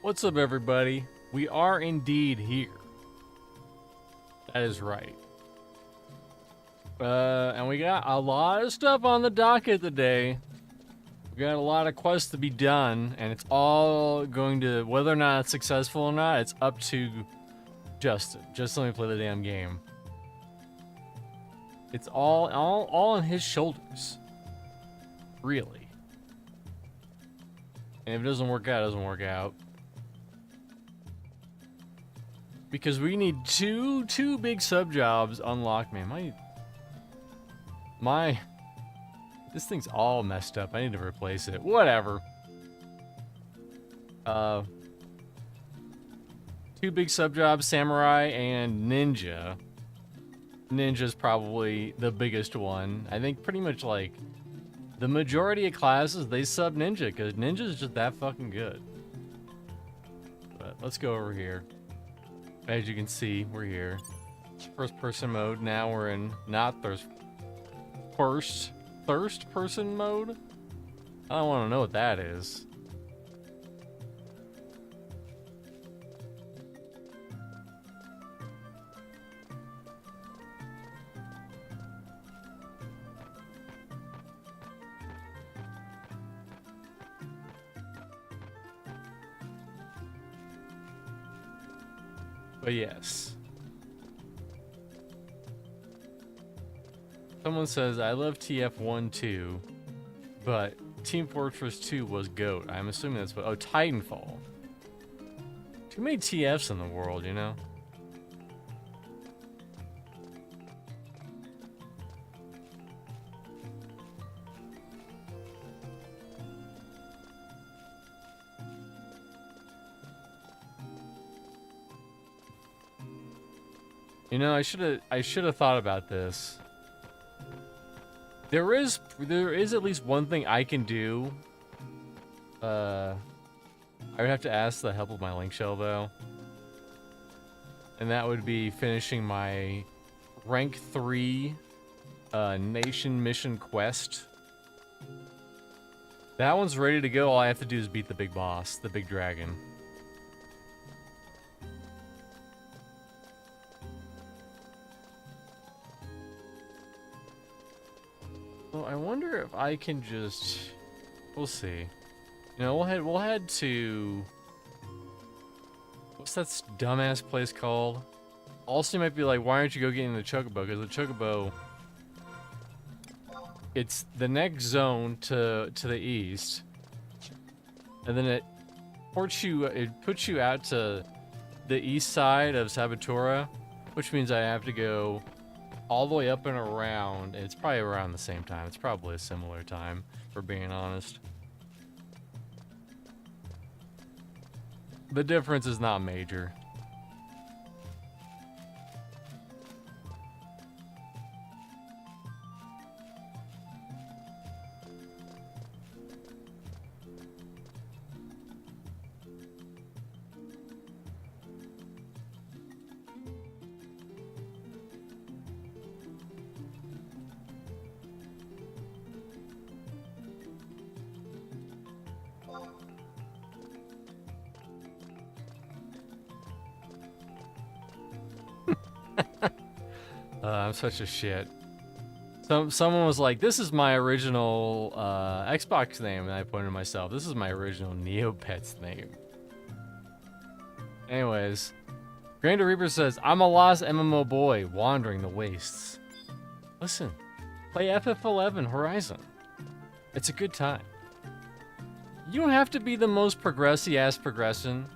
What's up, everybody? We are indeed here. That is right. And we got a lot of stuff on the docket today. We got a lot of quests to be done, and it's all going to, whether or not it's successful or not, it's up to Justin. Just let me play the damn game. It's all on his shoulders. Really. And if it doesn't work out, it doesn't work out. Because we need two big sub jobs unlocked. Man, this thing's all messed up. I need to replace it. Whatever. Two big sub jobs, Samurai and Ninja. Ninja's probably the biggest one. I think pretty much like the majority of classes, they sub Ninja because Ninja's just that fucking good. But let's go over here. As you can see, we're here. First person mode. Now we're in not thirst person mode. I don't want to know what that is. But yes. Someone says, I love TF1 too, but Team Fortress 2 was GOAT. I'm assuming that's what... Oh, Titanfall. Too many TFs in the world, you know? You know, I should have thought about this. There is at least one thing I can do. I would have to ask the help of my link shell though. And that would be finishing my rank 3 nation mission quest. That one's ready to go. All I have to do is beat the big boss, the big dragon. Well, I wonder if I can just... We'll see. You know, we'll head to... What's that dumbass place called? Also, you might be like, why aren't you go getting the Chocobo? Because the Chocobo... It's the next zone to the east. And then it puts you out to the east side of Sabotura, which means I have to go all the way up and around, and it's probably around the same time. It's probably a similar time, for being honest. The difference is not major. I'm such a shit. Someone was like, this is my original Xbox name, and I pointed to myself, this is my original Neopets name. Anyways, Grander Reaper says, I'm a lost MMO boy wandering the wastes. Listen, play FF11 Horizon. It's a good time. You don't have to be the most progressy-ass progression.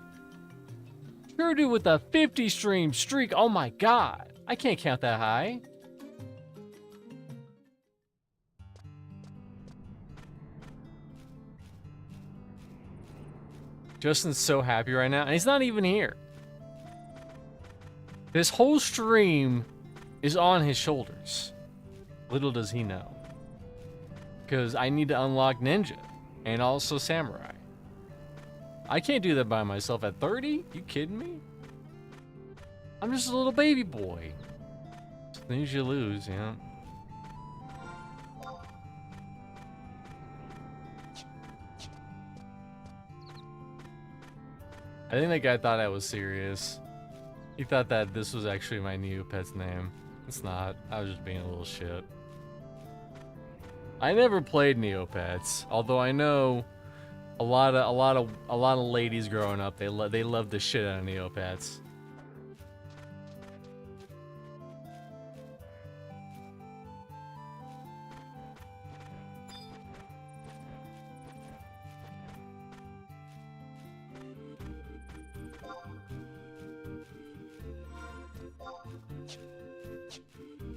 Sure do with a 50 stream streak, oh my god. I can't count that high. Justin's so happy right now, and he's not even here. This whole stream is on his shoulders. Little does he know. Because I need to unlock Ninja, and also Samurai. I can't do that by myself at 30? You kidding me? I'm just a little baby boy. Things you lose, you know. I think that guy thought I was serious. He thought that this was actually my Neopet's name. It's not. I was just being a little shit. I never played Neopets, although I know a lot of ladies growing up, they love the shit out of Neopets.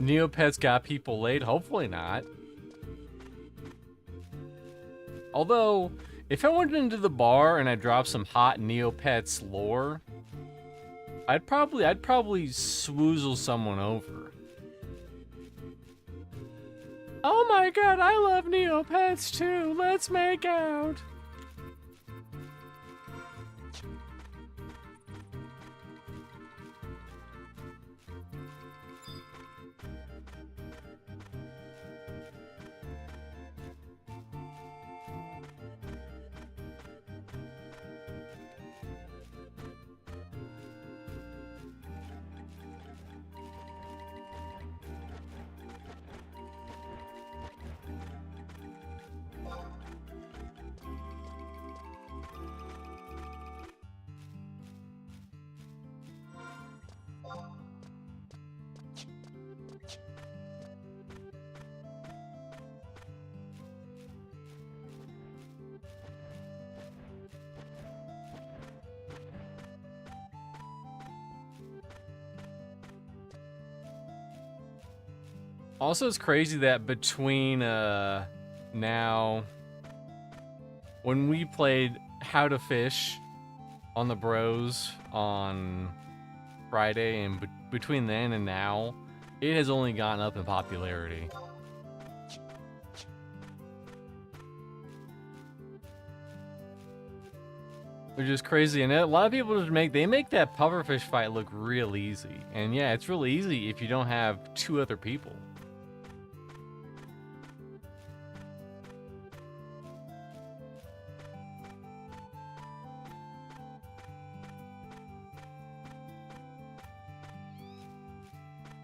Neopets got people laid? Hopefully not. Although, if I went into the bar and I dropped some hot Neopets lore, I'd probably swoozle someone over. Oh my god, I love Neopets too. Let's make out. Also, it's crazy that between now, when we played How to Fish on the Bros on Friday, and between then and now, it has only gone up in popularity. Which is crazy, and a lot of people just make that pufferfish fight look real easy. And yeah, it's real easy if you don't have two other people.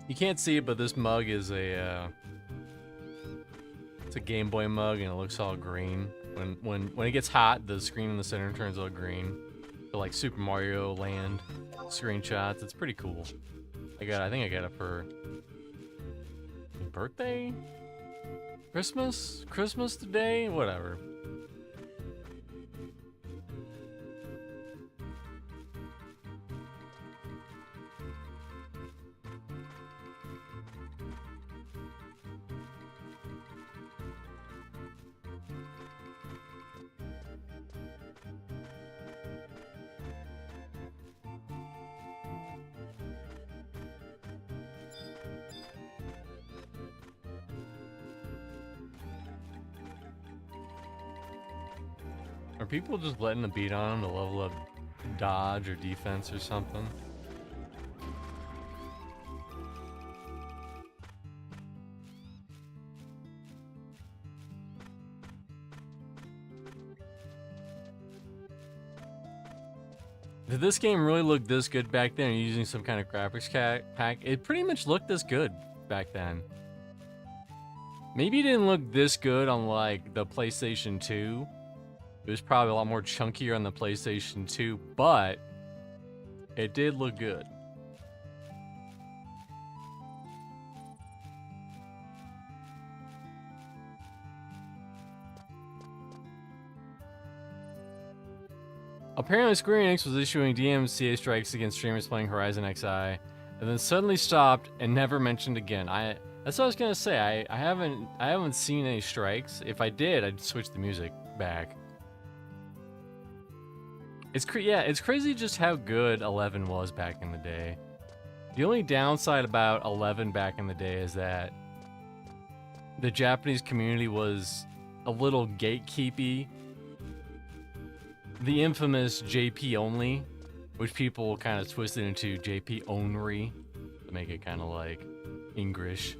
You can't see it, but this mug is it's a Game Boy mug, and it looks all green. When it gets hot, the screen in the center turns all green. So like Super Mario Land screenshots. It's pretty cool. I think I got it for birthday, Christmas today, whatever. Are people just letting the beat on them to level up dodge or defense or something? Did this game really look this good back then? Are you using some kind of graphics pack? It pretty much looked this good back then. Maybe it didn't look this good on like the PlayStation 2. It was probably a lot more chunkier on the PlayStation 2, but it did look good. Apparently Square Enix was issuing DMCA strikes against streamers playing HorizonXI, and then suddenly stopped and never mentioned again. That's what I was gonna say. I haven't seen any strikes. If I did, I'd switch the music back. It's crazy just how good 11 was back in the day. The only downside about 11 back in the day is that the Japanese community was a little gatekeepy. The infamous JP only, which people kind of twisted into JP onry to make it kind of like English.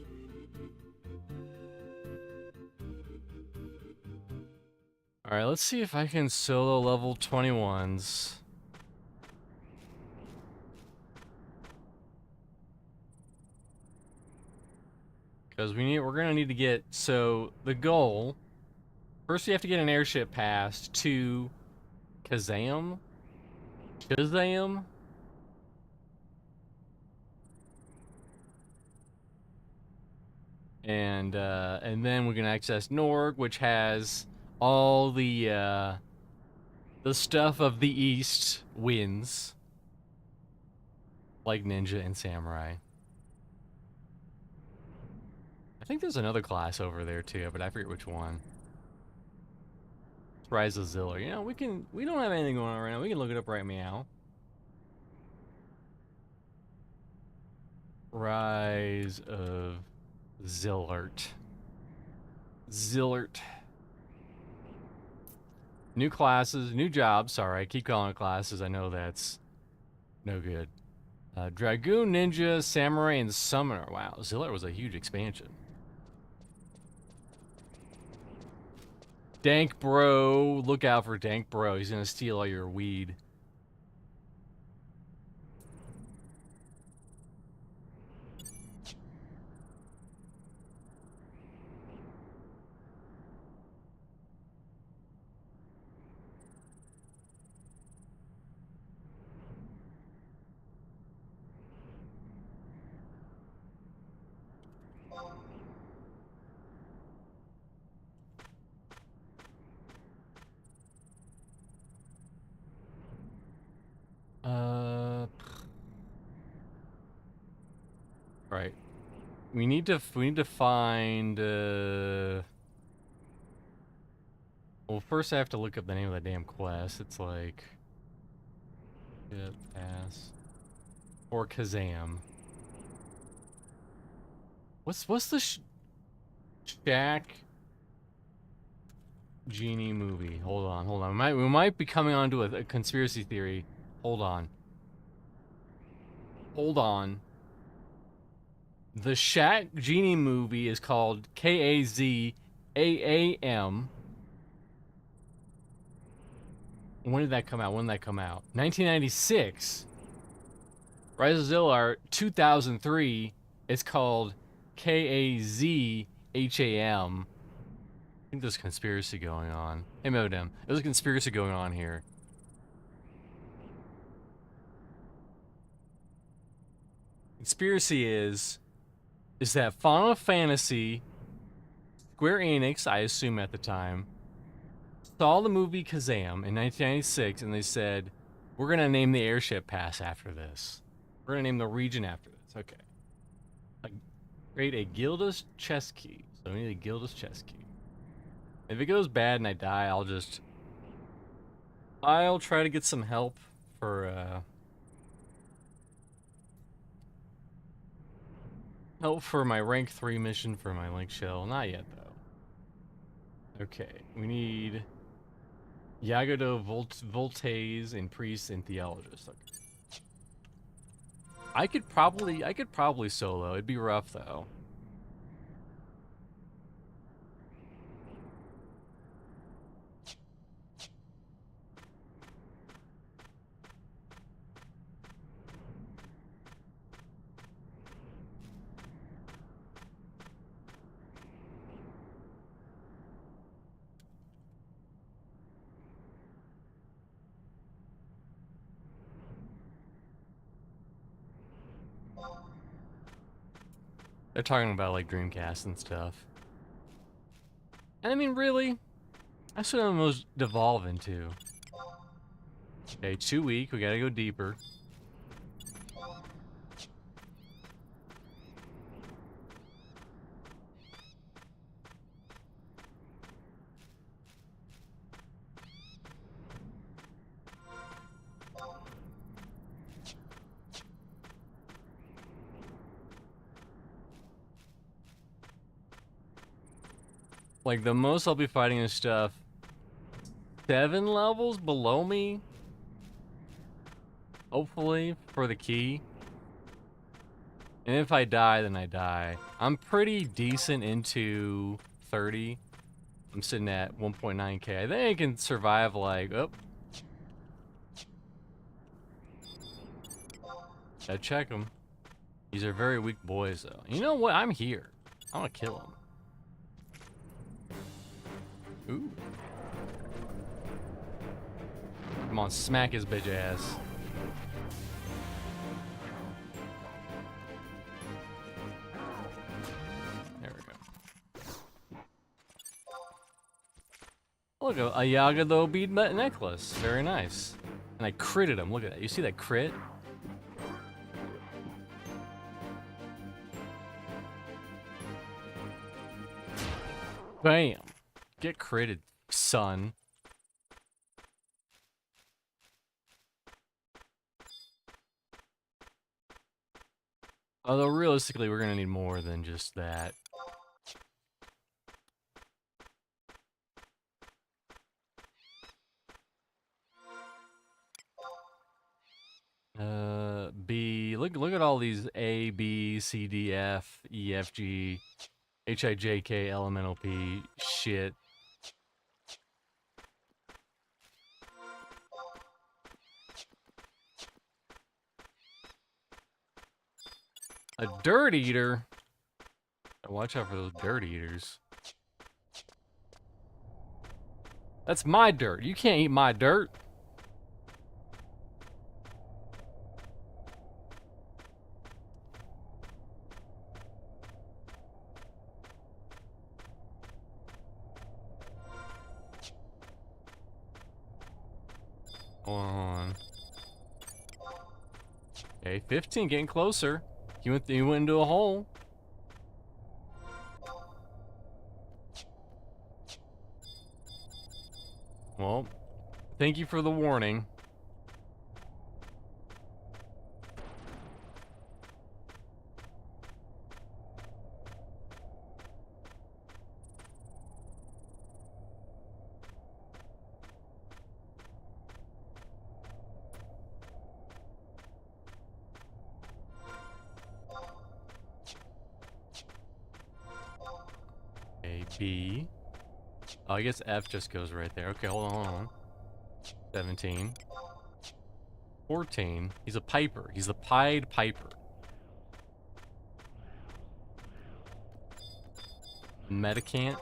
Alright, let's see if I can solo level 21s. Because we're gonna need to get, so the goal, first we have to get an airship pass to Kazam? Shazam? And then we can access Norg, which has all the stuff of the East wins. Like Ninja and Samurai. I think there's another class over there too, but I forget which one. Rise of Zilla. You know, we don't have anything going on right now. We can look it up right meow. Rise of Zillert. Zillert. New classes, new jobs. Sorry, I keep calling it classes. I know that's no good. Dragoon, Ninja, Samurai, and Summoner. Wow, Zillert was a huge expansion. Dank Bro. Look out for Dank Bro. He's gonna steal all your weed. Right. We need to find well, first I have to look up the name of the damn quest. It's like get pass or Kazam. What's the Shaq Genie movie? Hold on. We might be coming onto a conspiracy theory. Hold on. The Shaq Genie movie is called Kazam. When did that come out? 1996. Rise of Zillar, 2003. It's called Kazham. I think there's a conspiracy going on. Hey, Modem. There's a conspiracy going on here. Conspiracy is that Final Fantasy, Square Enix, I assume at the time, saw the movie Kazam in 1996, and they said, we're going to name the airship pass after this. We're going to name the region after this. Okay. Create a Gilda's chest key. So we need a Gilda's chest key. If it goes bad and I die, I'll try to get some help for, my rank 3 mission for my link shell. Not yet, though. Okay, we need Yagodo, Voltaise, and Priest, and Theologist. Okay. I could probably solo. It'd be rough, though. They're talking about, like, Dreamcast and stuff. And I mean, really? That's what I'm most devolve into. Okay, too weak. We gotta go deeper. Like, the most I'll be fighting is stuff 7 levels below me. Hopefully, for the key. And if I die, then I die. I'm pretty decent into 30. I'm sitting at 1.9k. I think I can survive, like, oh. Gotta check them. These are very weak boys, though. You know what? I'm here. I want to kill him. Ooh. Come on, smack his bitch ass. There we go. Look, a Yagado bead necklace. Very nice. And I critted him. Look at that. You see that crit? Bam. Get critted, son. Although realistically, we're gonna need more than just that. B. Look at all these A, B, C, D, F, E, F, G, H, I, J, K, L, M, N, O, P. Shit. A dirt eater. Watch out for those dirt eaters. That's my dirt. You can't eat my dirt. Hold on. Okay, 15 getting closer. He went into a hole. Well, thank you for the warning. A, B. Oh, I guess F just goes right there. Okay, hold on. 17. 14. He's a piper. He's the Pied Piper. Medicant.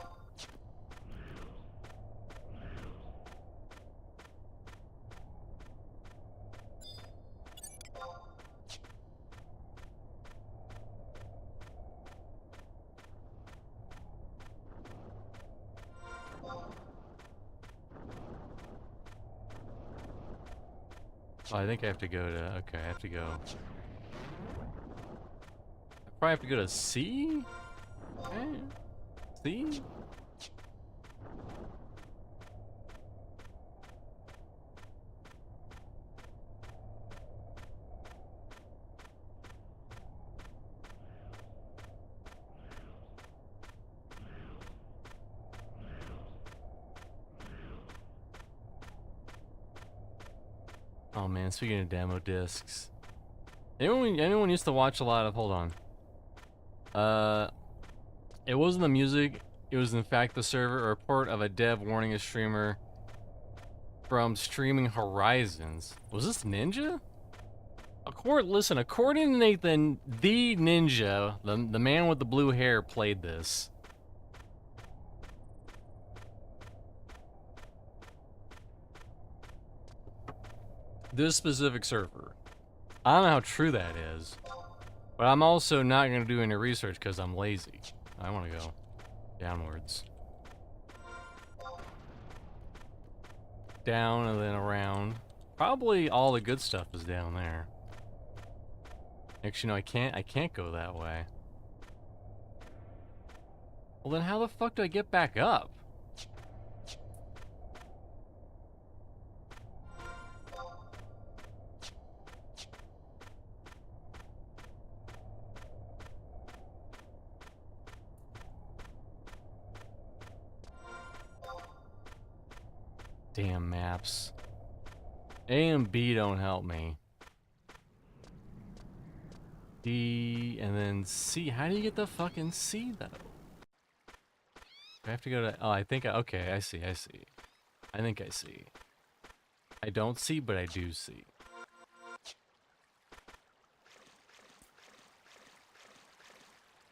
Oh, I think I have to go to... Okay, I have to go... I probably have to go to C? Okay. C? Oh man, speaking of demo discs. Anyone used to watch a lot of... Hold on. It wasn't the music, it was in fact the server. A report of a dev warning a streamer from streaming Horizons. Was this Ninja? Listen, according to Nathan, the Ninja, the man with the blue hair, played this. This specific server. I don't know how true that is, but I'm also not going to do any research because I'm lazy. I want to go downwards. Down and then around. Probably all the good stuff is down there. Actually, no, I can't go that way. Well, then how the fuck do I get back up? Damn maps. A and B don't help me. D and then C. How do you get the fucking C though? I have to go to... Oh, I think... Okay, I see. I think I see. I don't see, but I do see.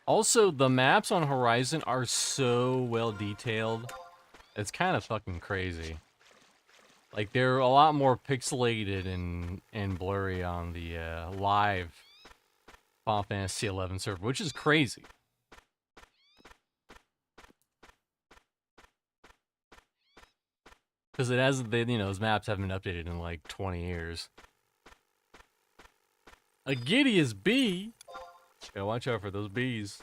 Also, the maps on Horizon are so well detailed. It's kind of fucking crazy. Like, they're a lot more pixelated and blurry on the live Final Fantasy XI server, which is crazy. Because it hasn't, those maps haven't been updated in like 20 years. A Gideous bee? Gotta watch out for those bees.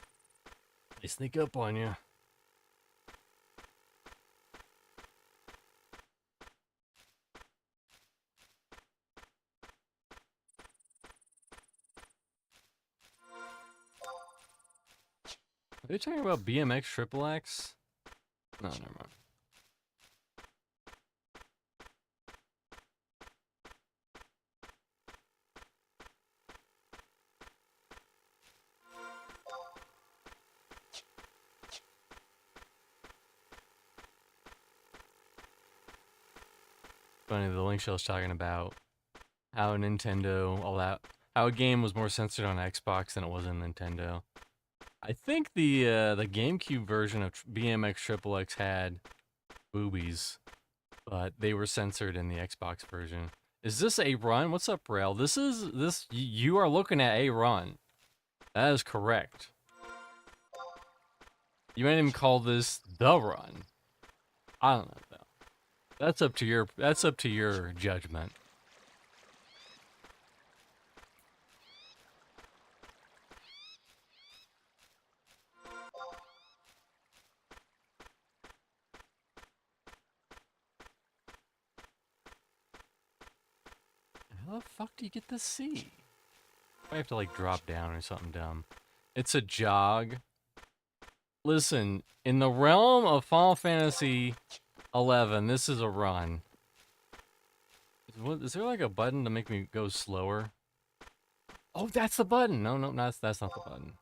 They sneak up on you. Are they talking about BMX Triple X? No, never mind. Funny, the link shell's talking about how Nintendo, how a game was more censored on Xbox than it was on Nintendo. I think the GameCube version of BMX Triple X had boobies, but they were censored in the Xbox version. Is this a run? What's up, Rail? You are looking at a run. That is correct. You might even call this the run. I don't know though. That's up to your judgment. How the fuck do you get to see? I have to like drop down or something dumb. It's a jog. Listen, in the realm of Final Fantasy 11, this is a run. Is there like a button to make me go slower? Oh, that's the button. No, that's not the button.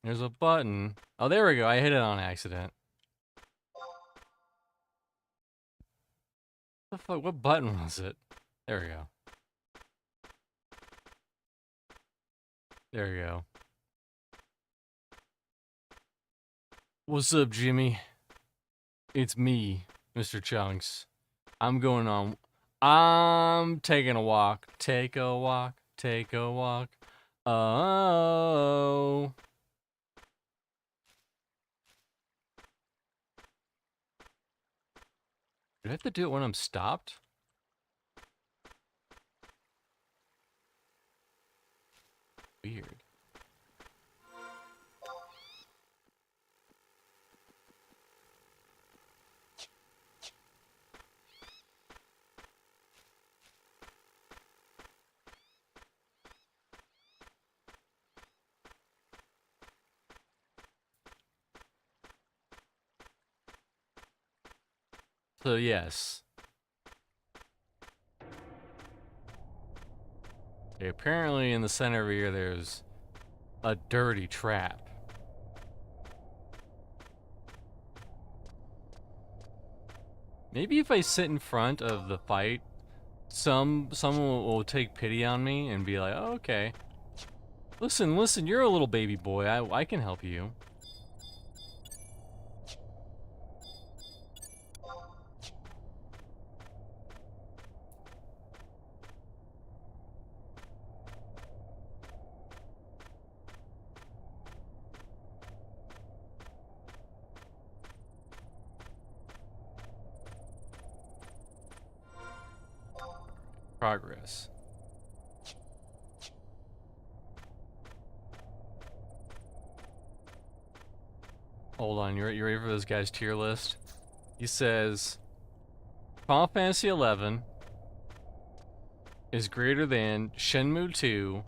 There's a button. Oh, there we go. I hit it on accident. What the fuck? What button was it? There we go. There we go. What's up, Jimmy? It's me, Mr. Chunks. I'm taking a walk. Take a walk. Take a walk. Oh. Do I have to do it when I'm stopped? Weird. So yes. Okay, apparently in the center of here there's a dirty trap. Maybe if I sit in front of the fight, someone will take pity on me and be like, oh, okay. Listen, you're a little baby boy. I can help you. Progress. Hold on, you ready for this guy's tier list? He says, Final Fantasy XI is greater than Shenmue 2,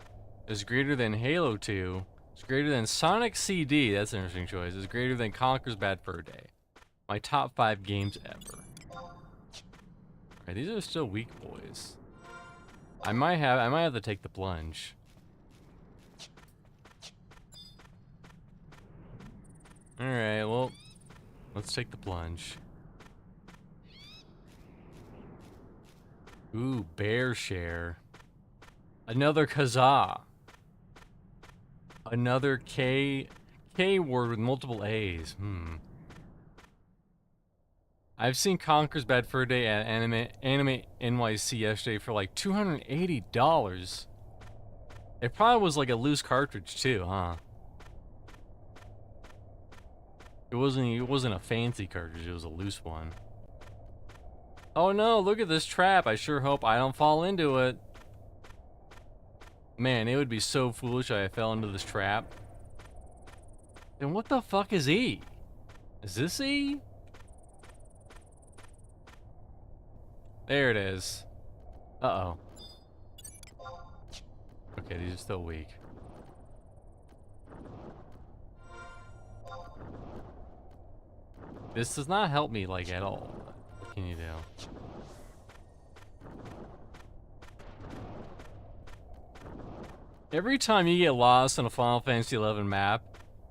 is greater than Halo 2, is greater than Sonic CD, that's an interesting choice, is greater than Conker's Bad Fur Day. My top 5 games ever. Alright, these are still weak boys. I might have to take the plunge. Alright, well, let's take the plunge. Ooh, bear share. Another Kazaa. Another K word with multiple A's. I've seen Conker's Bad Fur Day at Anime NYC yesterday for like $280. It probably was like a loose cartridge too, huh? It wasn't a fancy cartridge, it was a loose one. Oh no, look at this trap. I sure hope I don't fall into it. Man, it would be so foolish if I fell into this trap. Then what the fuck is E? Is this E? There it is. Uh-oh. Okay, these are still weak. This does not help me, like, at all. What can you do? Every time you get lost on a Final Fantasy XI map,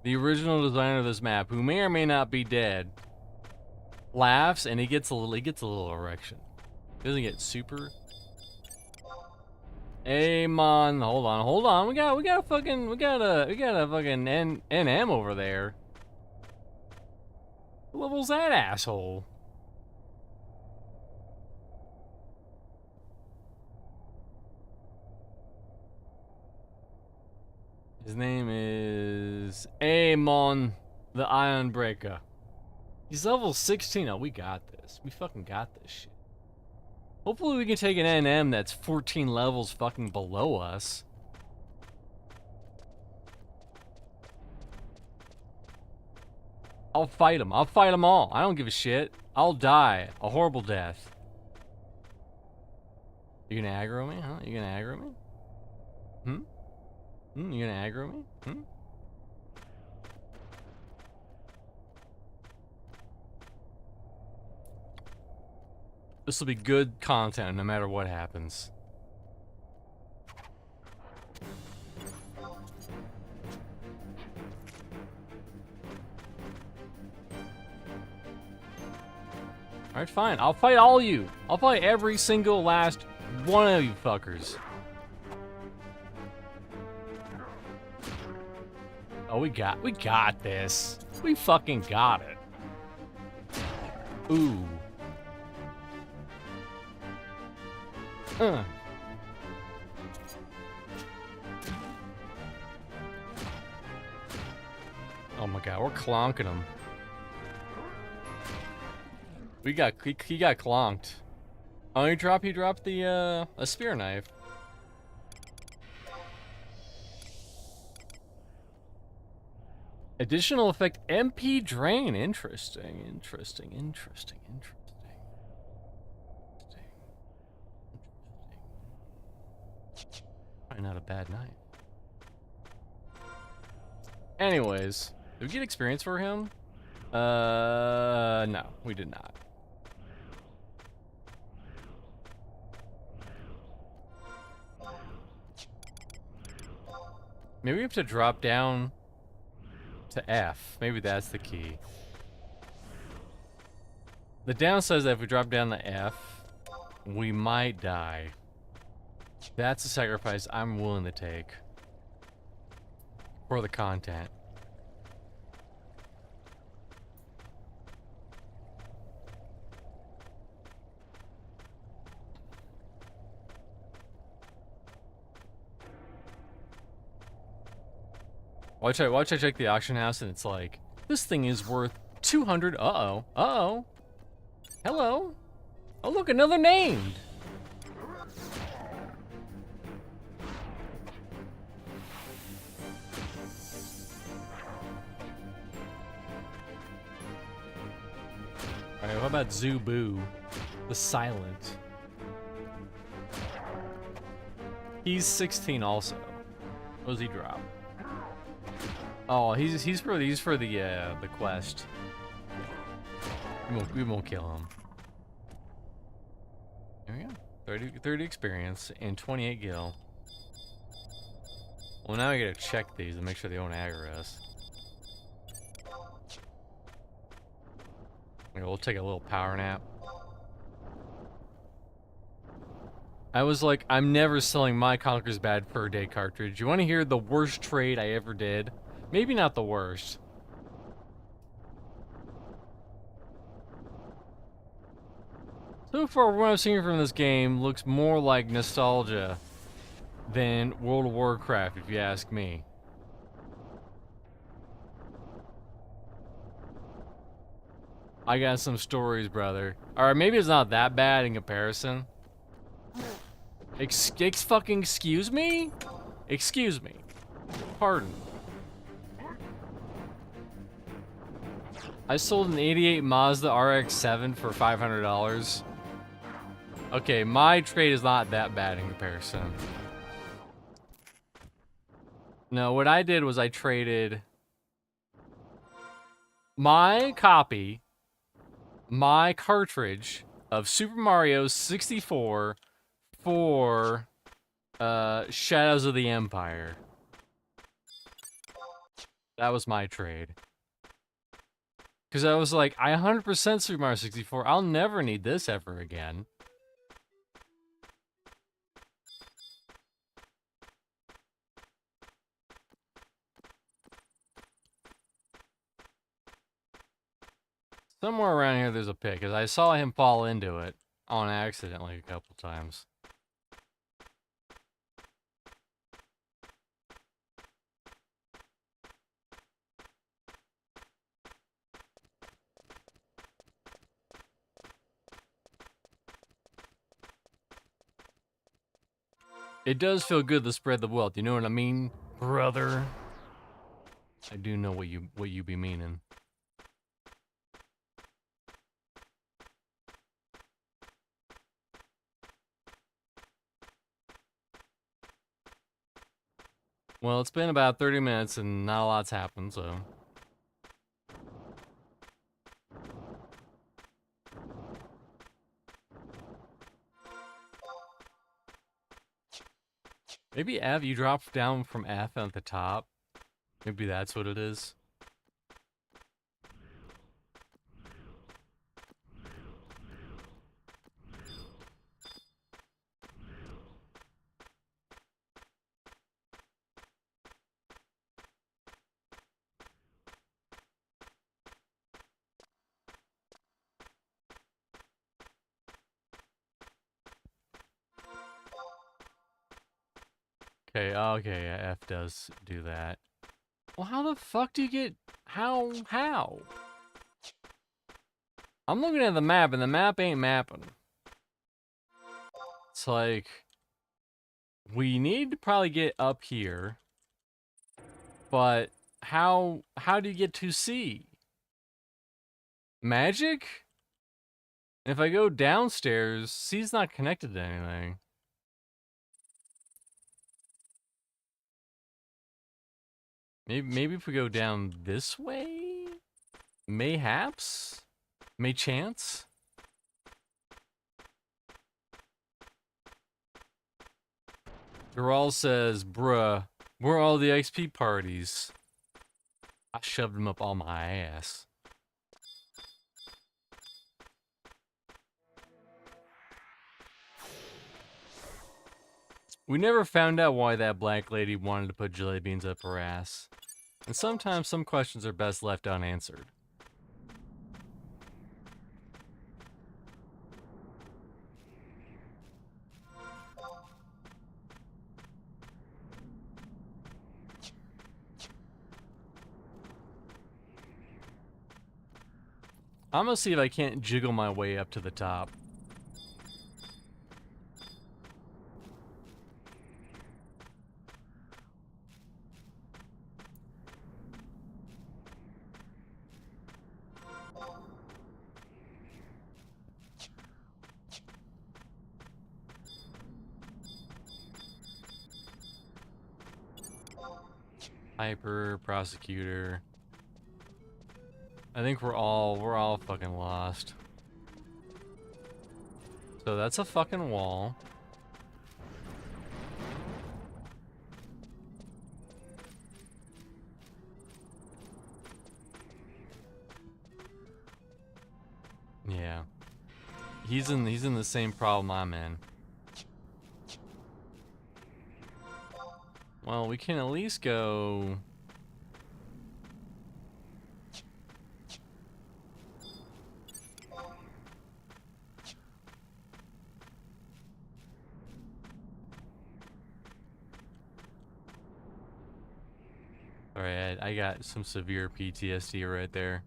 the original designer of this map, who may or may not be dead, laughs and he gets a little erection. Doesn't get super. Hey man, hold on. We got a fucking NM over there. What level's that asshole? His name is Amon the Iron Breaker. He's level 16. Oh, we got this. We fucking got this shit. Hopefully we can take an NM that's 14 levels fucking below us. I'll fight him. I'll fight them all. I don't give a shit. I'll die a horrible death. You gonna aggro me, huh? You gonna aggro me? You gonna aggro me? This will be good content no matter what happens. Alright, fine. I'll fight all you. I'll fight every single last one of you fuckers. Oh, we got this. We fucking got it. Ooh. Oh my god, we're clonking him. He got clonked. Oh, he dropped the a spear knife. Additional effect MP drain. Interesting. Probably not a bad night. Anyways, did we get experience for him? No, we did not. Maybe we have to drop down to F. Maybe that's the key. The downside is that if we drop down to F, we might die. That's a sacrifice I'm willing to take for the content. Watch I check the auction house and it's like, this thing is worth 200. Uh-oh. Hello. Oh, look, another named. Alright, what about Zubu? The Silent. He's 16 also. What does he drop? Oh, he's for the quest. We won't kill him. There we go. 30 experience and 28 gil. Well, now I gotta check these and make sure they don't aggro us. Okay, we'll take a little power nap. I was like, I'm never selling my Conker's Bad Fur Day cartridge. You want to hear the worst trade I ever did? Maybe not the worst. So far, what I've seen from this game looks more like nostalgia than World of Warcraft, if you ask me. I got some stories, brother. Alright, maybe it's not that bad in comparison. Fucking excuse me? Excuse me. Pardon. I sold an 88 Mazda RX-7 for $500. Okay, my trade is not that bad in comparison. No, what I did was I traded my copy, my cartridge of Super Mario 64 for Shadows of the Empire. That was my trade. Because I was like, I 100% Super Mario 64. I'll never need this ever again. Somewhere around here there's a pit, because I saw him fall into it on accident like a couple times. It does feel good to spread the wealth, you know what I mean, brother? I do know what you be meaning. Well, it's been about 30 minutes and not a lot's happened, so. Maybe F, you dropped down from F at the top. Maybe that's what it is. Okay, yeah, F does do that. Well, how the fuck do you get... How? I'm looking at the map, and the map ain't mapping. It's like... We need to probably get up here. But how do you get to C? Magic? And if I go downstairs, C's not connected to anything. Maybe if we go down this way? Mayhaps? May chance? Dural says, bruh, where are all the XP parties? I shoved them up all my ass. We never found out why that black lady wanted to put jelly beans up her ass. And sometimes some questions are best left unanswered. I'm gonna see if I can't jiggle my way up to the top. Hyper, prosecutor. I think we're all fucking lost. So that's a fucking wall. Yeah. He's in the same problem I'm in. Well, we can at least go... Alright, I got some severe PTSD right there.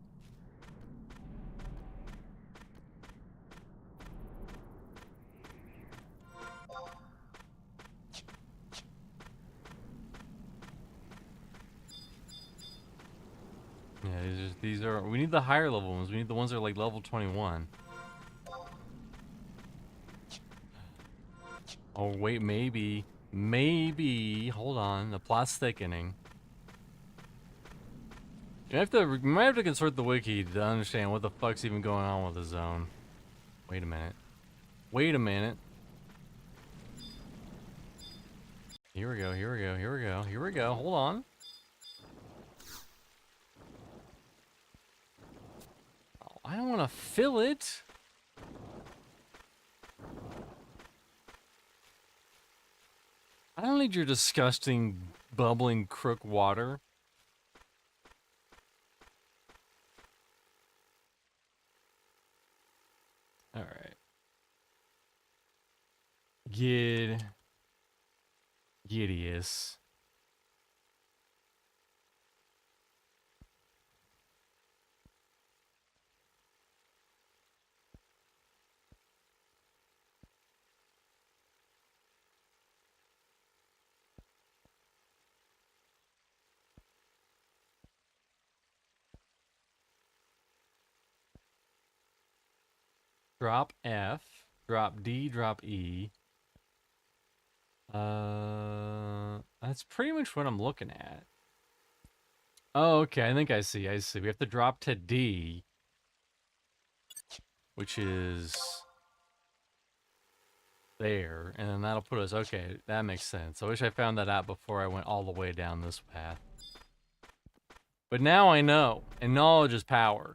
Yeah, these are, we need the higher level ones. We need the ones that are like level 21. Oh, wait, maybe, hold on, the plot's thickening. You might have to consult the wiki to understand what the fuck's even going on with the zone. Wait a minute. Wait a minute. Here we go, here we go, here we go, here we go, hold on. Oh, I don't want to fill it. I don't need your disgusting, bubbling crook water. Alright. Gideous. Drop F, drop D, drop E. That's pretty much what I'm looking at. Oh, okay, I think I see, We have to drop to D, which is there, and then that'll put us, okay, that makes sense. I wish I found that out before I went all the way down this path. But now I know, and knowledge is power.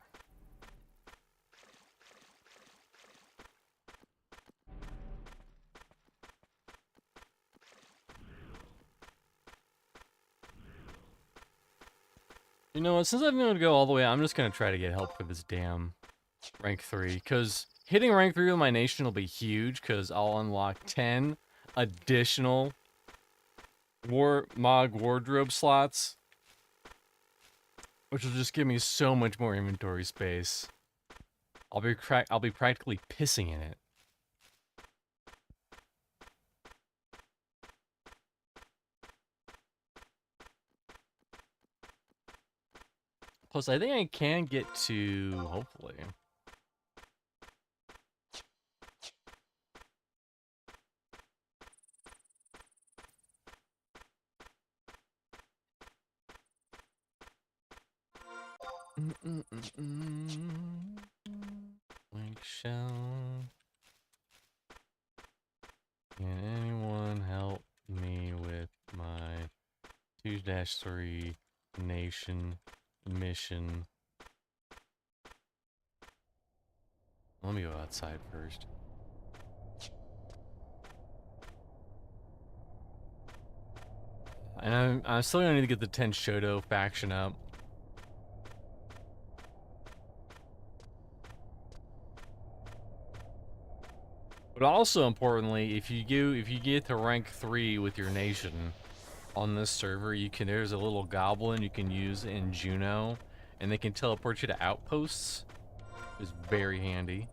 You know what, since I'm gonna go all the way, I'm just gonna try to get help for this damn rank 3, because hitting rank 3 with my nation will be huge, because I'll unlock 10 additional Mog wardrobe slots, which will just give me so much more inventory space. I'll be practically pissing in it. Plus, I think I can get to, hopefully. Link shell. Can anyone help me with my 2-3 nation mission? Let me go outside first. And I'm still gonna need to get the 10 Shoto faction up. But also importantly, if you get to rank 3 with your nation on this server, there's a little goblin you can use in Juno, and they can teleport you to outposts. It's very handy.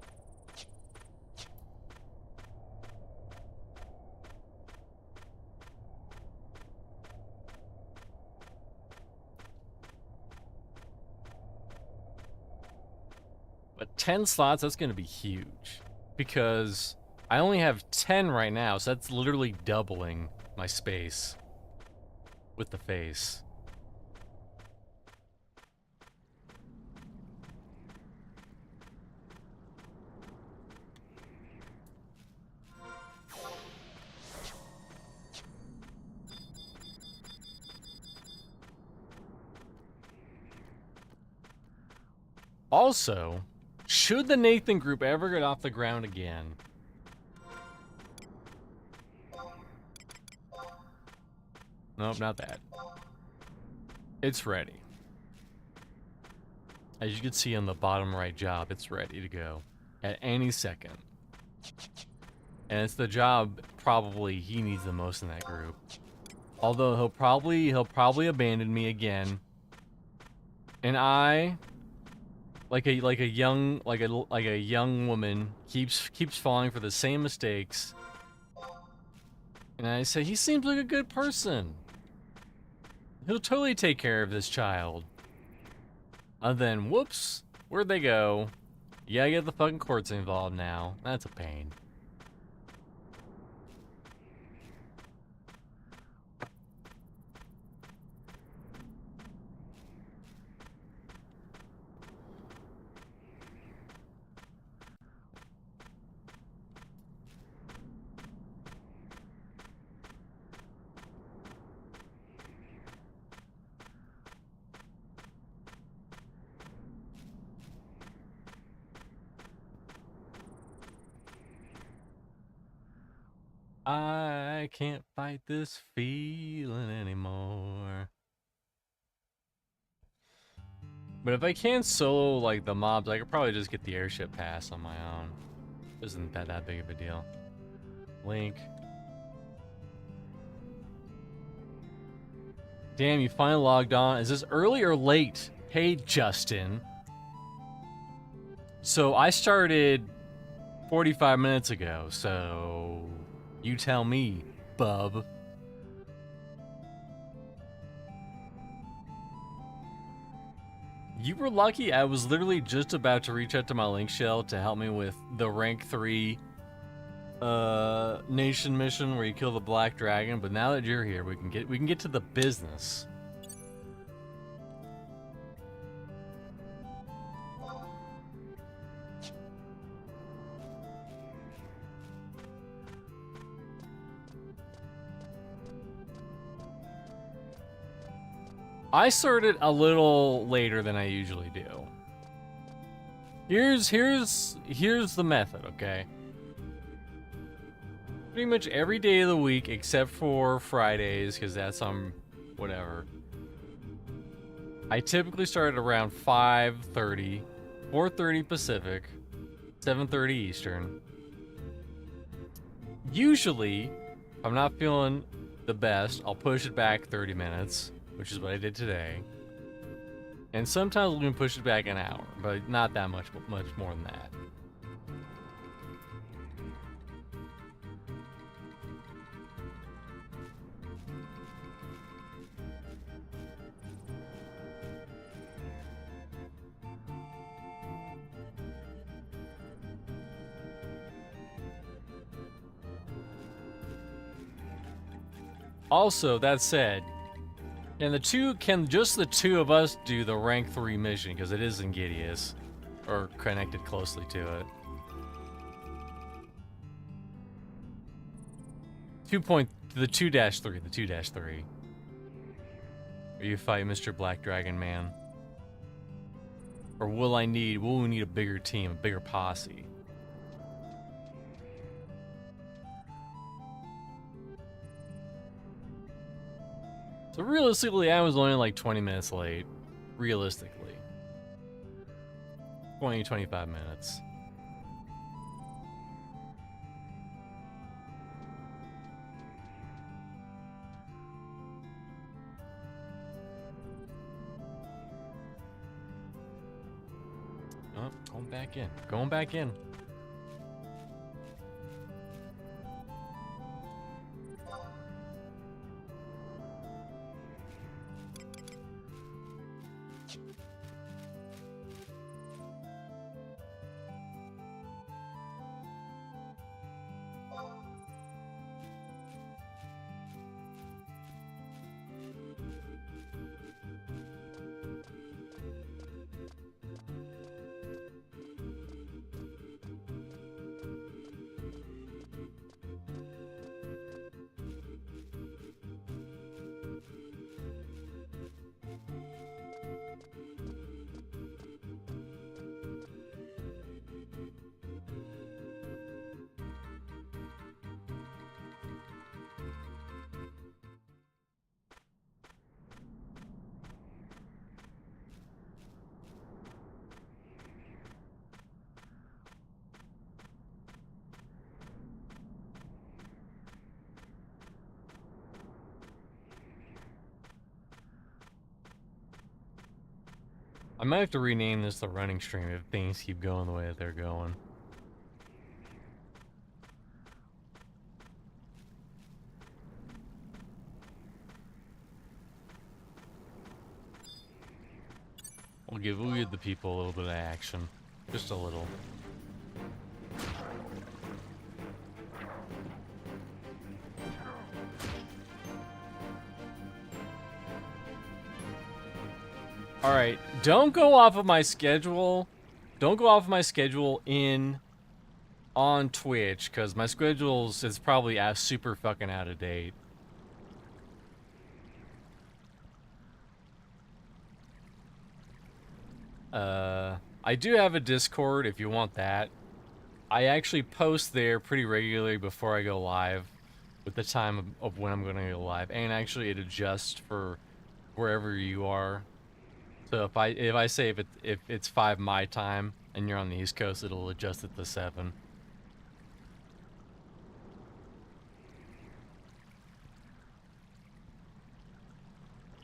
But 10 slots, that's gonna be huge. Because I only have 10 right now, so that's literally doubling my space with the face. Also, should the Nathan group ever get off the ground again, Nope, not that. It's ready. As you can see on the bottom right job, it's ready to go at any second. And it's the job probably he needs the most in that group. Although he'll probably abandon me again. And I, like a young woman, keeps falling for the same mistakes. And I say, he seems like a good person. He'll totally take care of this child. And then, whoops, where'd they go? Yeah, I get the fucking courts involved now. That's a pain. I can't fight this feeling anymore. But if I can solo, like, the mobs, I could probably just get the airship pass on my own. Isn't that big of a deal. Link. Damn, you finally logged on. Is this early or late? Hey, Justin. So, I started 45 minutes ago, so... You tell me, bub. You were lucky. I was literally just about to reach out to my link shell to help me with the rank 3 nation mission where you kill the black dragon, but now that you're here, we can get to the business. I started a little later than I usually do. Here's the method, okay? Pretty much every day of the week except for Fridays, because that's whatever. I typically start at around 5:30, 4:30 Pacific, 7:30 Eastern. Usually, if I'm not feeling the best, I'll push it back 30 minutes. Which is what I did today. And sometimes we'll even push it back an hour, but not that much more than that. Also, that said, can just the two of us do the rank 3 mission, because it is in Gideus, or connected closely to it. The 2-3. Are you fight Mr. Black Dragon Man? Or will we need a bigger team, a bigger posse? So realistically, I was only like 20 minutes late. Realistically. 20-25 minutes. Oh, going back in. I might have to rename this the running stream if things keep going the way that they're going. We'll give the people a little bit of action. Just a little. Alright, don't go off of my schedule. Don't go off of my schedule on Twitch, because my schedule's is probably super fucking out of date. I do have a Discord if you want that. I actually post there pretty regularly before I go live with the time of when I'm going to go live, and actually it adjusts for wherever you are. So if I say if it's 5 my time and you're on the East Coast, it'll adjust it to 7.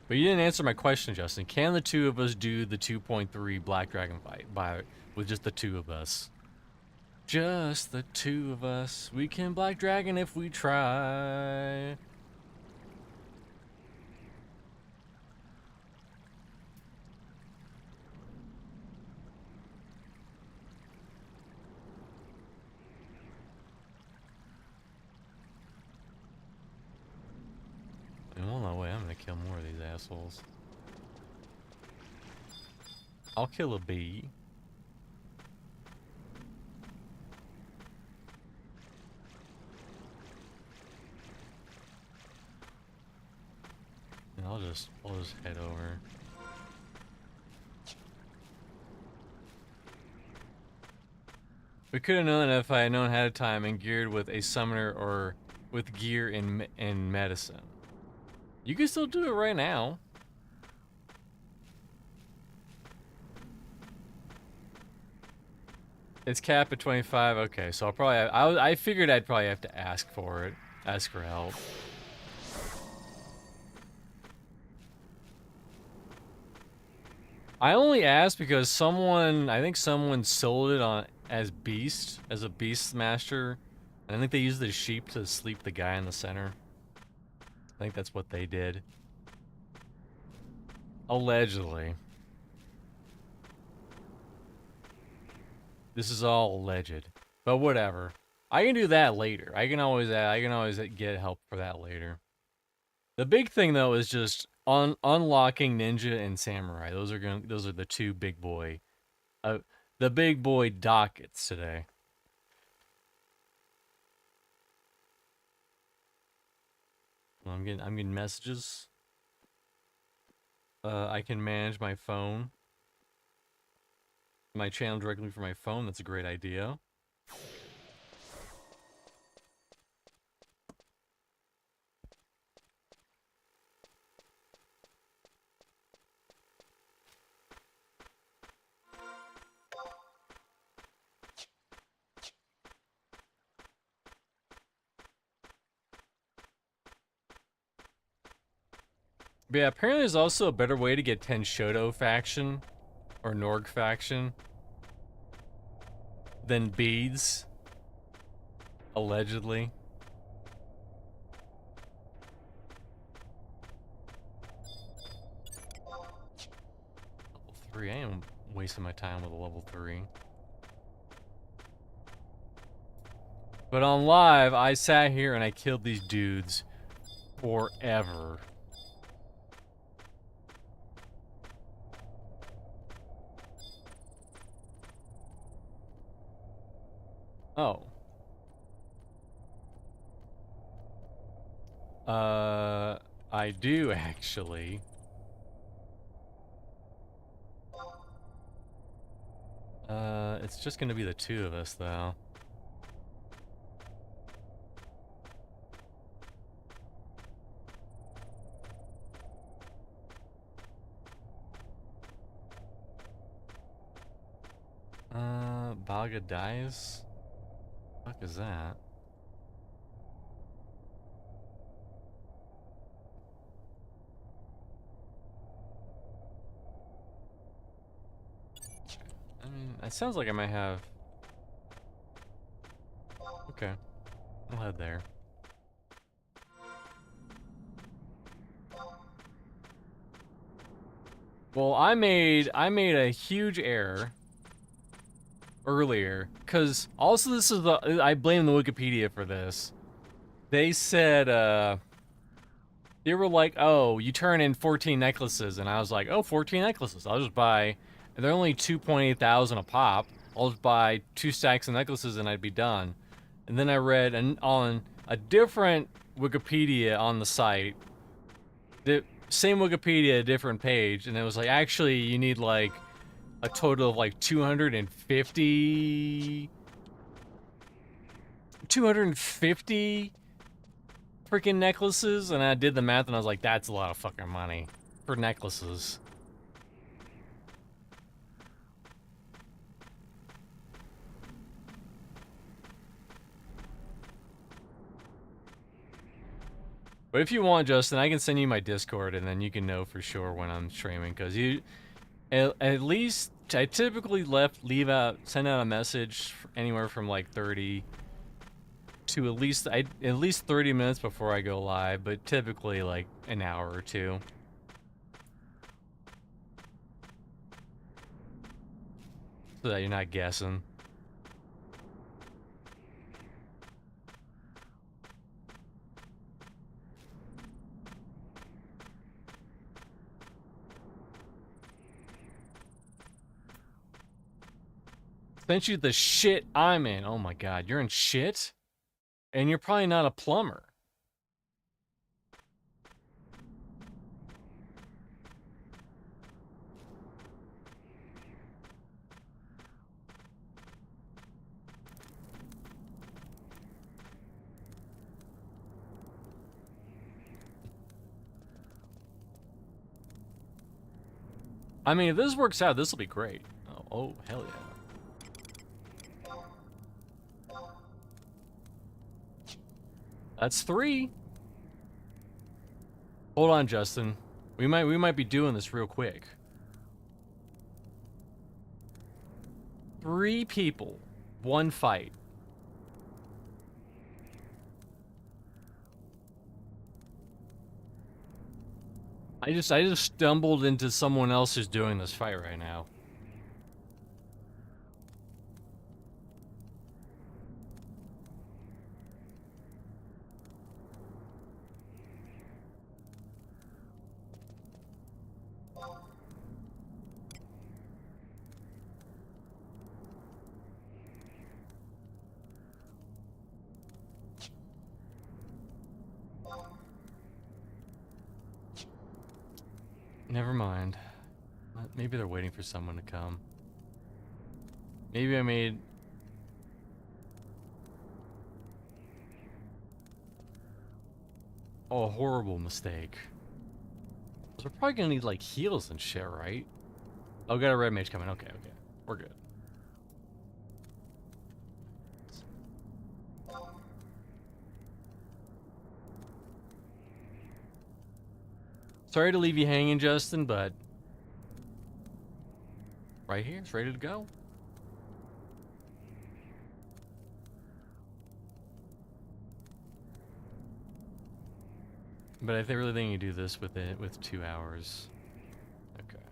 But you didn't answer my question, Justin. Can the two of us do the 2.3 Black Dragon fight with just the two of us? Just the two of us. We can Black Dragon if we try. Well, no way. I'm gonna kill more of these assholes. I'll kill a bee. And I'll just head over. We could have known that if I had known ahead of time and geared with a summoner or with gear in medicine. You can still do it right now. It's capped at 25. Okay, so I'll probably I figured I'd probably have to ask for it. Ask for help. I only asked because I think someone sold it on as a beast master. And I think they used the sheep to sleep the guy in the center. I think that's what they did. Allegedly. This is all alleged. But whatever. I can do that later. I can always get help for that later. The big thing though is just unlocking ninja and samurai. Those are the two big boy the big boy dockets today. I'm getting messages. I can manage my phone. My channel directly from my phone. That's a great idea. But yeah, apparently there's also a better way to get Tenshoto faction or Norg faction than beads. Allegedly. Level 3. I am wasting my time with a level 3. But on live, I sat here and I killed these dudes forever. Oh. I do actually. It's just gonna be the two of us though. Baga dies? What the fuck is that? It sounds like I might have... Okay. I'll head there. Well, I made a huge error earlier, because also this is the... I blame the Wikipedia for this. They said, they were like, oh, you turn in 14 necklaces, and I was like, oh, 14 necklaces. I'll just buy... And they're only 2.8 thousand a pop. I'll just buy 2 stacks of necklaces and I'd be done. And then I read on a different Wikipedia on the site, the same Wikipedia, different page, and it was like, actually, you need like a total of like 250 freaking necklaces, and I did the math and I was like, that's a lot of fucking money for necklaces. But if you want, Justin, I can send you my Discord, and then you can know for sure when I'm streaming. Because you, at least, I typically send out a message anywhere from like 30 to at least 30 minutes before I go live, but typically like an hour or two. So that you're not guessing. Sent you the shit I'm in. Oh my god, you're in shit? And you're probably not a plumber. I mean, if this works out, this will be great. Oh, hell yeah. That's 3. Hold on, Justin. We might be doing this real quick. 3 people, 1 fight. I just stumbled into someone else who's doing this fight right now. Never mind. Maybe they're waiting for someone to come. Maybe I made... Oh, a horrible mistake. They're probably gonna need, like, heals and shit, right? Oh, got a red mage coming. Okay, okay. We're good. Sorry to leave you hanging, Justin, but... Right here, it's ready to go. But I really think you do this with 2 hours. Okay.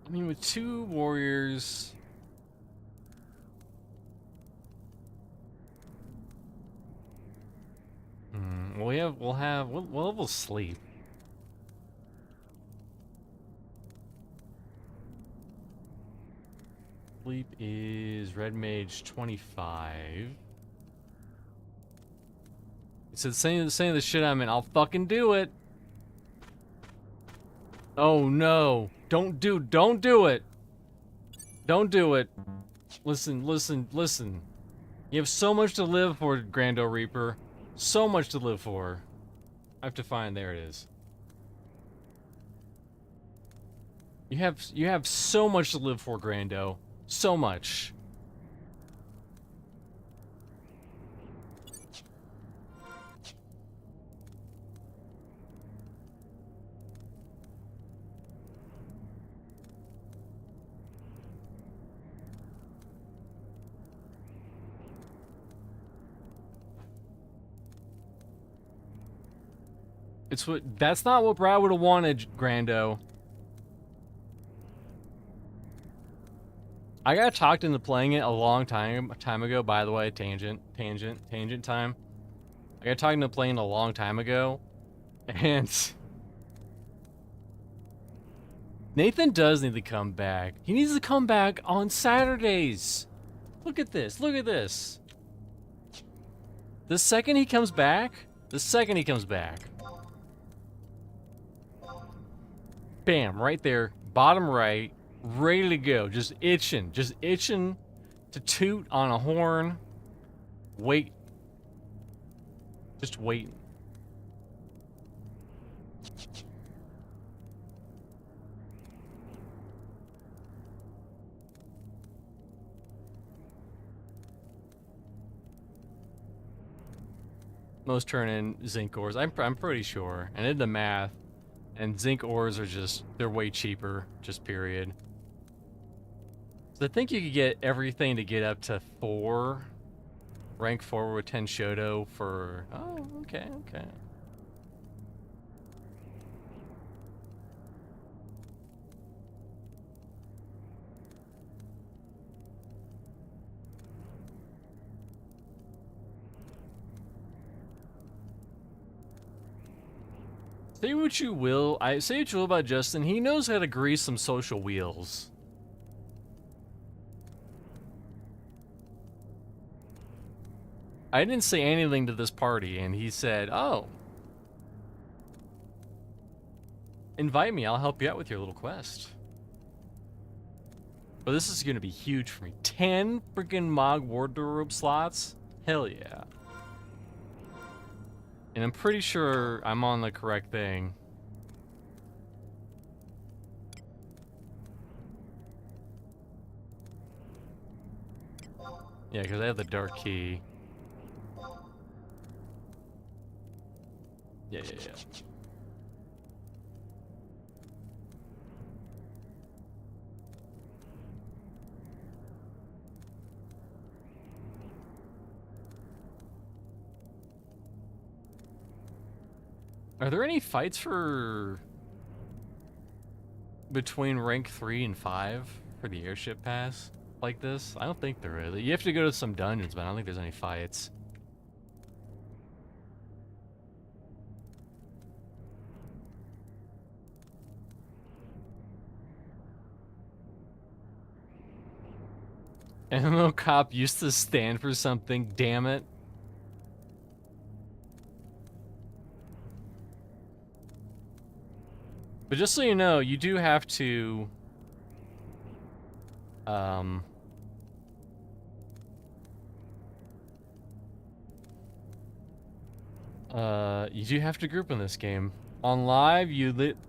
I mean, with 2 warriors... we'll sleep. Sleep is red mage 25. It said saying the shit I'm in. I'll fucking do it. Oh no. Don't do it. Don't do it. Listen, listen, listen. You have so much to live for, Grando Reaper. So much to live for. I have to find, there it is. You have so much to live for, Grando. So much. That's not what Brad would have wanted, Grando. I got talked into playing it a long time ago, by the way, tangent time. I got talked into playing it a long time ago, and Nathan does need to come back. He needs to come back on Saturdays. Look at this, look at this. The second he comes back, bam, right there, bottom right, ready to go, just itching to toot on a horn. Wait. Just waiting. Most turn in zinc ores. I'm pretty sure. And I did the math. And zinc ores are just, they're way cheaper, just period. So I think you could get everything to get up to 4. Rank 4 with 10 Shoto for... Oh, okay, okay. Say what you will, say what you will about Justin, he knows how to grease some social wheels. I didn't say anything to this party, and he said, oh. Invite me, I'll help you out with your little quest. But this is gonna be huge for me. 10 freaking Mog wardrobe slots? Hell yeah. And I'm pretty sure I'm on the correct thing. Yeah, because I have the dark key. Yeah. Are there any fights for... between rank 3 and 5 for the airship pass like this? I don't think there is. You have to go to some dungeons, but I don't think there's any fights. MMO Cop used to stand for something, damn it. But just so you know, you do have to... you do have to group in this game. On live,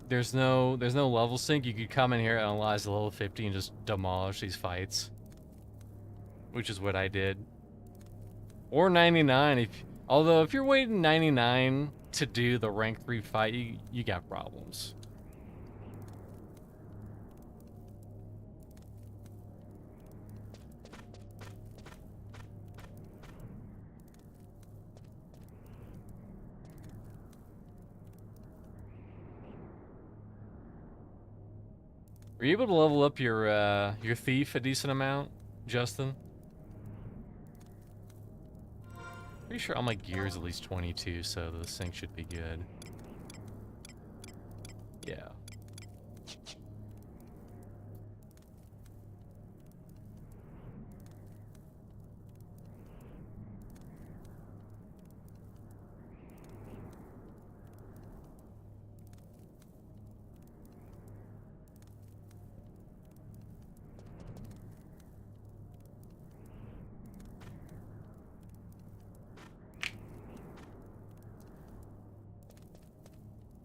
there's no level sync. You could come in here and analyze the level 50 and just demolish these fights. Which is what I did. Or 99, although if you're waiting 99 to do the rank 3 fight, you got problems. Were you able to level up your thief a decent amount, Justin? Pretty sure all my gear is at least 22, so this thing should be good. Yeah.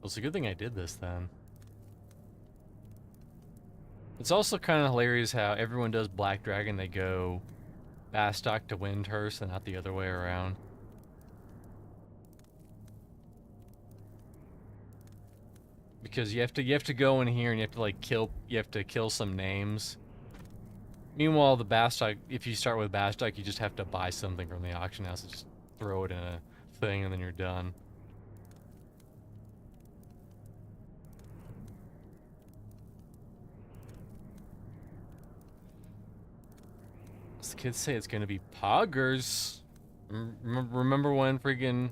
it's a good thing I did this then. It's also kind of hilarious how everyone does Black Dragon. They go Bastok to Windhurst and not the other way around. Because you have to go in here and you have to like kill some names. Meanwhile, the Bastok, if you start with Bastok, you just have to buy something from the auction house and just throw it in a thing and then you're done. The kids say it's gonna be poggers. Remember when freaking...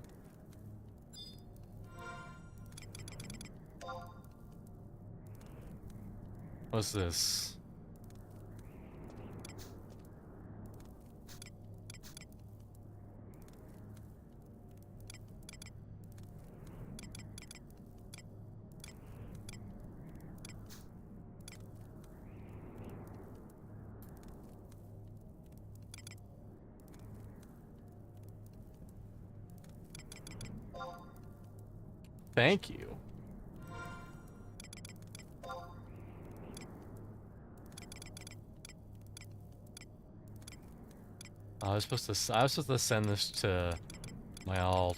What's this? Thank you. I was supposed to send this to my alt.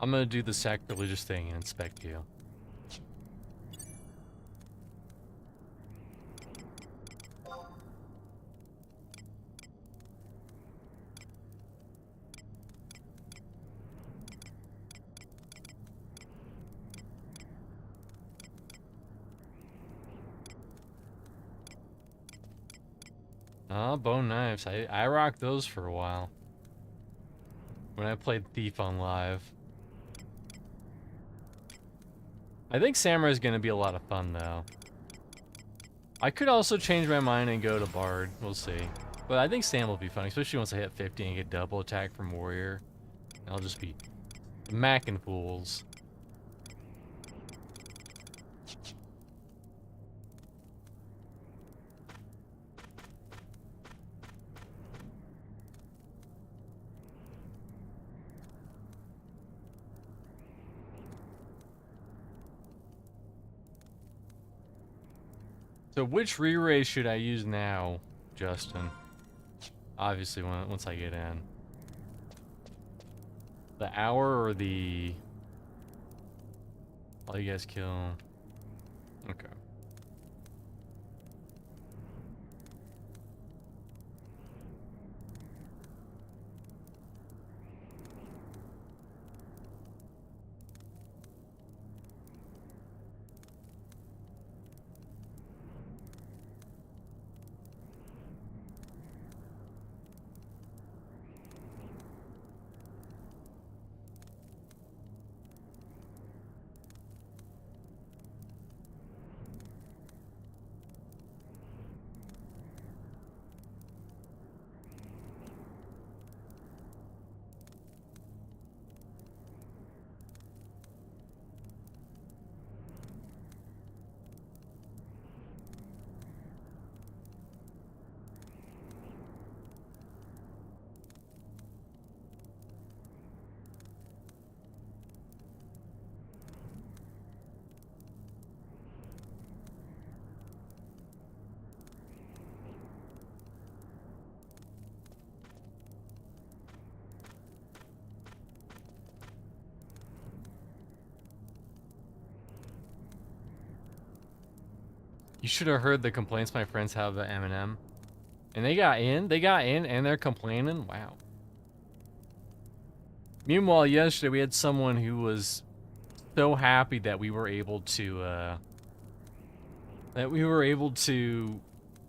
I'm gonna do the sacrilegious thing and inspect you. Oh, bone knives. I rocked those for a while. When I played Thief on Live. I think Samurai is going to be a lot of fun, though. I could also change my mind and go to Bard. We'll see. But I think Sam will be fun, especially once I hit 50 and get double attack from Warrior. I'll just be macking fools. So which re-ray should I use now, Justin? Obviously, once I get in. The hour or the... All you guys kill... Okay. You should have heard the complaints my friends have about Eminem. And they got in, and they're complaining. Wow. Meanwhile, yesterday we had someone who was so happy that we were able to,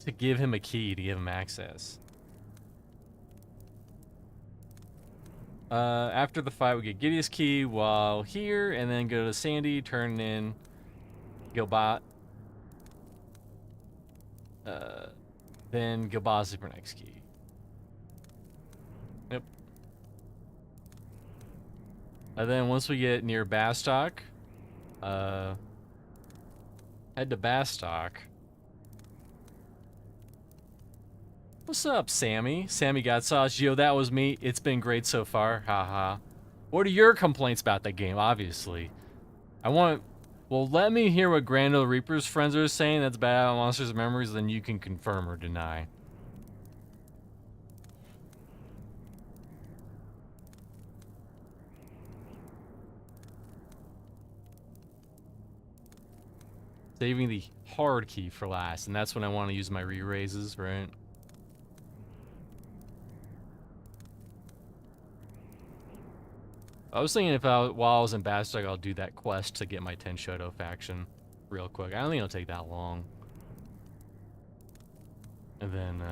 to give him a key, to give him access. After the fight, we get Gideon's key while here, and then go to Sandy, turn in, go bot. then Gabasi for next key. Yep. And then once we get near Bastock, head to Bastock. What's up, Sammy? Sammy got sauce. Yo, that was me. It's been great so far. Haha. What are your complaints about that game, obviously? Well, let me hear what Grando Reaper's friends are saying that's bad on Monsters and Memories, then you can confirm or deny. Saving the hard key for last, and that's when I want to use my re-raises, right? I was thinking while I was in Bastock, I'll do that quest to get my Ten Shoto faction real quick. I don't think it'll take that long. And then,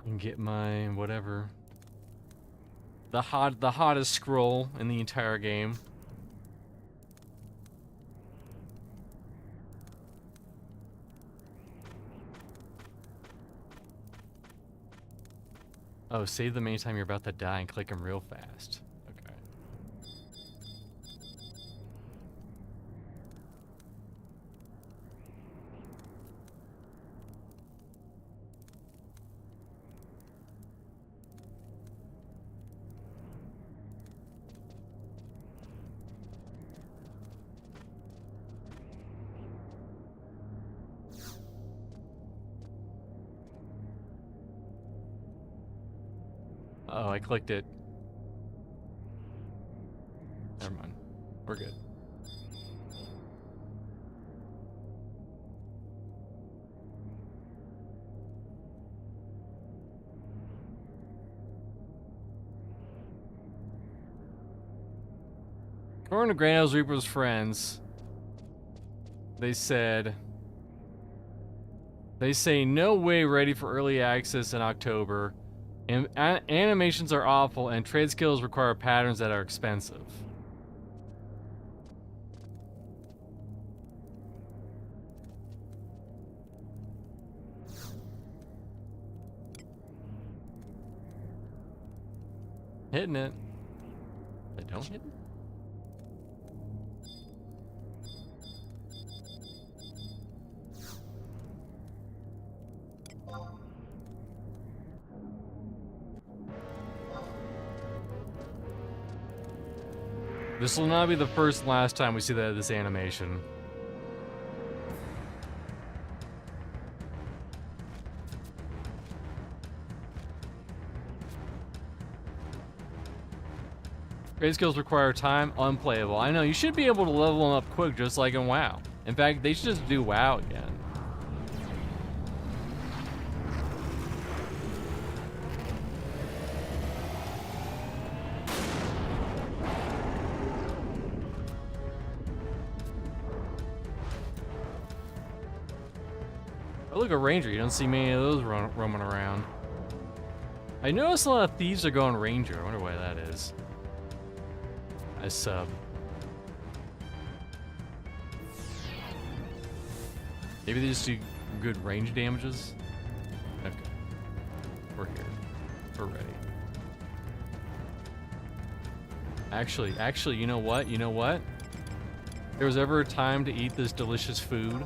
and get my whatever. The hottest scroll in the entire game. Oh, save them anytime you're about to die and click them real fast. Okay. Oh, I clicked it. Never mind. We're good. According to Grando's Reaper's friends, they say no way ready for early access in October. And animations are awful, and trade skills require patterns that are expensive. Hitting it. They don't hit it? This will not be the first and last time we see this animation. Trade skills require time, unplayable. I know, you should be able to level them up quick just like in WoW. In fact, they should just do WoW again. Oh, look, a ranger. You don't see many of those roaming around. I noticed a lot of thieves are going ranger. I wonder why that is. I sub. Maybe they just do good range damages? Okay. We're here. We're ready. Actually, you know what? You know what? If there was ever a time to eat this delicious food,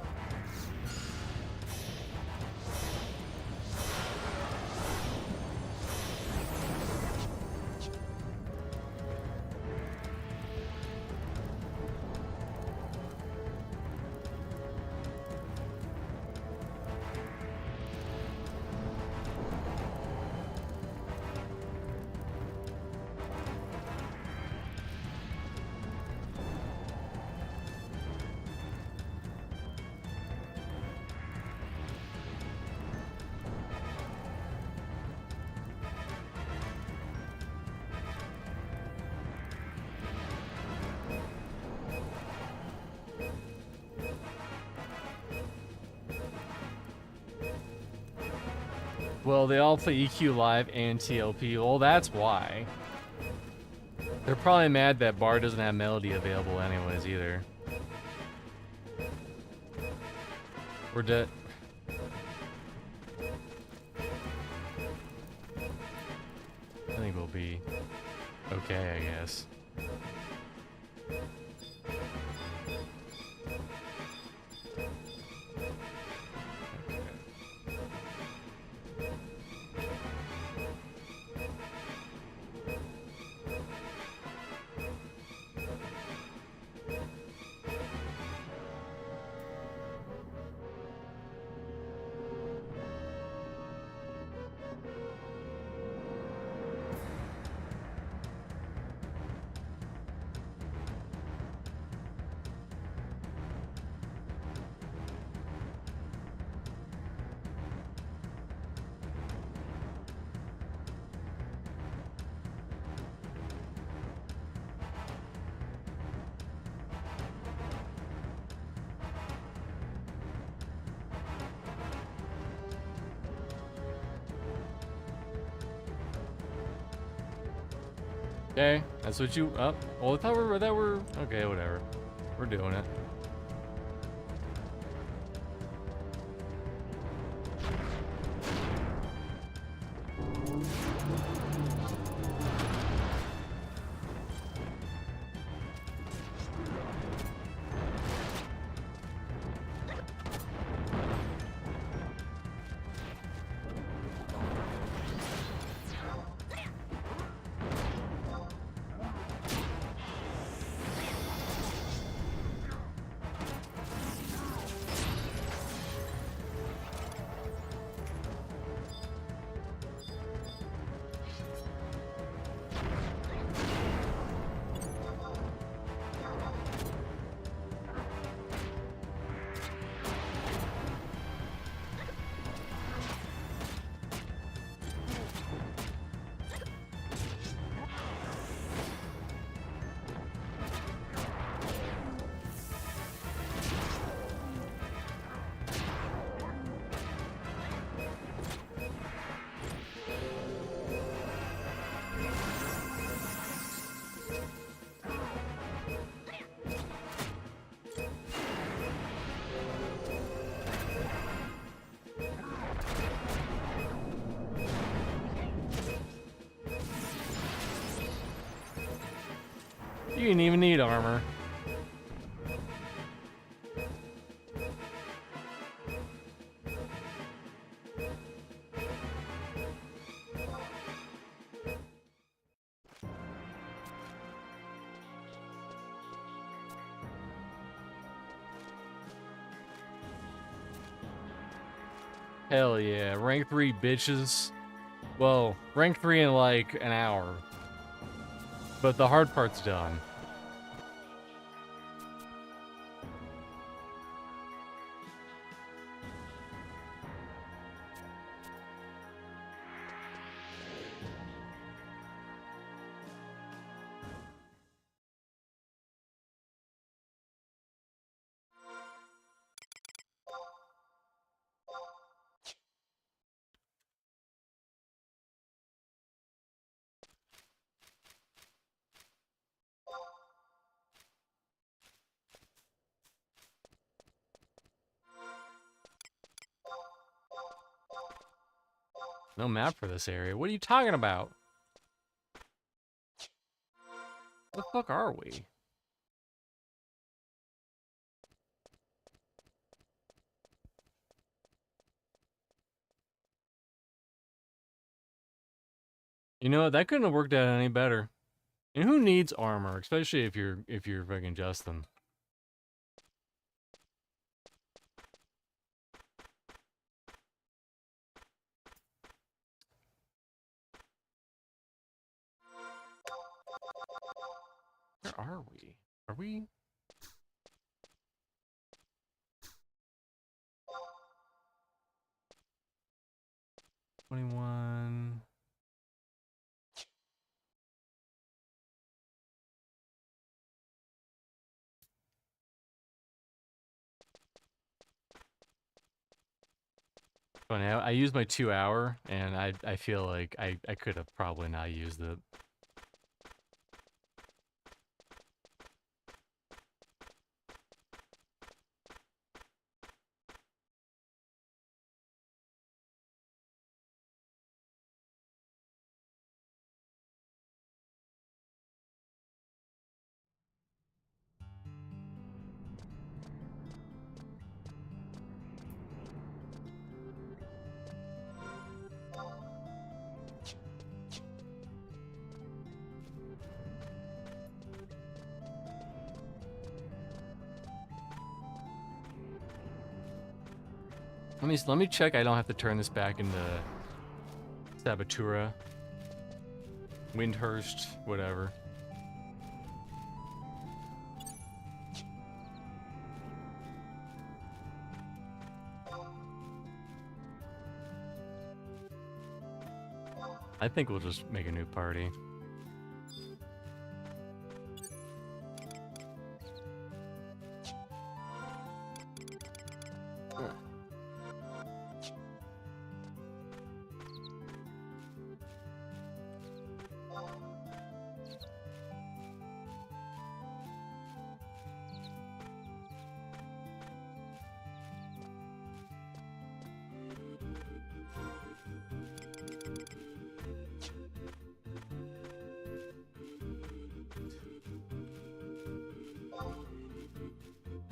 well, they all play EQ Live and TLP. Well, that's why. They're probably mad that Bar doesn't have Melody available anyways either. We're dead. I think we'll be okay, I guess. Okay, that's what you. Oh, well, I thought we were. Okay, whatever. We're doing it. You didn't even need armor. Hell yeah, rank 3 bitches. Well, rank 3 in like an hour. But the hard part's done. No map for this area. What are you talking about? Where the fuck are we? You know what? That couldn't have worked out any better. And who needs armor, especially if you're fucking Justin? Where are we? Are we? $21. Funny, I used my 2 hour, and I feel like I could have probably not used it. Let me check. I don't have to turn this back into Sabotura, Windhurst, whatever. I think we'll just make a new party.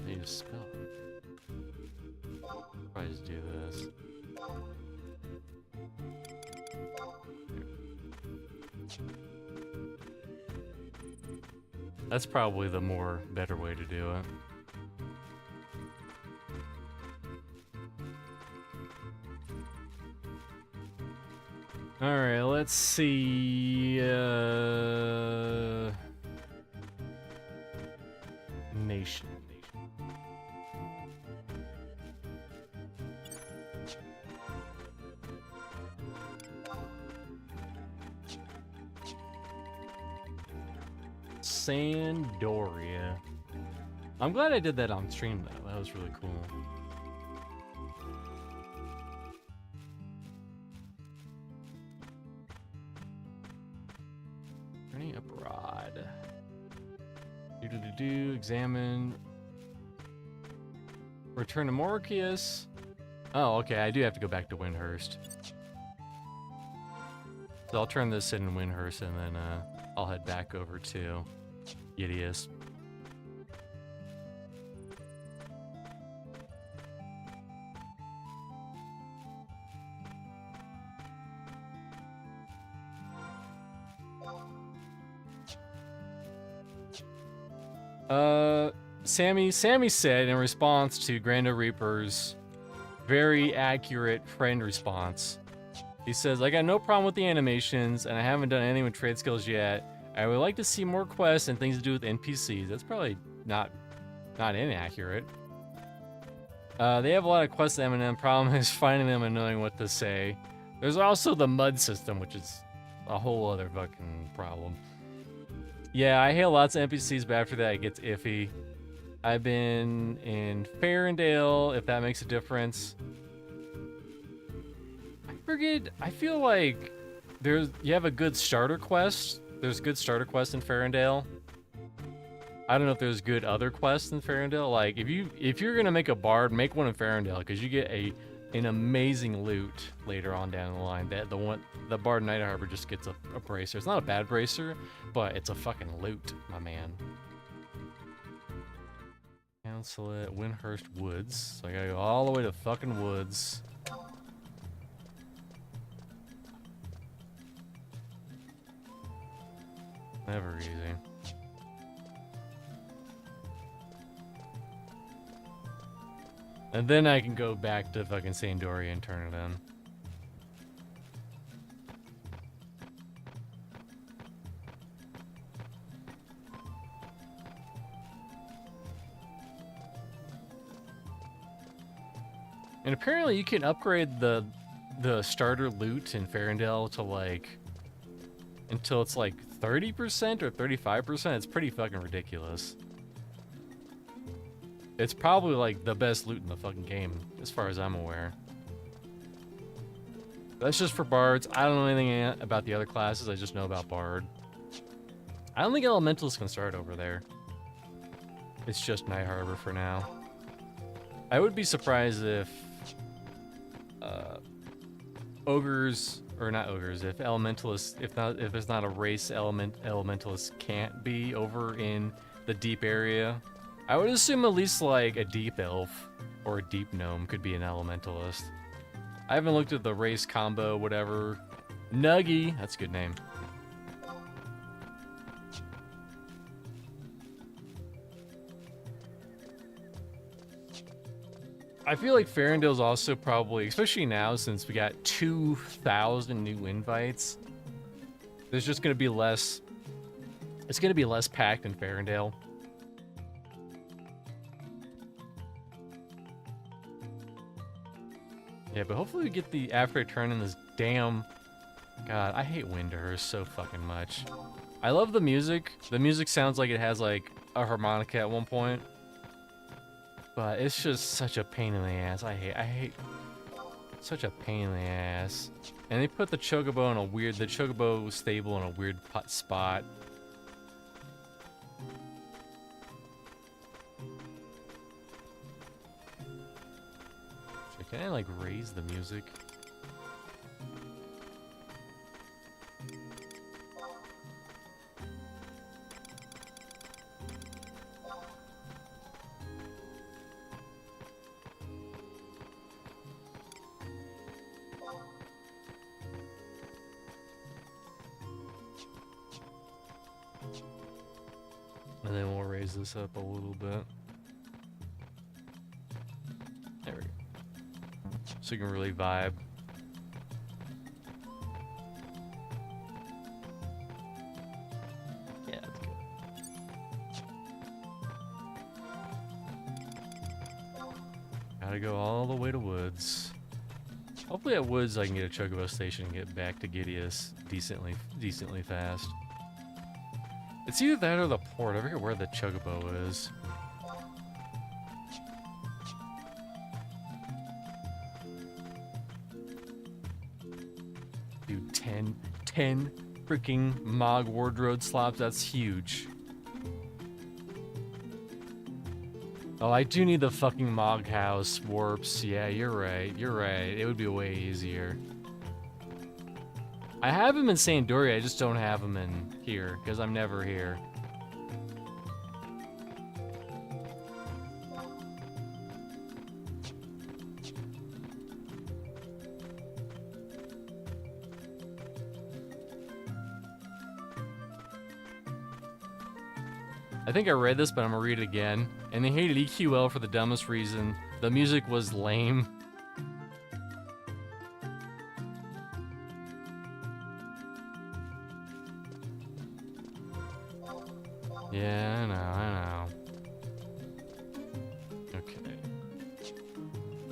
Need a spell. Probably just do this. That's probably the more better way to do it. All right, let's see. Nation. Sandoria. I'm glad I did that on stream though. That was really cool. Journey abroad. Examine. Return to Morcius. Oh, okay. I do have to go back to Windhurst. So I'll turn this in Windhurst and then I'll head back over to Gideus. Sammy said in response to Grando Reaper's very accurate friend response, he says, I got no problem with the animations, and I haven't done anything with trade skills yet. I would like to see more quests and things to do with NPCs. That's probably not inaccurate. They have a lot of quests at M&M. Problem is finding them and knowing what to say. There's also the mud system, which is a whole other fucking problem. Yeah, I hail lots of NPCs, but after that it gets iffy. I've been in Farendale, if that makes a difference. I feel like you have a good starter quest. There's good starter quests in Farendale. I don't know if there's good other quests in Farendale. Like if you're gonna make a bard, make one in Farendale because you get an amazing loot later on down the line. The bard Night Harbor just gets a bracer. It's not a bad bracer, but it's a fucking loot, my man. Cancel it. Windhurst Woods. So I gotta go all the way to fucking Woods. Never easy. And then I can go back to fucking Sandoria and turn it in. And apparently you can upgrade the starter loot in Farendale to like until it's like 30% or 35%. It's pretty fucking ridiculous. It's probably like the best loot in the fucking game, as far as I'm aware. That's just for bards. I don't know anything about the other classes. I just know about bard. I don't think elementals can start over there. It's just Night Harbor for now. I would be surprised if ogres, or not ogres, if elementalists, if there's not a race elementalists can't be over in the deep area. I would assume at least like a deep elf or a deep gnome could be an elementalist. I haven't looked at the race combo, whatever. Nuggy, that's a good name. I feel like Farendale's also probably, especially now since we got 2,000 new invites, there's just gonna be less. It's gonna be less packed in Farendale. Yeah, but hopefully we get the after I turn in this damn. God, I hate Windhurst so fucking much. I love the music. The music sounds like it has like a harmonica at one point. But it's just such a pain in the ass. I hate such a pain in the ass. And they put the Chocobo in the Chocobo stable in a weird spot. So can I like raise the music? And then we'll raise this up a little bit. There we go. So you can really vibe. Yeah, that's good. Gotta go all the way to Woods. Hopefully at Woods I can get a Chocobo station and get back to Gideus decently fast. It's either that or the port. I forget where the Chocobo is. Dude, 10 freaking Mog wardrobe slots. That's huge. Oh, I do need the fucking Mog house warps. Yeah, you're right. You're right. It would be way easier. I have him in Sandoria, I just don't have him in here, because I'm never here. I think I read this, but I'm gonna read it again. And they hated EQL for the dumbest reason. The music was lame. Yeah, I know. Okay.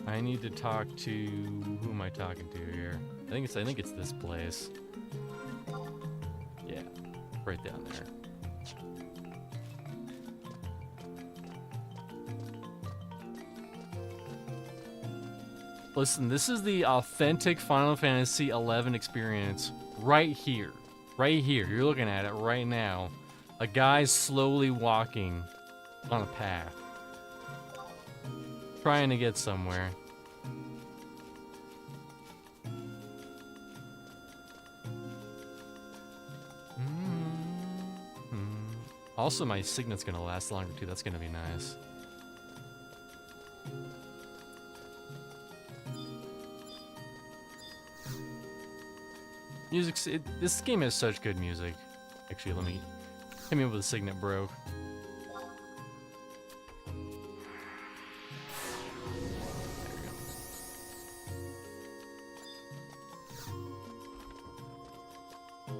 I need to talk to... Who am I talking to here? I think it's this place. Yeah, right down there. Listen, this is the authentic Final Fantasy XI experience right here. Right here. You're looking at it right now. A guy slowly walking on a path. Trying to get somewhere. Also, my signet's gonna last longer too. That's gonna be nice. This game has such good music. Actually, let me hit me up with a signet broke.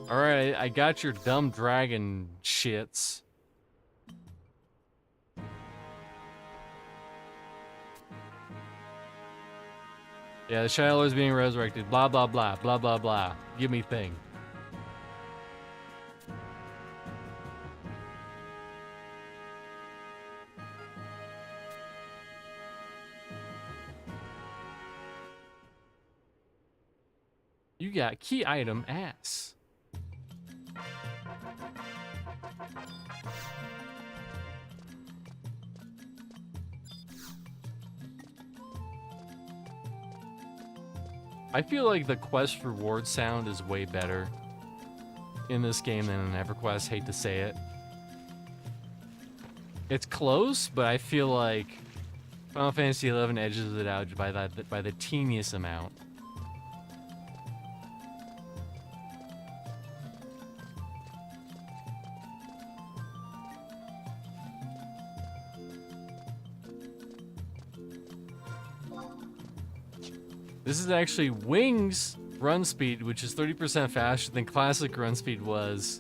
Alright, I got your dumb dragon shits. Yeah, the Shiloh is being resurrected. Blah, blah, blah. Blah, blah, blah. Give me thing. You got key item ass. I feel like the quest reward sound is way better in this game than in EverQuest. Hate to say it. It's close, but I feel like Final Fantasy XI edges it out by the teeniest amount. This is actually Wings run speed, which is 30% faster than classic run speed was.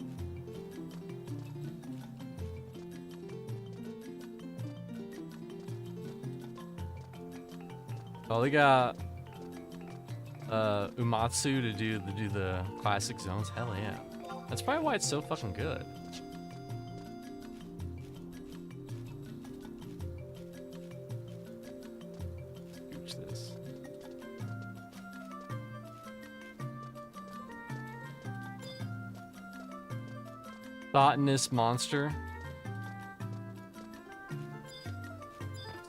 Oh, they got Umatsu to do the classic zones. Hell yeah. That's probably why it's so fucking good. Scooch this. Botanist monster.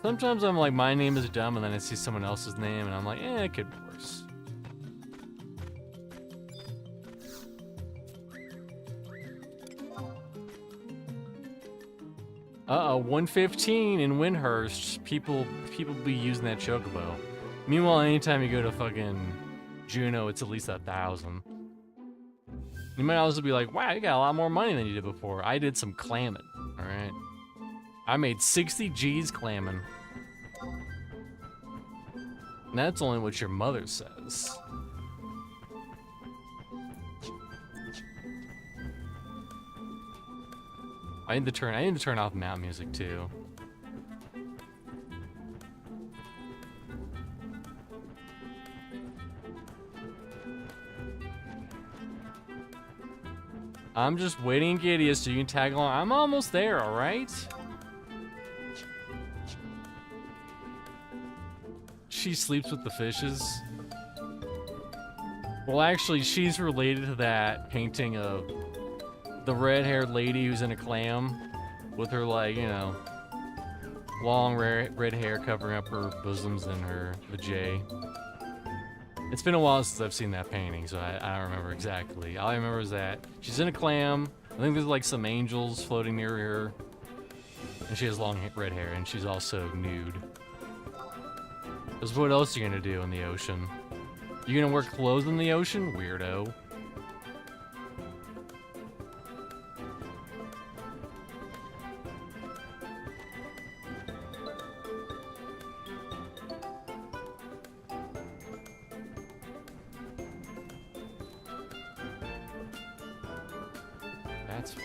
Sometimes I'm like, my name is dumb, and then I see someone else's name, and I'm like, it could be worse. Uh-oh, 115 in Windhurst. People be using that chocobo. Meanwhile, anytime you go to fucking Juneau, it's at least 1,000. You might also be like, wow, you got a lot more money than you did before. I did some clamming, all right? I made 60 G's clamming. And that's only what your mother says. I need to turn off mount music too. I'm just waiting in Gideon so you can tag along. I'm almost there, all right? She sleeps with the fishes. Well, actually, she's related to that painting of the red-haired lady who's in a clam with her, like, you know, long red hair covering up her bosoms and her vajay. It's been a while since I've seen that painting, so I don't remember exactly. All I remember is that she's in a clam. I think there's like some angels floating near her. And she has long red hair, and she's also nude. Because what else are you gonna do in the ocean? You gonna wear clothes in the ocean? Weirdo. That's why.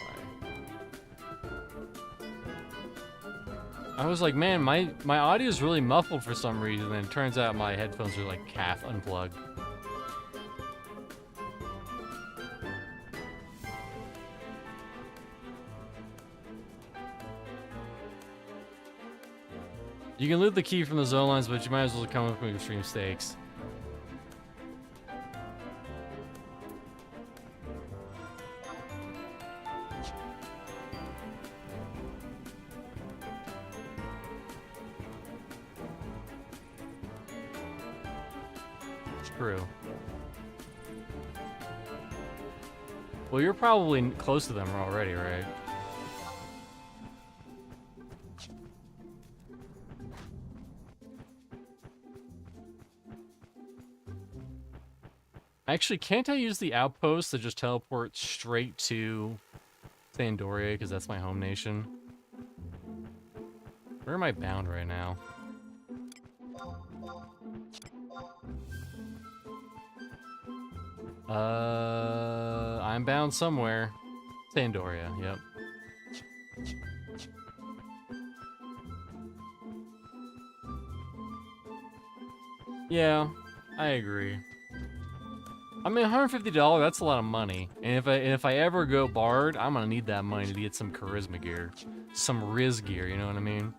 I was like, man, my audio is really muffled for some reason, and it turns out my headphones are like half unplugged. You can loot the key from the zone lines, but you might as well come up with extreme stakes. True. Well, you're probably close to them already, right? Actually, can't I use the outpost to just teleport straight to Sandoria, because that's my home nation? Where am I bound right now? I'm bound somewhere. Sandoria, yep. Yeah, I agree. I mean, $150, that's a lot of money. And if I ever go Bard, I'm gonna need that money to get some charisma gear. Some Riz gear, you know what I mean?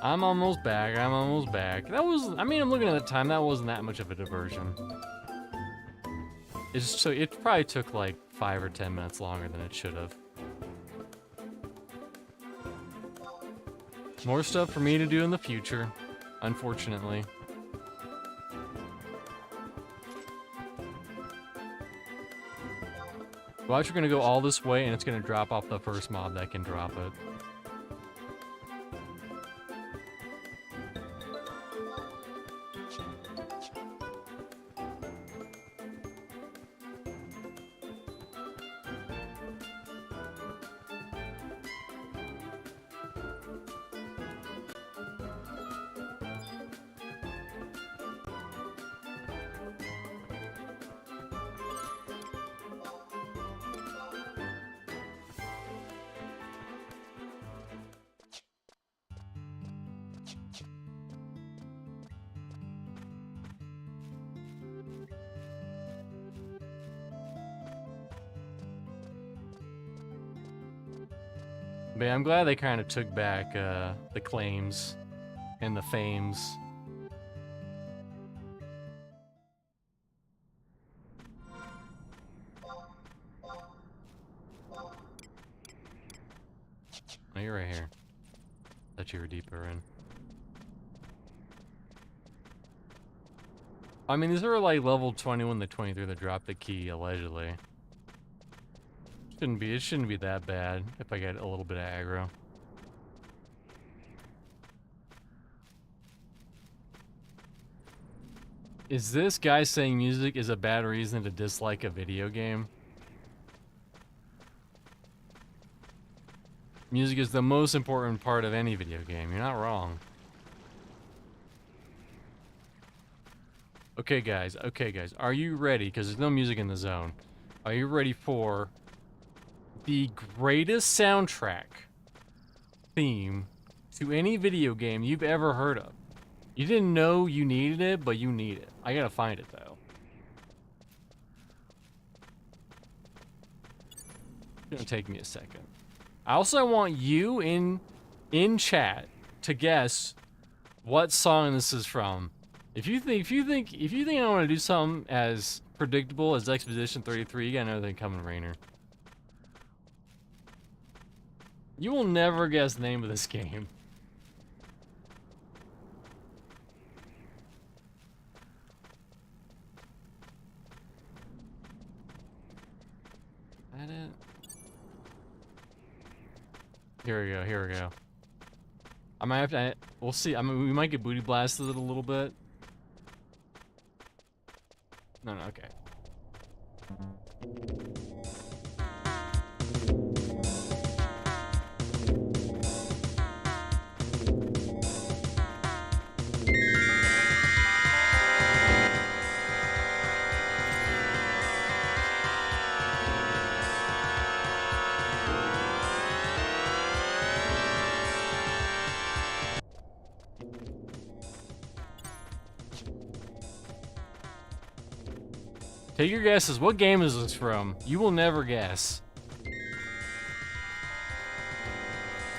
I'm almost back. I'm almost back. That was, I mean, I'm looking at the time. That wasn't that much of a diversion. It probably took like 5 or 10 minutes longer than it should have. More stuff for me to do in the future, unfortunately. Watch, we're gonna go all this way, and it's gonna drop off the first mob that can drop it. But yeah, I'm glad they kind of took back the claims and the fames. Oh, you're right here. Thought you were deeper in. I mean, these are like level 21 to 23 that dropped the key, allegedly. It shouldn't be that bad if I get a little bit of aggro. Is this guy saying music is a bad reason to dislike a video game? Music is the most important part of any video game. You're not wrong. Okay, guys. Okay, guys. Are you ready? Because there's no music in the zone. Are you ready for the greatest soundtrack theme to any video game you've ever heard of? You didn't know you needed it, but you need it. I gotta find it, though. It's gonna take me a second. I also want you in chat to guess what song this is from. If you think I want to do something as predictable as Expedition 33, you gotta know they're coming, Rainer. You will never guess the name of this game. Is that it? Here we go, here we go. I might have to, we'll see. I mean, we might get booty blasted a little bit. No, okay. Take your guesses. What game is this from? You will never guess.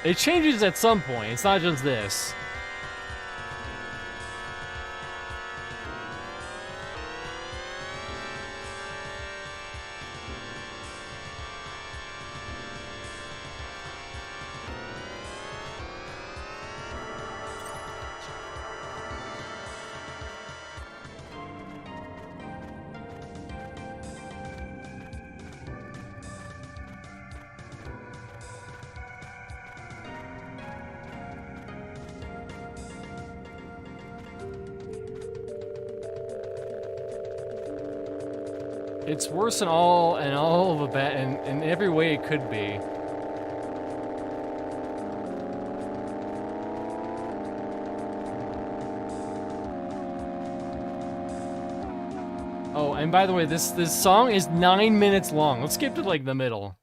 It changes at some point. It's not just this. It's worse in all of a bad, in every way it could be. Oh, and by the way, this song is 9 minutes long. Let's skip to like the middle.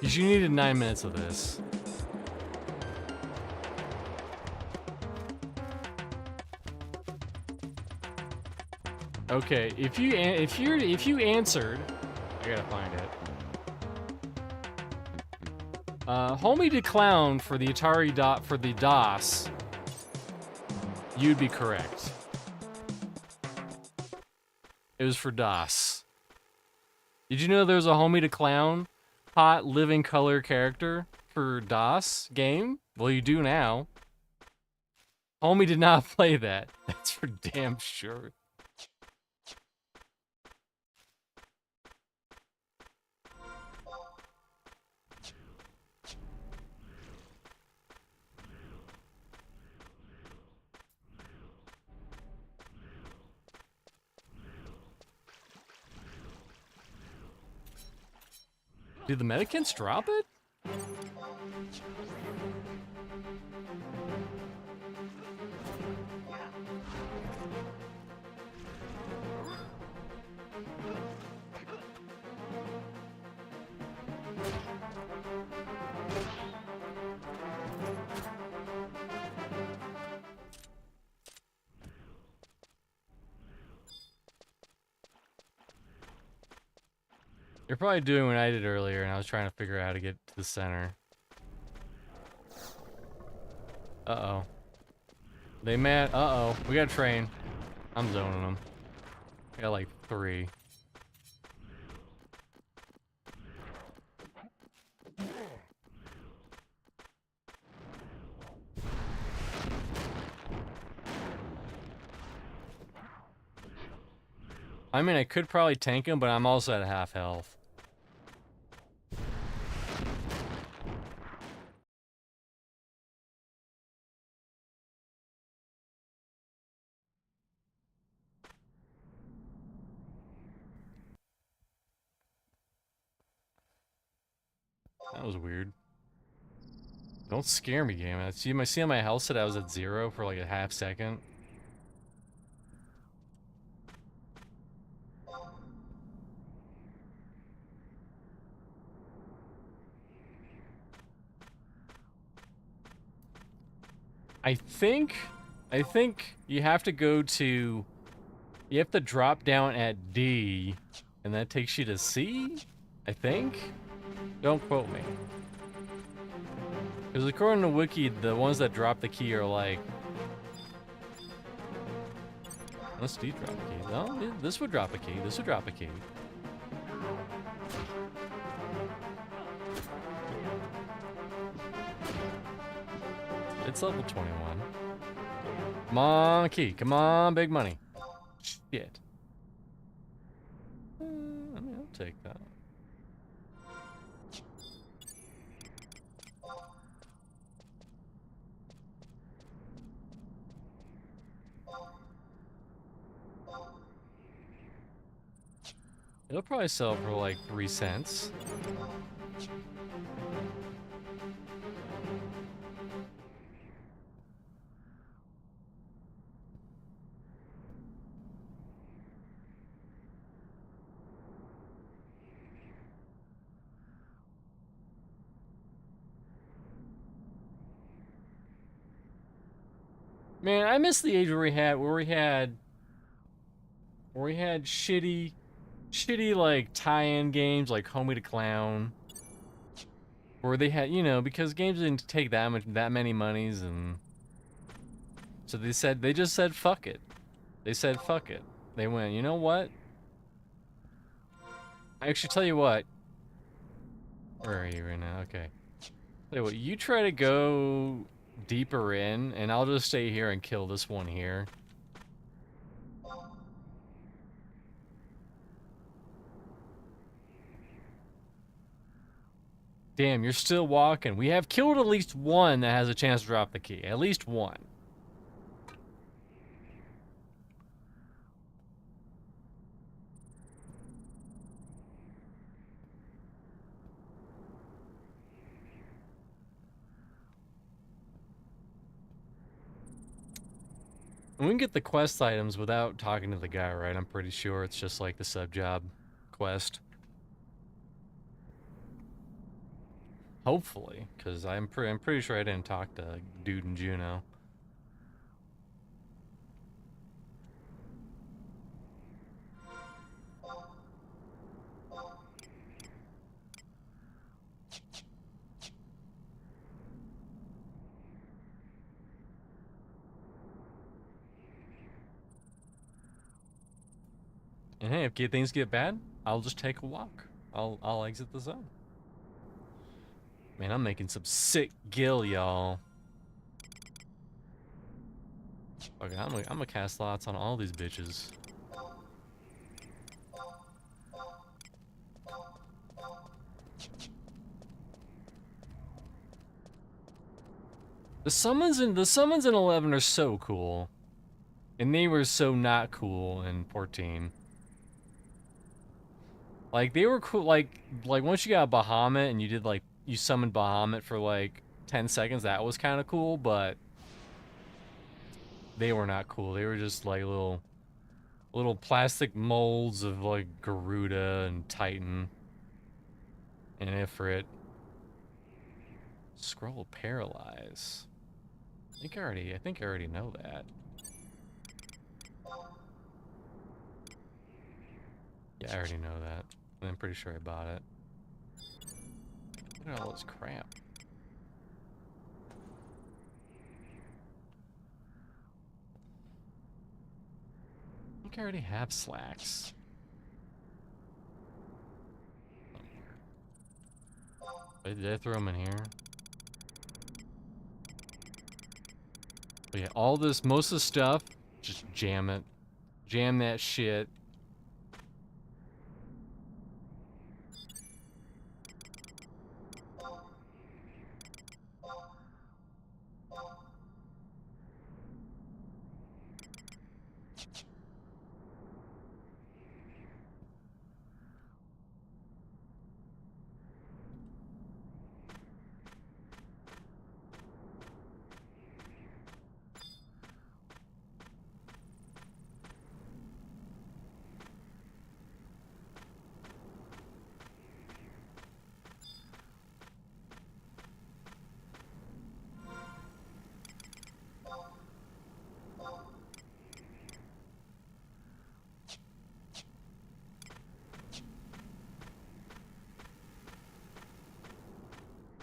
You needed 9 minutes of this. Okay, if you answered, I gotta find it. Homie to Clown for the Atari for the DOS. You'd be correct. It was for DOS. Did you know there's a Homie to Clown hot living color character for DOS game? Well, you do now. Homie did not play that. That's for damn sure. Did the medicants drop it? You're probably doing what I did earlier, and I was trying to figure out how to get to the center. Uh-oh. They mad. Uh-oh. We got a train. I'm zoning them. I got like 3. I mean, I could probably tank him, but I'm also at half health. That was weird. Don't scare me, game. See on my health said I was at 0 for like a half second. I think you have to go to... You have to drop down at D, and that takes you to C? I think? Don't quote me. Because according to Wiki, the ones that drop the key are like... Let's D drop a key. No, this would drop a key. This would drop a key. It's level 21. Come on, key. Come on, big money. Shit. I mean, I'll take that. It'll probably sell for like 3 cents. Man, I miss the age where we had shitty like tie-in games like Homie to Clown, where they had, you know, because games didn't take that many monies, and so they just said fuck it. They said fuck it. They went, you know what? I actually tell you what. Where are you right now? Okay. Tell you what, you try to go deeper in, and I'll just stay here and kill this one here. Damn, you're still walking. We have killed at least one that has a chance to drop the key. At least one. And we can get the quest items without talking to the guy, right? I'm pretty sure it's just like the sub-job quest. Hopefully, because I'm pretty sure I didn't talk to Dude and Juno. And hey, if things get bad, I'll just take a walk. I'll exit the zone. Man, I'm making some sick gill, y'all. Okay, I'm gonna cast lots on all these bitches. The summons in 11 are so cool. And they were so not cool in 14. Like, they were cool, like once you got Bahamut and you did, like, you summoned Bahamut for, like, 10 seconds, that was kind of cool, but they were not cool. They were just, like, little plastic molds of, like, Garuda and Titan and Ifrit. Scroll Paralyze. I think I already know that. Yeah, I already know that. I'm pretty sure I bought it. Look at all this crap. I think I already have slacks. Somewhere. Wait, did I throw them in here? But yeah, all this, most of the stuff, just jam it. Jam that shit.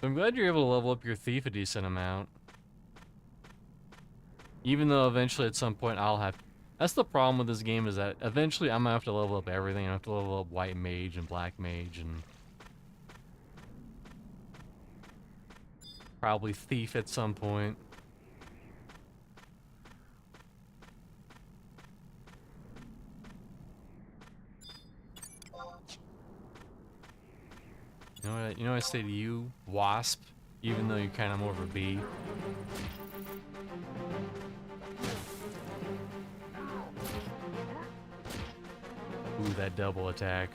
I'm glad you're able to level up your thief a decent amount. Even though eventually at some point I'll have... That's the problem with this game, is that eventually I'm gonna have to level up everything. I have to level up white mage and black mage and... probably thief at some point. You know what I say to you, Wasp? Even though you're kind of more of a bee. Ooh, that double attack.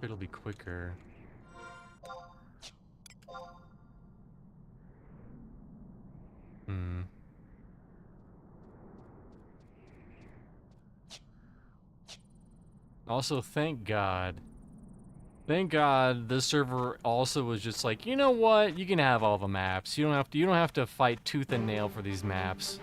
It'll be quicker. Hmm. Also, thank God. Thank God this server also was just like, you know what? You can have all the maps. You don't have to fight tooth and nail for these maps.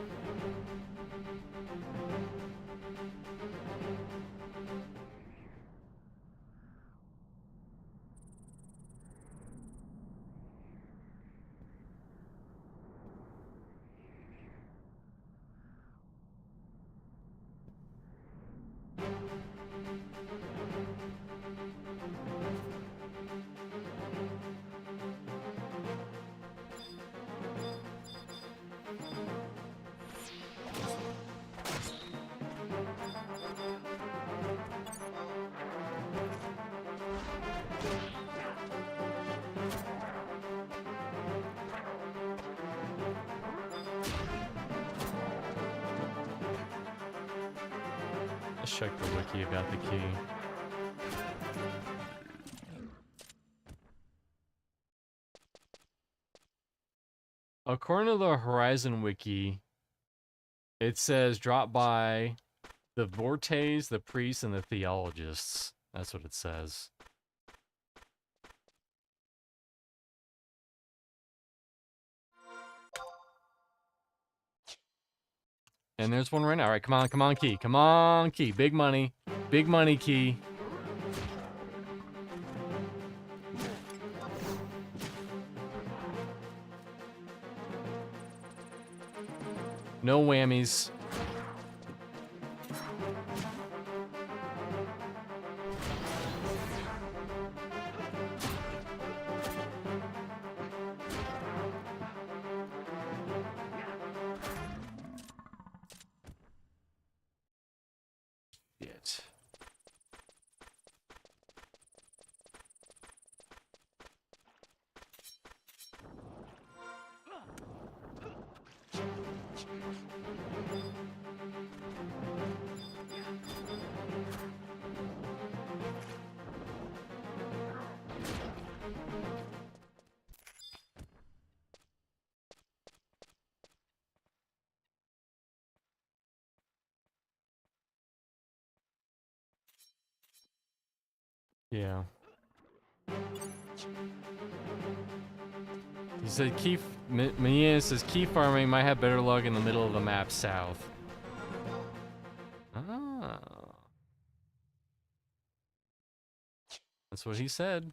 Let's check the wiki about the key. According to the Horizon wiki, it says drop by the Vortes, the priests, and the theologists. That's what it says. And there's one right now. All right, come on, come on, key. Come on, key. Big money. Big money, key. No whammies. Shit. Yeah. He said Mania says key farming might have better luck in the middle of the map south. Ah. That's what he said.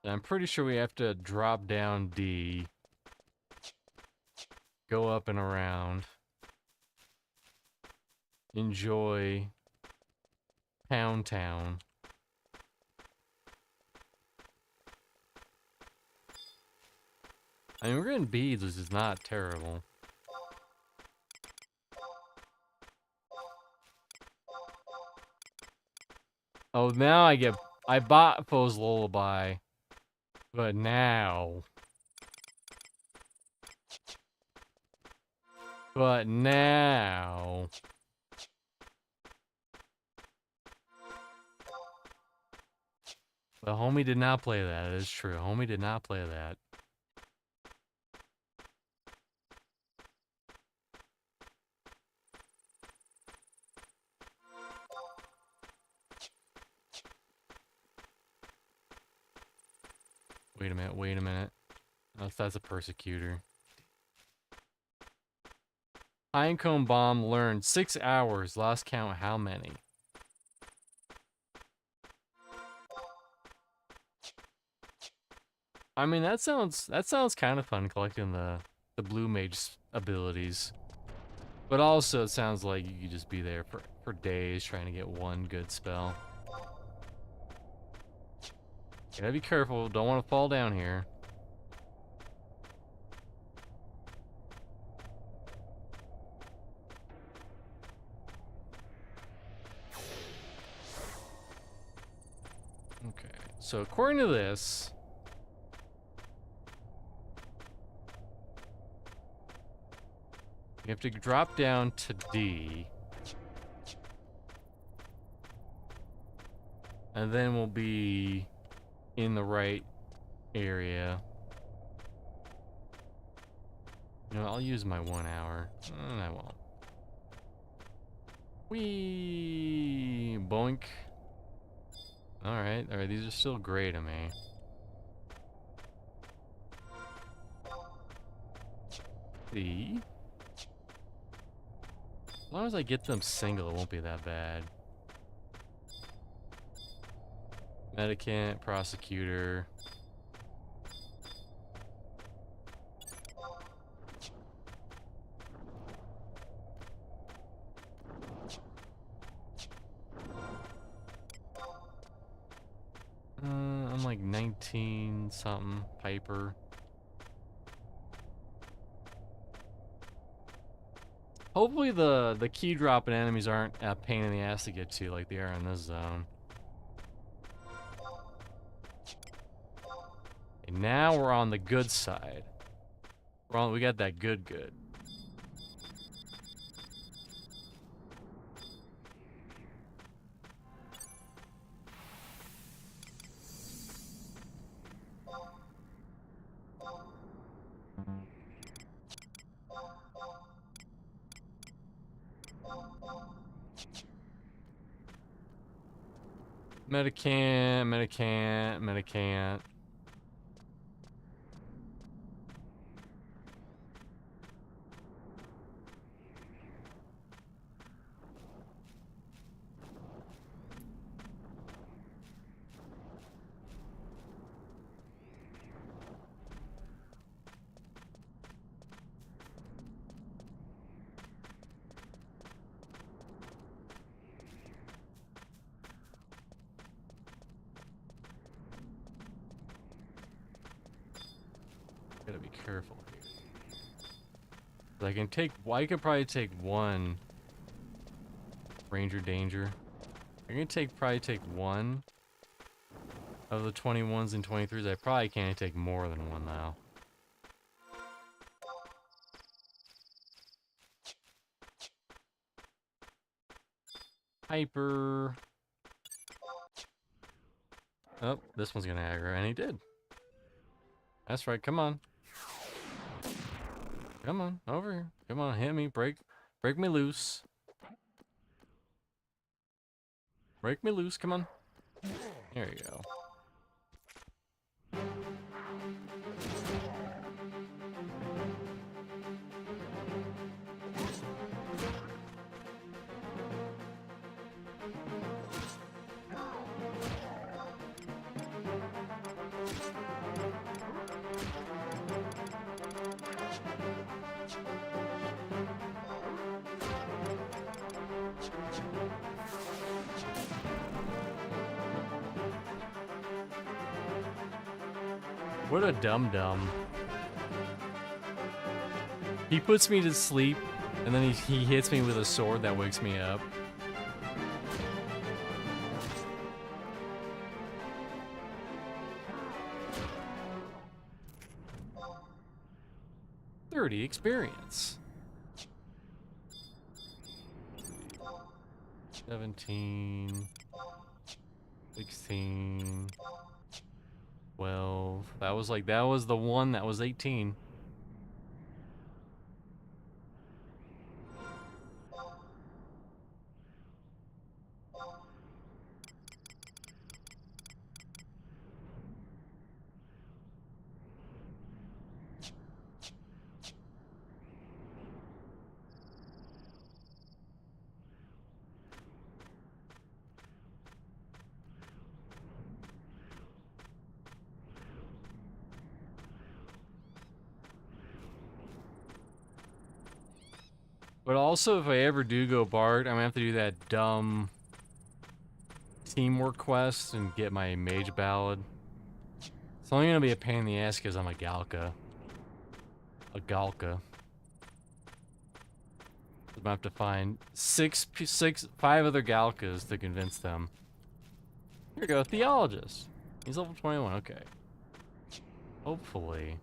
I'm pretty sure we have to drop down D. Go up and around. Enjoy Pound Town. I mean, we're getting beads, which is not terrible. Oh, now I bought Foe's Lullaby. But now. But now. The homie did not play that. It is true. Homie did not play that. Wait a minute, wait a minute. Oh, that's a persecutor. Pinecone bomb learned 6 hours. Lost count how many? I mean, that sounds kind of fun, collecting the blue mage abilities. But also it sounds like you could just be there for days trying to get one good spell. You gotta be careful, don't want to fall down here. Okay, so according to this, you have to drop down to D. And then we'll be in the right area. You know, I'll use my 1 hour. I won't. Whee! Boink. Alright, these are still gray to me. See? As long as I get them single, it won't be that bad. Medicant, prosecutor. I'm like 19 something. Piper. Hopefully the key dropping enemies aren't a pain in the ass to get to like they are in this zone. And now we're on the good side. We got that good. Medicant, medicant, medicant. Gotta be careful here. I could probably take one Ranger Danger. I can probably take one of the 21s and 23s. I probably can't take more than one now. Hyper. Oh, this one's gonna aggro, and he did. That's right, come on. Come on, over here. Come on, hit me, break me loose. Break me loose, come on. There you go. What a dum-dum. He puts me to sleep, and then he hits me with a sword that wakes me up. $30 experience. 17. 16. 12. That was the one that was 18. But also, if I ever do go Bard, I'm gonna have to do that dumb teamwork quest and get my Mage Ballad. It's only gonna be a pain in the ass because I'm a Galka. A Galka. I'm gonna have to find five other Galkas to convince them. Here we go, Theologist. He's level 21, okay. Hopefully.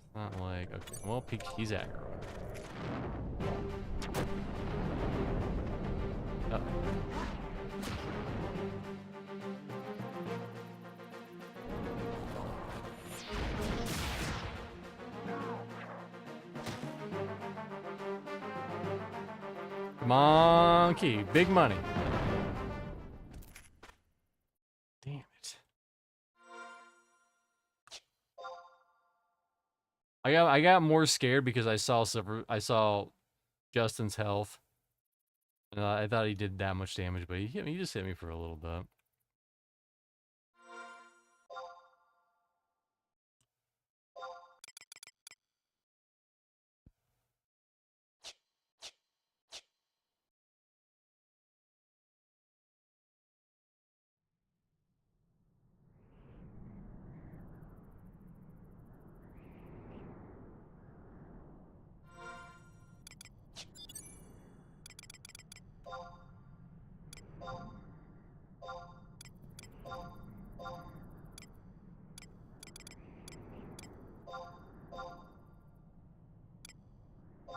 It's not like, okay, well, he's aggro. Uh-oh. Monkey, big money. Damn it. I got more scared because I saw Justin's health. I thought he did that much damage, but he just hit me for a little bit.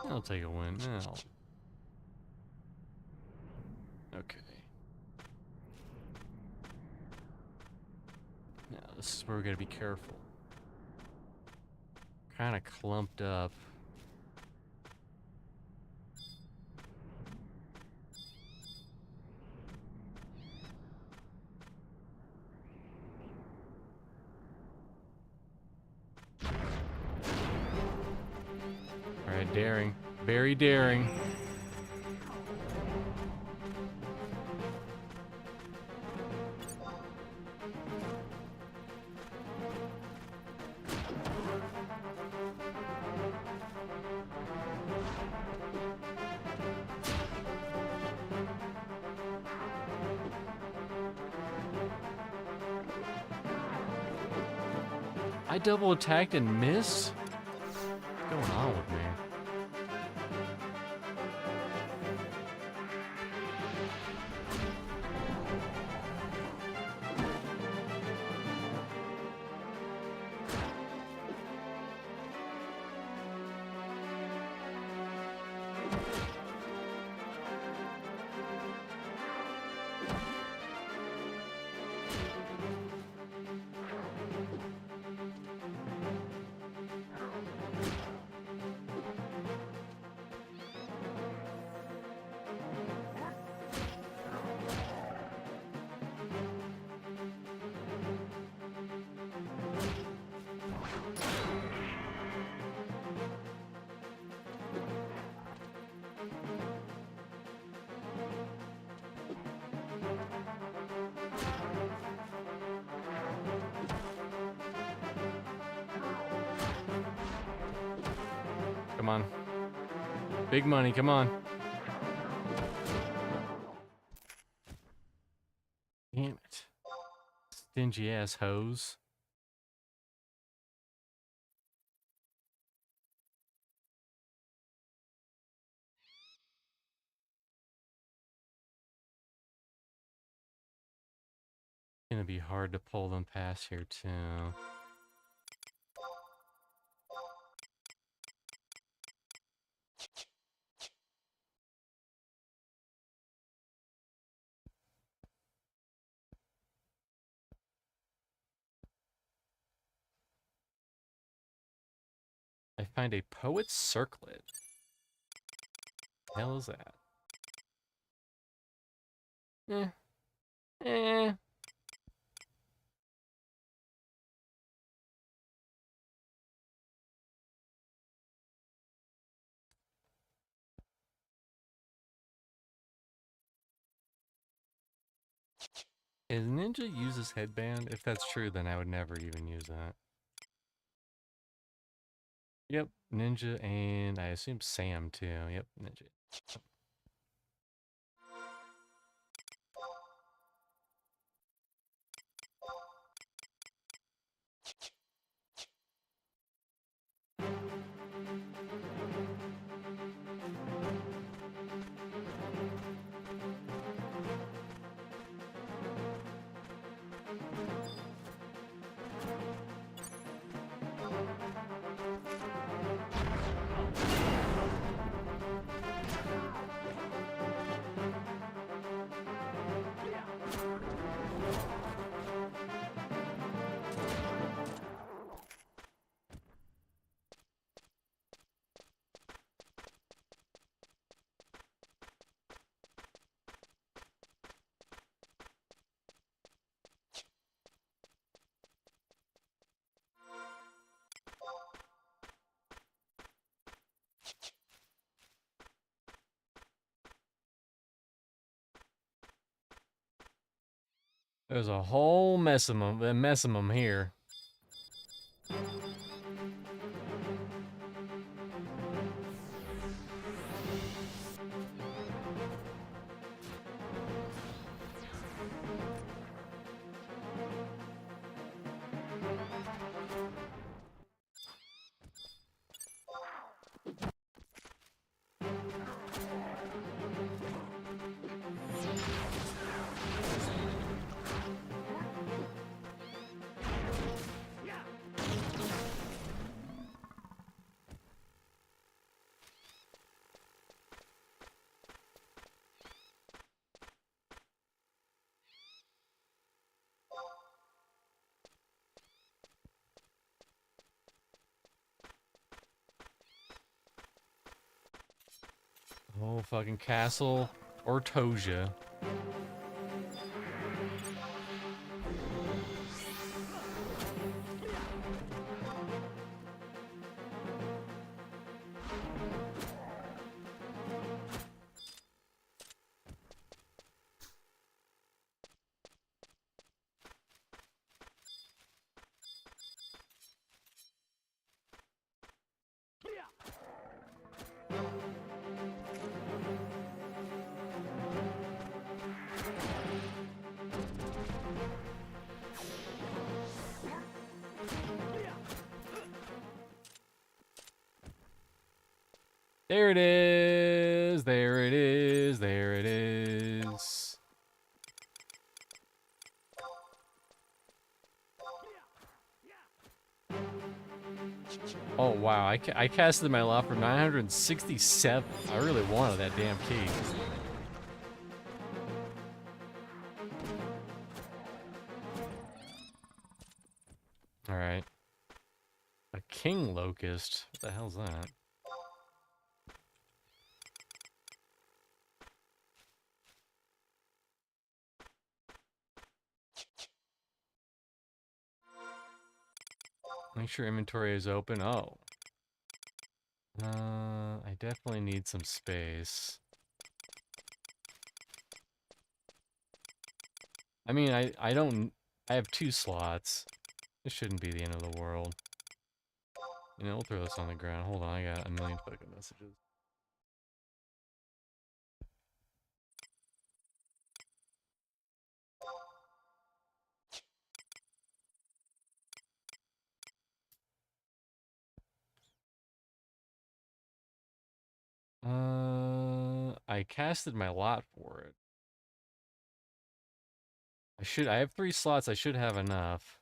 I'll take a win now. Okay. Now this is where we gotta be careful. Kind of clumped up. Daring. Very daring. I double attacked and missed? What's going on with me? Come on. Big money, come on. Damn it. Stingy ass hose. Gonna be hard to pull them past here too. I find a poet's circlet. The hell is that? Eh. Eh. Is Ninja use his headband? If that's true, then I would never even use that. Yep, Ninja and I assume Sam too. Yep, Ninja. There's a whole mess of them here. Whole fucking castle or Toja. There it is. There it is. There it is. Oh, wow. I casted my lot for 967. I really wanted that damn key. Alright. A king locust. What the hell's that? Make sure inventory is open. Oh. I definitely need some space. I mean, I don't... I have 2 slots. This shouldn't be the end of the world. You know, we'll throw this on the ground. Hold on, I got a million fucking messages. I casted my lot for it. I have 3 slots, I should have enough.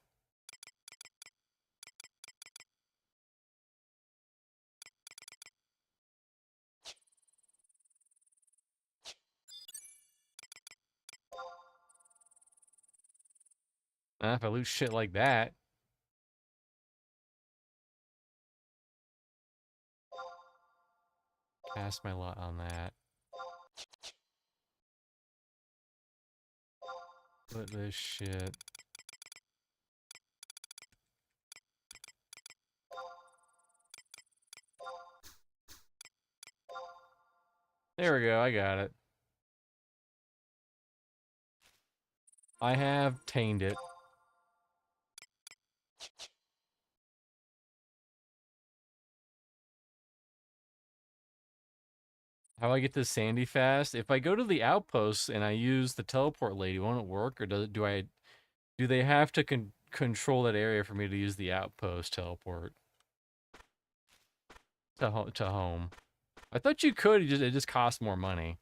If I lose shit like that. Cast my lot on that. Put this shit. There we go, I got it. I have tamed it. How do I get to Sandy fast? If I go to the outpost and I use the teleport lady, won't it work? Or do they have to control that area for me to use the outpost teleport to home? I thought you could. It just costs more money.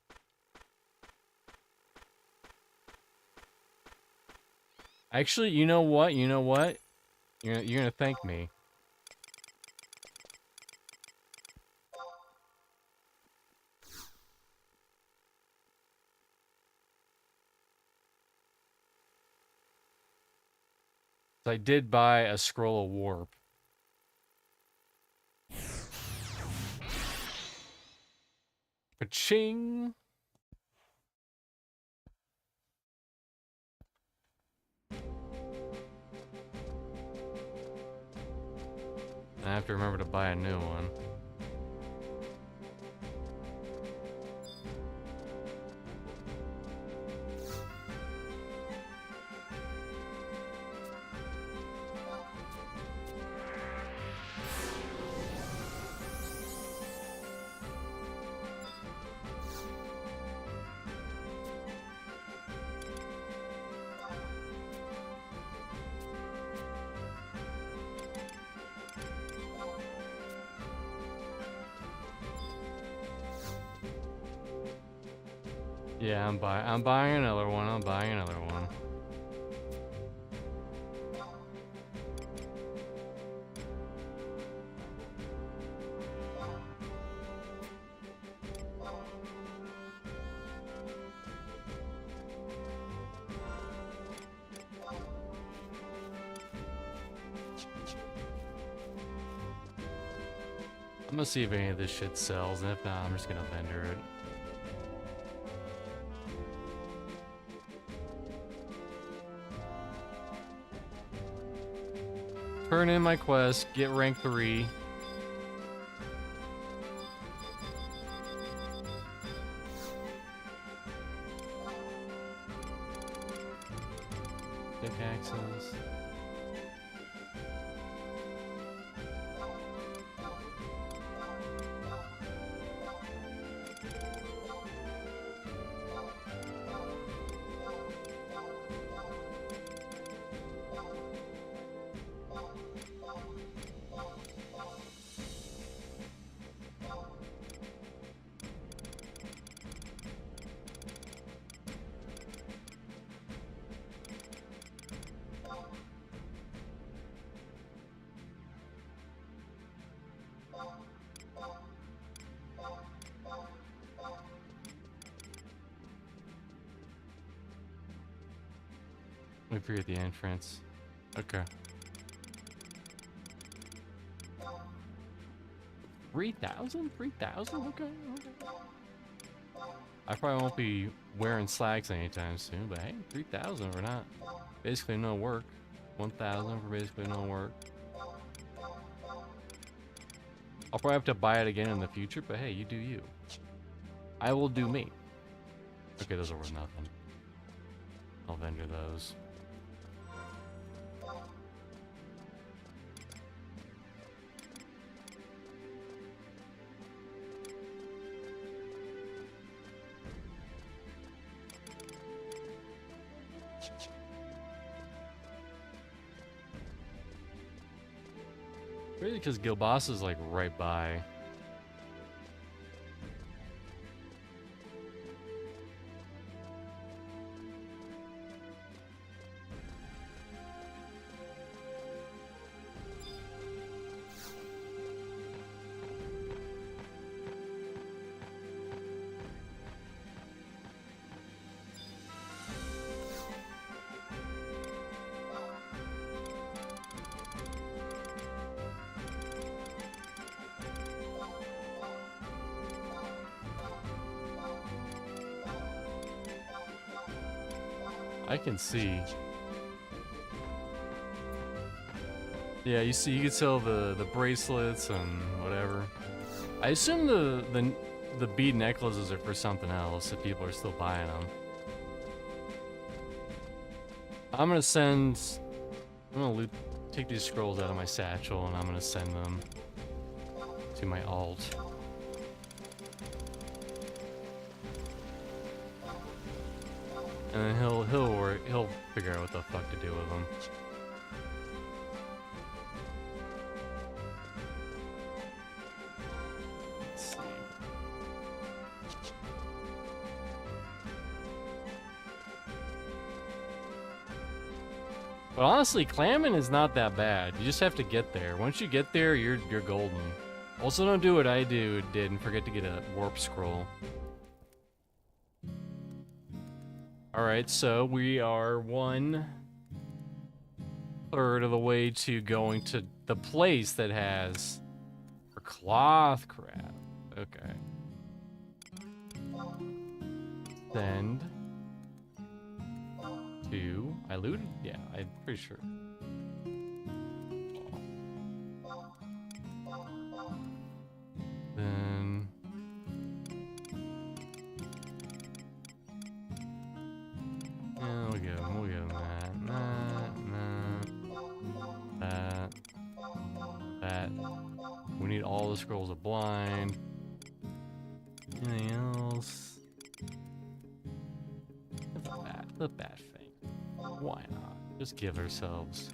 Actually, you know what? You know what? You're gonna thank me. I did buy a scroll of warp. Ka-ching! I have to remember to buy a new one. Yeah, I'm buying another one. I'm buying another one. I'm gonna see if any of this shit sells, and if not, I'm just gonna vendor it. Turn in my quest, get rank 3. Pickaxes. Wait for you at the entrance. Okay. 3,000? 3,000? Okay, okay. I probably won't be wearing slacks anytime soon, but hey, 3,000 for not basically no work. 1,000 for basically no work. I'll probably have to buy it again in the future, but hey, you do you. I will do me. Okay, those are worth nothing. I'll vendor those. Really, because Gilboss is like right by. I can see. Yeah, you see, you can sell the bracelets and whatever. I assume the bead necklaces are for something else if people are still buying them. I'm gonna take these scrolls out of my satchel and I'm gonna send them to my alt. And then he'll figure out what the fuck to do with them. Let's see. But honestly, clamming is not that bad. You just have to get there. Once you get there, you're golden. Also, don't do what I did and forget to get a warp scroll. Alright, so we are 1/3 of the way to going to the place that has for cloth crap. Okay. Send to... I looted? Yeah, I'm pretty sure. Then... yeah, we'll give him that. We need all the scrolls of blind. Anything else? The bat thing. Why not? Just give ourselves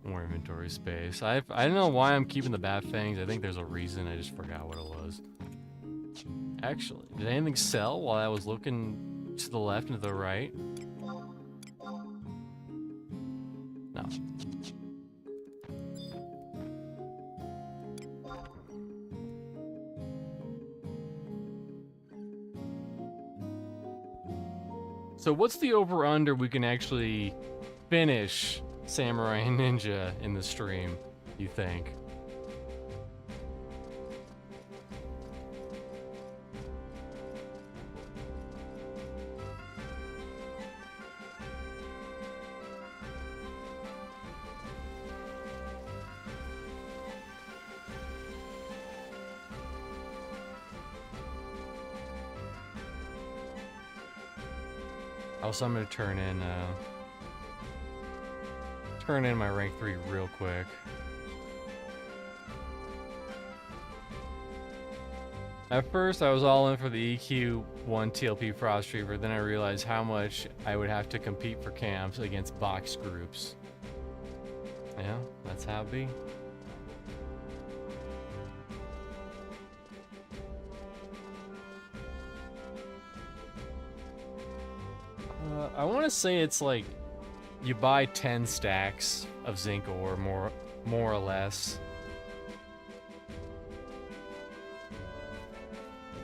more inventory space. I don't know why I'm keeping the bat fangs. I think there's a reason. I just forgot what it was. Actually, did anything sell while I was looking to the left and to the right? No. So what's the over-under we can actually finish Samurai and Ninja in the stream, you think? Also, I'm gonna turn in my rank 3 real quick. At first, I was all in for the EQ1 TLP Frost Reaver, then I realized how much I would have to compete for camps against box groups. Yeah, that's how it be. I want to say it's like you buy 10 stacks of zinc ore, more or less.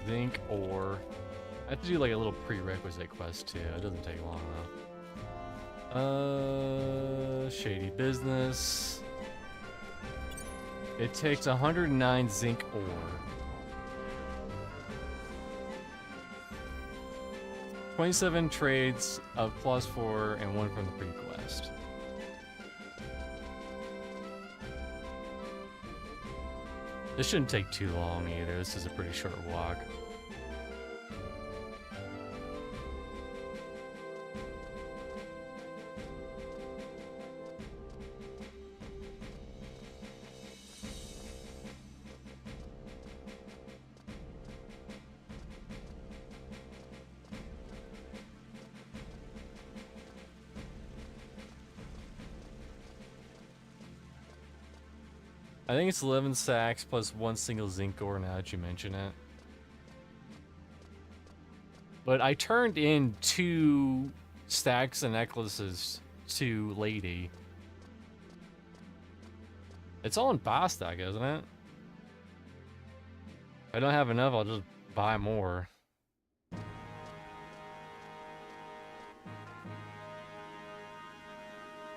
Zinc ore. I have to do like a little prerequisite quest too. It doesn't take long though. Shady business. It takes 109 zinc ore. 27 trades of +4 and 1 from the pre-quest. This shouldn't take too long either. This is a pretty short walk. I think it's 11 sacks plus 1 single zinc ore now that you mention it. But I turned in 2 stacks and necklaces to Lady. It's all in boss stack, isn't it? If I don't have enough, I'll just buy more.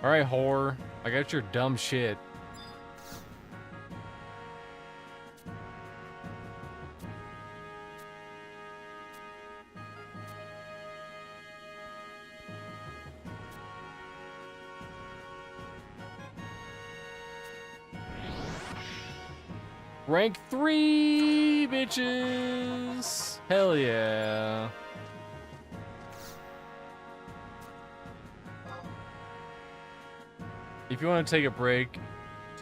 Alright, whore. I got your dumb shit. Rank 3, bitches! Hell yeah. If you want to take a break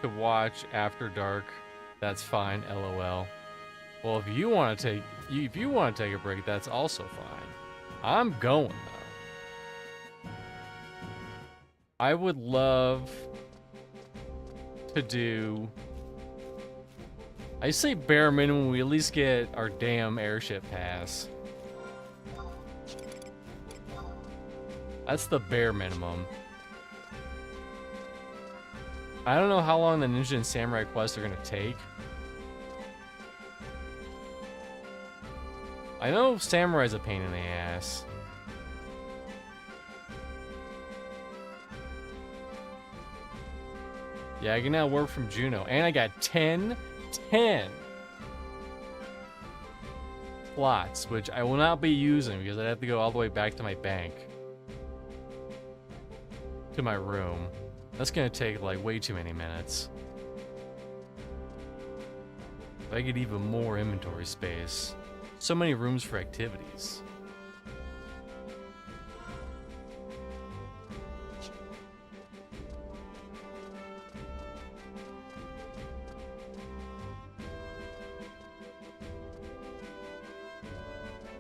to watch After Dark, that's fine, LOL. Well, if you want to take a break, that's also fine. I'm going though. I would love to do, I say bare minimum, we at least get our damn airship pass. That's the bare minimum. I don't know how long the Ninja and Samurai quests are gonna take. I know Samurai's a pain in the ass. Yeah, I can now work from Juneau. And I got 10 slots, which I will not be using because I'd have to go all the way back to my bank. To my room. That's gonna take like way too many minutes. If I get even more inventory space. So many rooms for activities.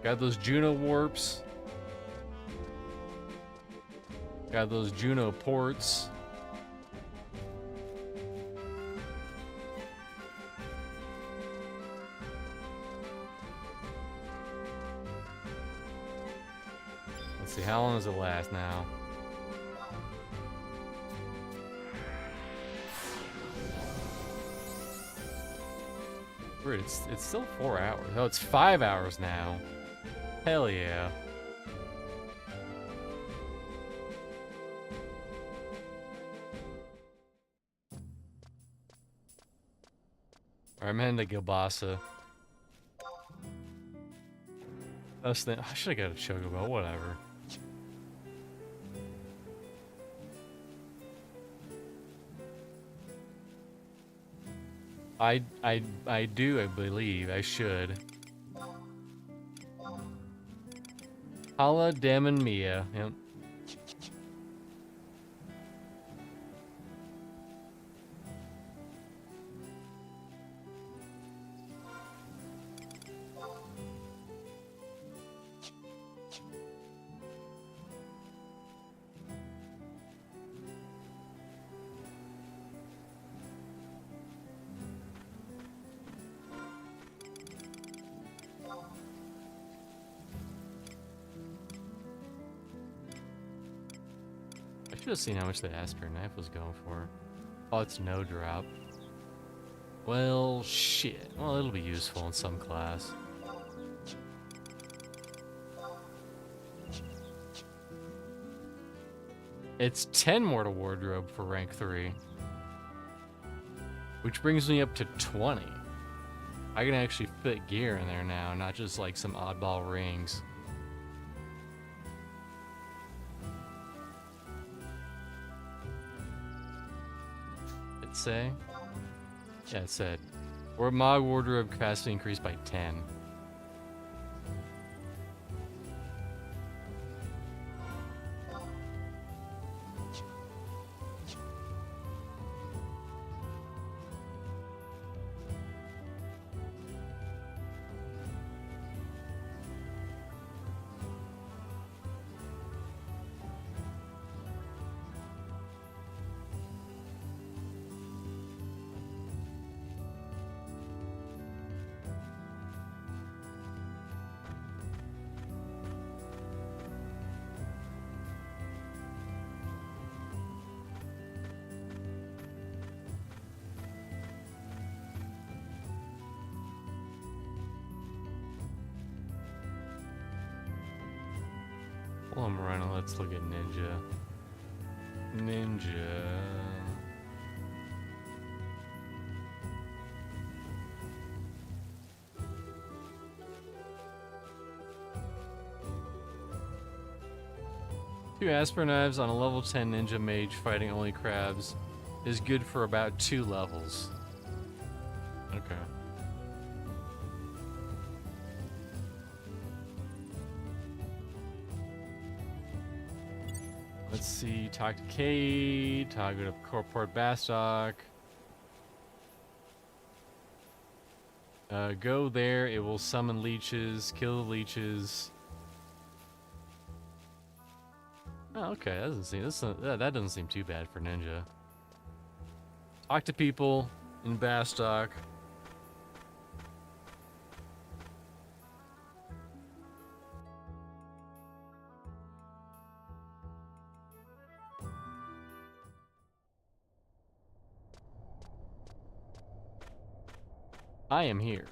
Got those Juno warps. Got those Juno ports. Let's see, how long does it last now? Weird, it's still 4 hours. Oh, it's 5 hours now. Hell yeah. Alright, I'm heading to Gilbasa. I should have got a chocobo, whatever. I do, I believe. I should. Hala Damon Mia. Yep. I should have seen how much the Asper knife was going for. Oh, it's no drop. Well, shit. Well, it'll be useful in some class. It's 10 more to wardrobe for rank 3. Which brings me up to 20. I can actually fit gear in there now, not just like some oddball rings. It say? Yeah, it said. Or mod wardrobe capacity increased by 10. Well, I'm running. Let's look at Ninja. Ninja. Two aspirin knives on a level 10 ninja mage fighting only crabs is good for about 2 levels. Okay. Let's see, talk to Kate, talk to Corport Bastock. Go there, it will summon leeches, kill the leeches. Oh, okay, that doesn't seem too bad for Ninja. Talk to people in Bastock. I am here.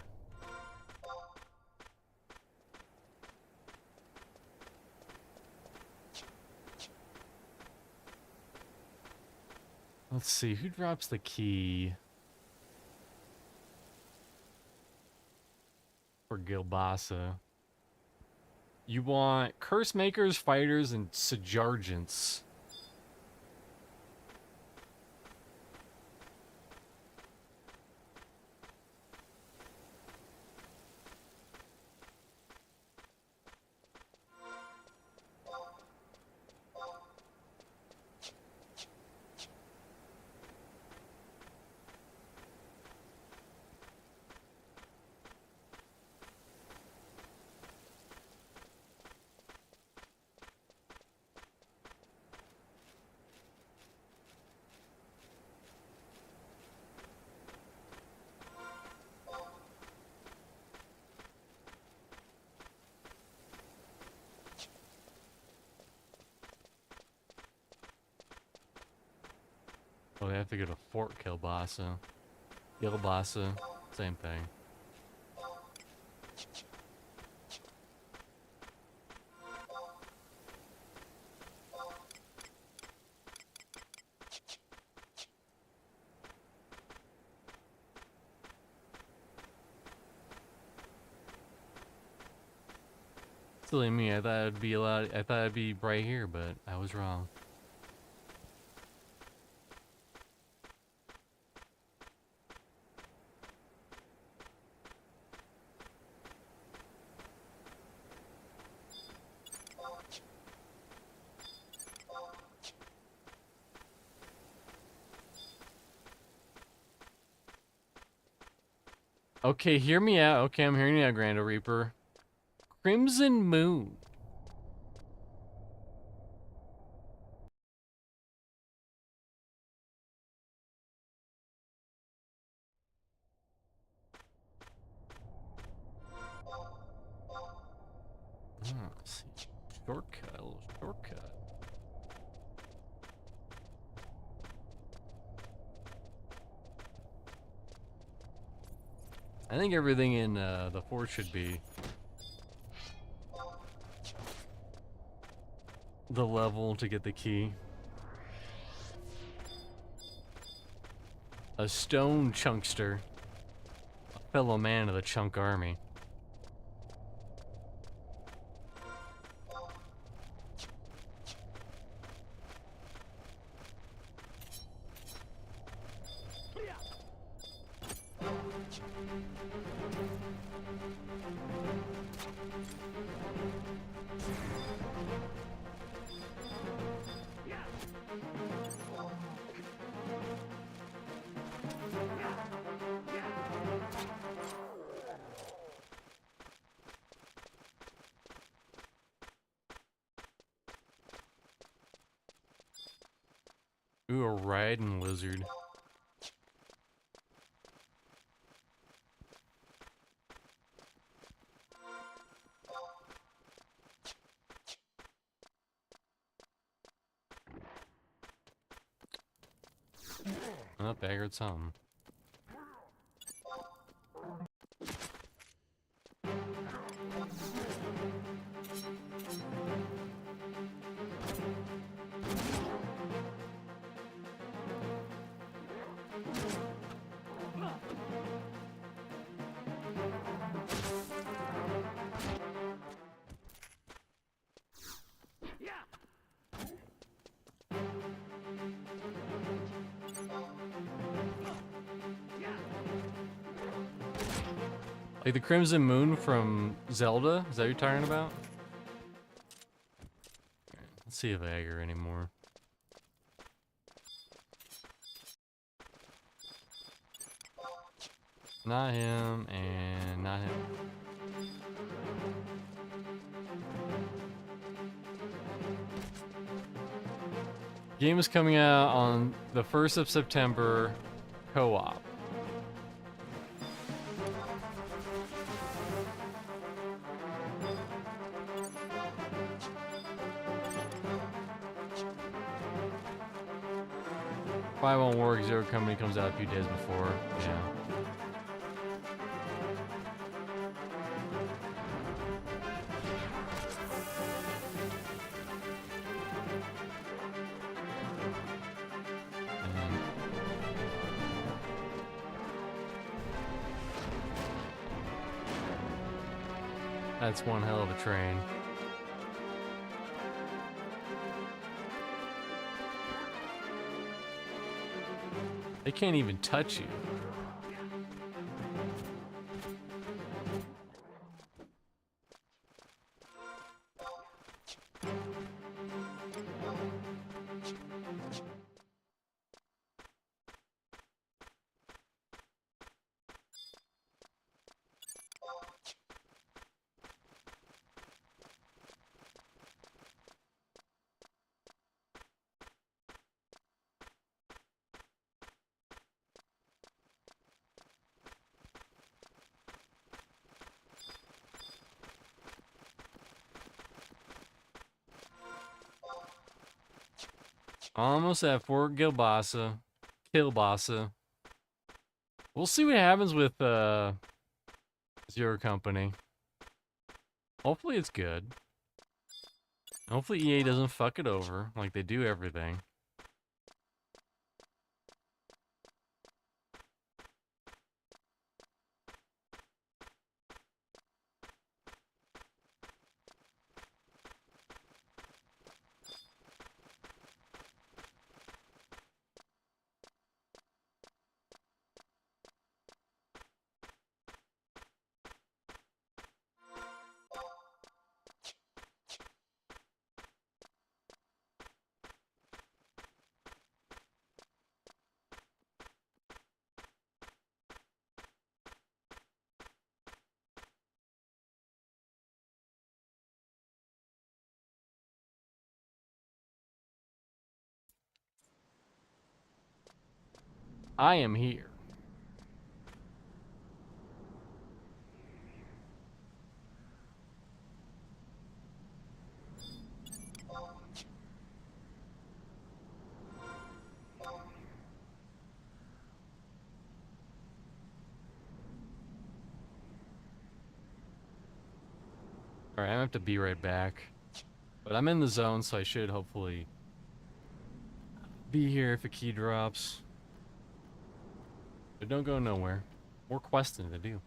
Let's see, who drops the key for Gilbasa? You want curse makers, fighters, and sergeants. Oh, they have to go to Fort Gilbasa. Gilbasa, same thing. Silly me, I thought it'd be I thought it'd be right here, but I was wrong. Okay, hear me out. Okay, I'm hearing you out, Grando Reaper. Crimson Moon. Oh, let's see. Shortcut, a little shortcut. I think everything in the fort should be the level to get the key. A stone chunkster. A fellow man of the chunk army. Ooh, a riding lizard. Oh, I heard something. Like the Crimson Moon from Zelda? Is that what you're talking about? Let's see if I agger anymore. Not him, and not him. Game is coming out on the 1st of September, co-op. Probably won't work. Zero Company comes out a few days before. Yeah. That's one hell of a train. They can't even touch you. Almost at Fort Gilbasa. Kilbasa. We'll see what happens with Zero Company. Hopefully it's good. Hopefully EA doesn't fuck it over like they do everything. I am here. Alright, I have to be right back. But I'm in the zone, so I should hopefully be here if a key drops. But don't go nowhere. More questing to do.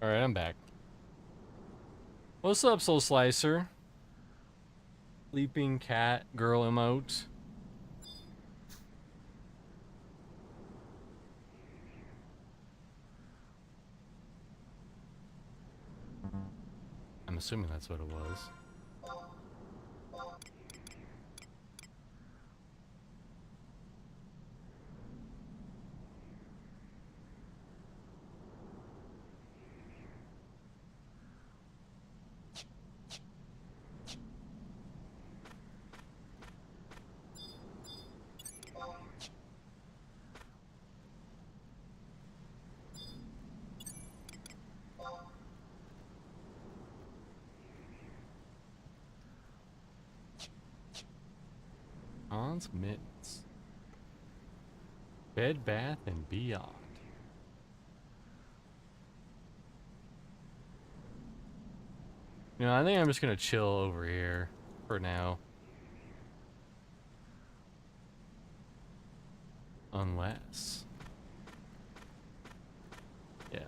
Alright, I'm back. What's up, Soul Slicer? Leaping cat girl emote. I'm assuming that's what it was. Hans Mittens. Bed, Bath, and Beyond. You know, I think I'm just gonna chill over here for now. Unless. Yeah.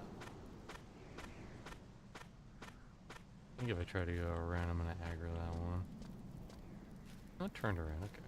I think if I try to go around, I'm gonna aggro that one. Not turned around, okay.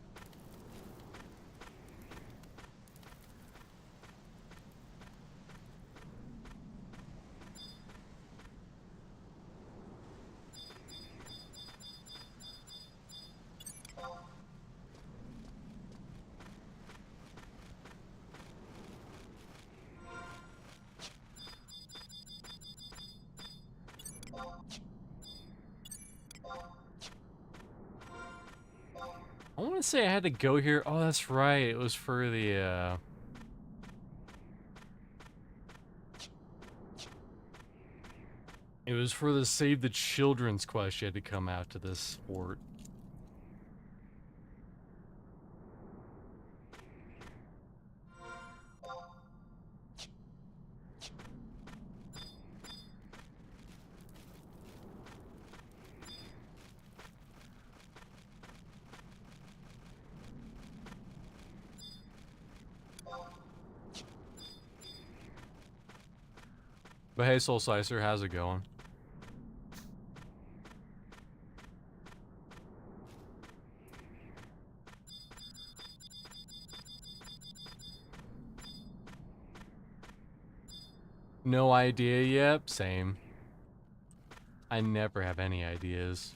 I want to say I had to go here. Oh, that's right. It was for the, It was for the Save the Children's quest. You had to come out to this fort. But hey, Soul Slicer, how's it going? No idea yet? Same. I never have any ideas.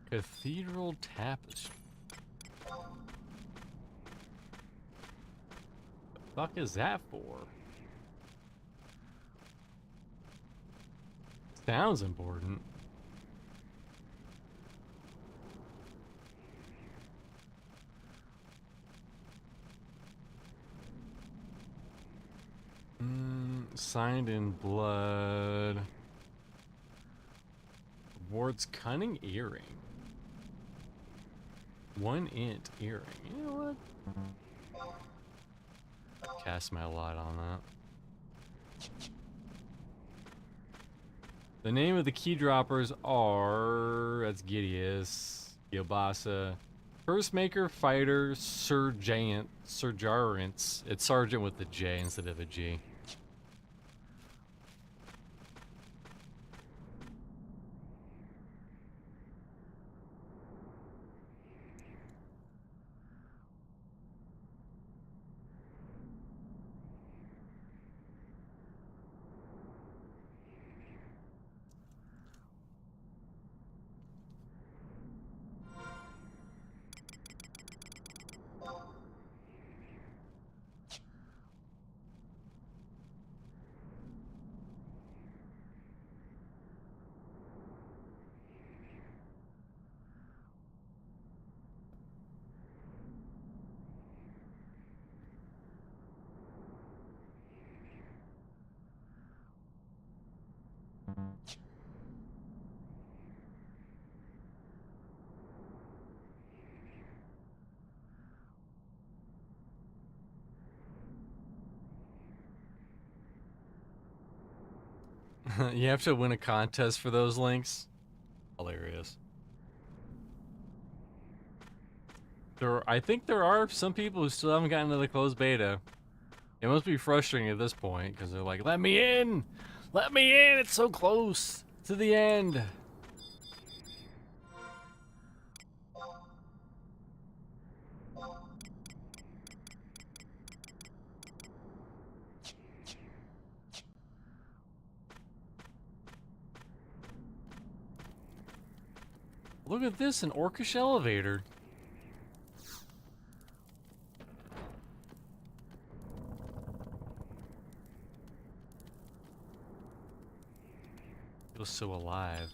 Cathedral Tapestry. The fuck is that for? Sounds important. Signed in blood. Ward's cunning earring. 1 int earring. You know what? Cast my lot on that. The name of the key droppers are... That's Gideus, Yobasa, First Maker, Fighter, Sergeant, Sergeant. It's Sergeant with the J instead of a G. You have to win a contest for those links. Hilarious. I think there are some people who still haven't gotten to the closed beta. It must be frustrating at this point, because they're like, let me in! Let me in! It's so close to the end! Look at this, an orcish elevator. Feels so alive.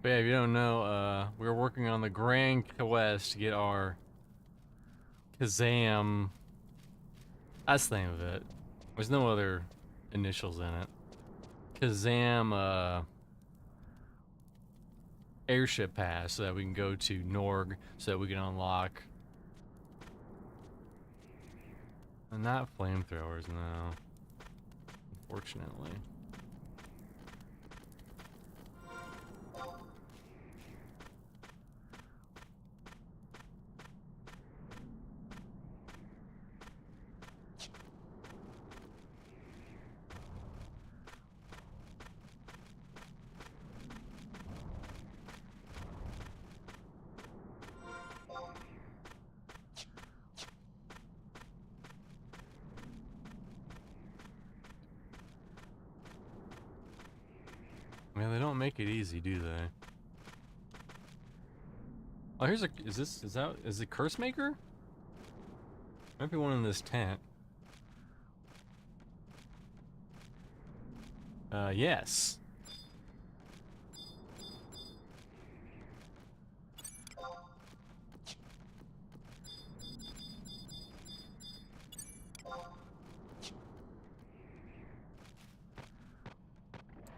But yeah, if you don't know, we're working on the Grand Quest to get our Kazam. That's the name of it. There's no other initials in it. Kazam, airship pass so that we can go to Norg so that we can unlock. And not flamethrowers, no. Unfortunately. Man, they don't make it easy, do they? Oh, here's a. Is it Curse Maker? Might be one in this tent. Yes.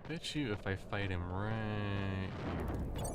Bet you if I fight him right here.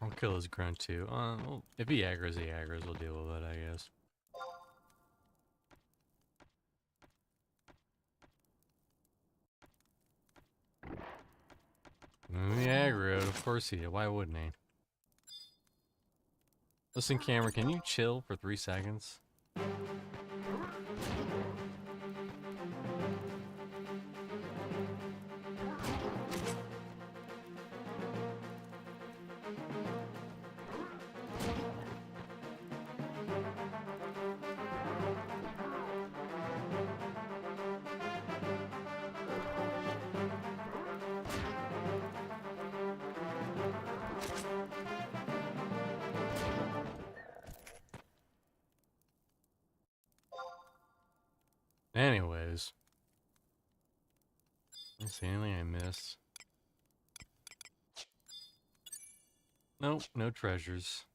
I'll kill his grunt too. Well, if he aggro's, we'll deal with it, I guess. He aggroed, of course he did. Why wouldn't he? Listen, camera, can you chill for 3 seconds? Anyways. Is there anything I missed? Nope, no treasures.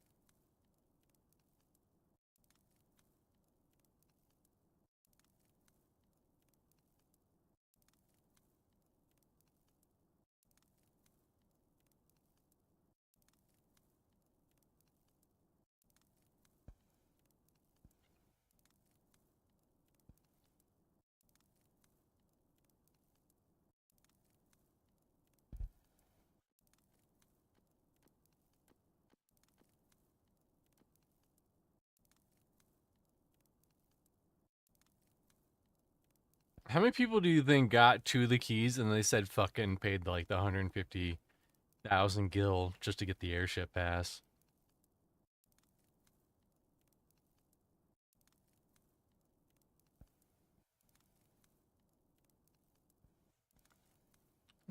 How many people do you think got to the keys and they said fucking paid like the 150,000 gil just to get the airship pass?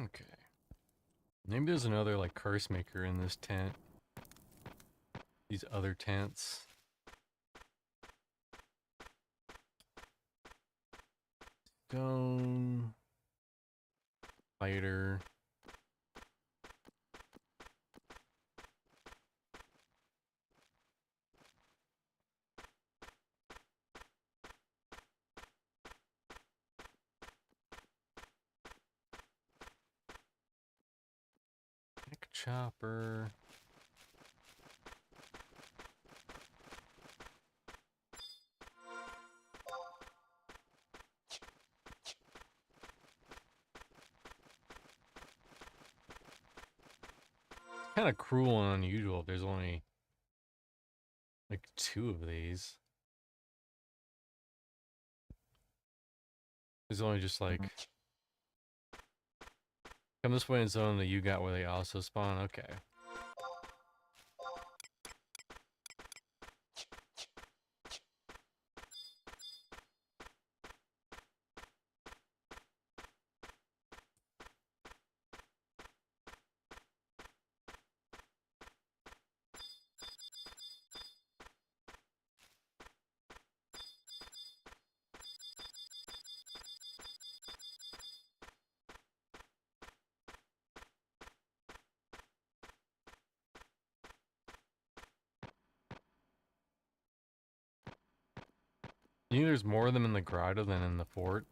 Okay. Maybe there's another like curse maker in this tent. These other tents. Stone. Fighter. Pick chopper. Kind of cruel and unusual if there's only like 2 of these. There's only just like come this way in zone that you got where they also spawn. Okay. You think there's more of them in the grotto than in the fort?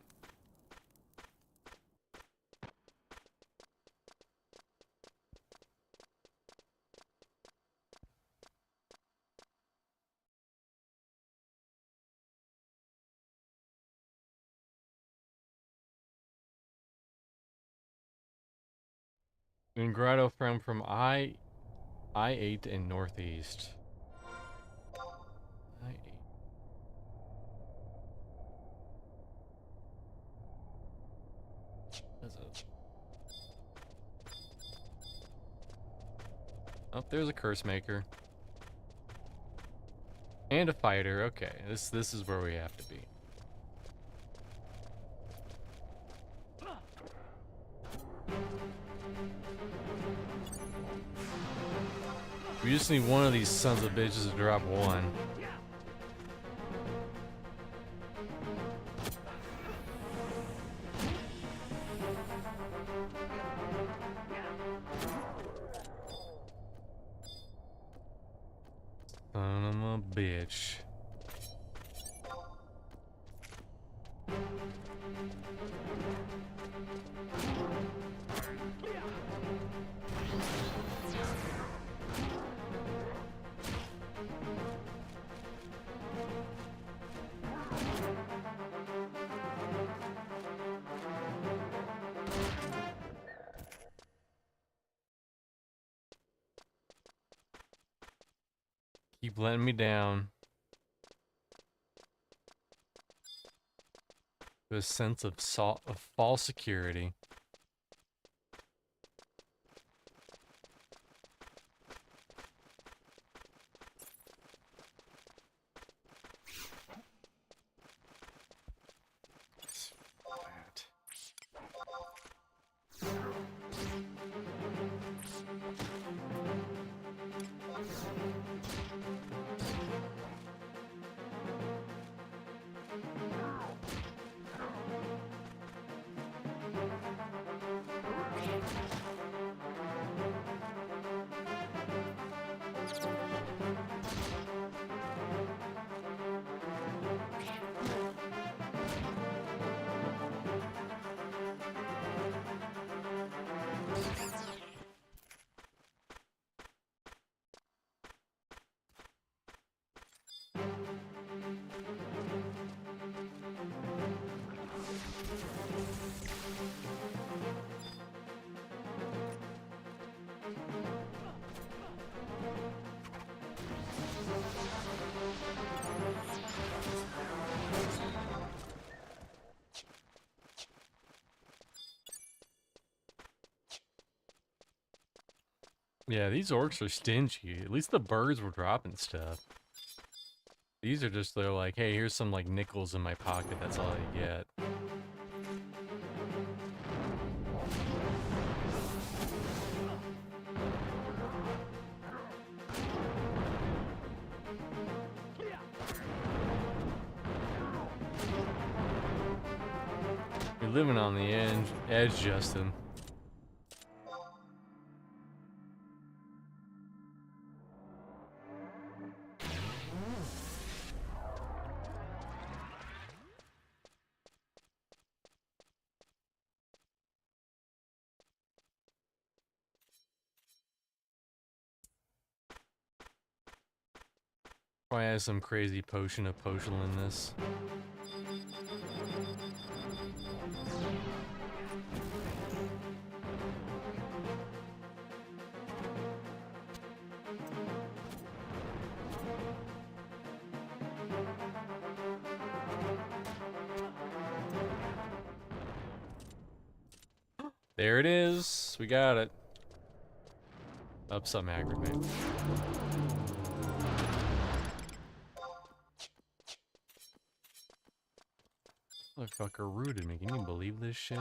In grotto from I-8 and northeast. I-8. Oh, there's a curse maker. And a fighter. Okay, this is where we have to be. We just need one of these sons of bitches to drop one. Son of a bitch. Keep letting me down. With a sense of false security. Yeah, these orcs are stingy. At least the birds were dropping stuff. These are just, they're like, hey, here's some, like, nickels in my pocket. That's all you get. You're living on the edge, Justin. Probably has some crazy potion of potion in this. There it is. We got it. Up some aggravate. Motherfucker rooted me. Can you believe this shit?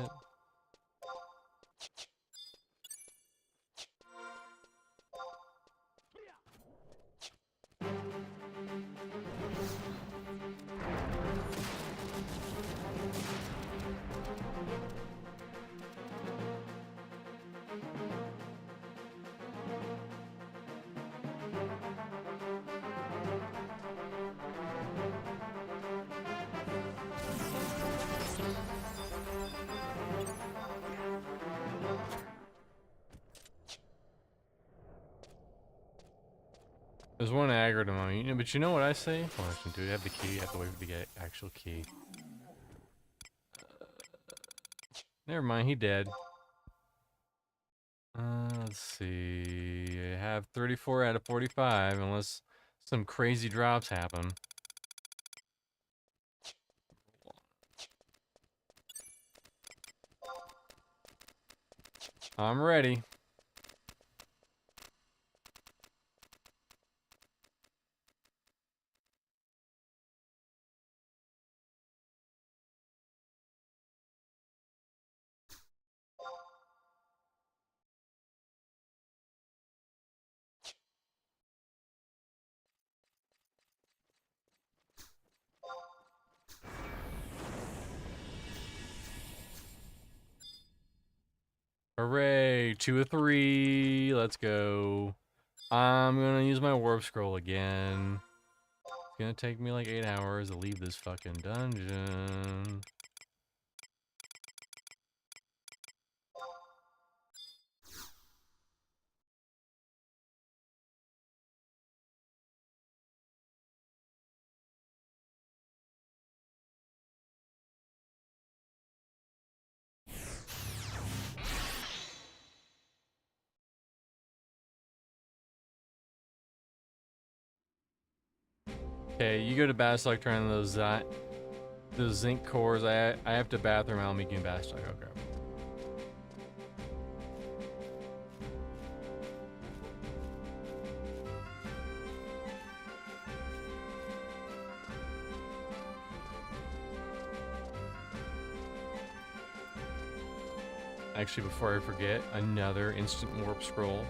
There's one aggro to me, but you know what I say? Hold on, do we have the key? I have to wait for the actual key. Never mind, he dead. Let's see. I have 34 out of 45, unless some crazy drops happen. I'm ready. Hooray, 2 of 3, let's go. I'm gonna use my warp scroll again. It's gonna take me like 8 hours to leave this fucking dungeon. Okay, you go to Bastock trying those zinc cores. I have to bathroom. I'll meet you in Bastock. Okay. Actually, before I forget, another instant warp scroll.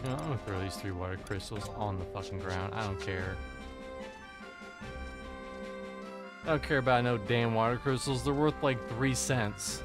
I'm gonna throw these 3 water crystals on the fucking ground. I don't care. I don't care about no damn water crystals. They're worth like 3 cents.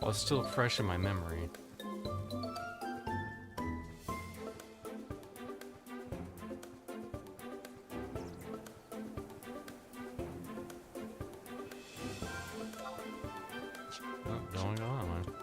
Well, it's still fresh in my memory. Oh, don't go that way.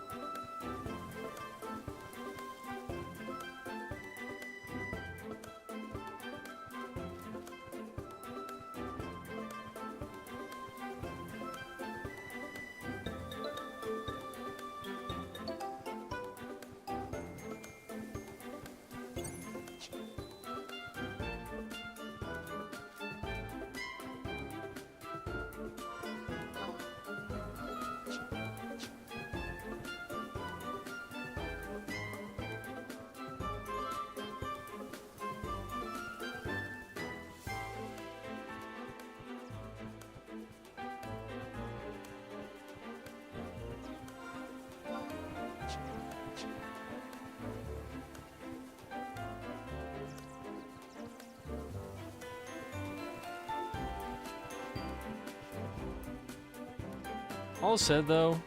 All said though,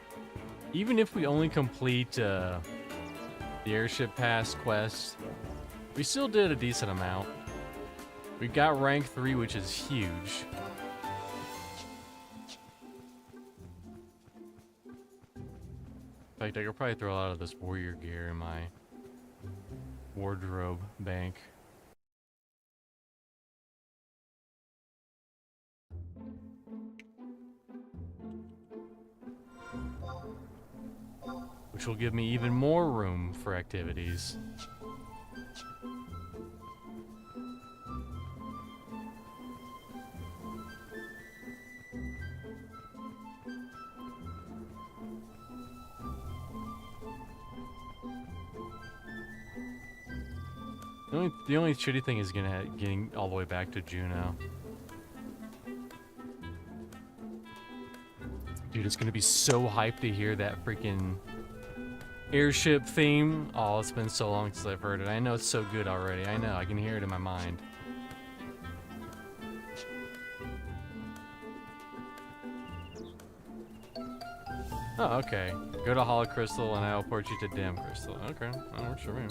even if we only complete the airship pass quest, we still did a decent amount. We got rank 3, which is huge. In fact, I could probably throw a lot of this warrior gear in my wardrobe bank. Which will give me even more room for activities. The only shitty thing is getting all the way back to Juneau. Dude, it's gonna be so hyped to hear that freaking airship theme. Oh, it's been so long since I've heard it. I know it's so good already. I know, I can hear it in my mind. Oh, okay. Go to Hollow Crystal and I'll port you to Dim Crystal. Okay, that works for me.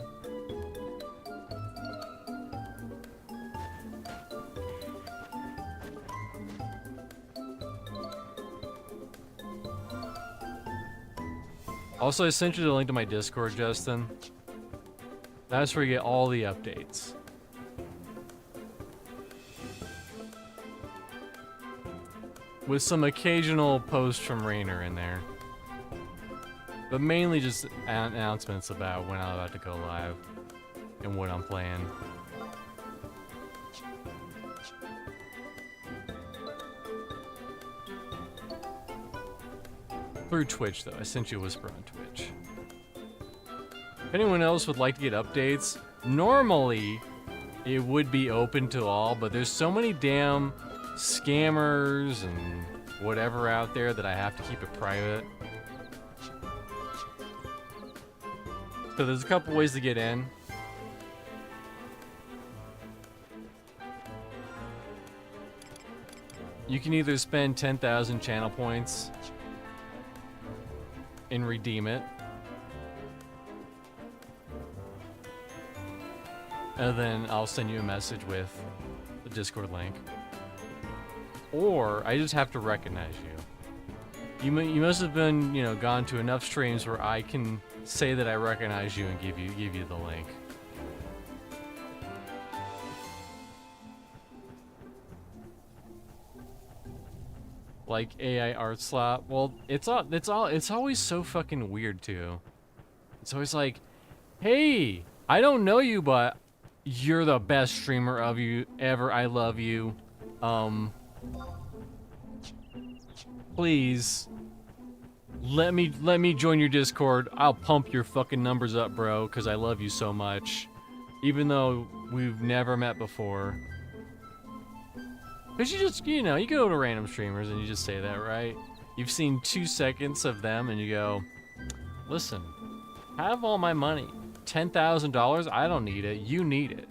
Also, I sent you the link to my Discord, Justin. That's where you get all the updates. With some occasional posts from Rainer in there. But mainly just announcements about when I'm about to go live and what I'm playing. Through Twitch, though. I sent you a whisper on Twitch. If anyone else would like to get updates, normally it would be open to all, but there's so many damn scammers and whatever out there that I have to keep it private. So there's a couple ways to get in. You can either spend 10,000 channel points and redeem it. And then I'll send you a message with the Discord link. Or I just have to recognize you. You must have been, you know, gone to enough streams where I can say that I recognize you and give you the link. Like AI art slot. Well, it's always so fucking weird too. It's always like, hey, I don't know you, but you're the best streamer of you ever. I love you. Please let me join your Discord. I'll pump your fucking numbers up, bro, because I love you so much. Even though we've never met before. Because you just, you know, you go to random streamers and you just say that, right? You've seen 2 seconds of them and you go, listen, have all my money. $10,000? I don't need it. You need it.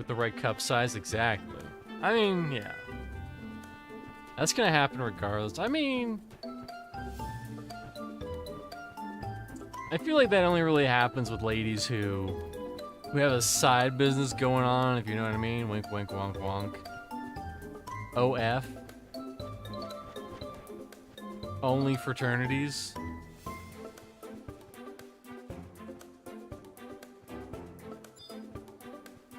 With the right cup size, exactly. I mean, yeah. That's gonna happen regardless. I mean, I feel like that only really happens with ladies who have a side business going on, if you know what I mean. Wink, wink, wonk, wonk. OF. Only fraternities.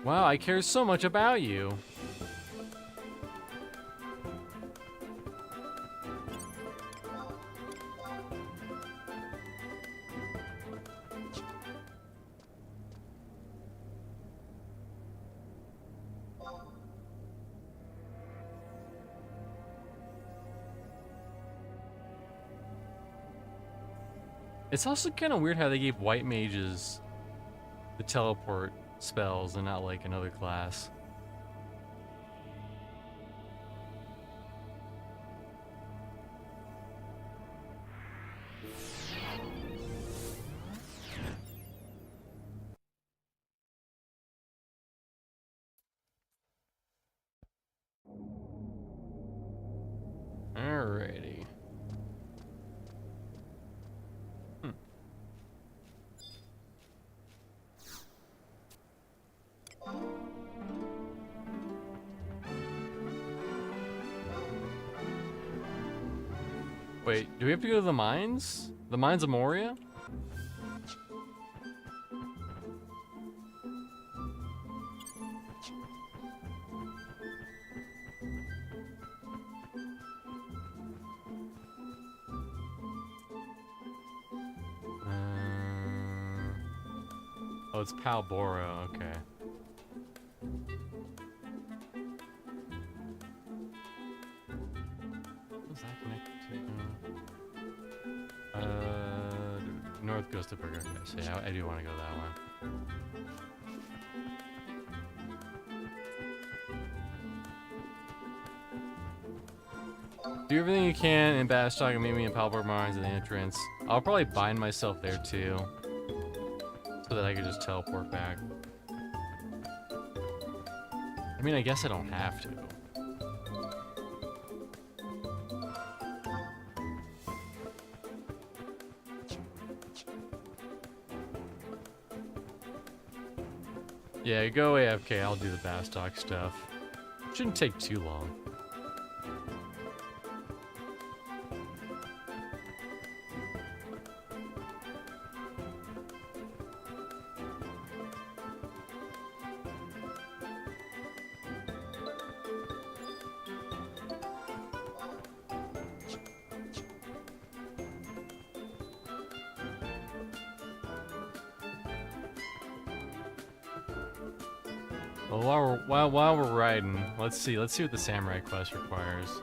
Wow, I care so much about you. It's also kind of weird how they gave white mages the teleport spells and not like another class. Alrighty. Wait, do we have to go to the mines? The mines of Moria? Oh, it's Palbora, okay. What's that connected to? North goes to Burger. Okay, so yeah, I do want to go that one. Do everything you can in Bastock and meet me in Palbora Mines at the entrance. I'll probably bind myself there too, so that I can just teleport back. I mean, I guess I don't have to. Yeah, go AFK, I'll do the Bastock stuff. Shouldn't take too long. Well, while we're riding, let's see what the samurai quest requires.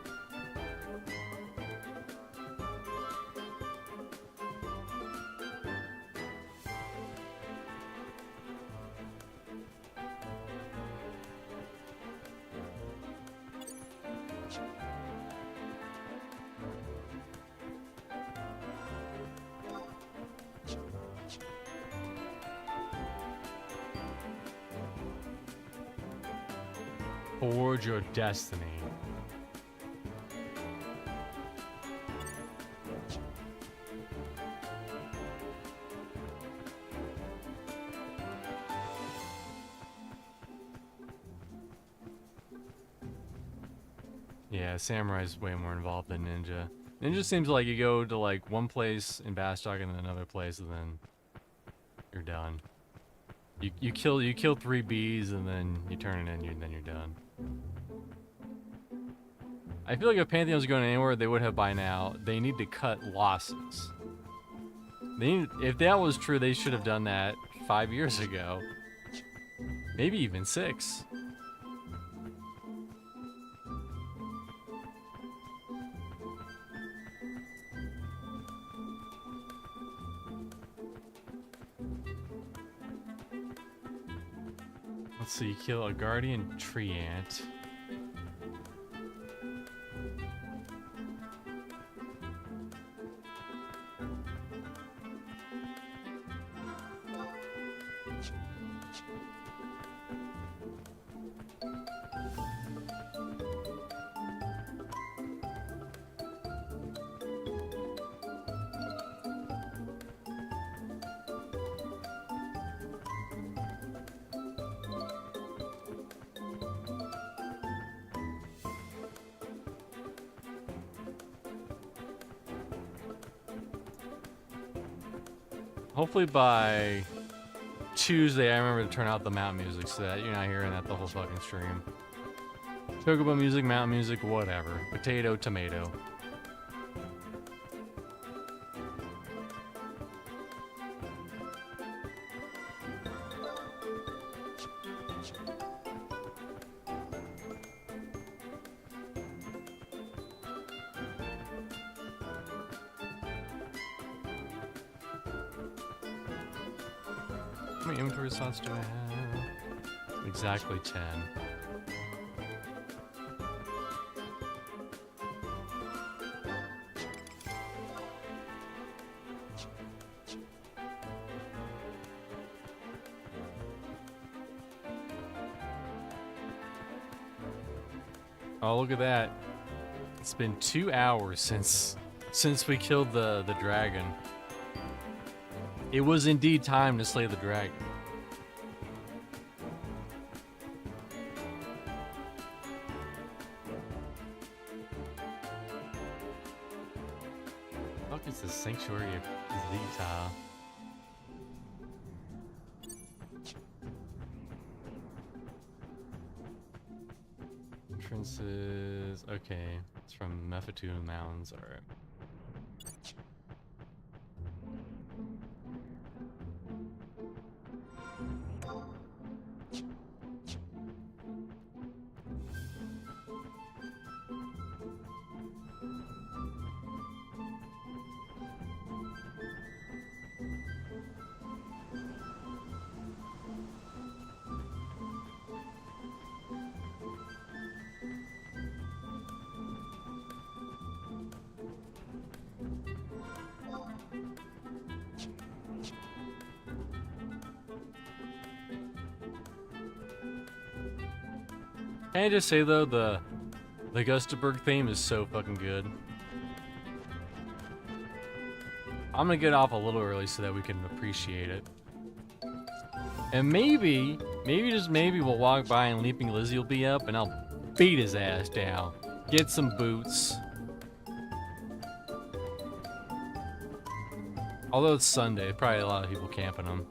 Forge your destiny. Yeah, Samurai's way more involved than Ninja. Ninja seems like you go to like one place in Bastock and then another place and then you're done. You kill 3 bees and then you turn it in and then you're done. I feel like if Pantheon was going anywhere, they would have by now. They need to cut losses. If that was true, they should have done that 5 years ago. Maybe even 6. Let's see, kill a guardian tree ant. Hopefully by Tuesday, I remember to turn out the mountain music so that you're not hearing that the whole fucking stream. Chocobo music, mountain music, whatever. Potato, tomato. How many inventory slots do I have? Exactly 10. Oh, look at that. It's been 2 hours since we killed the dragon. It was indeed time to slay the dragon. Fuck is the Sanctuary of Zeta? Entrances. Okay, it's from Mefatu Mountains. All right. Can I just say though, the Gustaberg theme is so fucking good. I'm gonna get off a little early so that we can appreciate it. And maybe just maybe we'll walk by and Leaping Lizzie will be up and I'll beat his ass down. Get some boots. Although it's Sunday, probably a lot of people camping them.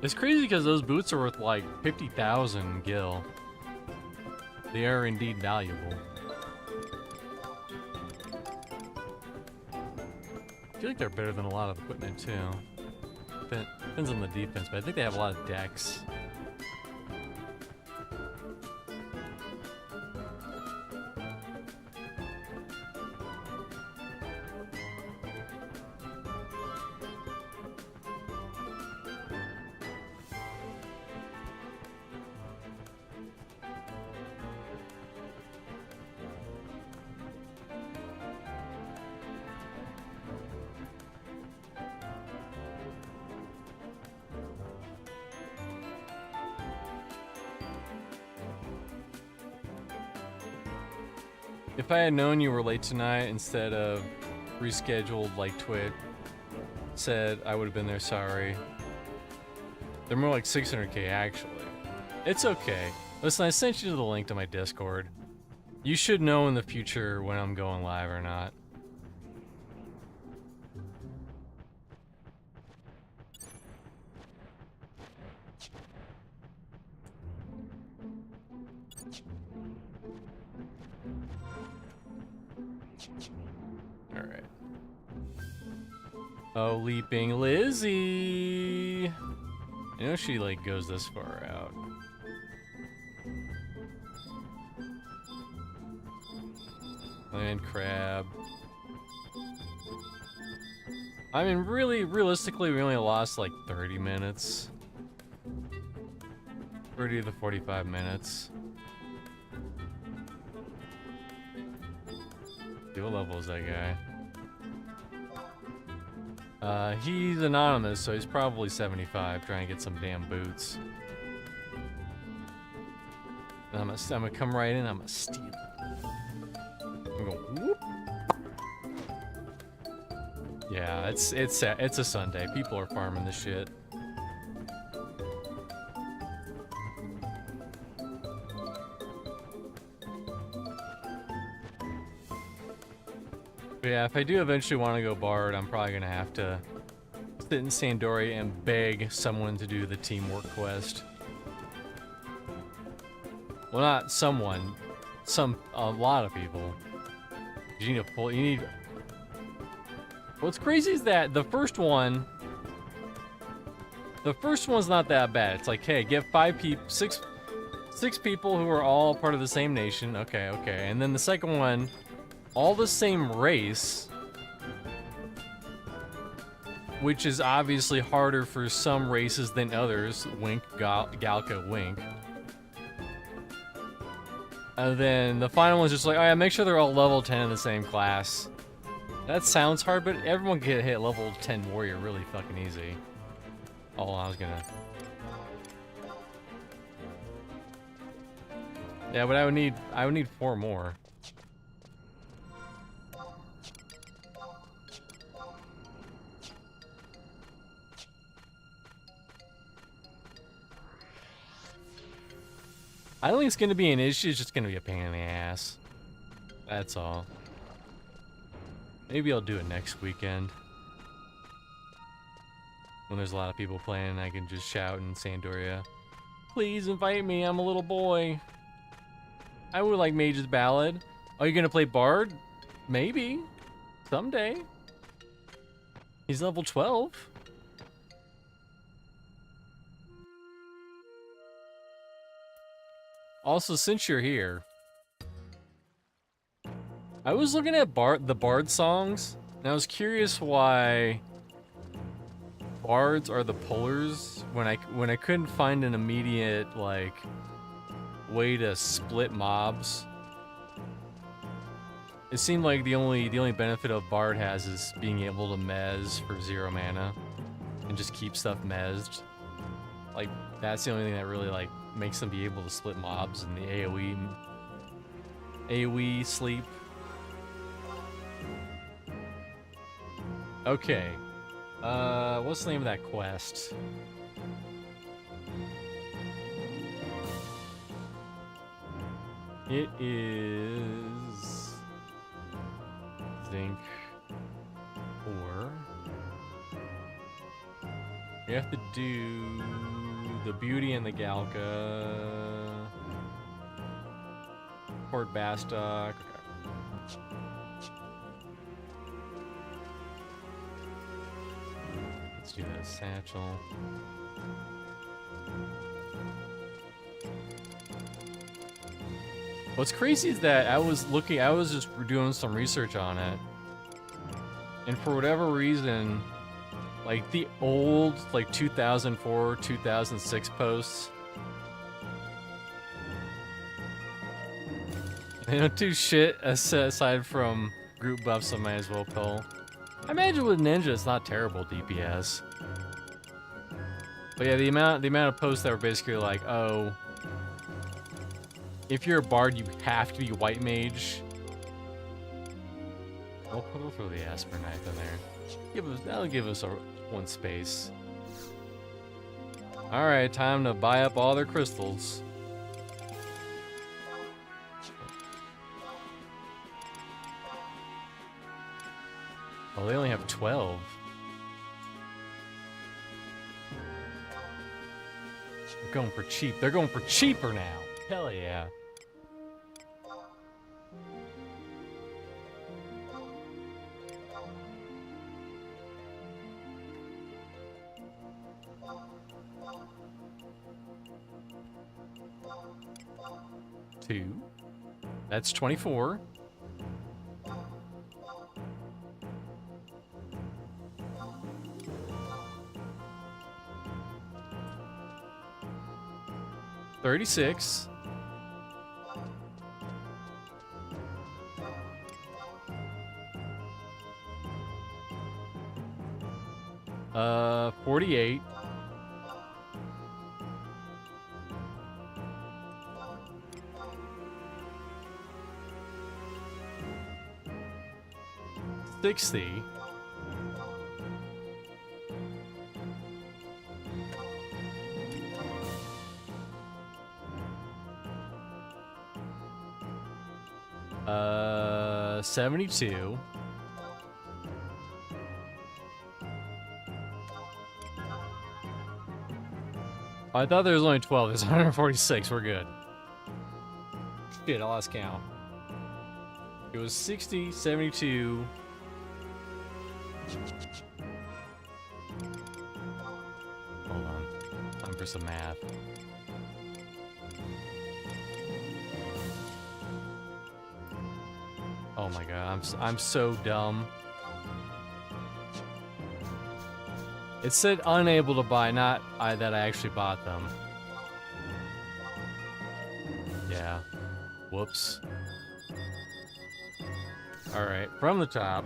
It's crazy because those boots are worth like 50,000 gil. They are indeed valuable. I feel like they're better than a lot of equipment too. Depends on the defense, but I think they have a lot of decks. If I had known you were late tonight instead of rescheduled like Twit said, I would have been there, sorry. They're more like 600k actually. It's okay. Listen, I sent you the link to my Discord. You should know in the future when I'm going live or not. Alright. Oh, Leaping Lizzie! I know she, like, goes this far out. Land crab. I mean, really, realistically, we only lost, like, 30 minutes. 30 to 45 minutes. What level is that guy? He's anonymous, so he's probably 75, trying to get some damn boots. And I'm gonna come right in, I'm gonna steal it. I'm gonna whoop. Yeah, it's a Sunday. People are farming this shit. But yeah, if I do eventually want to go Bard, I'm probably gonna have to sit in Sandoria and beg someone to do the teamwork quest. Well, not someone, a lot of people. You need a full. You need. What's crazy is that the first one's not that bad. It's like, hey, get six people who are all part of the same nation. Okay, okay. And then the second one, all the same race, which is obviously harder for some races than others. Wink, Galka, wink. And then the final one's just like, oh yeah, make sure they're all level 10 in the same class. That sounds hard, but everyone can hit level 10 warrior really fucking easy. Oh, I was gonna... Yeah, but I would need 4 more. I don't think it's gonna be an issue, it's just gonna be a pain in the ass. That's all. Maybe I'll do it next weekend. When there's a lot of people playing, I can just shout in Sandoria, please invite me, I'm a little boy. I would like Mage's Ballad. Are you gonna play Bard? Maybe. Someday. He's level 12. Also, since you're here, I was looking at the Bard songs, and I was curious why Bards are the pullers when I couldn't find an immediate like way to split mobs. It seemed like the only benefit of Bard has is being able to mez for 0 mana and just keep stuff mezzed. Like that's the only thing that really like makes them be able to split mobs in the AoE sleep. Okay. What's the name of that quest? It is Zinc 4. You have to do the Beauty and the Galka. Port Bastock. Let's do the Satchel. What's crazy is that I was just doing some research on it, and for whatever reason, like the old, like 2004, 2006 posts, they don't do shit aside from group buffs, so I might as well pull. I imagine with Ninja, it's not terrible DPS. But yeah, the amount of posts that were basically like, oh, if you're a Bard, you have to be White Mage. We'll throw the Asper Knife in there. That'll give us one space. All right, time to buy up all their crystals. Oh, they only have 12. They're going for cheap. They're going for cheaper now. Hell yeah. Two. That's 24. $36. $48. $60. 72. I thought there was only 12. There's 146. We're good. Shit, I lost count. It was 60, 72. Hold on. Time for some math. Oh my god, I'm so dumb. It said unable to buy, not that I actually bought them. Yeah. Whoops. Alright, from the top.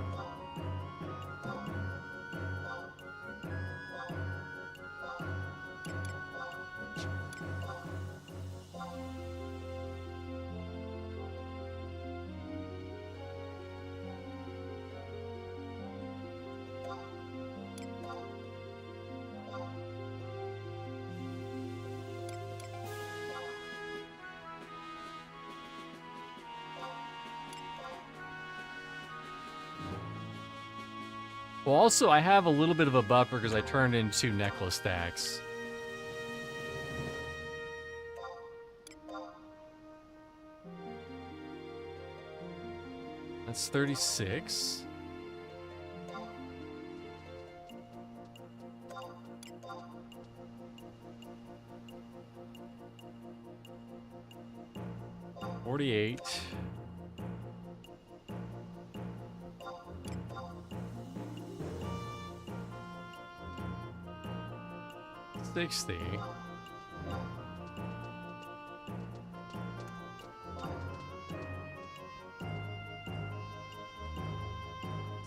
Well, also, I have a little bit of a buffer because I turned in 2 necklace stacks. That's 36. $48. 60.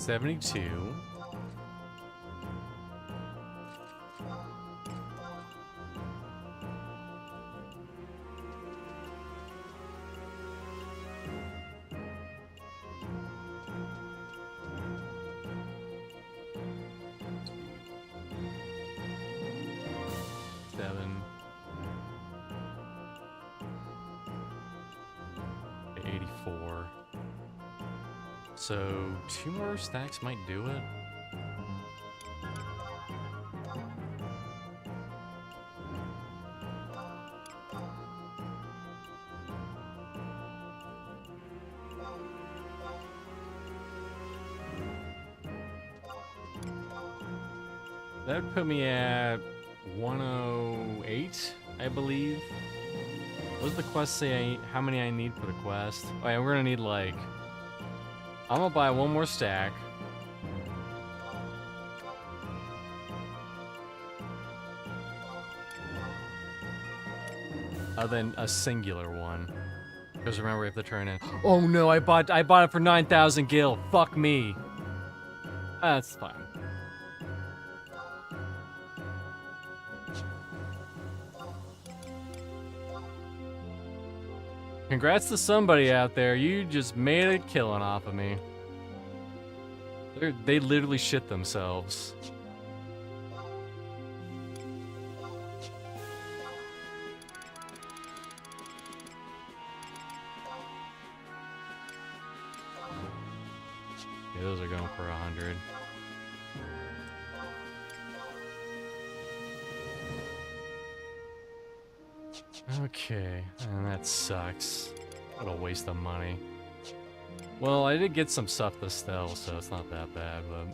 $72. 84. So 2 more stacks might do it. That would put me at 108, I believe. What does the quest say? How many I need for the quest? Oh yeah, we're gonna need like... I'm gonna buy 1 more stack. Then a singular one. Because remember, we have to turn in... Oh no, I bought it for 9,000 gil. Fuck me. That's fine. Congrats to somebody out there. You just made a killing off of me. They literally shit themselves. Yeah, those are going for 100. Okay, and that sucks. What a waste of money. Well, I did get some stuff to sell, so it's not that bad, but...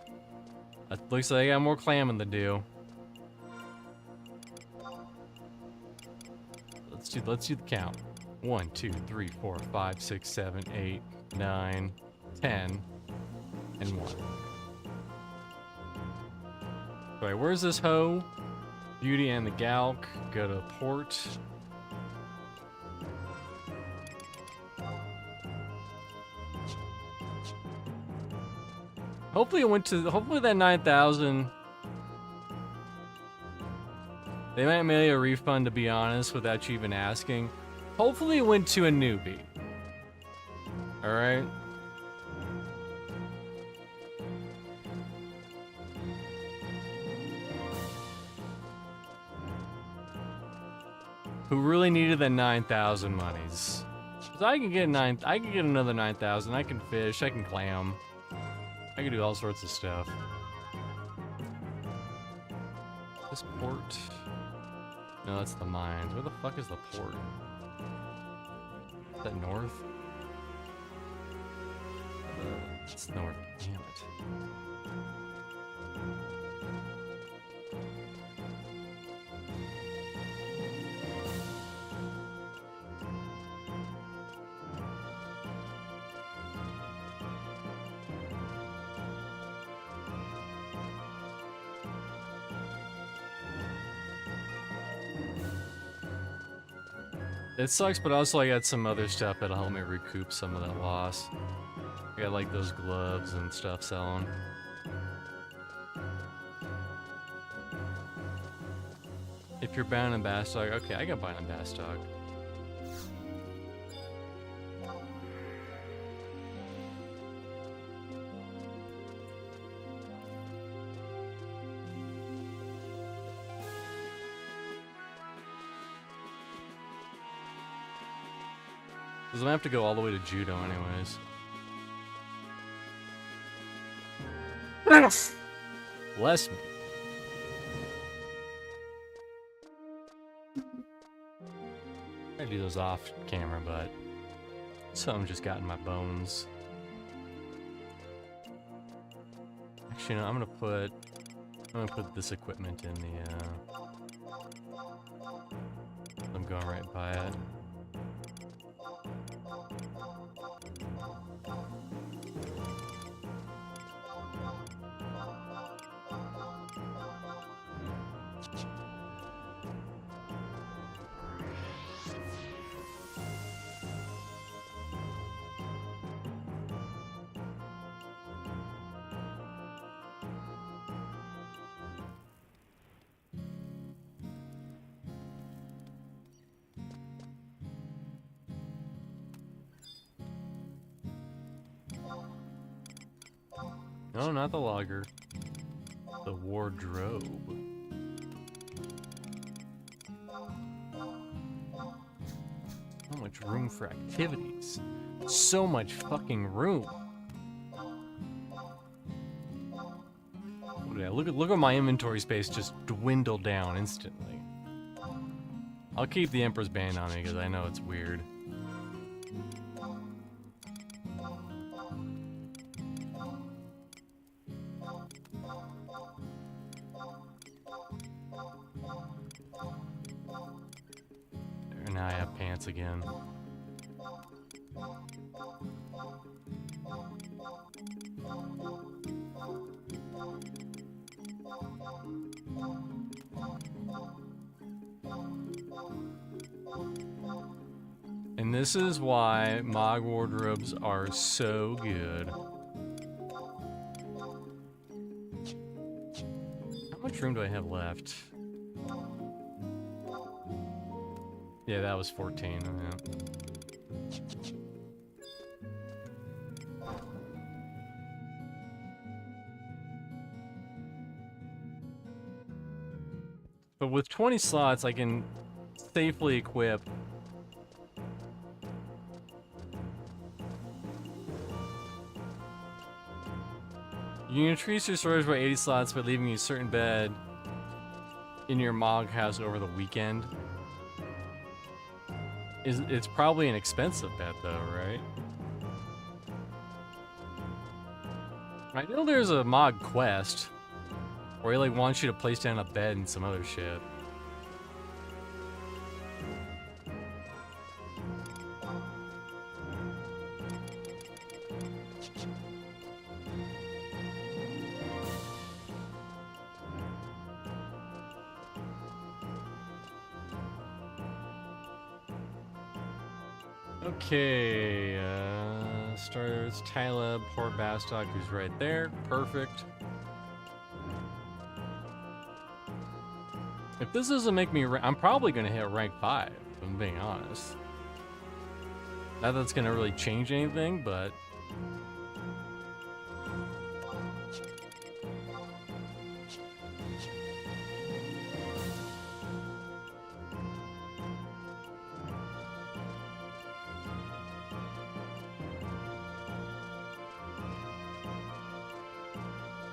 It looks like I got more clamming to do. Let's do the count. 1, 2, 3, 4, 5, 6, 7, 8, 9, 10, and 1. Wait, where's this hoe? Beauty and the Galk. Go to port. Hopefully it went to... Hopefully that 9,000... They might mail you a refund, to be honest, without you even asking. Hopefully it went to a newbie. Alright? Who really needed the 9,000 monies. So I can get I can get another 9,000. I can fish. I can clam. I can do all sorts of stuff. This port. No, that's the mines. Where the fuck is the port? Is that north? It's north. Damn it. It sucks, but also I got some other stuff that'll help me recoup some of that loss. I got like those gloves and stuff selling. If you're bound in Bastog, okay, I got bound in Bastog. Because I'm gonna have to go all the way to Judo anyways. Bless me. I do those off camera, but something just got in my bones. Actually, no, I'm gonna put this equipment in the I'm going right by it. No, not the logger. The wardrobe. So much room for activities. So much fucking room. Yeah, look at my inventory space just dwindle down instantly. I'll keep the Emperor's Band on me because I know it's weird. There, now I have pants again. And this is why Mog wardrobes are so good. How much room do I have left? Yeah, that was 14. Yeah. But with 20 slots, I can safely equip you can increase your storage by 80 slots by leaving a certain bed in your Mog house over the weekend. It's probably an expensive bet though, right? I know there's a Mog quest where he like wants you to place down a bed and some other shit. Okay, starters, Taleb, Port Bastock, who's right there. Perfect. If this doesn't make me, I'm probably gonna hit rank 5, if I'm being honest. Not that it's gonna really change anything, but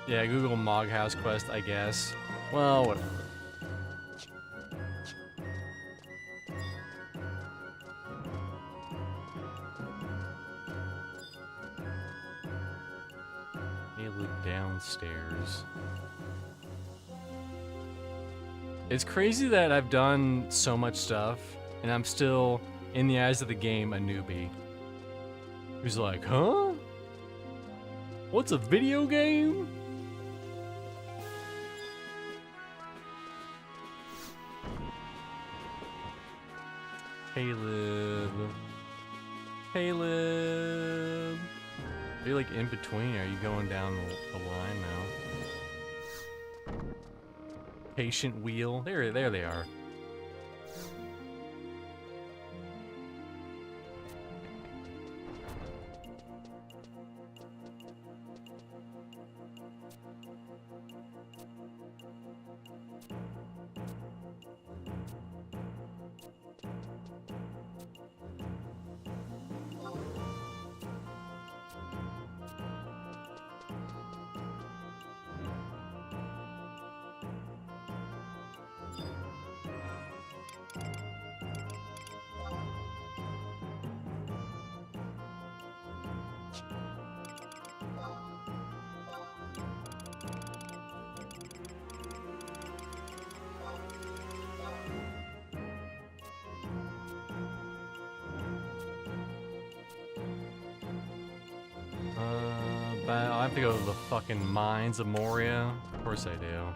Yeah, Google Moghouse Quest, I guess. Well, whatever. Hey, look downstairs. It's crazy that I've done so much stuff, and I'm still, in the eyes of the game, a newbie. Who's like, huh? What's a video game? Caleb. Caleb. Are you like in between? Or are you going down the line now? Patient wheel. There they are. But I have to go to the fucking mines of Moria. Of course I do.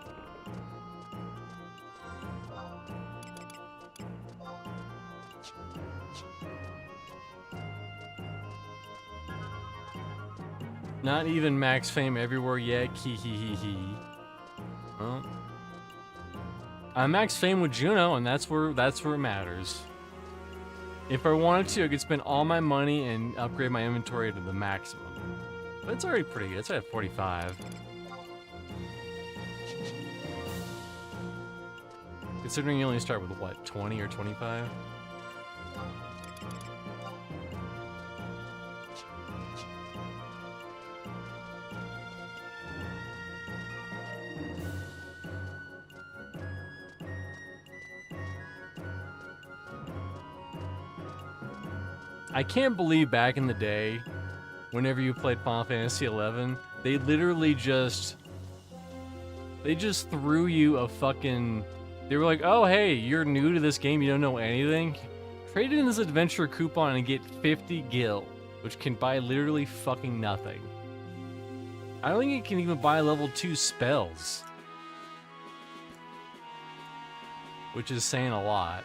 Not even max fame everywhere yet. Hee hee hee hee. Well, I'm max fame with Juno, and that's where it matters. If I wanted to, I could spend all my money and upgrade my inventory to the maximum. But it's already pretty good. It's at 45. Considering you only start with what, 20 or 25? I can't believe back in the day, whenever you played Final Fantasy XI, they literally just threw you a fucking... They were like, oh hey, you're new to this game, you don't know anything? Trade in this adventure coupon and get 50 gil, which can buy literally fucking nothing. I don't think it can even buy level 2 spells. Which is saying a lot.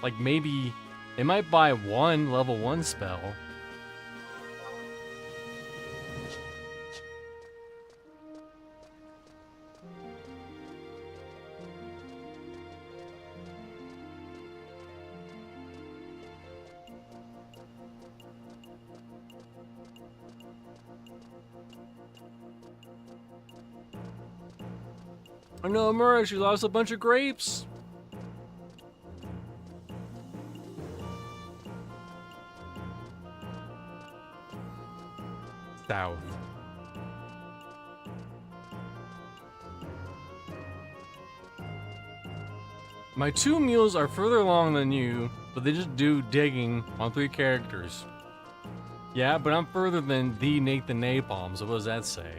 Like maybe... It might buy one level 1 spell. Oh no, Murray, she lost a bunch of grapes. South. My 2 mules are further along than you, but they just do digging on 3 characters. Yeah, but I'm further than the Nathan Napalm, so what does that say?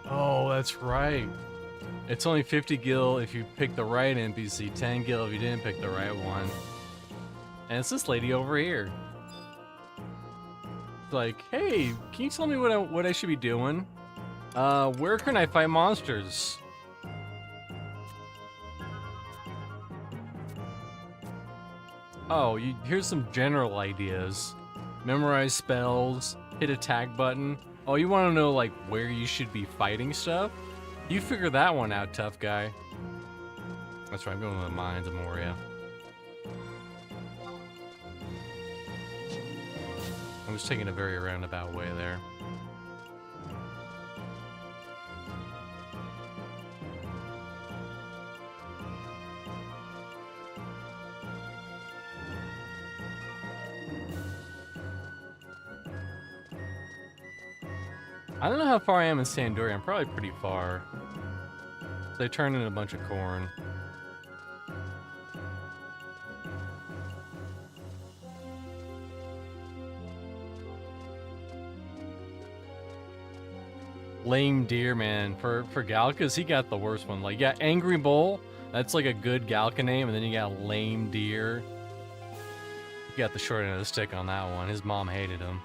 Oh, that's right. It's only 50 gil if you pick the right NPC, 10 gil if you didn't pick the right one. And it's this lady over here. It's like, hey, can you tell me what I should be doing? Where can I fight monsters? Oh, here's some general ideas. Memorize spells, hit a tag button. Oh, you want to know like where you should be fighting stuff? You figure that one out, tough guy. That's right, I'm going to the mines of Moria. I'm just taking a very roundabout way there. I don't know how far I am in Sandoria. I'm probably pretty far. They turned in a bunch of corn. Lame deer, man. For Galkas, he got the worst one. Like, yeah, Angry Bull, that's like a good Galka name, and then you got Lame Deer. You got the short end of the stick on that one. His mom hated him.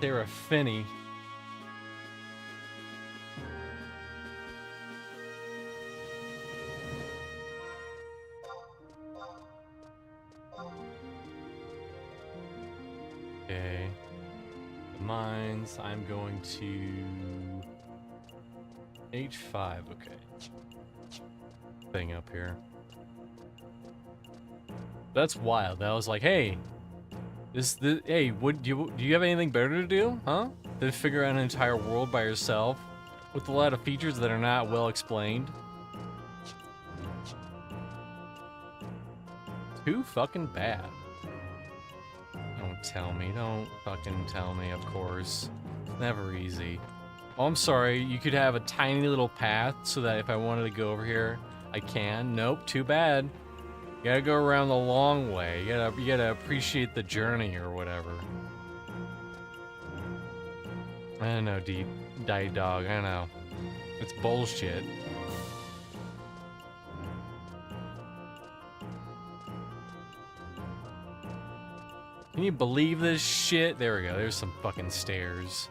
Sarah Finney. Okay. The mines, I'm going to H5, okay. Thing up here. That's wild. I was like, hey, hey, do you have anything better to do, huh? Than figure out an entire world by yourself with a lot of features that are not well explained? Too fucking bad. Don't tell me. Don't fucking tell me, of course. It's never easy. Oh, I'm sorry. You could have a tiny little path so that if I wanted to go over here, I can. Nope, too bad. You gotta go around the long way. You gotta appreciate the journey or whatever. I don't know, Diet Dog. I know. It's bullshit. Can you believe this shit? There we go. There's some fucking stairs.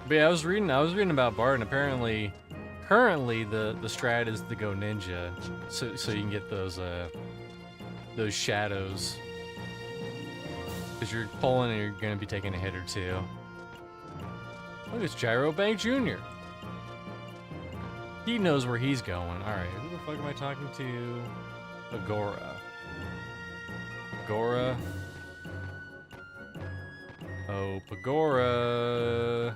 But yeah, I was reading about Bard, and apparently, currently the strat is to go ninja, so you can get those shadows. Because you're pulling and you're gonna be taking a hit or two. Look, it's Gyro Bank Jr. He knows where he's going. Alright, who the fuck am I talking to? Agora. Agora. Oh, Pagora.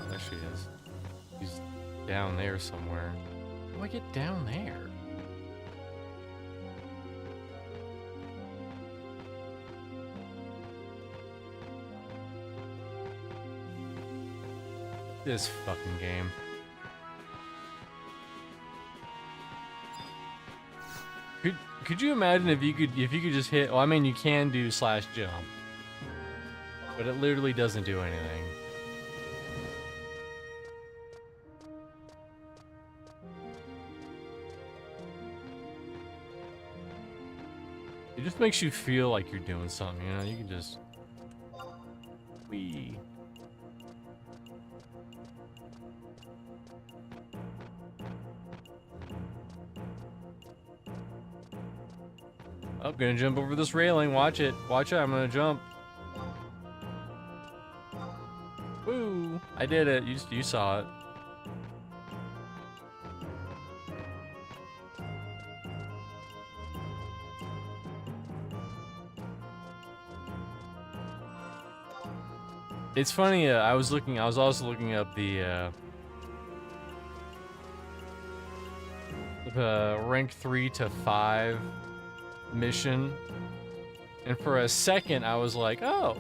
There she is. She's down there somewhere. How do I get down there? This fucking game. Could you imagine if you could just hit? Well, I mean, you can do slash jump, but it literally doesn't do anything. It just makes you feel like you're doing something, you know? You can just wee. I'm gonna jump over this railing. Watch it. Watch it. I'm gonna jump. Woo! I did it. You saw it. It's funny. I was also looking up the rank 3 to 5 mission, and for a second I was like, oh,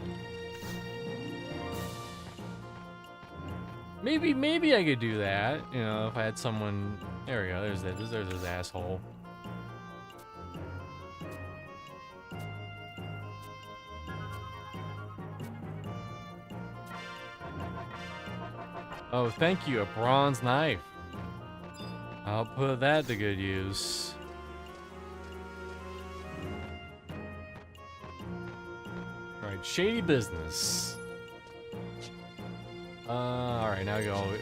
maybe I could do that, you know, if I had someone. There we go. There's this asshole. Oh, thank you, a bronze knife. I'll put that to good use. Alright, shady business. Alright, now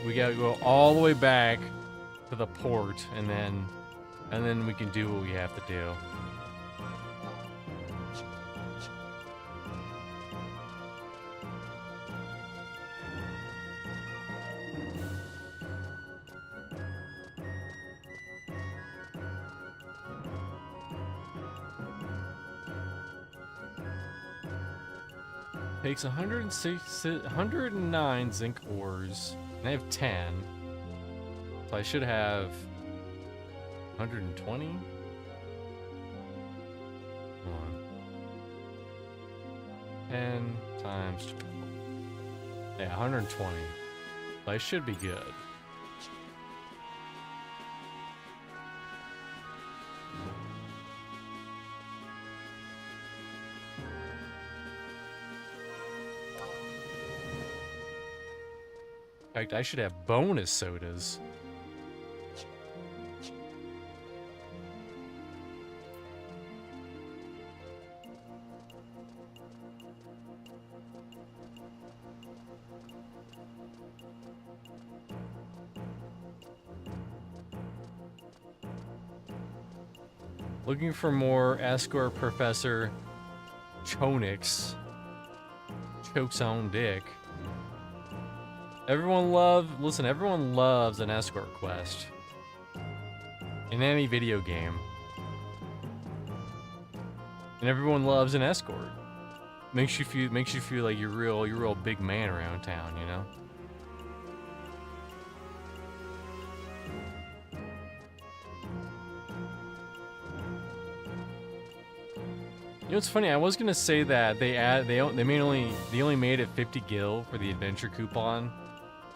we gotta go all the way back to the port, and then we can do what we have to do. Takes 109 zinc ores, and I have 10. So I should have 120? Hold on. 10 times 12. Yeah, 120. So I should be good. In fact, I should have bonus sodas. Looking for more escort Professor Chonix. Chokes on dick. Everyone loves an escort quest. In any video game. And everyone loves an escort. Makes you feel like you're real big man around town, you know? You know, it's funny. I was gonna say that they only made it 50 gil for the adventure coupon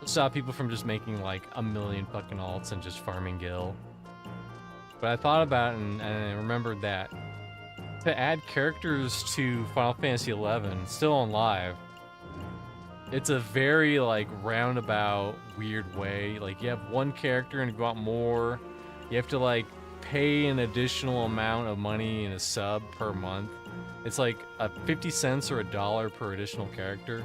to stop people from just making like a million fucking alts and just farming gil. But I thought about it and I remembered that to add characters to Final Fantasy XI, still on live, it's a very like roundabout, weird way. Like you have one character and if you want more, you have to like pay an additional amount of money in a sub per month. It's like a 50 cents or $1 per additional character.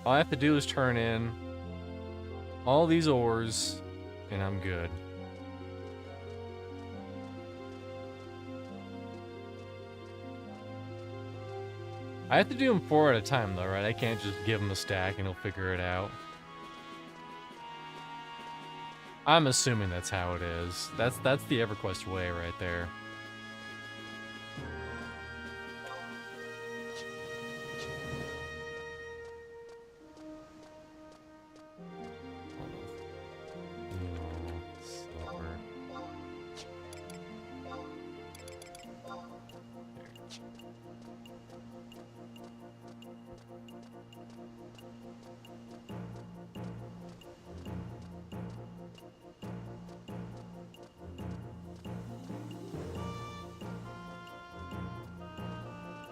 All I have to do is turn in all these ores, and I'm good. I have to do them 4 at a time, though, right? I can't just give him a stack and he'll figure it out. I'm assuming that's how it is. That's the EverQuest way right there.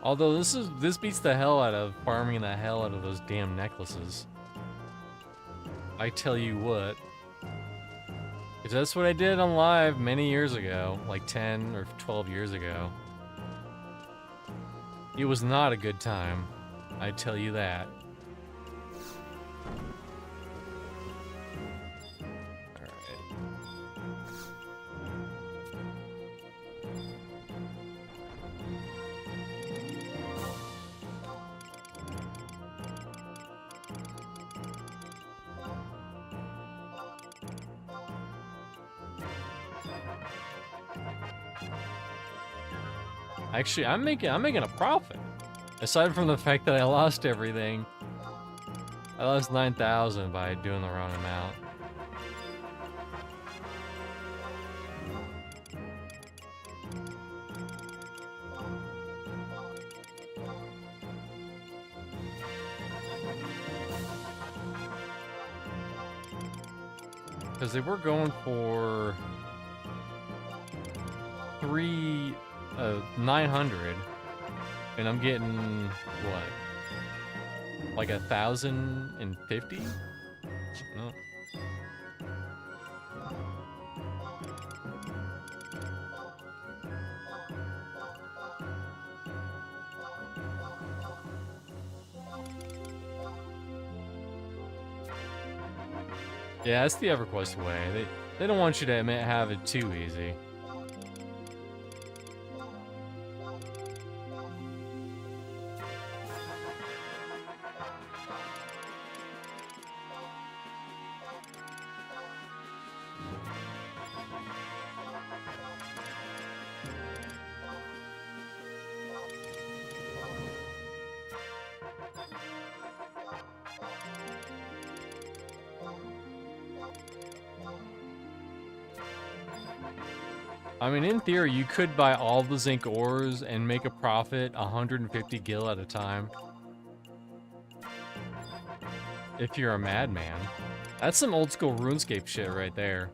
Although this beats the hell out of farming the hell out of those damn necklaces. I tell you what. Because that's what I did on live many years ago, like 10 or 12 years ago. It was not a good time, I tell you that. Actually, I'm making a profit. Aside from the fact that I lost everything. I lost 9,000 by doing the wrong amount. Because they were going for 900, and I'm getting what, like 1,050? No. Yeah, it's the EverQuest way. They don't want you to have it too easy. I mean, in theory, you could buy all the zinc ores and make a profit 150 gil at a time. If you're a madman. That's some old school RuneScape shit right there.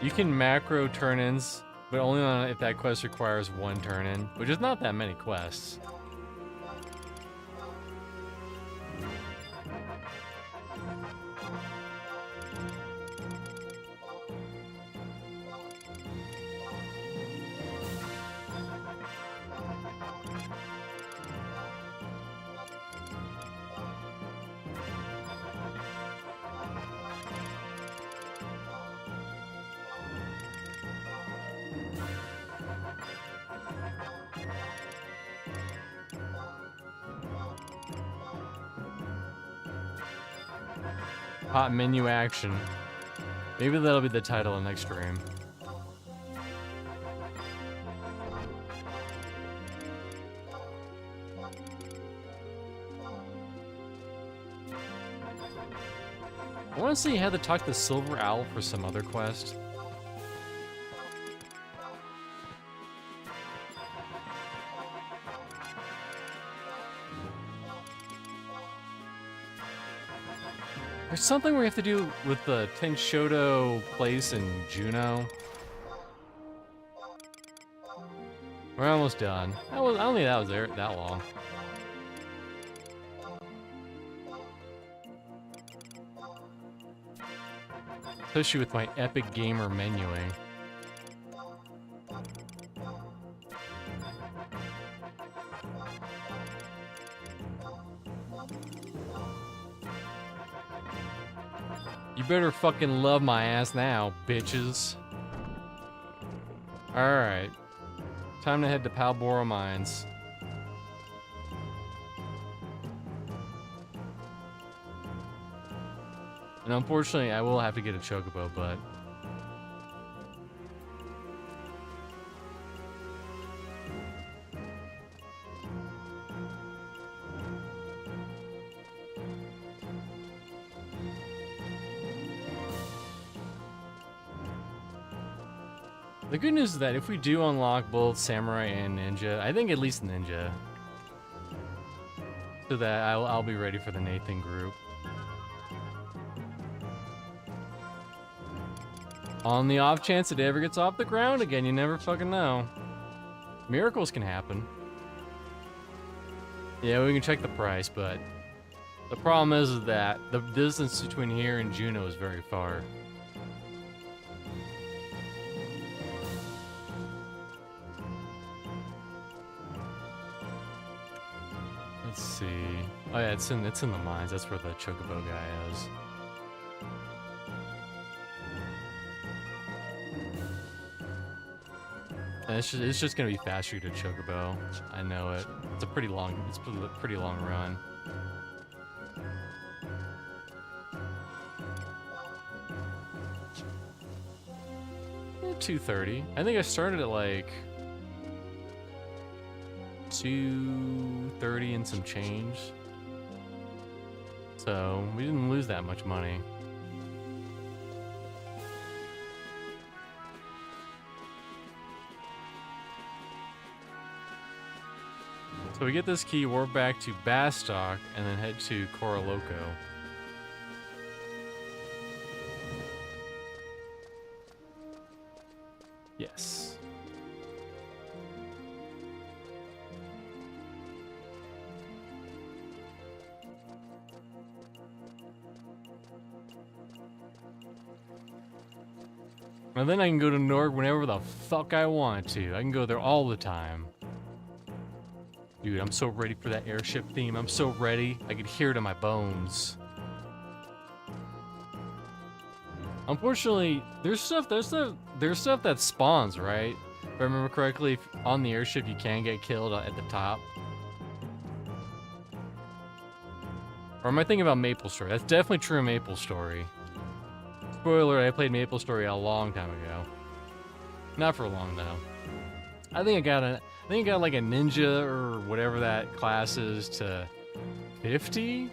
You can macro turn-ins, but only on if that quest requires one turn-in, which is not that many quests. Hot menu action. Maybe that'll be the title of next stream. I want to see how to talk to Silver Owl for some other quest. There's something we have to do with the Tenshoto place in Juneau. We're almost done. I don't think that was there that long. Especially with my epic gamer menuing. You better fucking love my ass now, bitches. Alright. Time to head to Palboro Mines. And unfortunately, I will have to get a chocobo, but... The good news is that if we do unlock both Samurai and Ninja, I think at least Ninja, so that I'll be ready for the Nathan group. On the off chance it ever gets off the ground again, you never fucking know. Miracles can happen. Yeah, we can check the price, but the problem is that the distance between here and Juneau is very far. Let's see. Oh yeah, it's in the mines. That's where the chocobo guy is. And it's just gonna be faster to chocobo. I know it. It's a pretty long run. $230. I think I started at like 230 and some change. So we didn't lose that much money. So we get this key, warp back to Bastock, and then head to Coraloco. Yes. And then I can go to Norg whenever the fuck I want to. I can go there all the time. Dude, I'm so ready for that airship theme. I'm so ready. I could hear it in my bones. Unfortunately, there's stuff that spawns, right? If I remember correctly, on the airship you can get killed at the top. Or am I thinking about MapleStory? That's definitely true in MapleStory. Spoiler, I played MapleStory a long time ago. Not for long though. I think I got like a ninja or whatever that class is to 50.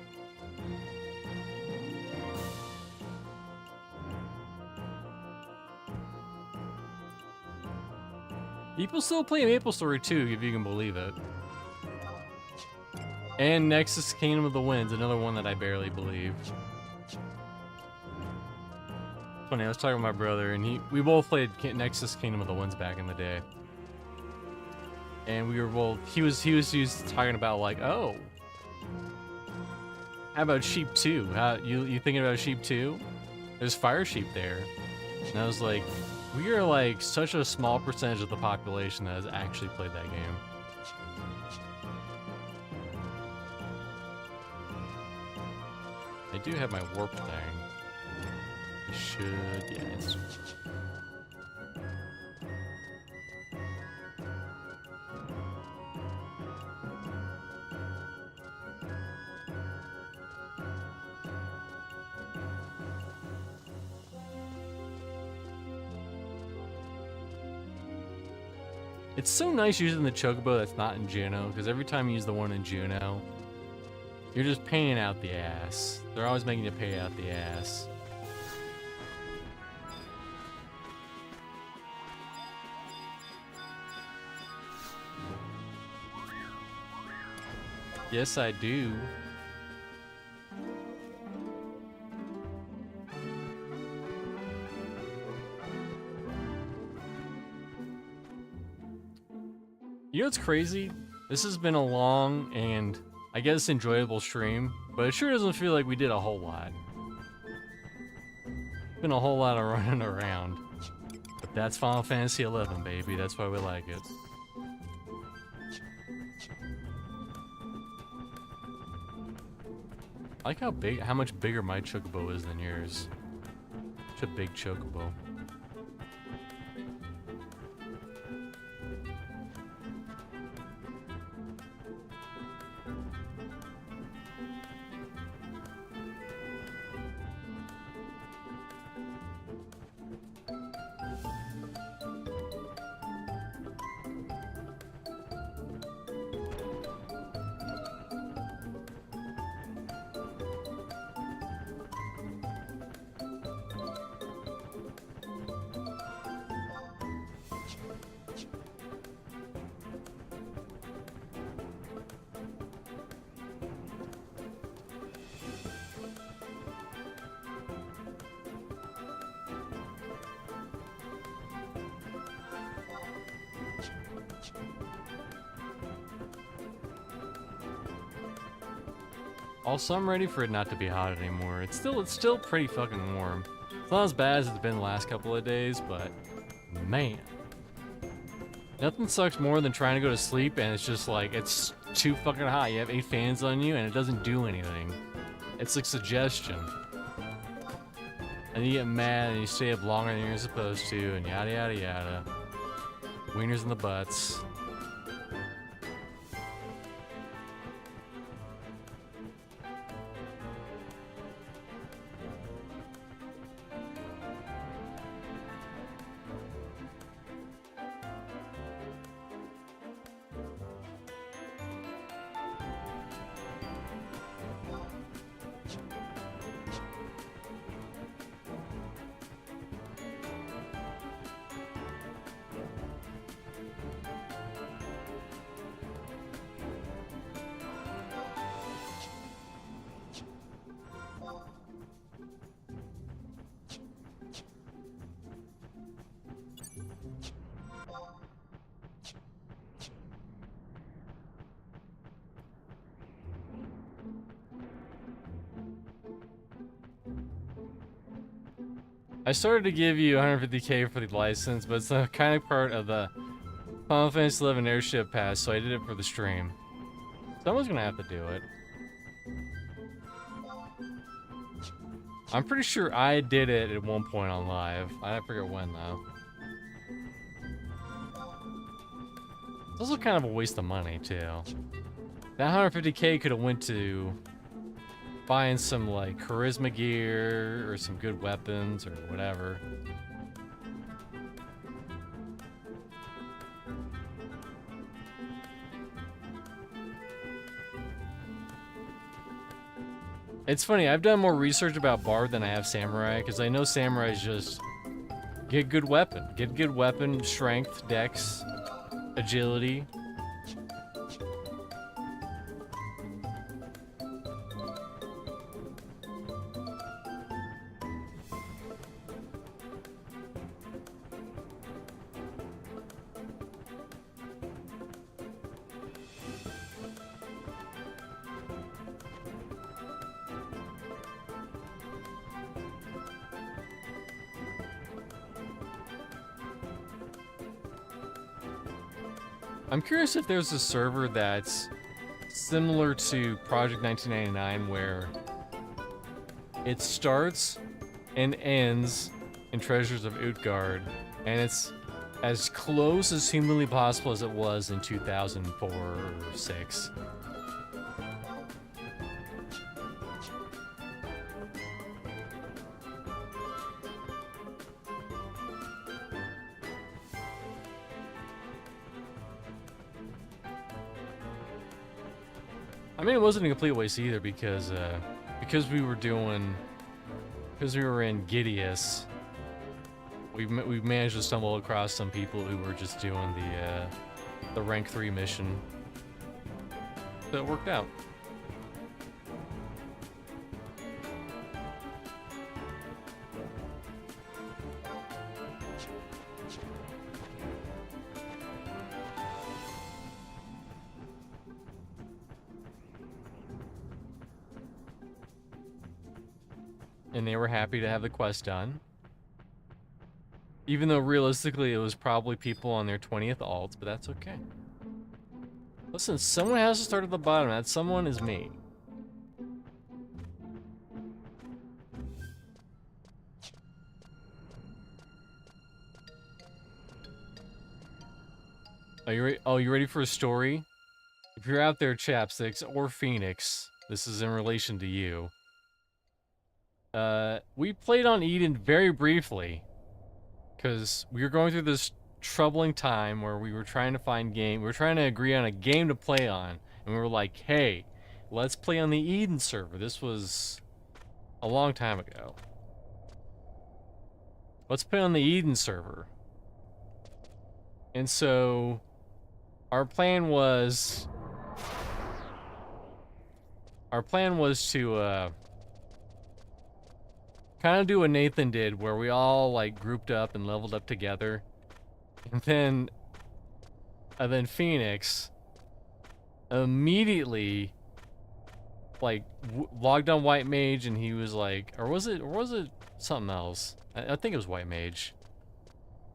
People still play MapleStory 2, if you can believe it. And Nexus Kingdom of the Winds, another one that I barely believe. Funny, I was talking with my brother, and we both played Nexus Kingdom of the Winds back in the day. And we were both, he was talking about like, oh, how about Sheep 2? You thinking about Sheep 2? There's Fire Sheep there. And I was like, we are like such a small percentage of the population that has actually played that game. I do have my warp thing. I should, yeah, it's... It's so nice using the Chocobo that's not in Juno, because every time you use the one in Juno, you're just paying out the ass. They're always making you pay out the ass. Yes, I do. You know what's crazy? This has been a long and, I guess, enjoyable stream, but it sure doesn't feel like we did a whole lot. It's been a whole lot of running around. But that's Final Fantasy XI, baby. That's why we like it. I like how much bigger my Chocobo is than yours. Such a big Chocobo. Also, I'm ready for it not to be hot anymore. It's still pretty fucking warm. It's not as bad as it's been the last couple of days, but man. Nothing sucks more than trying to go to sleep and it's just like, it's too fucking hot. You have 8 fans on you and it doesn't do anything. It's like suggestion. And you get mad and you stay up longer than you're supposed to and yada yada yada. Wieners in the butts. I started to give you 150k for the license, but it's the kind of part of the Final Fantasy 11 airship pass, so I did it for the stream. Someone's gonna have to do it. I'm pretty sure I did it at one point on live. I forget when though. It's also kind of a waste of money too. That 150k could have went to buying some like charisma gear or some good weapons or whatever. It's funny, I've done more research about Bard than I have Samurai, because I know Samurai is just get good weapon, strength, dex, agility. I'm curious if there's a server that's similar to Project 1999 where it starts and ends in Treasures of Utgard, and it's as close as humanly possible as it was in 2004 or 6. I mean, it wasn't a complete waste either because we were in Gideus, we managed to stumble across some people who were just doing the rank 3 mission. So it worked out. And they were happy to have the quest done. Even though realistically it was probably people on their 20th alts, but that's okay. Listen, someone has to start at the bottom. That someone is me. Are you ready? Oh, you ready for a story? If you're out there, Chapsticks or Phoenix, this is in relation to you. We played on Eden very briefly because we were going through this troubling time where we were trying to find we were trying to agree on a game to play on, and we were like, hey, let's play on the Eden server. This was a long time ago. Let's play on the Eden server. And so our plan was to kind of do what Nathan did, where we all like grouped up and leveled up together, and then Phoenix immediately like logged on White Mage, and he was like, or was it something else? I think it was White Mage,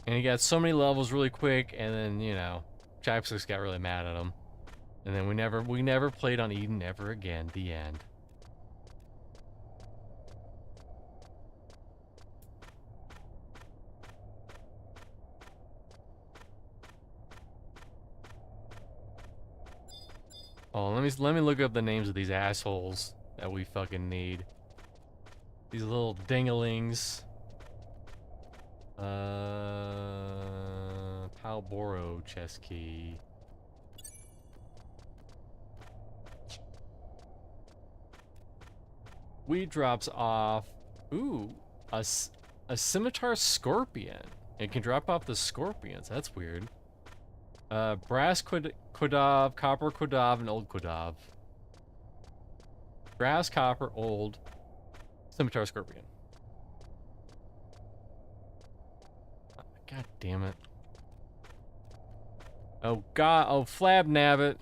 and he got so many levels really quick, and then you know, Chapsticks got really mad at him, and then we never played on Eden ever again. The end. Oh, let me look up the names of these assholes that we fucking need. These little dingalings. Palboro chest key. Weed drops off. Ooh, a scimitar scorpion. It can drop off the scorpions. That's weird. Brass Quadav, Copper Quadav, and Old Quadav. Brass, Copper, Old, Scimitar Scorpion. God damn it. Oh god, oh Flab Nabbit.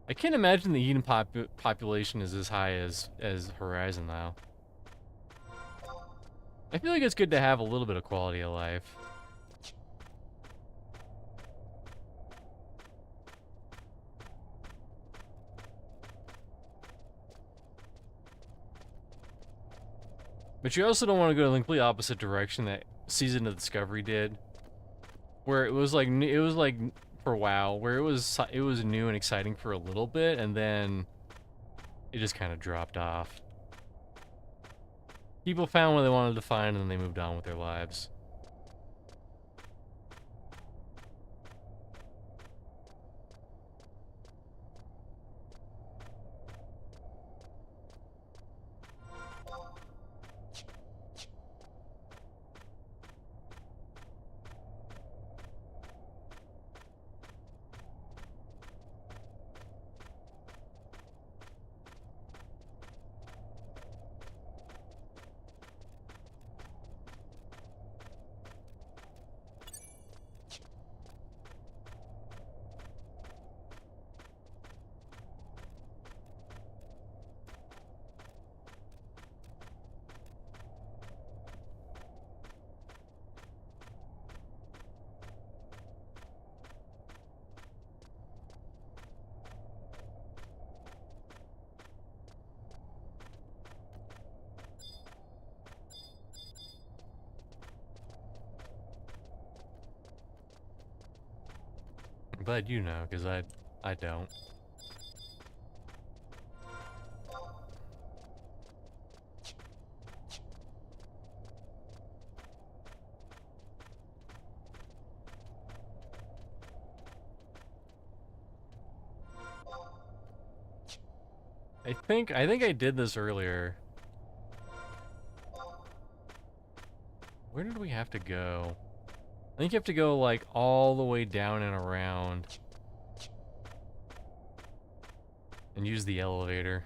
I can't imagine the Eden population is as high as Horizon now. I feel like it's good to have a little bit of quality of life. But you also don't want to go in the complete opposite direction that Season of Discovery did, where it was like for WoW, where it was new and exciting for a little bit, and then it just kind of dropped off. People found what they wanted to find, and then they moved on with their lives. I'm glad you know, because I don't. I think I did this earlier. Where did we have to go? I think you have to go like all the way down and around and use the elevator.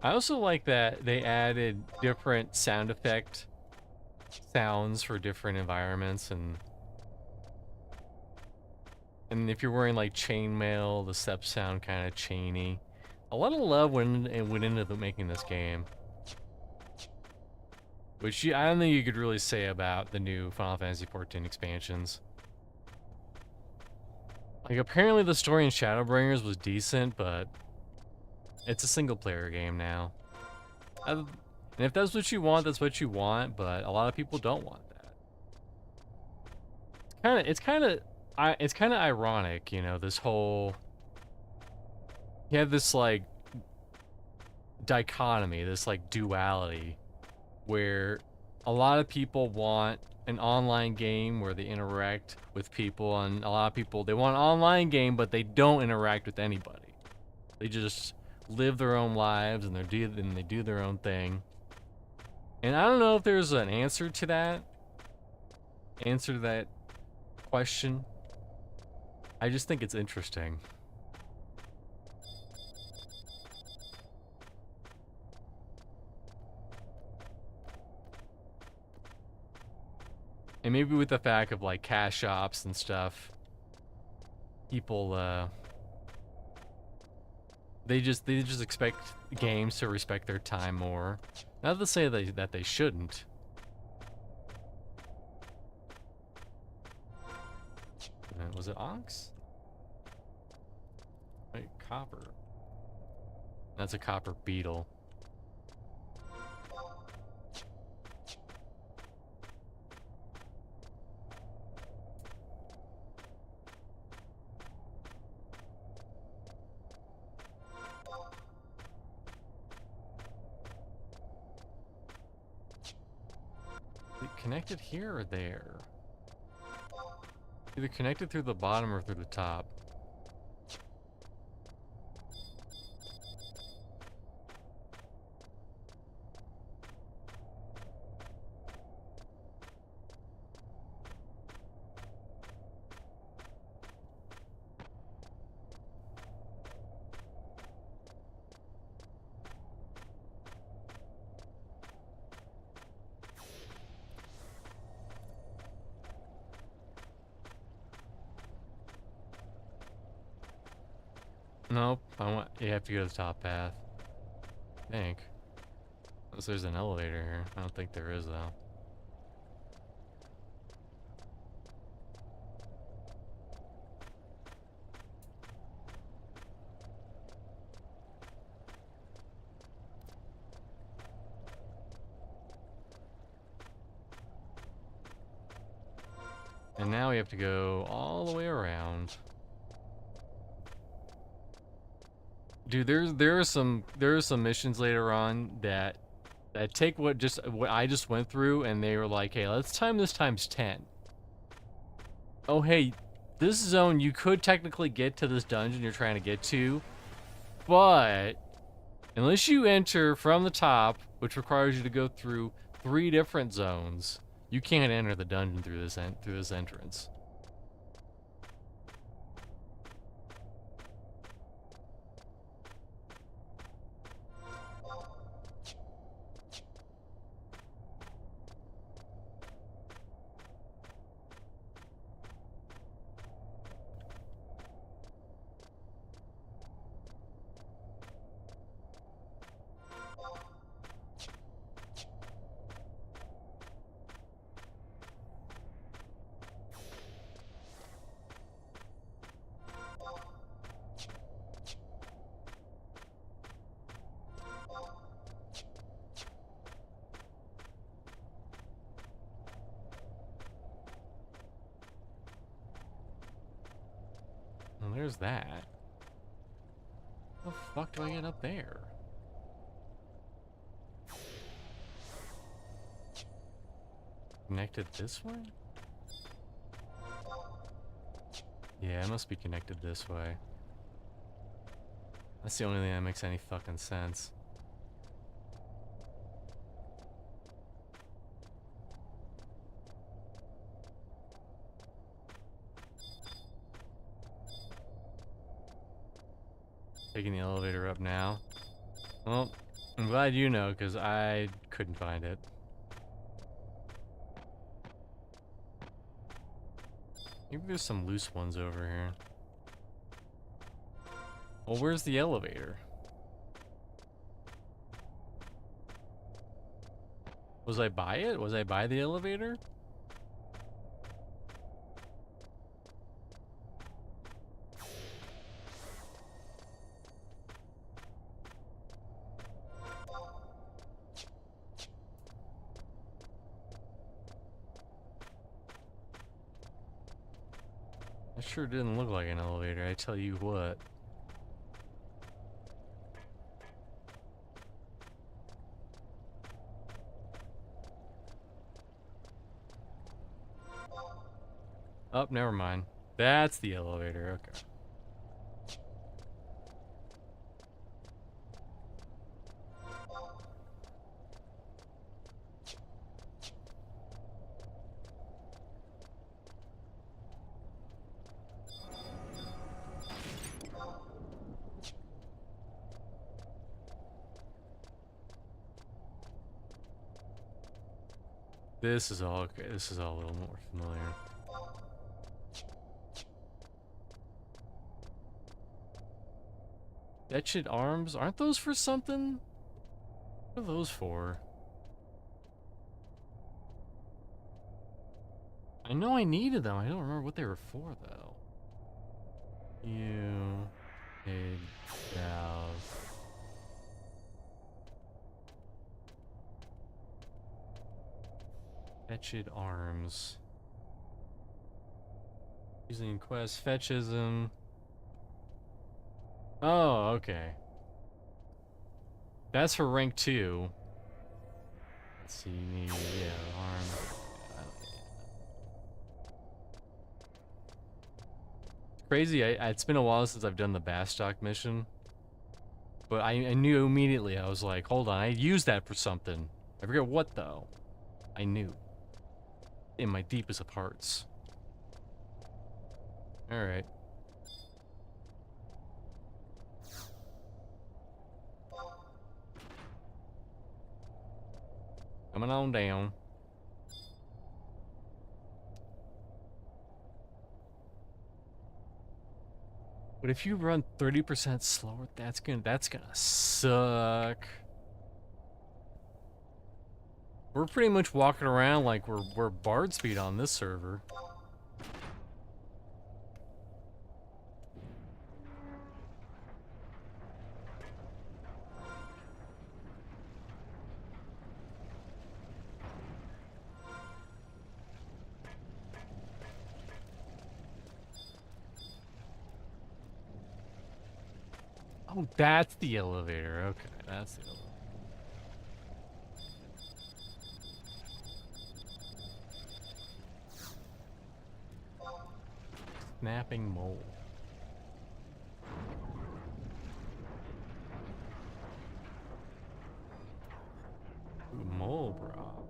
I also like that they added different sound effect sounds for different environments, and if you're wearing like chainmail, the steps sound kind of chainy. A lot of love went into making this game, which I don't think you could really say about the new Final Fantasy XIV expansions. Like, apparently the story in Shadowbringers was decent, but it's a single-player game now. And if that's what you want, that's what you want, but a lot of people don't want that. It's kind of ironic, you know, this whole... You have this, like, dichotomy, this, like, duality, where a lot of people want an online game where they interact with people, and a lot of people, they want an online game, but they don't interact with anybody. They just live their own lives, and they do their own thing. And I don't know if there's an answer to that question. I just think it's interesting. And maybe with the fact of like cash shops and stuff, people they just expect games to respect their time more. Not to say that they shouldn't. Was it Onyx? Wait, copper. That's a copper beetle. Connected here or there? Either connected through the bottom or through the top. Nope. You have to go to the top path. I think. Unless there's an elevator here. I don't think there is, though. And now we have to go all the way around. Dude, there are some missions later on that take what I just went through, and they were like, hey, let's time this times 10. Oh hey, this zone you could technically get to this dungeon you're trying to get to, but unless you enter from the top, which requires you to go through 3 different zones, you can't enter the dungeon through this entrance. Well, there's that. How the fuck do I get up there? Connected this way? Yeah, it must be connected this way. That's the only thing that makes any fucking sense. Taking the elevator up now. Well, I'm glad you know, because I couldn't find it. Maybe there's some loose ones over here. Well, where's the elevator? Was I by it? Was I by the elevator? That sure didn't look like an elevator, I tell you what. Oh, never mind. That's the elevator, okay. This is all okay. This is all a little more familiar. Etched arms? Aren't those for something? What are those for? I know I needed them. I don't remember what they were for, though. You... Pig... Cows... Etched arms. Using quest fetchism. Oh, okay. That's for rank 2. Let's see, yeah, arm. Crazy, it's been a while since I've done the Bastock mission. But I knew immediately, I was like, hold on, I used that for something. I forget what, though. I knew. In my deepest of hearts. Alright. Coming on down. But if you run 30% slower, that's gonna suck. We're pretty much walking around like we're Bard speed on this server. Oh, that's the elevator. Okay, that's the elevator. Snapping mole. Ooh, mole, bro.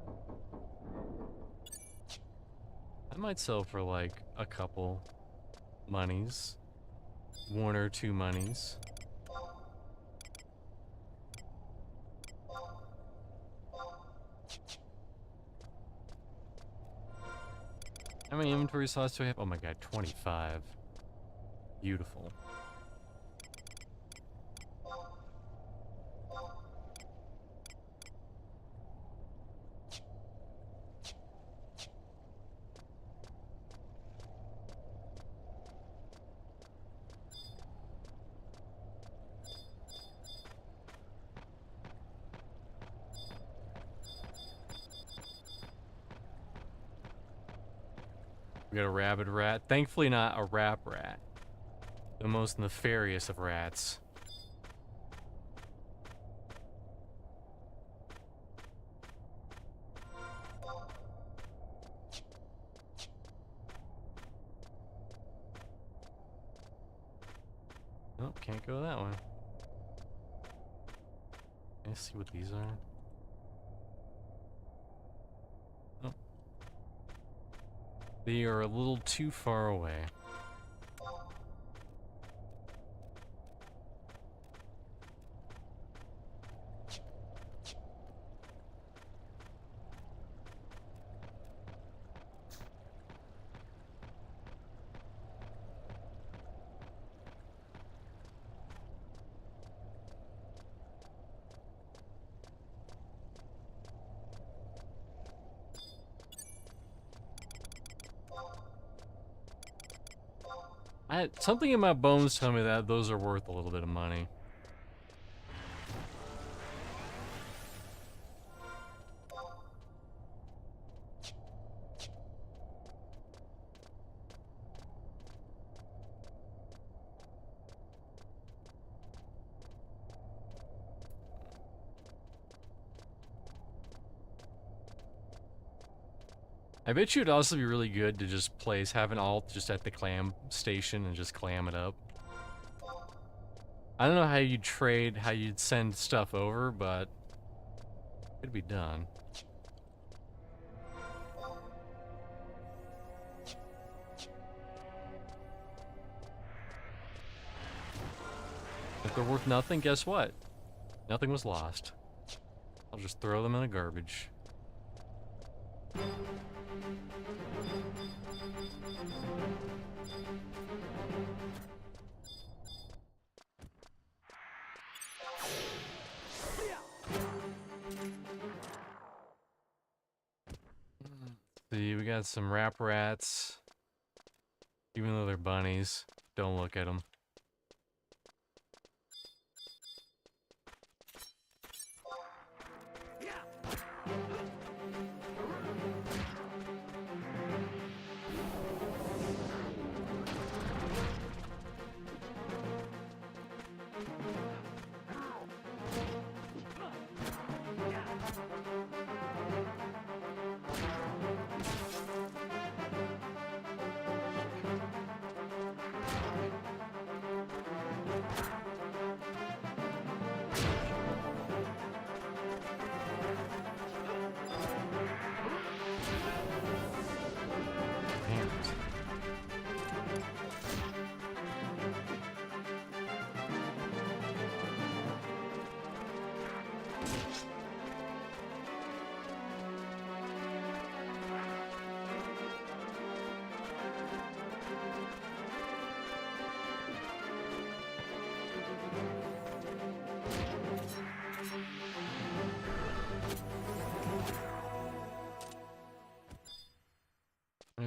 I might sell for like a couple monies. 1 or 2 monies. How many inventory slots do I have? Oh my god, 25. Beautiful. We got a rabid rat. Thankfully not a rap rat. The most nefarious of rats. Nope, can't go that way. Let's see what these are. Oh. They are a little too far away. Something in my bones tell me that those are worth a little bit of money. I bet you it'd also be really good to just have an alt just at the clam station and just clam it up. I don't know how you'd trade, how you'd send stuff over, but it'd be done. If they're worth nothing, guess what? Nothing was lost. I'll just throw them in the garbage. See, we got some rap rats. Even though they're bunnies, don't look at them.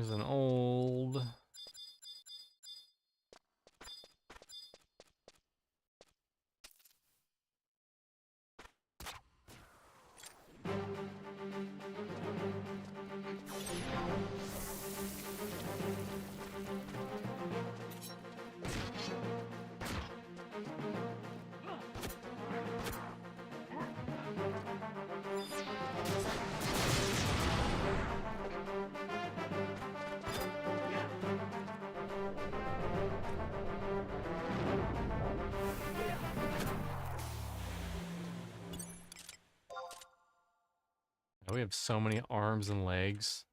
There's an old... We have so many arms and legs.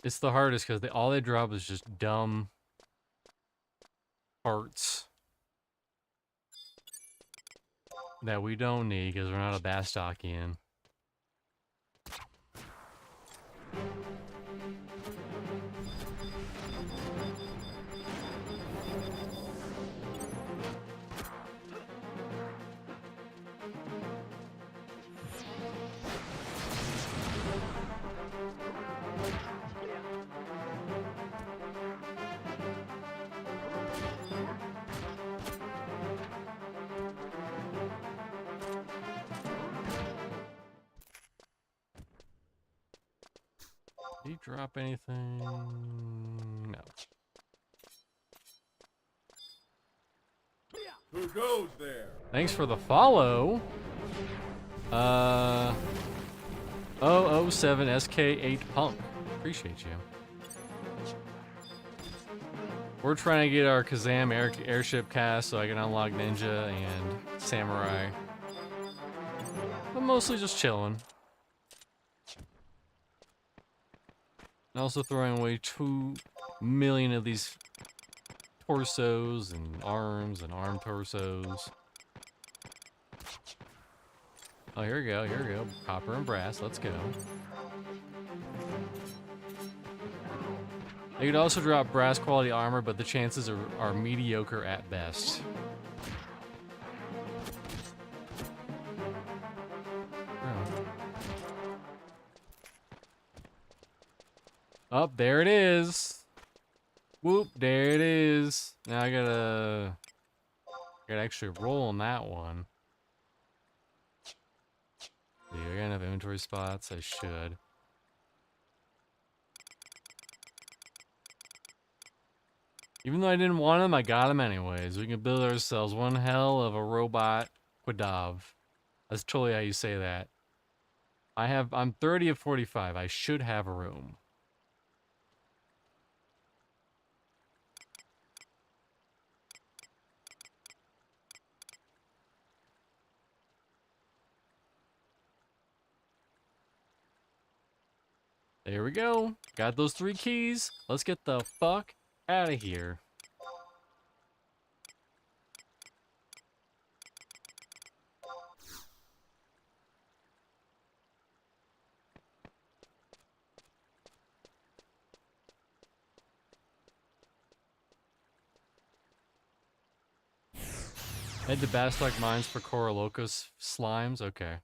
It's the hardest because all they drop is just dumb parts that we don't need because we're not a Bastokian. Did he drop anything? No. Who goes there? Thanks for the follow. 007SK8 Punk. Appreciate you. We're trying to get our Kazam airship cast so I can unlock Ninja and Samurai. But mostly just chilling. And also throwing away 2 million of these torsos and arms and arm torsos. Oh, here we go, here we go. Copper and brass, let's go. They could also drop brass quality armor, but the chances are mediocre at best. Oh, there it is. Whoop, there it is. Now I gotta actually roll on that one. Yeah, I got enough inventory spots. I should. Even though I didn't want them, I got them anyways. We can build ourselves one hell of a robot Quadav. That's totally how you say that. I'm 30 of 45. I should have room. There we go. Got those 3 keys. Let's get the fuck out of here. Head to Bastok Mines for Coralocos slimes? Okay.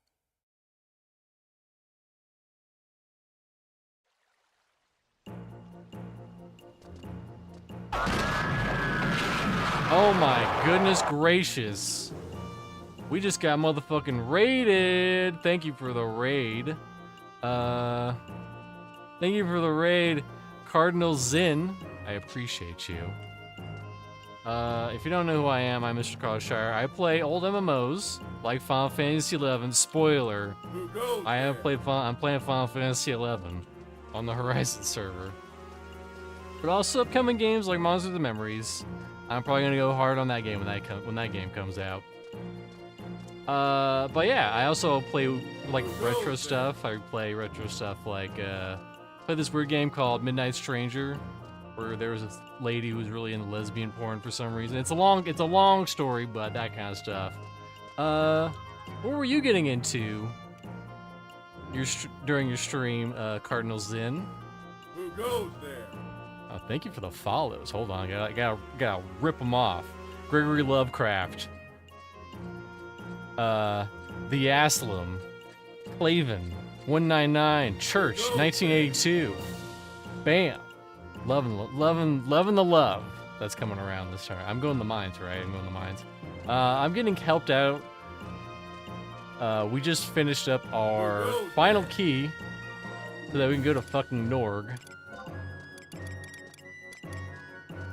Oh my goodness gracious. We just got motherfucking raided. Thank you for the raid. Thank you for the raid, Cardinal Zin. I appreciate you. If you don't know who I am, I'm Mr. Carlshire. I play old MMOs like Final Fantasy XI. Spoiler: I'm playing Final Fantasy XI on the Horizon server. But also upcoming games like Monsters of Memories. I'm probably gonna go hard on that game when that game comes out. But yeah, I also play like retro stuff. I play retro stuff like play this weird game called Midnight Stranger, where there was this lady who was really into lesbian porn for some reason. It's a long story, but that kind of stuff. What were you getting into during your stream, Cardinal Zin? Who goes there? Oh, thank you for the follows. Hold on, I gotta rip them off. Gregory Lovecraft. The Aslam. Clavin. 199. Church. 1982. Bam. Loving the love that's coming around this time. I'm going the mines, right? I'm going the mines. I'm getting helped out. We just finished up our final key so that we can go to fucking Norg.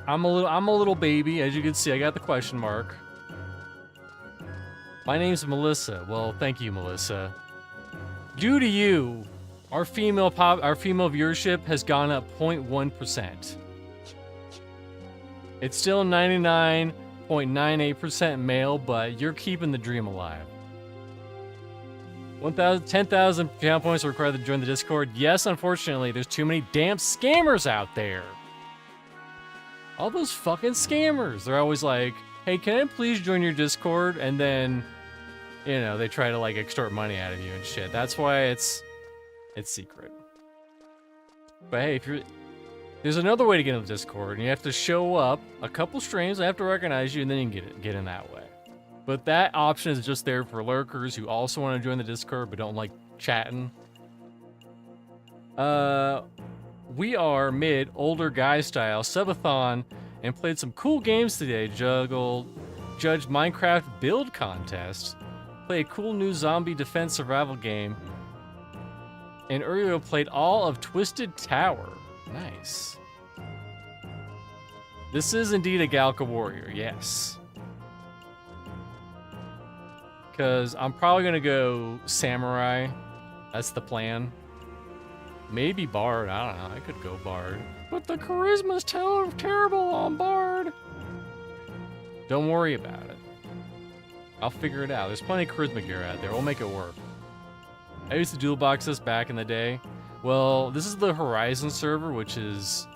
I'm a little baby, as you can see. I got the question mark. My name's Melissa. Well, thank you, Melissa. Due to you, our female viewership has gone up 0.1%. It's still 99.98% male, but you're keeping the dream alive. 10,000 channel points are required to join the Discord. Yes, unfortunately, there's too many damn scammers out there. All those fucking scammers. They're always like, hey, can I please join your Discord? And then, you know, they try to like extort money out of you and shit. That's why it's secret. But hey, there's another way to get into Discord, and you have to show up a couple streams. I have to recognize you, and then you can get in that way. But that option is just there for lurkers who also want to join the Discord but don't like chatting. We are mid older guy style subathon and played some cool games today. Judged Minecraft build contest, play a cool new zombie defense survival game, and earlier played all of Twisted Tower. Nice. This is indeed a Galca Warrior, yes. Because I'm probably going to go Samurai. That's the plan. Maybe Bard. I don't know. I could go Bard. But the charisma's terrible on Bard. Don't worry about it. I'll figure it out. There's plenty of charisma gear out there. We'll make it work. I used to dual box this back in the day. Well, this is the Horizon server, which is...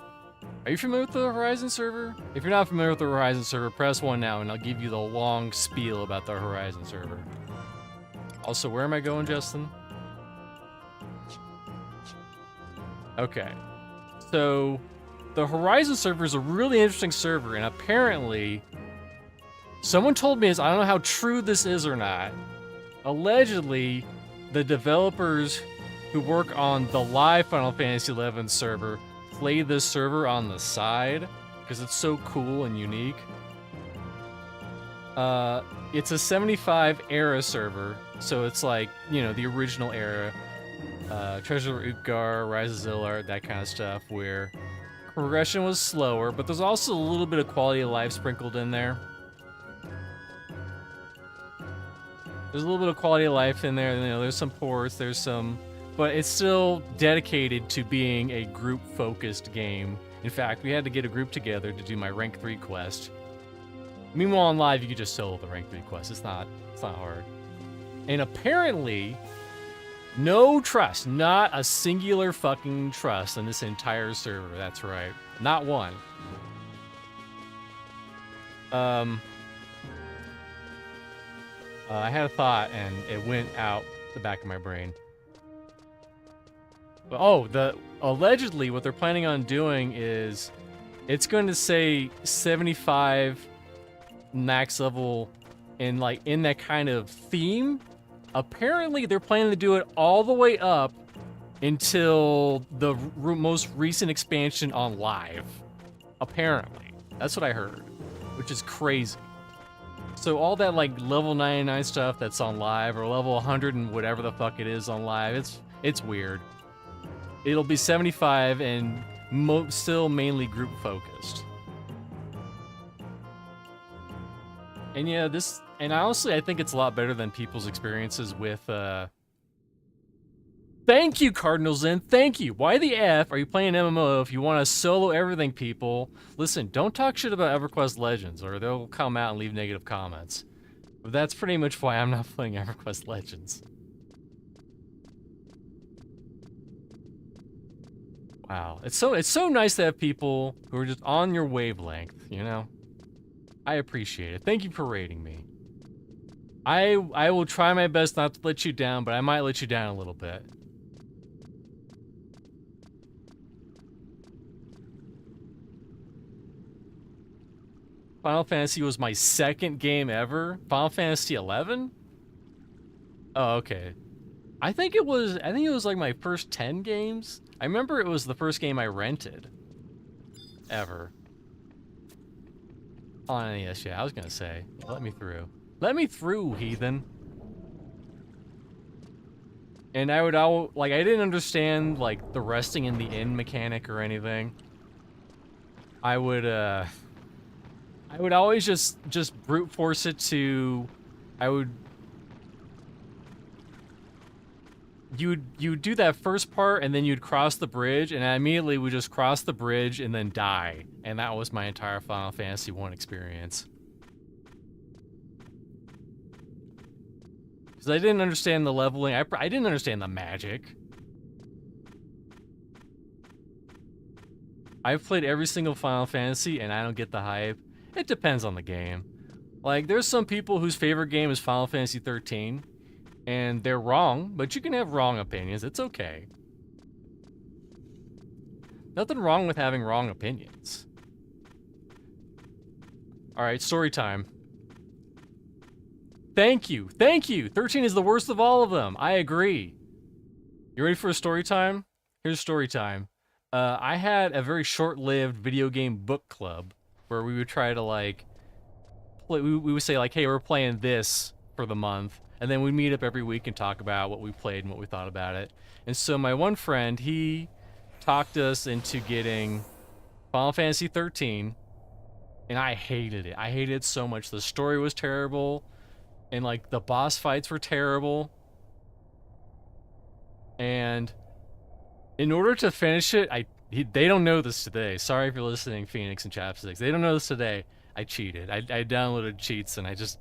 Are you familiar with the Horizon server? If you're not familiar with the Horizon server, press 1 now, and I'll give you the long spiel about the Horizon server. Also, where am I going, Justin? Okay. So, the Horizon server is a really interesting server, and apparently... Someone told me this, I don't know how true this is or not. Allegedly, the developers who work on the live Final Fantasy XI server play this server on the side because it's so cool and unique. It's a 75 era server, so it's like, you know, the original era. Treasure of Utgar, Rise of Zillard, that kind of stuff, where progression was slower, but there's also a little bit of quality of life sprinkled in there. There's a little bit of quality of life in there, you know, there's some ports, there's some... But it's still dedicated to being a group-focused game. In fact, we had to get a group together to do my rank 3 quest. Meanwhile, on live, you can just solo the rank 3 quest. It's not hard. And apparently, no trust, not a singular fucking trust in this entire server. That's right. Not one. I had a thought, and it went out the back of my brain. Oh, allegedly what they're planning on doing is it's going to say 75 max level in that kind of theme. Apparently they're planning to do it all the way up until the most recent expansion on live. Apparently. That's what I heard, which is crazy. So all that like level 99 stuff that's on live or level 100 and whatever the fuck it is on live, it's weird. It'll be 75 and still mainly group focused. And yeah, and honestly, I think it's a lot better than people's experiences with, Thank you, Cardinals in. Thank you. Why the F are you playing MMO if you want to solo everything, people? Listen, don't talk shit about EverQuest Legends or they'll come out and leave negative comments. But that's pretty much why I'm not playing EverQuest Legends. Wow. It's so nice to have people who are just on your wavelength, you know? I appreciate it. Thank you for rating me. I will try my best not to let you down, but I might let you down a little bit. Final Fantasy was my second game ever. Final Fantasy 11? Oh, okay. I think it was like my first 10 games. I remember it was the first game I rented ever. On NES, yeah, I was gonna say. Let me through. Let me through, heathen. And I didn't understand like the resting in the inn mechanic or anything. I would always just brute force it to, you'd do that first part and then you'd cross the bridge and I immediately would just cross the bridge and then die. And that was my entire Final Fantasy 1 experience. Because I didn't understand the leveling, I didn't understand the magic. I've played every single Final Fantasy and I don't get the hype. It depends on the game. Like, there's some people whose favorite game is Final Fantasy 13, and they're wrong, but you can have wrong opinions. It's okay. Nothing wrong with having wrong opinions. Alright, story time. Thank you, thank you! 13 is the worst of all of them. I agree. You ready for a story time? Here's story time. I had a very short-lived video game book club where we would try to like we would say like, hey, we're playing this for the month, and then we'd meet up every week and talk about what we played and what we thought about it. And so my one friend, he talked us into getting Final Fantasy 13, and I hated it. I hated it so much. The story was terrible, and like the boss fights were terrible. And in order to finish it, they don't know this today. Sorry if you're listening, Phoenix and Chapsticks. They don't know this today. I cheated. I downloaded cheats and I just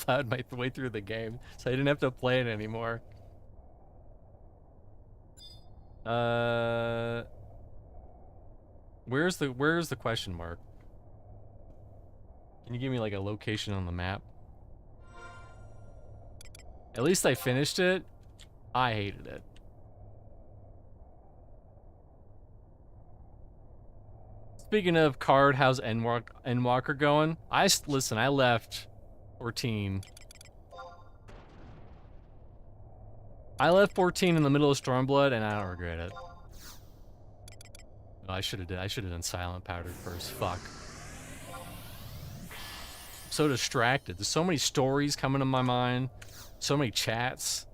plowed my way through the game, so I didn't have to play it anymore. Where's the question mark? Can you give me like a location on the map? At least I finished it. I hated it. Speaking of card, how's Endwalker going? Listen, I left 14. I left 14 in the middle of Stormblood, and I don't regret it. Oh, I should have done Silent Powder first. Fuck. So distracted. There's so many stories coming to my mind. So many chats.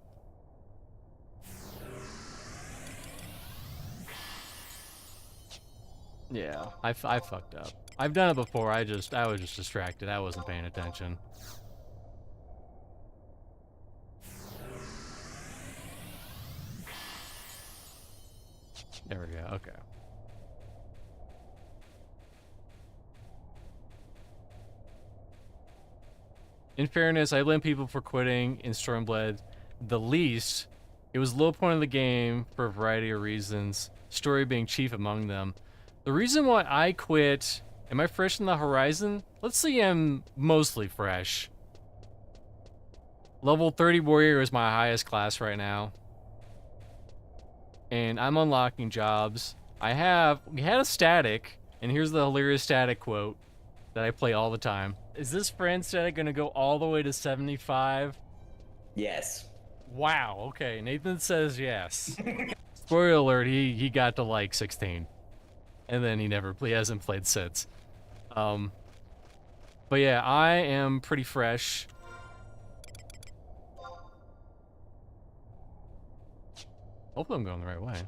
Yeah, I fucked up. I've done it before. I was just distracted. I wasn't paying attention. There we go. Okay. In fairness, I blame people for quitting in Stormblood the least. It was the low point of the game for a variety of reasons, story being chief among them. The reason why I quit, am I fresh in the Horizon? Let's see, I'm mostly fresh. Level 30 Warrior is my highest class right now. And I'm unlocking jobs. We had a static, and here's the hilarious static quote that I play all the time. Is this friend static gonna go all the way to 75? Yes. Wow, okay, Nathan says yes. Spoiler alert, he got to like 16. And then he hasn't played since. But yeah, I am pretty fresh. Hopefully I'm going the right way.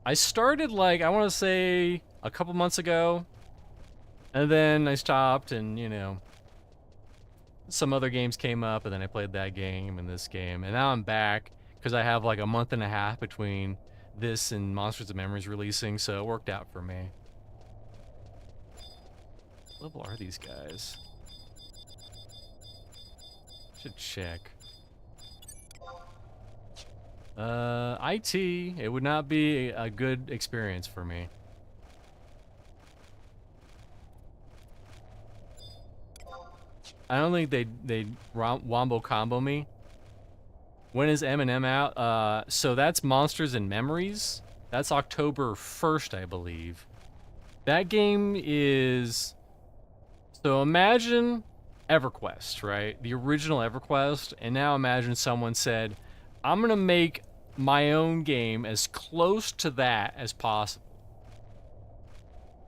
I started, like, I want to say a couple months ago, and then I stopped, and, you know, some other games came up, and then I played that game and this game, and now I'm back, because I have, like, a month and a half between this and Monsters of Memories releasing, so it worked out for me. What level are these guys? Should check. IT, it would not be a good experience for me. I don't think they wombo combo me. When is M&M out? So that's Monsters and Memories. That's October 1st, I believe. That game is... So imagine EverQuest, right? The original EverQuest, and now imagine someone said, I'm gonna make my own game as close to that as possible.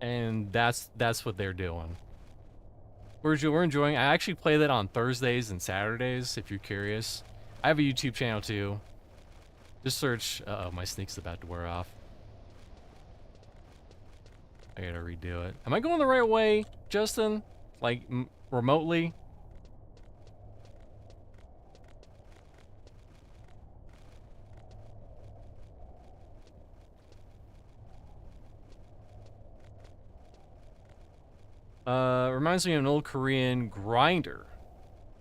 And that's what they're doing. We're enjoying. I actually play that on Thursdays and Saturdays, if you're curious. I have a YouTube channel too. Just search. Uh oh, my sneak's about to wear off. I gotta redo it. Am I going the right way, Justin? Like, remotely? Reminds me of an old Korean grinder.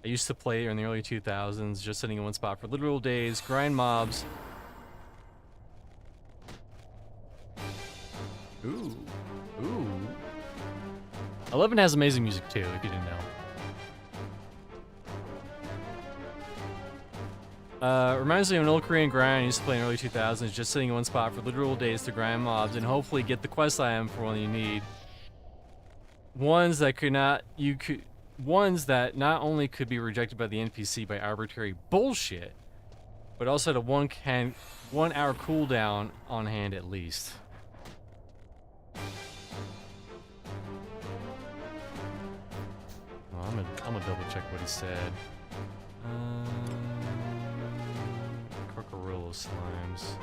I used to play in the early 2000s, just sitting in one spot for literal days, grind mobs. Ooh. Ooh. 11 has amazing music too, if you didn't know. Reminds me of an old Korean grind I used to play in the early 2000s, just sitting in one spot for literal days to grind mobs and hopefully get the quest item for one you need. Ones that not only could be rejected by the NPC by arbitrary bullshit, but also had a 1 hour cooldown on hand at least. Oh, I'm gonna double check what he said. Crocodile slimes.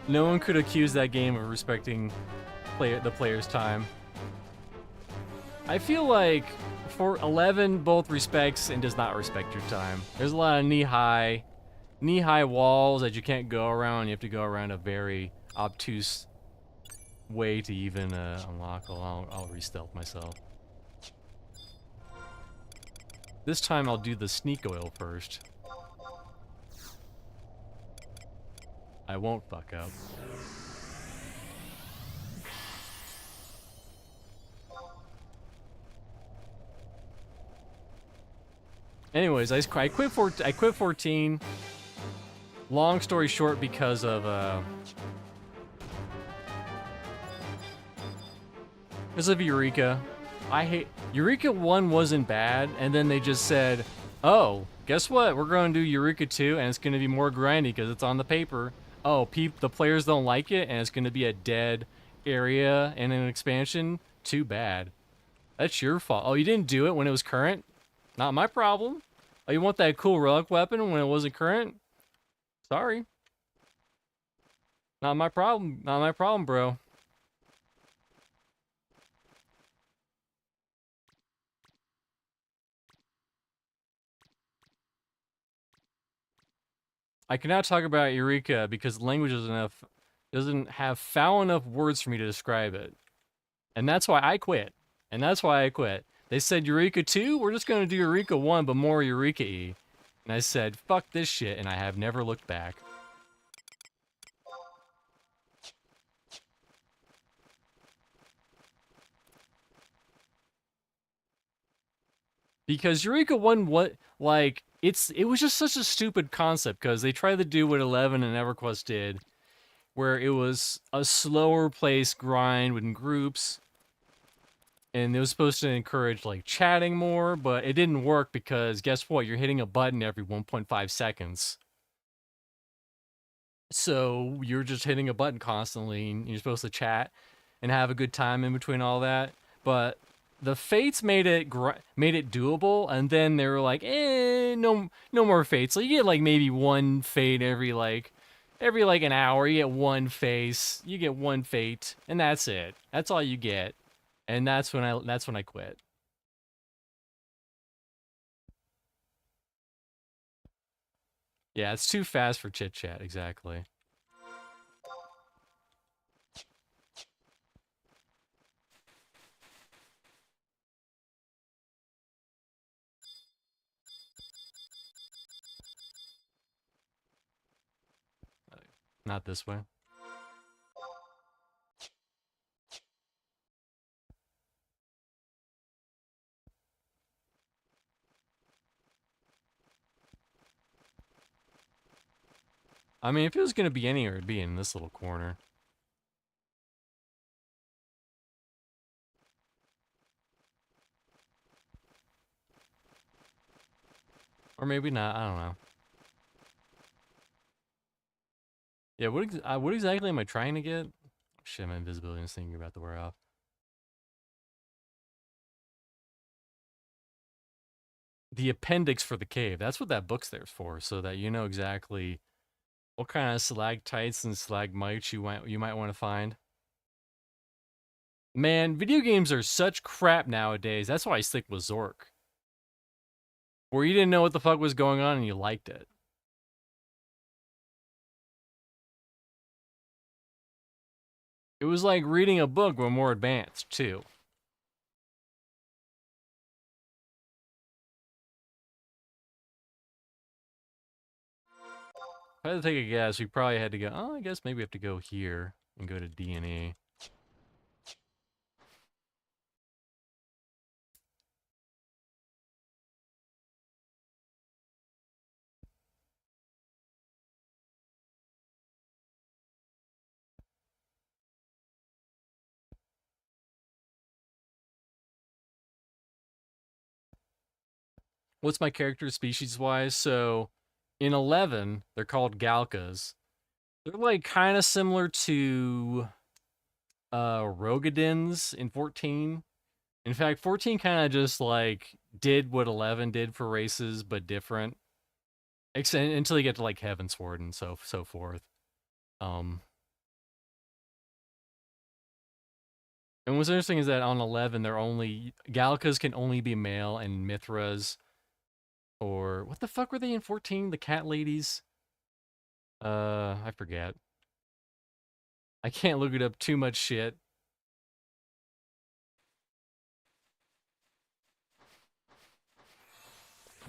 No one could accuse that game of respecting the player's time. I feel like for 11 both respects and does not respect your time. There's a lot of knee-high walls that you can't go around. You have to go around a very obtuse way to even unlock. I'll re-stealth myself. This time I'll do the sneak oil first. I won't fuck up. Anyways, I quit 14. Long story short, because of Eureka. I hate Eureka 1 wasn't bad, and then they just said, "Oh, guess what? We're going to do Eureka 2, and it's going to be more grindy because it's on the paper." Oh, the players don't like it, and it's going to be a dead area and an expansion? Too bad. That's your fault. Oh, you didn't do it when it was current? Not my problem. Oh, you want that cool relic weapon when it wasn't current? Sorry. Not my problem. Not my problem, bro. I cannot talk about Eureka because language doesn't have foul enough words for me to describe it. And that's why I quit. They said Eureka 2? We're just gonna do Eureka 1, but more Eureka-y. And I said, fuck this shit, and I have never looked back. Because Eureka 1, it was just such a stupid concept because they tried to do what 11 and EverQuest did, where it was a slower pace grind in groups, and it was supposed to encourage like chatting more, but it didn't work because guess what? You're hitting a button every 1.5 seconds. So you're just hitting a button constantly, and you're supposed to chat and have a good time in between all that. But the fates made it doable, and then they were like, no more fates. So you get like maybe one fate every an hour. You get one face, you get one fate, and that's it. That's all you get, and that's when I quit. Yeah, it's too fast for chit chat. Exactly. Not this way. I mean, if it was gonna be anywhere, it'd be in this little corner. Or maybe not, I don't know. Yeah, what exactly am I trying to get? Shit, my invisibility is thinking about to wear off. The appendix for the cave. That's what that book's there for, so that you know exactly what kind of stalactites and stalagmites you might want to find. Man, video games are such crap nowadays. That's why I stick with Zork. Where you didn't know what the fuck was going on and you liked it. It was like reading a book but more advanced, too. If I had to take a guess, we probably had to go, oh, I guess maybe we have to go here and go to D&E. What's my character species-wise? So, in 11, they're called Galkas. They're, like, kind of similar to Rogadins in 14. In fact, 14 kind of just, like, did what 11 did for races, but different. Until you get to, like, Heavensward and so forth. And what's interesting is that on 11, Galkas can only be male, and Mithras, or what the fuck were they in 14? The cat ladies? I forget. I can't look it up, too much shit.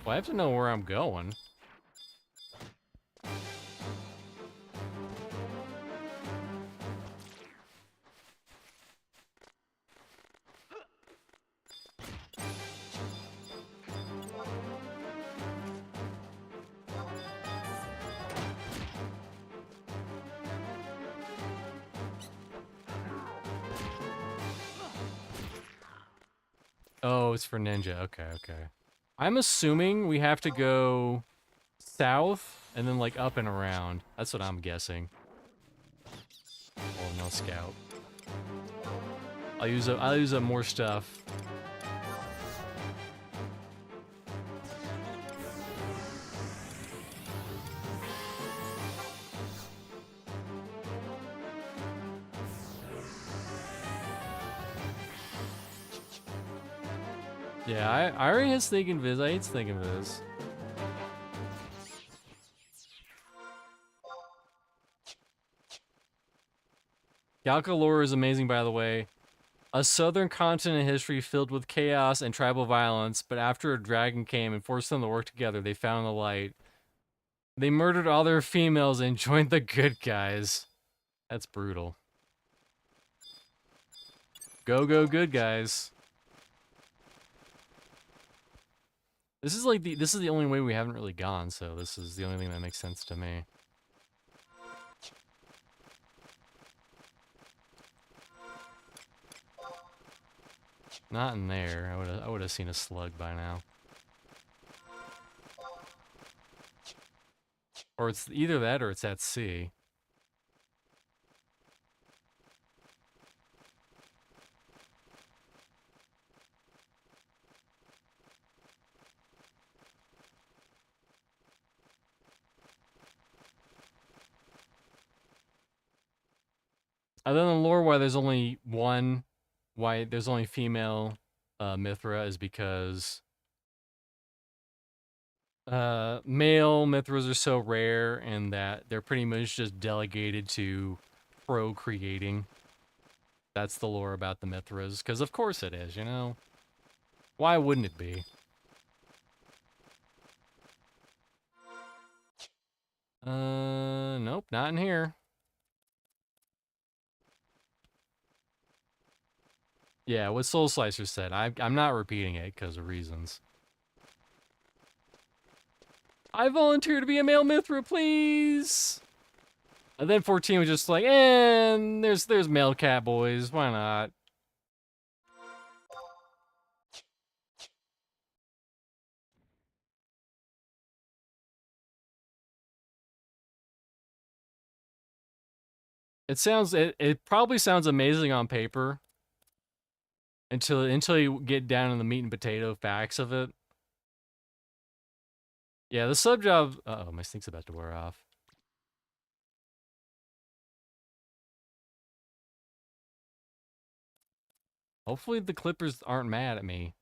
Well, I have to know where I'm going. Oh, it's for ninja. Okay, okay. I'm assuming we have to go south and then like up and around. That's what I'm guessing. Oh, no scout. I'll use up more stuff. Yeah, I already had Sneak and Viz. I hate Sneak and Viz. Galka lore is amazing, by the way. A southern continent history filled with chaos and tribal violence, but after a dragon came and forced them to work together, they found the light. They murdered all their females and joined the good guys. That's brutal. Go, go, good guys. This is like this is the only way we haven't really gone, so this is the only thing that makes sense to me. Not in there. I would have seen a slug by now. Or it's either that or it's at sea. Other than the lore, why there's only female Mithra is because male Mithras are so rare and that they're pretty much just delegated to procreating. That's the lore about the Mithras, because of course it is, you know? Why wouldn't it be? Nope, not in here. Yeah, what Soul Slicer said. I'm not repeating it because of reasons. I volunteer to be a male Mithra, please! And then 14 was just like, there's male cat boys, why not? It probably sounds amazing on paper until you get down to the meat and potato facts of it. Yeah, the sub job. Uh oh, my stink's about to wear off. Hopefully the Clippers aren't mad at me.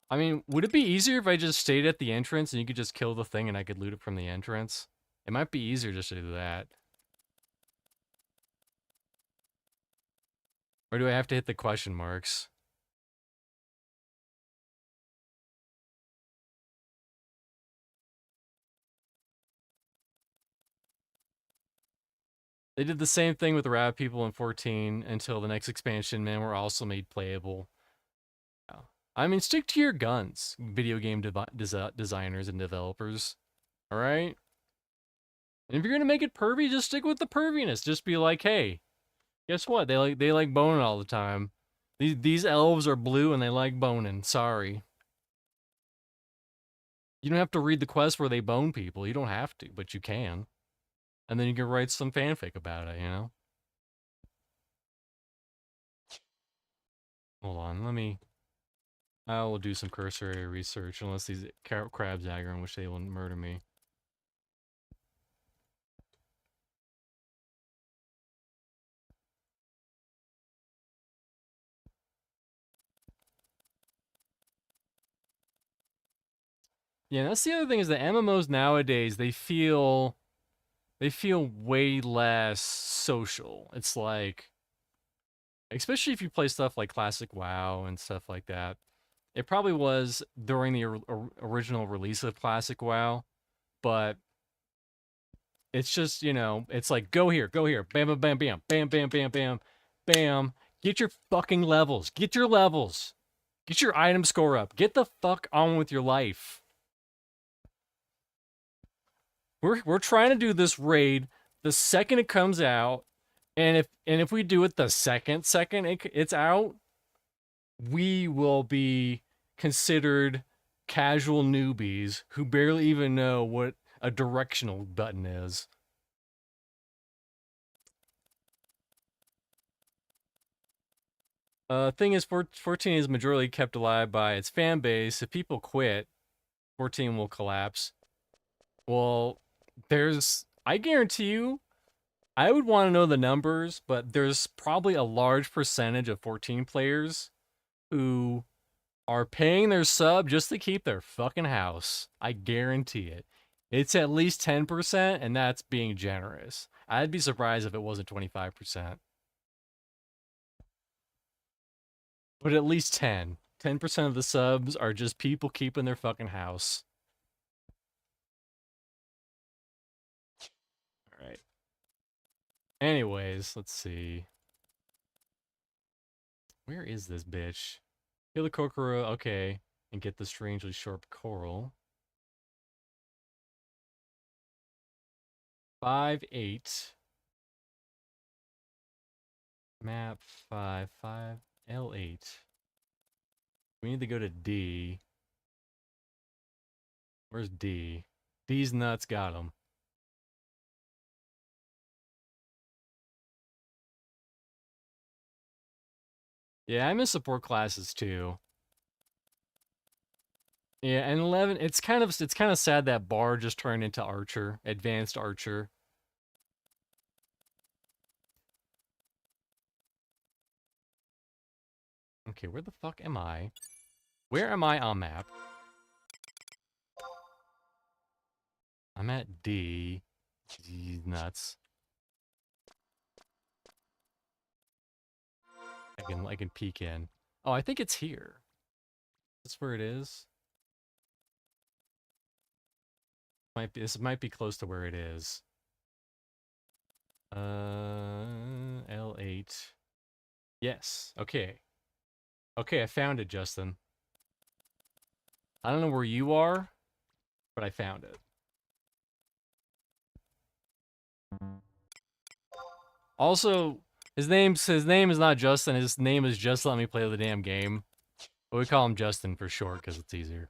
I mean, would it be easier if I just stayed at the entrance and you could just kill the thing and I could loot it from the entrance? It might be easier just to do that. Or do I have to hit the question marks? They did the same thing with the Rabbit People in 14 until the next expansion, man, were also made playable. I mean, stick to your guns, video game designers and developers. Alright? And if you're gonna make it pervy, just stick with the perviness. Just be like, hey, guess what? They like boning all the time. These elves are blue and they like boning. Sorry. You don't have to read the quest where they bone people. You don't have to, but you can. And then you can write some fanfic about it, you know? Hold on, I will do some cursory research, unless these crabs aggro, in which they will murder me. Yeah, that's the other thing is that MMOs nowadays, they feel way less social. It's like, especially if you play stuff like Classic WoW and stuff like that. It probably was during the original release of Classic WoW, but it's just, you know, it's like, go here, bam, bam, bam, bam, bam, bam, bam, bam, bam. Get your fucking levels. Get your levels. Get your item score up. Get the fuck on with your life. We're trying to do this raid the second it comes out, and if we do it the second it's out, we will be considered casual newbies who barely even know what a directional button is. Thing is, 14 is majorly kept alive by its fan base. If people quit, 14 will collapse. Well, I guarantee you, I would want to know the numbers, but there's probably a large percentage of 14 players who are paying their sub just to keep their fucking house. I guarantee it. It's at least 10%, and that's being generous. I'd be surprised if it wasn't 25%. But at least 10. 10% of the subs are just people keeping their fucking house. Alright. Anyways, let's see. Where is this bitch? Kill the Kokoro, okay. And get the strangely sharp coral. 5-8. Map 5 L8. We need to go to D. Where's D? D's nuts, got him. Yeah, I miss support classes too. Yeah, and 11, it's kind of sad that Bar just turned into Archer, Advanced Archer. Okay, where the fuck am I? Where am I on map? I'm at D. Jeez, nuts. I can peek in. Oh, I think it's here. That's where it is. This might be close to where it is. L8. Yes. Okay. Okay, I found it, Justin. I don't know where you are, but I found it. Also, his name is not Justin. His name is Just Let Me Play the Damn Game. But we call him Justin for short because it's easier.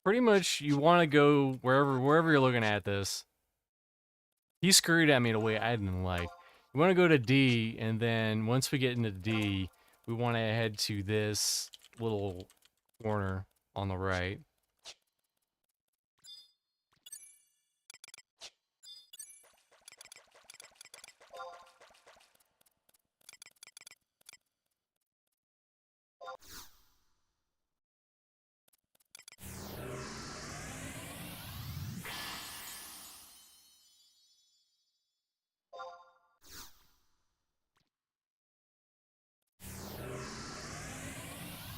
Pretty much, you want to go wherever you're looking at this. He scurried at me in a way I didn't like. We want to go to D, and then once we get into D, we want to head to this little corner on the right.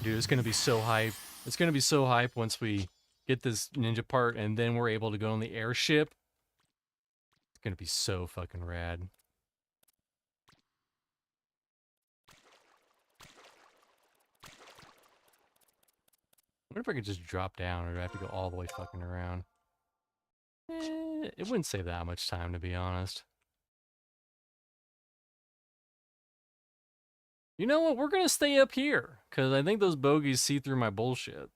Dude, it's gonna be so hype. It's gonna be so hype once we get this ninja part, and then we're able to go on the airship. It's gonna be so fucking rad. I wonder if I could just drop down, or do I have to go all the way fucking around? It wouldn't save that much time, to be honest. You know what? We're gonna stay up here, because I think those bogeys see through my bullshit.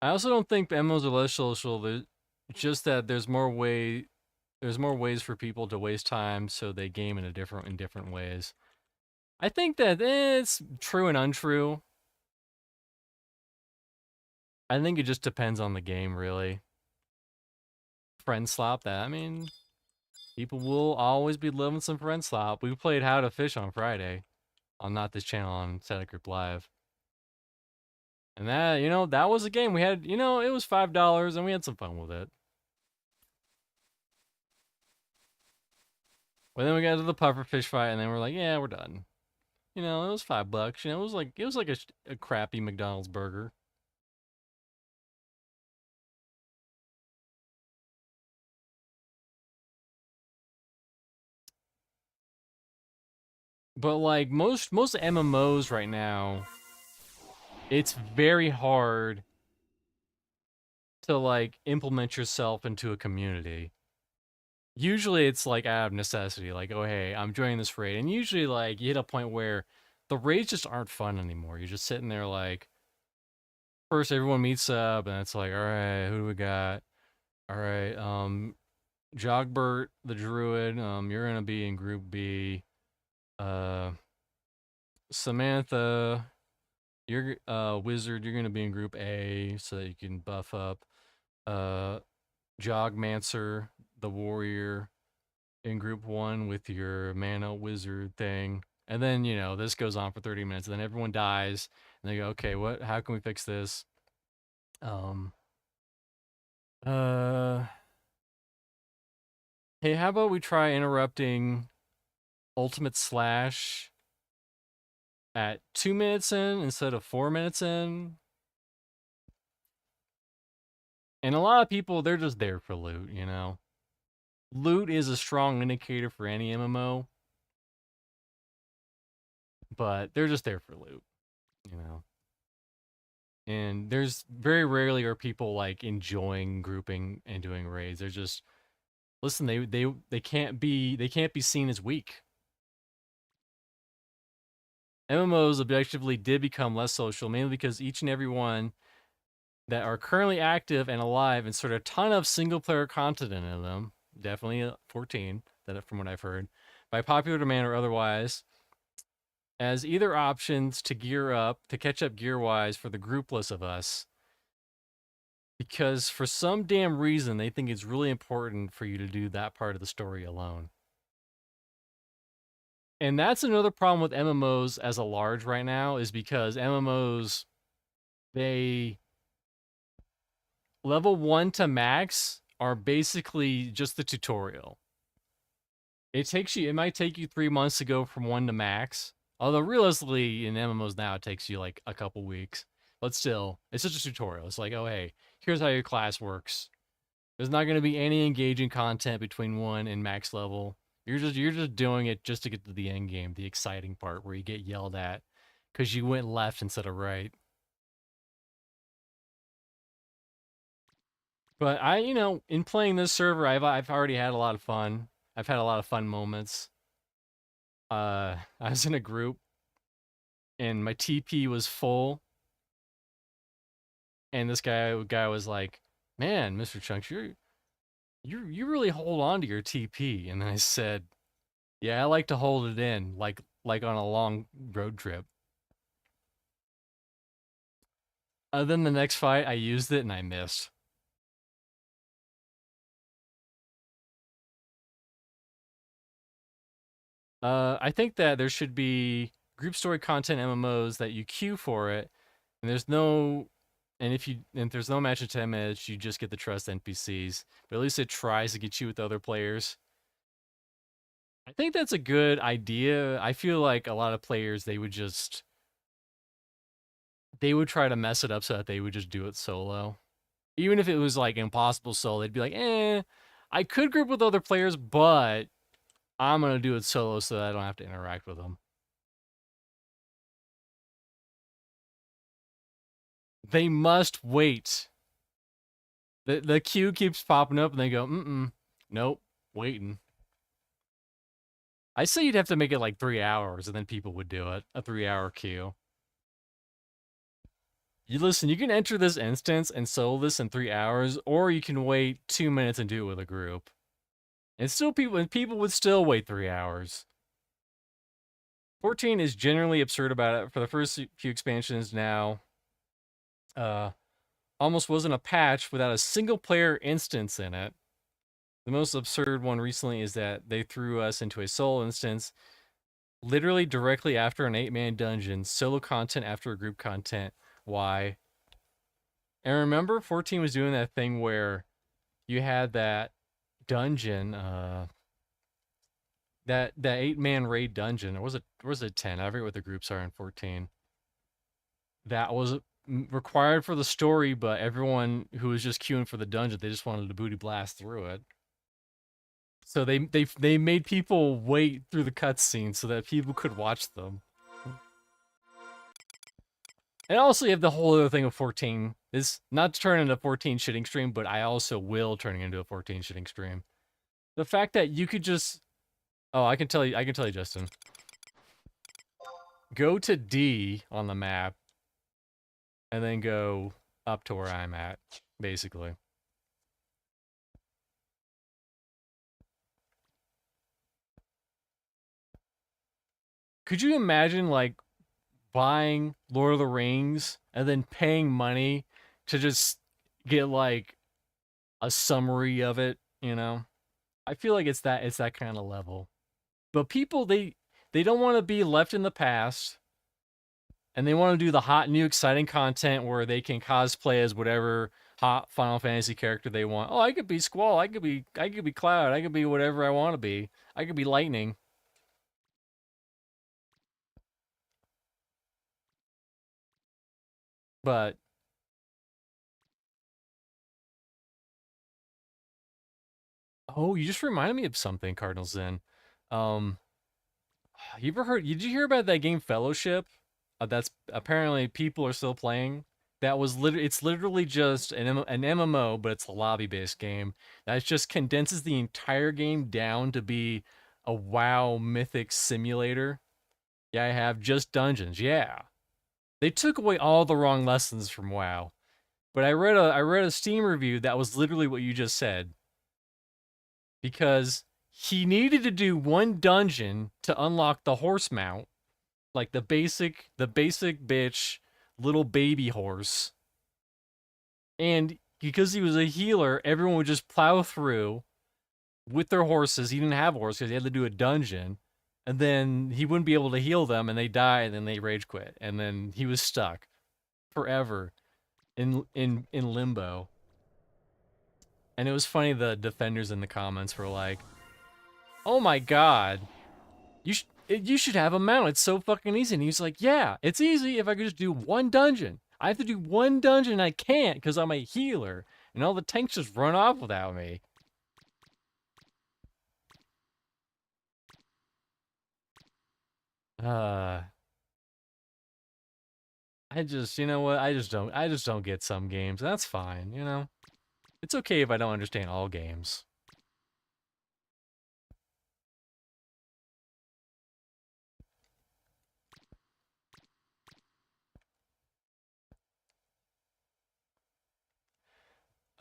I also don't think MMOs are less social. Just that there's more ways for people to waste time, so they game in different ways. I think that it's true and untrue. I think it just depends on the game, really. Friend slop, that, I mean, people will always be loving some friend slop. We played How to Fish on Friday on Not This Channel on Static Group Live. And that, that was a game we had, it was $5 and we had some fun with it. But then we got to the pufferfish fight and then we're like, yeah, we're done. It was $5. It was like a crappy McDonald's burger. But like most MMOs right now, it's very hard to like implement yourself into a community. Usually it's like out of necessity, like, oh hey, I'm joining this raid. And usually like you hit a point where the raids just aren't fun anymore. You're just sitting there like, first everyone meets up and it's like, all right, who do we got? All right, Jogbert the Druid, you're gonna be in group B. Samantha, You're wizard. You're gonna be in group A so that you can buff up. Uh, Jogmancer, the warrior, in group 1 with your mana wizard thing. And then, you know, this goes on for 30 minutes. And then everyone dies. And they go, okay, how can we fix this? Um, uh, hey, how about we try interrupting Ultimate Slash at 2 minutes in instead of 4 minutes in? And a lot of people, they're just there for loot, you know? Loot is a strong indicator for any MMO, but they're just there for loot, you know? And there's very rarely are people like enjoying grouping and doing raids. They're just listen, they can't be seen as weak. MMOs objectively did become less social, mainly because each and every one that are currently active and alive insert a ton of single player content into them. Definitely 14, that from what I've heard, by popular demand or otherwise, as either options to gear up, to catch up gear wise for the groupless of us. Because for some damn reason, they think it's really important for you to do that part of the story alone. And that's another problem with MMOs as a large right now, is because MMOs, they level 1 to max are basically just the tutorial. It might take you 3 months to go from 1 to max. Although realistically in MMOs now it takes you like a couple weeks. But still, it's just a tutorial. It's like, oh hey, here's how your class works. There's not going to be any engaging content between 1 and max level. You're just doing it just to get to the end game, the exciting part where you get yelled at because you went left instead of right. But you know, in playing this server, I've already had a lot of fun. I've had a lot of fun moments. I was in a group and my TP was full, and this guy was like, "Man, Mr. Chunks, you really hold on to your TP." And then I said, "Yeah, I like to hold it in, like on a long road trip." Then the next fight, I used it and I missed. I think that there should be group story content MMOs that you queue for it, and if there's no match in 10 minutes, you just get the trust NPCs. But at least it tries to get you with other players. I think that's a good idea. I feel like a lot of players they would try to mess it up so that they would just do it solo. Even if it was like impossible solo, they'd be like, I could group with other players, but I'm gonna do it solo so that I don't have to interact with them. They must wait. The queue keeps popping up and they go, nope, waiting. I say you'd have to make it like 3 hours and then people would do it. A 3-hour queue. You listen, you can enter this instance and solo this in 3 hours, or you can wait 2 minutes and do it with a group. And people would still wait 3 hours. 14 is generally absurd about it. For the first few expansions now, almost wasn't a patch without a single player instance in it. The most absurd one recently is that they threw us into a solo instance literally directly after an 8-man dungeon, solo content after group content. Why? And remember, 14 was doing that thing where you had that dungeon, that 8-man raid dungeon, or was it 10? I forget what the groups are in 14. That was required for the story, but everyone who was just queuing for the dungeon, they just wanted to booty blast through it. So they made people wait through the cutscenes so that people could watch them. And also you have the whole other thing of 14 is not to turn into a 14 shitting stream, but I also will turn it into a 14 shitting stream. The fact that you could just I can tell you, Justin. Go to D on the map and then go up to where I'm at, basically. Could you imagine like buying Lord of the Rings and then paying money to just get like a summary of it, you know? I feel like it's that kind of level. But people they don't want to be left in the past, and they want to do the hot new exciting content where they can cosplay as whatever hot Final Fantasy character they want. Oh, I could be Squall, I could be Cloud, I could be whatever I want to be. I could be Lightning. But oh, you just reminded me of something, Cardinal Zen. Um you ever heard did you hear about that game Fellowship? That's apparently people are still playing. That was it's literally just an MMO, but it's a lobby-based game that just condenses the entire game down to be a WoW mythic simulator. Yeah, I have just dungeons. Yeah. They took away all the wrong lessons from WoW. But I read a Steam review that was literally what you just said, because he needed to do one dungeon to unlock the horse mount, like the basic bitch little baby horse. And because he was a healer, everyone would just plow through with their horses. He didn't have horses because he had to do a dungeon. And then he wouldn't be able to heal them, and they die, and then they rage quit. And then he was stuck forever in limbo. And it was funny, the defenders in the comments were like, "Oh my god, you should have a mount. It's so fucking easy." And he's like, "Yeah, it's easy if I could just do one dungeon. I have to do one dungeon, and I can't because I'm a healer, and all the tanks just run off without me." Uh, I just, you know what? I just don't get some games. That's fine, you know? It's okay if I don't understand all games.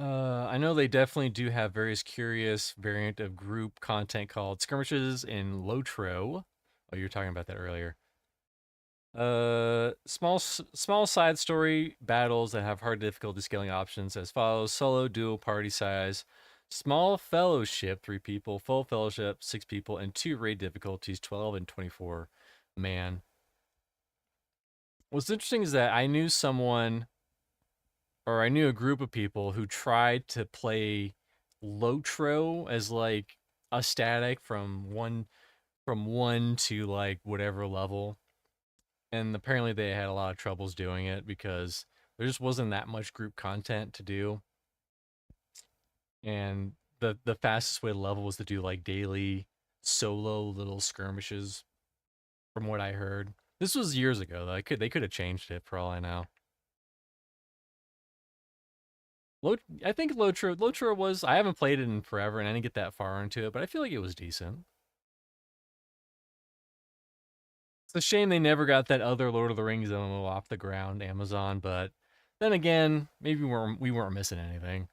I know they definitely do have various curious variant of group content called skirmishes in Lotro. Oh, you were talking about that earlier. Small side story battles that have hard difficulty scaling options as follows: solo, duo, party size, small fellowship, 3 people, full fellowship, 6 people, and 2 raid difficulties, 12 and 24. Man, what's interesting is that I knew someone, or I knew a group of people who tried to play Lotro as like a static from one to like whatever level, and apparently they had a lot of troubles doing it because there just wasn't that much group content to do, and the fastest way to level was to do like daily solo little skirmishes, from what I heard. This was years ago though. They could have changed it for all I know. I think Lotro was, I haven't played it in forever and I didn't get that far into it, but I feel like it was decent. It's a shame they never got that other Lord of the Rings MMO off the ground, Amazon, but then again, maybe we weren't missing anything.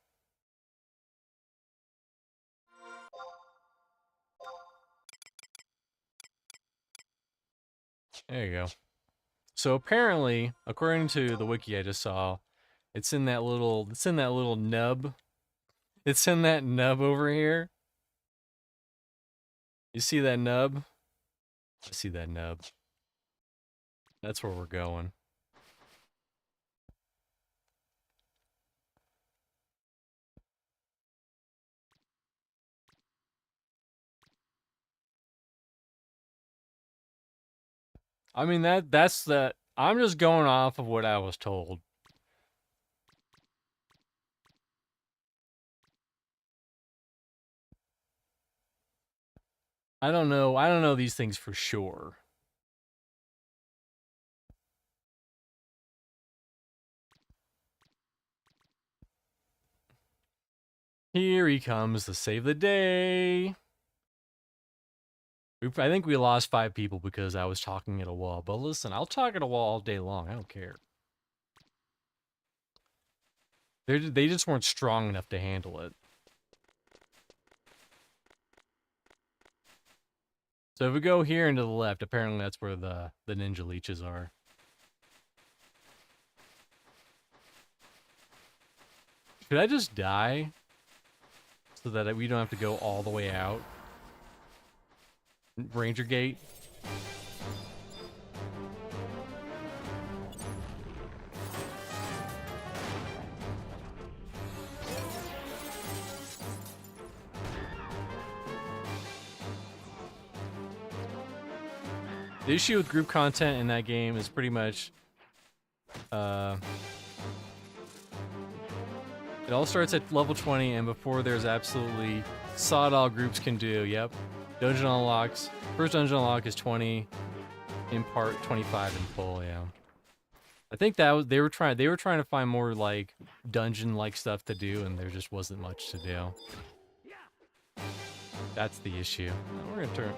There you go. So apparently, according to the wiki I just saw, it's in that little nub. It's in that nub over here. You see that nub? I see that nub. That's where we're going. I mean that's that. I'm just going off of what I was told. I don't know. I don't know these things for sure. Here he comes to save the day. I think we lost 5 people because I was talking at a wall. But listen, I'll talk at a wall all day long. I don't care. They just weren't strong enough to handle it. So if we go here and to the left, apparently that's where the ninja leeches are. Could I just die? So that we don't have to go all the way out? Ranger Gate? The issue with group content in that game is pretty much, it all starts at level 20, and before there's absolutely sod all groups can do. Yep. Dungeon unlocks. First dungeon unlock is 20 in part, 25 in full, yeah. I think that was, they were trying to find more like dungeon-like stuff to do, and there just wasn't much to do. That's the issue. We're gonna turn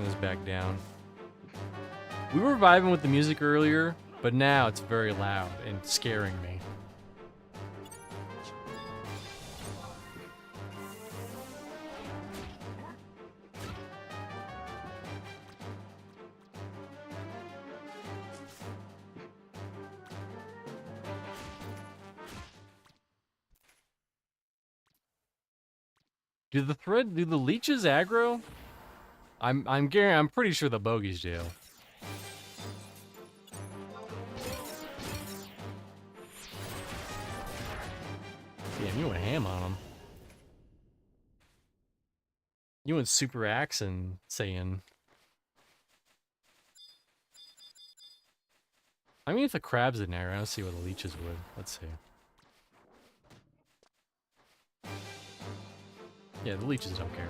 this back down. We were vibing with the music earlier, but now it's very loud and scaring me. Do the leeches aggro? I'm pretty sure the bogeys do. Damn, you went ham on them. You went super axe and saying. I mean, if the crab's in there, I don't see what the leeches would. Let's see. Yeah, the leeches don't care.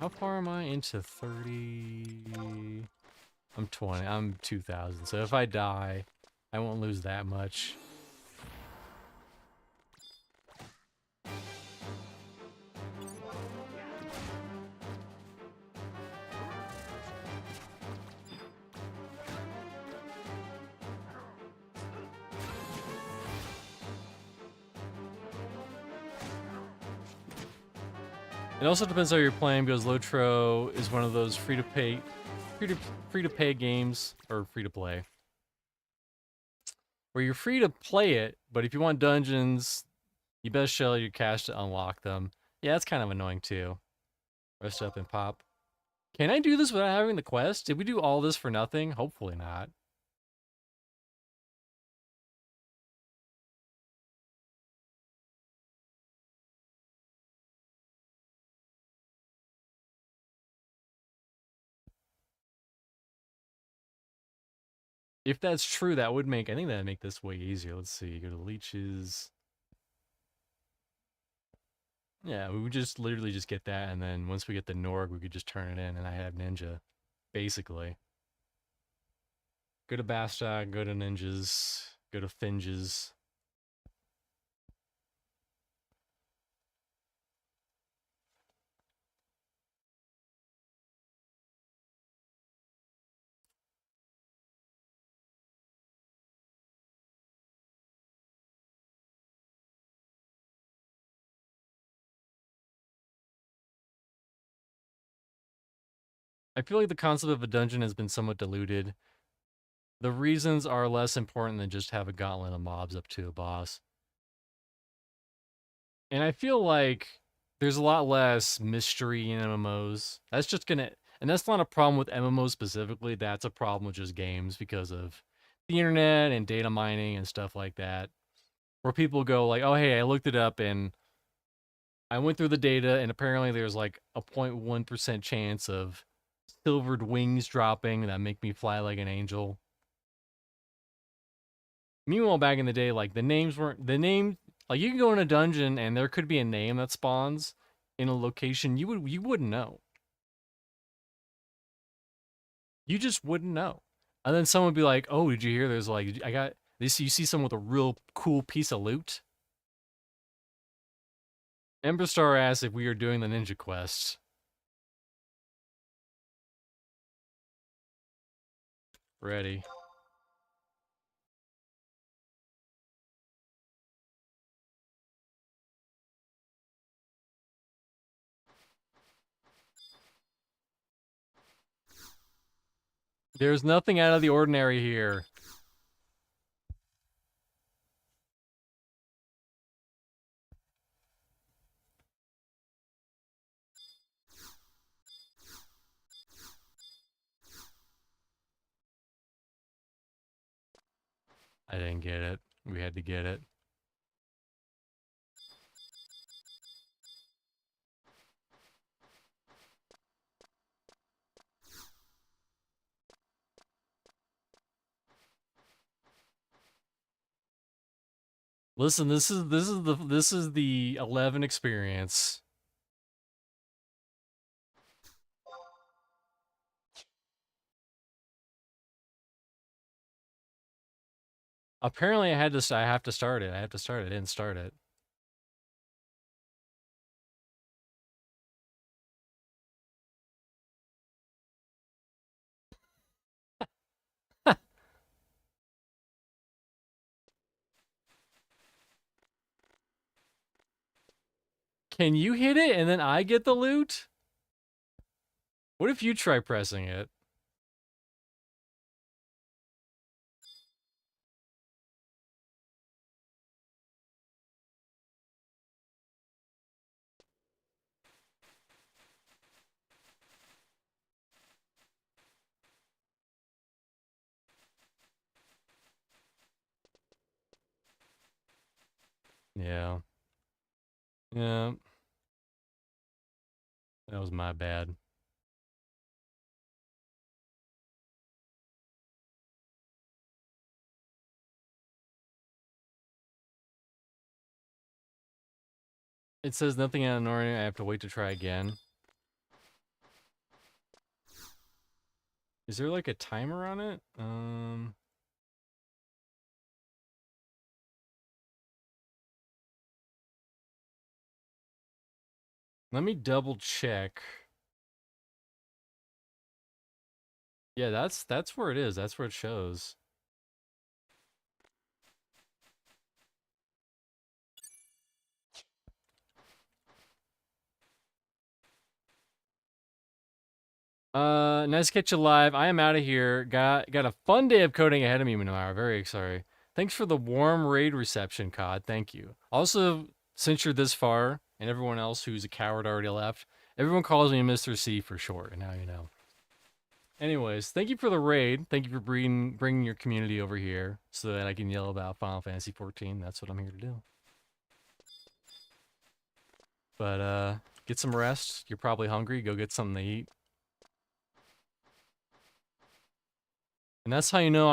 How far am I into 30? I'm 20. I'm 2,000. So if I die, I won't lose that much. It also depends how you're playing, because Lotro is one of those free-to-pay games, or free-to-play, where you're free to play it, but if you want dungeons, you best shell your cash to unlock them. Yeah, that's kind of annoying too. Rest up and pop. Can I do this without having the quest? Did we do all this for nothing? Hopefully not. If that's true, that would make, I think that'd make this way easier. Let's see, go to leeches. Yeah, we would just literally just get that, and then once we get the Norg, we could just turn it in, and I have Ninja, basically. Go to Bastog, go to Ninjas, go to Finges. I feel like the concept of a dungeon has been somewhat diluted. The reasons are less important than just have a gauntlet of mobs up to a boss. And I feel like there's a lot less mystery in MMOs. That's just gonna, and that's not a problem with MMOs specifically, that's a problem with just games because of the internet and data mining and stuff like that. Where people go like, oh hey, I looked it up and I went through the data and apparently there's like a 0.1% chance of silvered wings dropping that make me fly like an angel. Meanwhile, back in the day, like the names weren't the name. Like you can go in a dungeon and there could be a name that spawns in a location you wouldn't know. You just wouldn't know. And then someone would be like, "Oh, did you hear? There's like I got this. You see someone with a real cool piece of loot." Ember Star asked if we are doing the ninja quest. Ready. There's nothing out of the ordinary here. I didn't get it. We had to get it. Listen, this is the 11 experience. Apparently I have to start it. I have to start it. I didn't start it. Can you hit it and then I get the loot? What if you try pressing it? Yeah. Yeah. That was my bad. It says nothing out of the ordinary. I have to wait to try again. Is there like a timer on it? Let me double check. Yeah, that's where it is. That's where it shows. Nice to catch you live. I am out of here. Got a fun day of coding ahead of me, Minoara. Very excited. Thanks for the warm raid reception, COD. Thank you. Also, since you're this far, and everyone else who's a coward already left, everyone calls me Mr. C for short, and now you know. Anyways, thank you for the raid. Thank you for bringing your community over here so that I can yell about Final Fantasy 14. That's what I'm here to do. But, get some rest. You're probably hungry. Go get something to eat. And that's how you know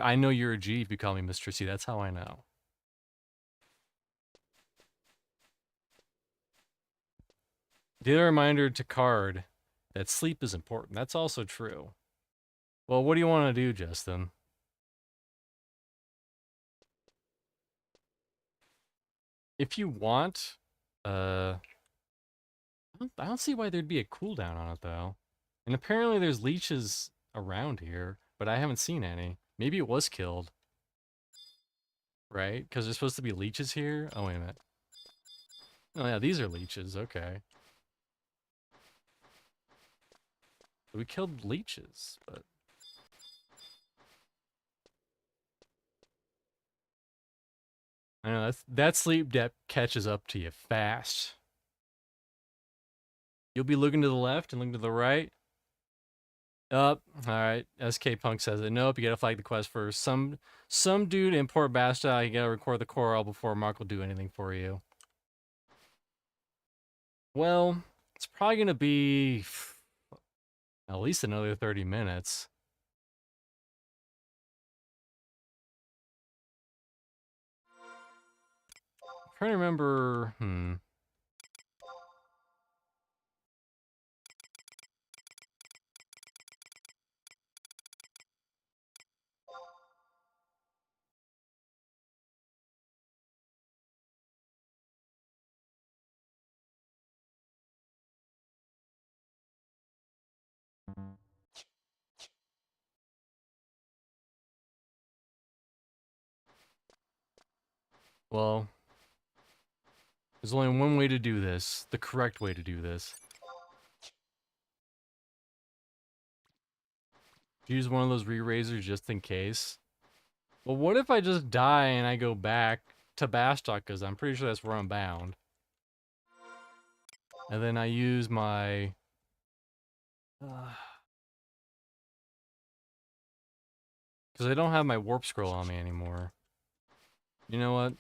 I know you're a G if you call me Mr. C. That's how I know. Daily reminder to Card that sleep is important. That's also true. Well, what do you want to do, Justin? If you want, I don't see why there'd be a cooldown on it though. And apparently there's leeches around here, but I haven't seen any. Maybe it was killed. Right? Because there's supposed to be leeches here? Oh, wait a minute. Oh yeah, these are leeches, okay. We killed leeches, but... I know, that sleep depth catches up to you fast. You'll be looking to the left and looking to the right. Up. Alright. SK Punk says it. Nope, you gotta flag the quest first. Some dude in Port Basta, you gotta record the choral before Mark will do anything for you. Well, it's probably gonna be at least another 30 minutes. I'm trying to remember, Well, there's only one way to do this. The correct way to do this. Use one of those re-razors just in case. Well, what if I just die and I go back to Bastok, because I'm pretty sure that's where I'm bound. And then I use my... Because I don't have my warp scroll on me anymore. You know what?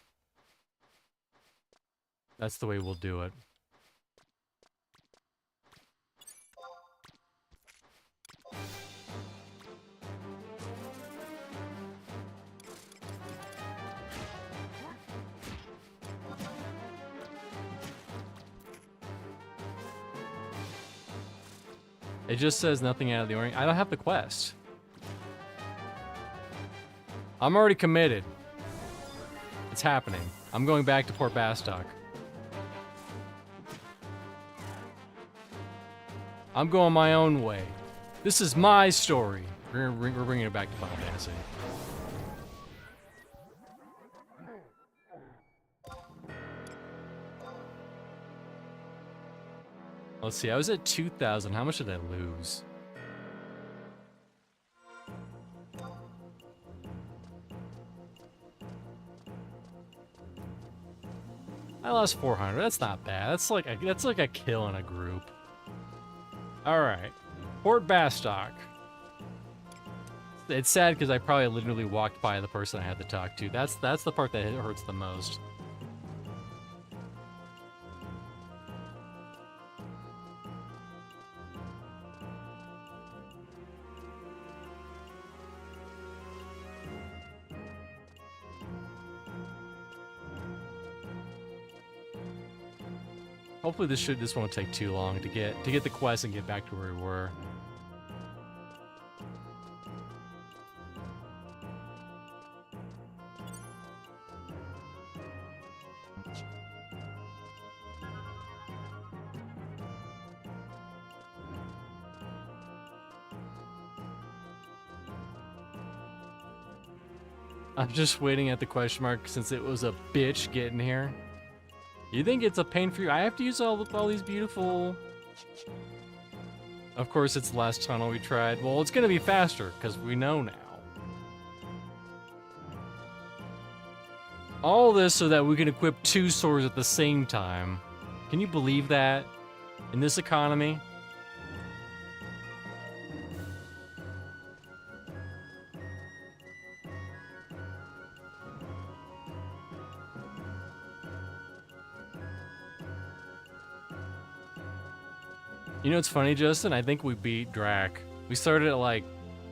That's the way we'll do it. It just says nothing out of the ordinary. I don't have the quest. I'm already committed. It's happening. I'm going back to Port Bastok. I'm going my own way. This is my story. We're bringing it back to Final Fantasy. Let's see, I was at 2,000. How much did I lose? I lost 400. That's not bad. That's like a kill in a group. All right, Port Bastok. It's sad because I probably literally walked by the person I had to talk to. That's the part that hurts the most. Hopefully this won't take too long to get the quest and get back to where we were. I'm just waiting at the question mark since it was a bitch getting here. You think it's a pain for you? I have to use all these beautiful... Of course, it's the last tunnel we tried. Well, it's gonna be faster, because we know now. All this so that we can equip 2 swords at the same time. Can you believe that? In this economy? You know what's funny, Justin? I think we beat Drac. We started at like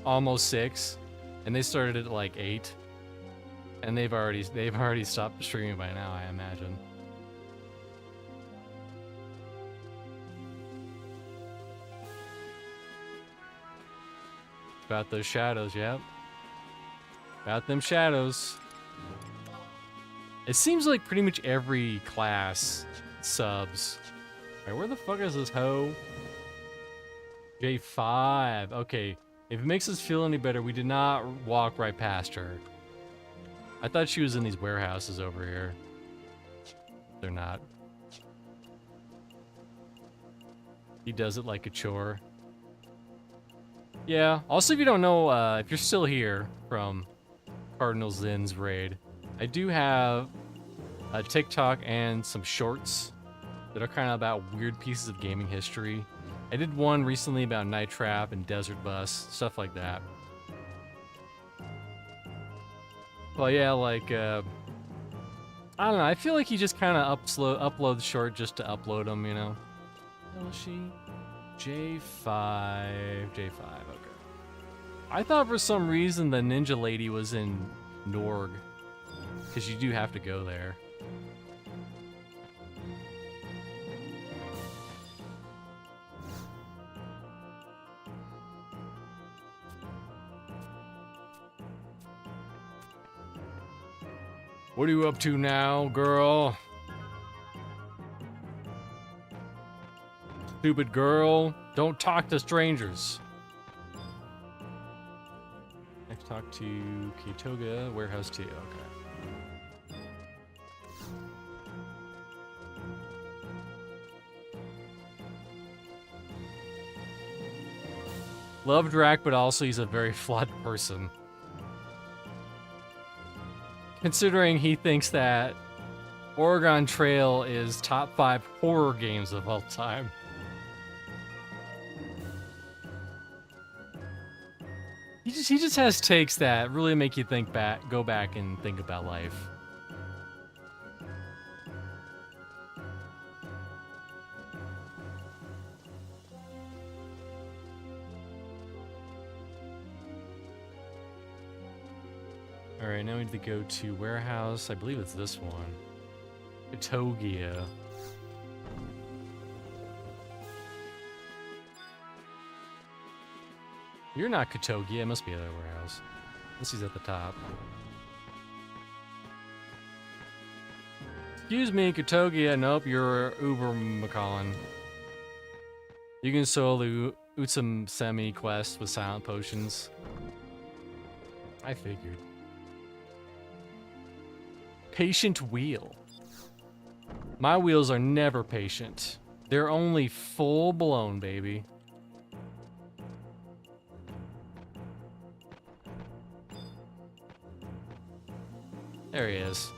almost 6, and they started at like 8, and they've already stopped streaming by now, I imagine. About those shadows, yep. About them shadows. It seems like pretty much every class subs. Alright, where the fuck is this hoe? J5. Okay, if it makes us feel any better, we did not walk right past her. I thought she was in these warehouses over here. They're not. He does it like a chore. Yeah, also if you don't know, if you're still here from Cardinal Zin's raid, I do have a TikTok and some shorts that are kind of about weird pieces of gaming history. I did one recently about Night Trap and Desert Bus, stuff like that. Well, yeah, like, I don't know, I feel like he just kind of uploads short just to upload them, you know? How is she? J5, okay. I thought for some reason the ninja lady was in Norg, because you do have to go there. What are you up to now, girl? Stupid girl. Don't talk to strangers. Next, talk to Kitoga, Warehouse 2. Okay. Love Drac, but also he's a very flawed person. Considering he thinks that Oregon Trail is top 5 horror games of all time. He just has takes that really make you go back and think about life. All right, now we need to go to warehouse. I believe it's this one. Itogia. You're not Katogia, it must be another warehouse. Unless he's at the top. Excuse me, Katogia. Nope, you're Uber McCollin. You can solo Utsum Semi quest with silent potions. I figured. Patient wheel. My wheels are never patient. They're only full blown, baby. There he is.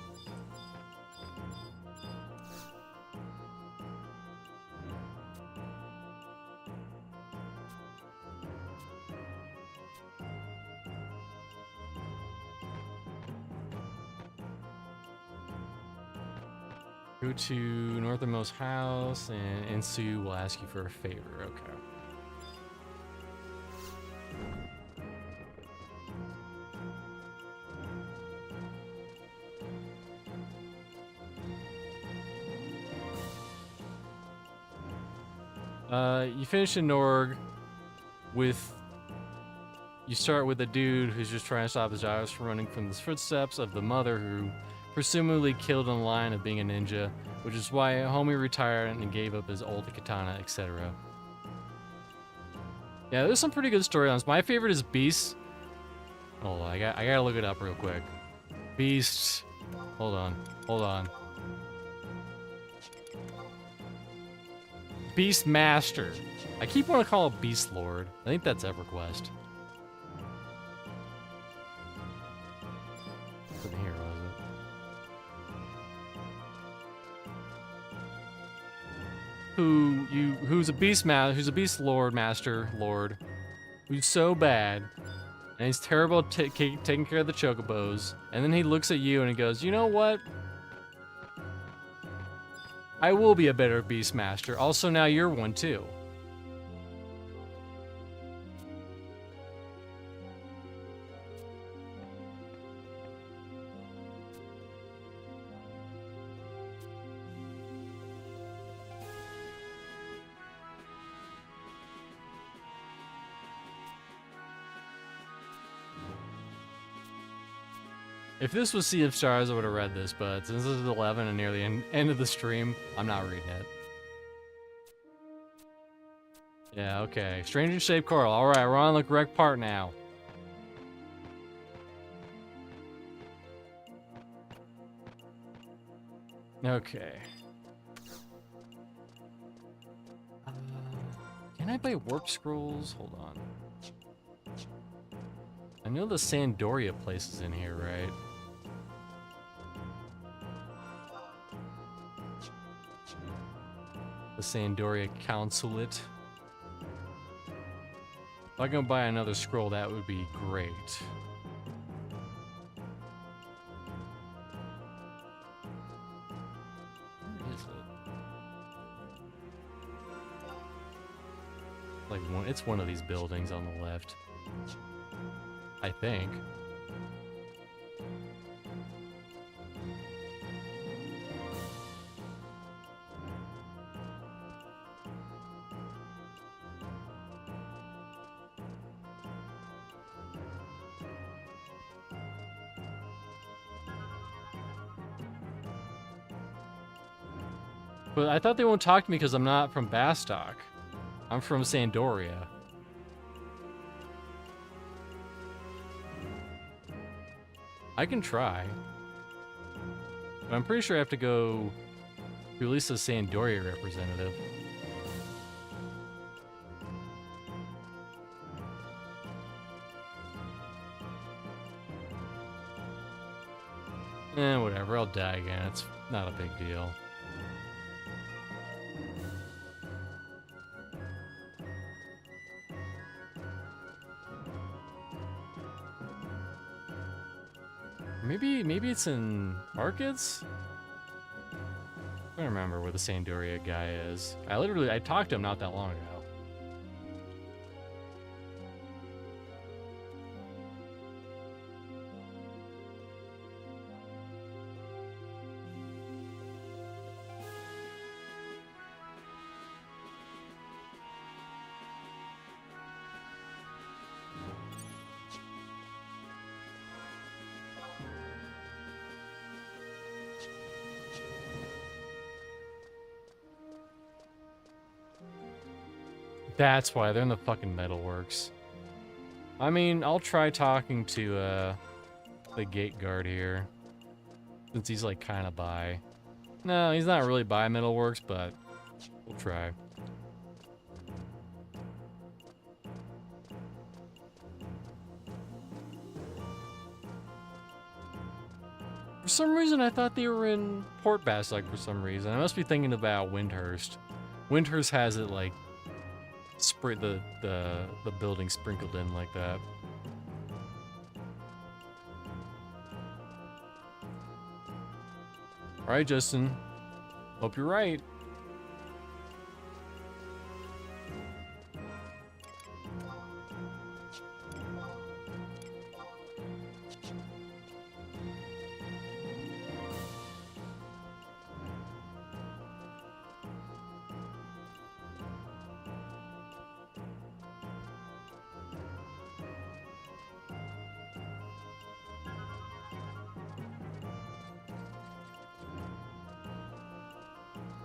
Go to northernmost house, and Insu will ask you for a favor. Okay. You finish in Norg with... You start with a dude who's just trying to stop his eyes from running from the footsteps of the mother who presumably killed in line of being a ninja, which is why homie retired and gave up his old katana, etc. Yeah, there's some pretty good storylines. My favorite is Beast. Hold on, I gotta look it up real quick. Beast. Hold on. Beast Master. I keep wanting to call it Beast Lord. I think that's EverQuest. From here, was it? Who's a Beast who's a Beast Lord Master Lord, who's so bad, and he's terrible at taking care of the chocobos, and then he looks at you and he goes, you know what? I will be a better Beastmaster. Also, now you're one too. If this was Sea of Stars, I would have read this, but since this is 11 and near the end of the stream, I'm not reading it. Yeah, okay. Stranger shaped coral. Alright, we're on the correct part now. Okay. Can I buy warp scrolls? Hold on. I know the Sandoria place is in here, right? The Sandoria Consulate. If I can buy another scroll, that would be great. Where is it? Like it's one of these buildings on the left. I think. But I thought they won't talk to me because I'm not from Bastock. I'm from Sandoria. I can try. But I'm pretty sure I have to go to at least a Sandoria representative. Whatever, I'll die again. It's not a big deal. Maybe it's in markets? I don't remember where the Sandoria guy is. I talked to him not that long ago. That's why they're in the fucking metalworks. I mean, I'll try talking to the gate guard here, since he's like kind of by. No, he's not really by metalworks, but we'll try. For some reason, I thought they were in Port Bastok for some reason. I must be thinking about Windhurst. Windhurst has it like the building sprinkled in like that. All right, Justin. Hope you're right.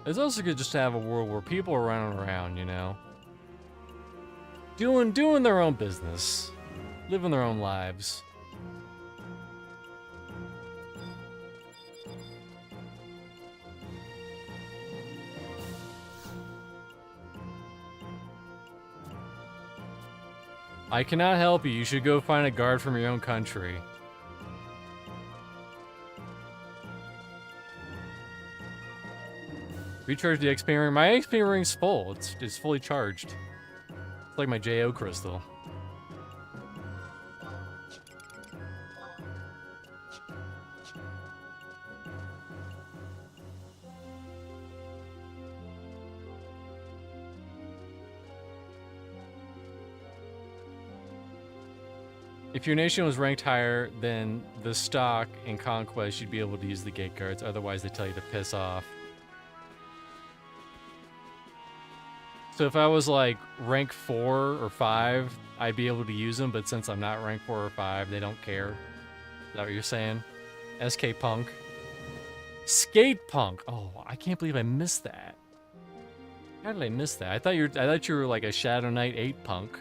It's also good just to have a world where people are running around, you know, doing their own business, living their own lives. I cannot help you. You should go find a guard from your own country. Recharge the XP ring. My XP ring's full. It's fully charged. It's like my JO crystal. If your nation was ranked higher than the stock in Conquest, you'd be able to use the gate guards. Otherwise, they tell you to piss off. So if I was like rank 4 or 5, I'd be able to use them, but since I'm not rank 4 or 5, they don't care. Is that what you're saying? SK Punk. Skate Punk. Oh, I can't believe I missed that. How did I miss that? I thought you were like a Shadow Knight 8 punk.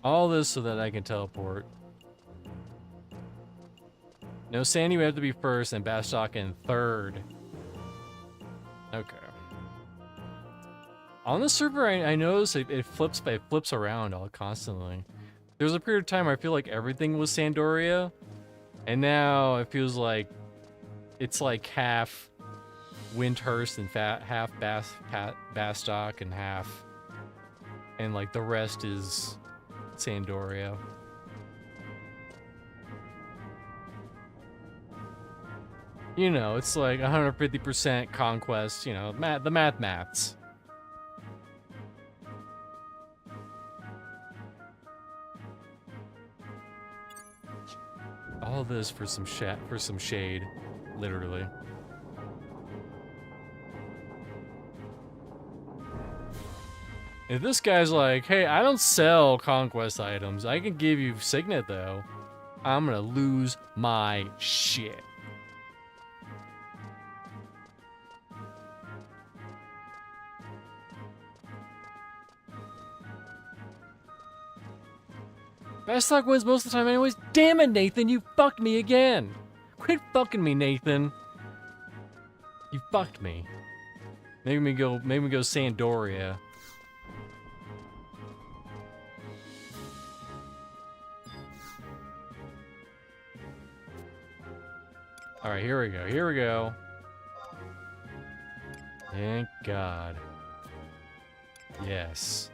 All this so that I can teleport. No, Sandy would have to be first, and Bastok in third. Okay. On the server, I noticed it flips around all constantly. There was a period of time where I feel like everything was Sandoria, and now it feels like it's like half Windhurst and half Bastok and like the rest is Sandoria. You know, it's like 150% conquest, you know, the maths. All this for some shade, literally. If this guy's like, hey, I don't sell conquest items, I can give you Signet though, I'm gonna lose my shit. Bastok wins most of the time anyways. Damn it, Nathan, you fucked me again. Quit fucking me, Nathan. You fucked me. Maybe we go Sandoria. All right, here we go. Here we go. Thank God. Yes.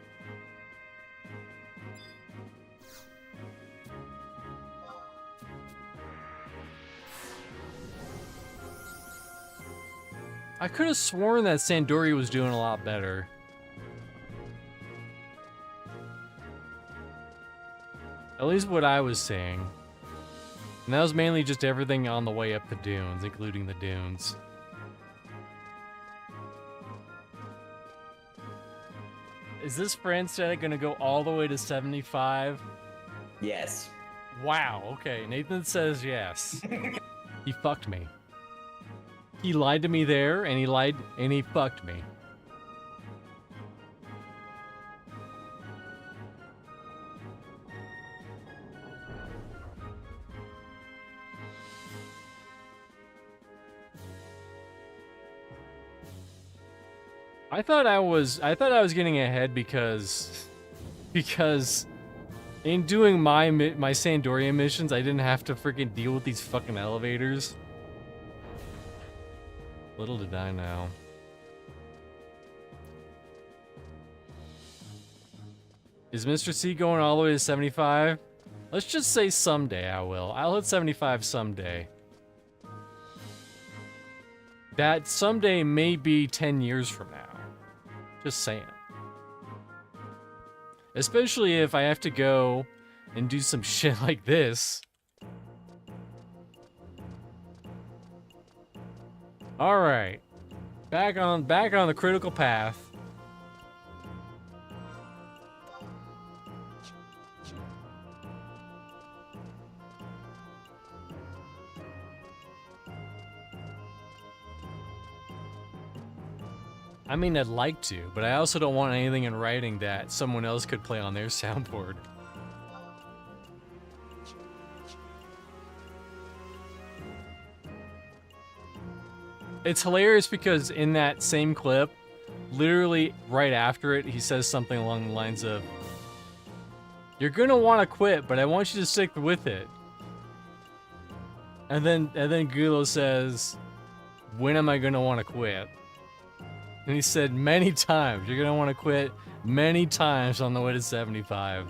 I could have sworn that Sandori was doing a lot better. At least what I was saying. And that was mainly just everything on the way up the dunes, including the dunes. Is this Franstad gonna go all the way to 75? Yes. Wow, okay. Nathan says yes. He fucked me. He lied to me there, and he fucked me. I thought I was getting ahead because in doing my Sandoria missions, I didn't have to freaking deal with these fucking elevators. Little did I know. Is Mr. C going all the way to 75? Let's just say someday I will. I'll hit 75 someday. That someday may be 10 years from now. Just saying. Especially if I have to go and do some shit like this. Alright. Back on the critical path. I mean, I'd like to, but I also don't want anything in writing that someone else could play on their soundboard. It's hilarious because in that same clip, literally right after it, he says something along the lines of, "You're gonna want to quit, but I want you to stick with it." And then Gulo says, "When am I gonna want to quit?" And he said many times. You're gonna want to quit many times on the way to 75.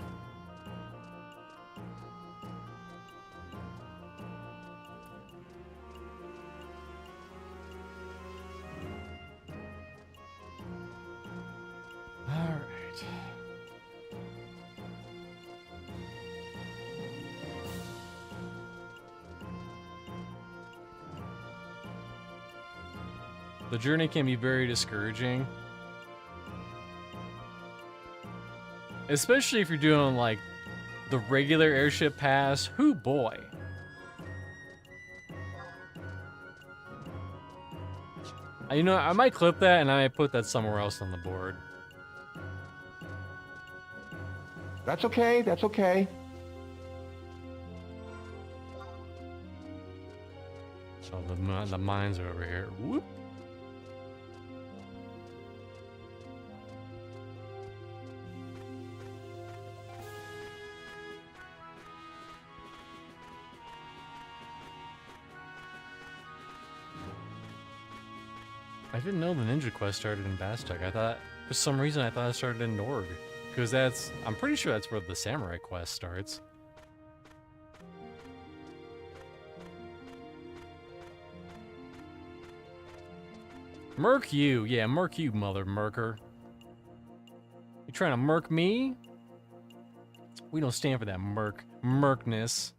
Alright. The journey can be very discouraging. Especially if you're doing, like, the regular airship pass. Hoo boy. You know, I might clip that and I might put that somewhere else on the board. That's okay, that's okay. So the mines are over here. Whoop. I didn't know the Ninja Quest started in Bastok. I thought, for some reason, I thought it started in Norg. Because I'm pretty sure that's where the Samurai Quest starts. Murk you. Yeah, murk you, mother murker. You trying to murk me? We don't stand for that murkness.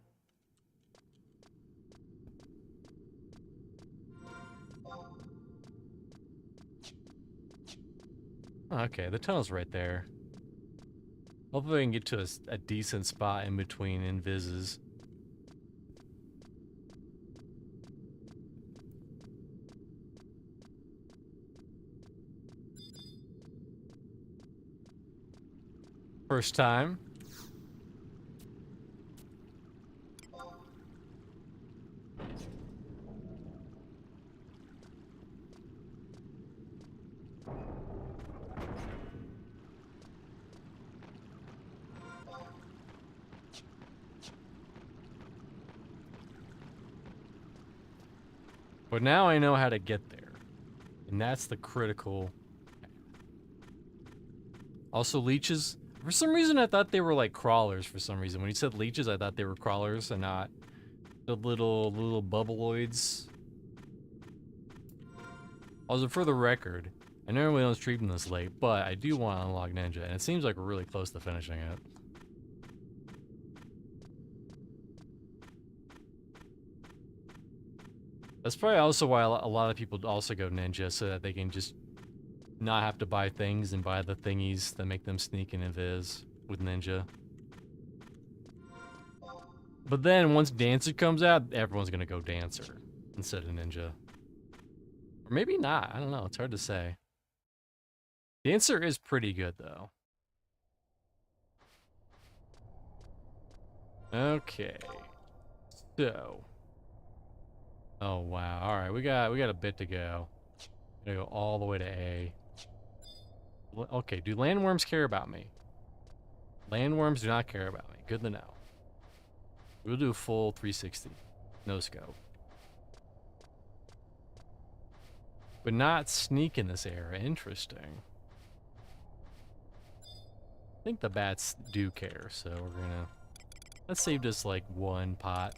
Okay, the tunnel's right there. Hopefully I can get to a decent spot in between invises. First time. But now I know how to get there. And that's the critical. Also, leeches. For some reason, I thought they were like crawlers for some reason. When you said leeches, I thought they were crawlers and not the little bubbleoids. Also, for the record, I normally don't stream this late, but I do want to unlock Ninja, and it seems like we're really close to finishing it. That's probably also why a lot of people also go Ninja, so that they can just not have to buy things and buy the thingies that make them sneak and invis with Ninja. But then once Dancer comes out, everyone's gonna go Dancer instead of Ninja. Or maybe not, I don't know, it's hard to say. Dancer is pretty good though. Okay. So. Oh wow, alright, we got a bit to go. Gotta go all the way to A. Okay, do landworms care about me? Landworms do not care about me. Good to know. We'll do a full 360. No scope. But not sneak in this era. Interesting. I think the bats do care, so we're gonna... Let's save just like one pot.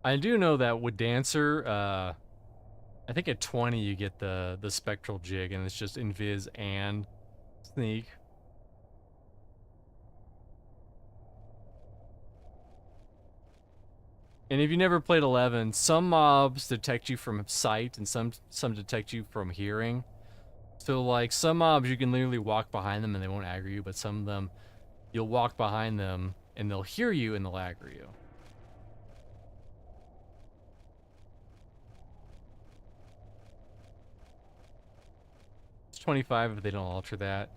I do know that with Dancer, I think at 20 you get the spectral jig, and it's just invis and sneak. And if you never played 11, some mobs detect you from sight, and some detect you from hearing. So like some mobs you can literally walk behind them and they won't aggro you, but some of them you'll walk behind them and they'll hear you and they'll aggro you. It's 25 if they don't alter that.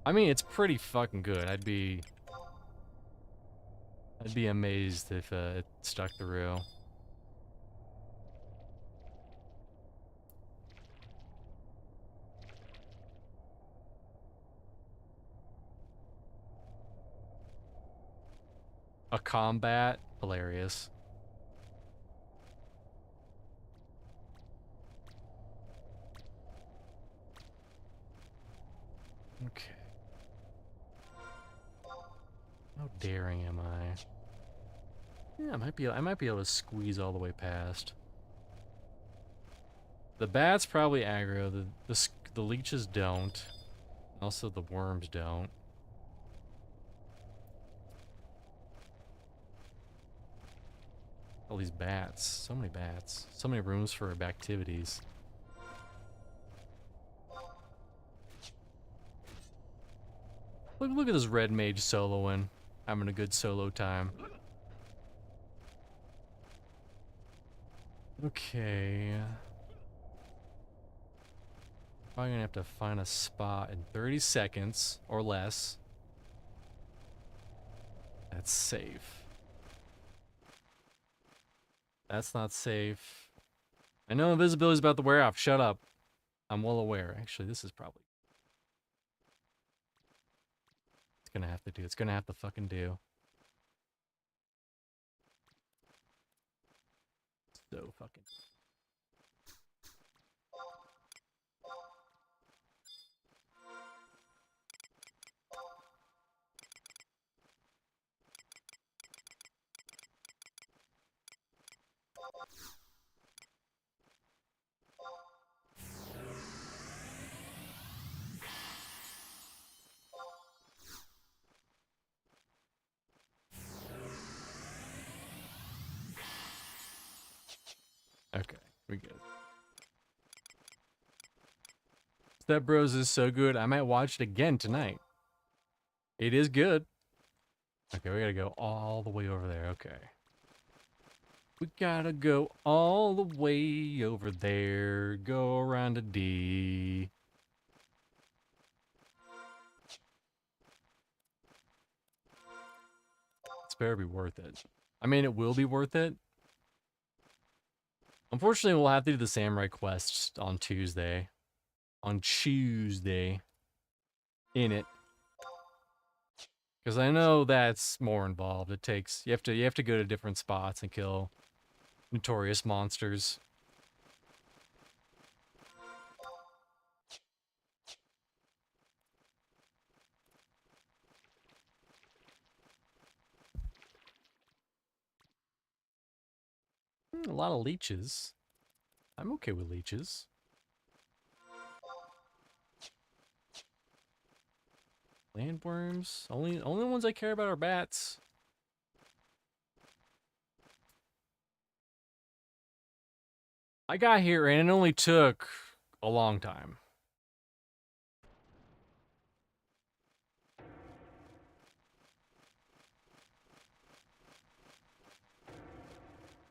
I mean, it's pretty fucking good. I'd be amazed if it stuck through. A combat, hilarious. Okay. How daring am I? Yeah, I might be able to squeeze all the way past. The bats probably aggro. The leeches don't. Also, the worms don't. All these bats. So many bats. So many rooms for activities. Look at this red mage soloing. Having a good solo time. Okay. Probably gonna have to find a spot in 30 seconds or less. That's safe. That's not safe. I know invisibility's about to wear off. Shut up. I'm well aware. Actually, this is probably... It's gonna have to do. It's gonna have to fucking do. So fucking... Okay, we good. Step Bros is so good, I might watch it again tonight. It is good. Okay, we gotta go all the way over there, okay. We gotta go all the way over there, go around to D. better be worth it. I mean, it will be worth it. Unfortunately, we'll have to do the samurai quest on Tuesday. On Tuesday. In it. Because I know that's more involved. It takes you have to go to different spots and kill notorious monsters. A lot of leeches. I'm okay with leeches. Landworms. Only ones I care about are bats. I got here and it only took a long time.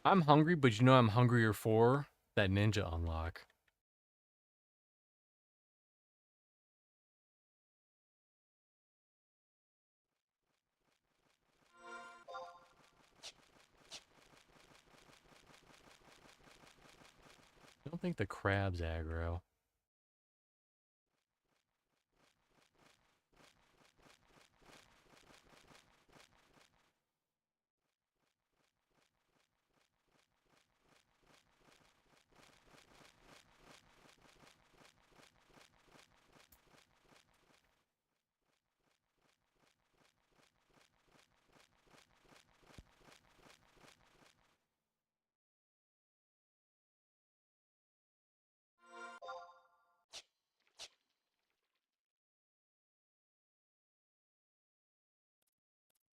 I'm hungry, but you know I'm hungrier for that ninja unlock. I don't think the crab's aggro.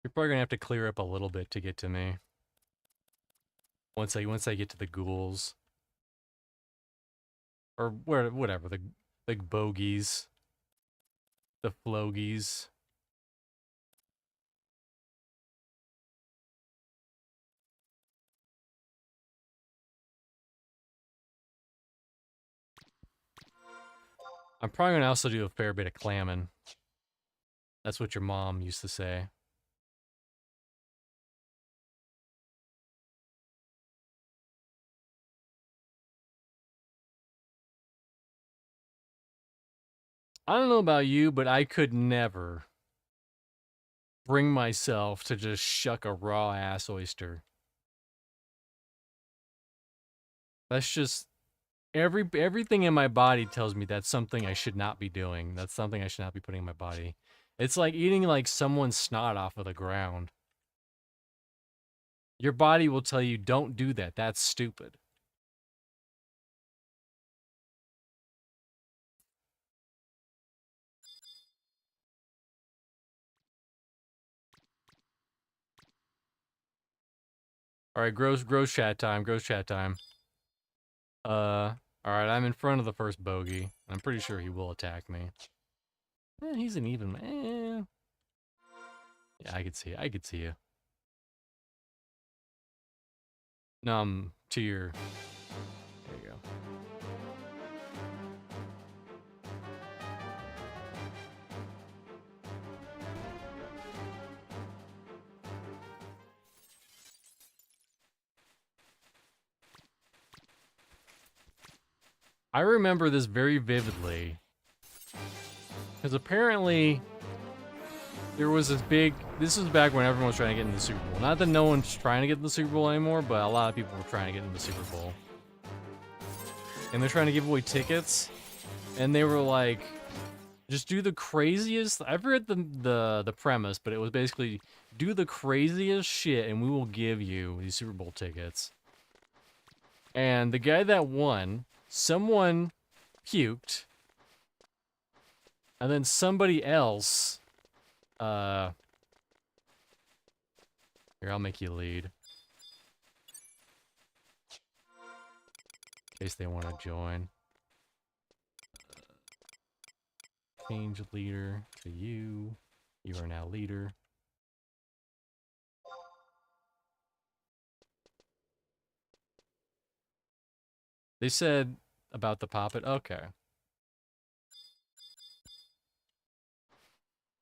You're probably gonna have to clear up a little bit to get to me. Once I get to the ghouls. Or whatever, the bogies. The flogies. I'm probably gonna also do a fair bit of clamming. That's what your mom used to say. I don't know about you, but I could never bring myself to just shuck a raw ass oyster. That's just everything in my body tells me that's something I should not be doing. That's something I should not be putting in my body. It's like eating like someone's snot off of the ground. Your body will tell you don't do that. That's stupid. All right, gross chat time. Gross chat time. All right, I'm in front of the first bogey. I'm pretty sure he will attack me. He's an even man. Yeah, I could see it. I could see you. To your... There you go. I remember this very vividly. Because apparently... There was this big... This was back when everyone was trying to get into the Super Bowl. Not that no one's trying to get in the Super Bowl anymore, but a lot of people were trying to get in the Super Bowl. And they're trying to give away tickets. And they were like... Just do the craziest... I forget the premise, but it was basically... Do the craziest shit and we will give you these Super Bowl tickets. And the guy that won... Someone puked. And then somebody else... Here, I'll make you lead. In case they want to join. Change leader to you. You are now leader. They said about the pop it. Okay.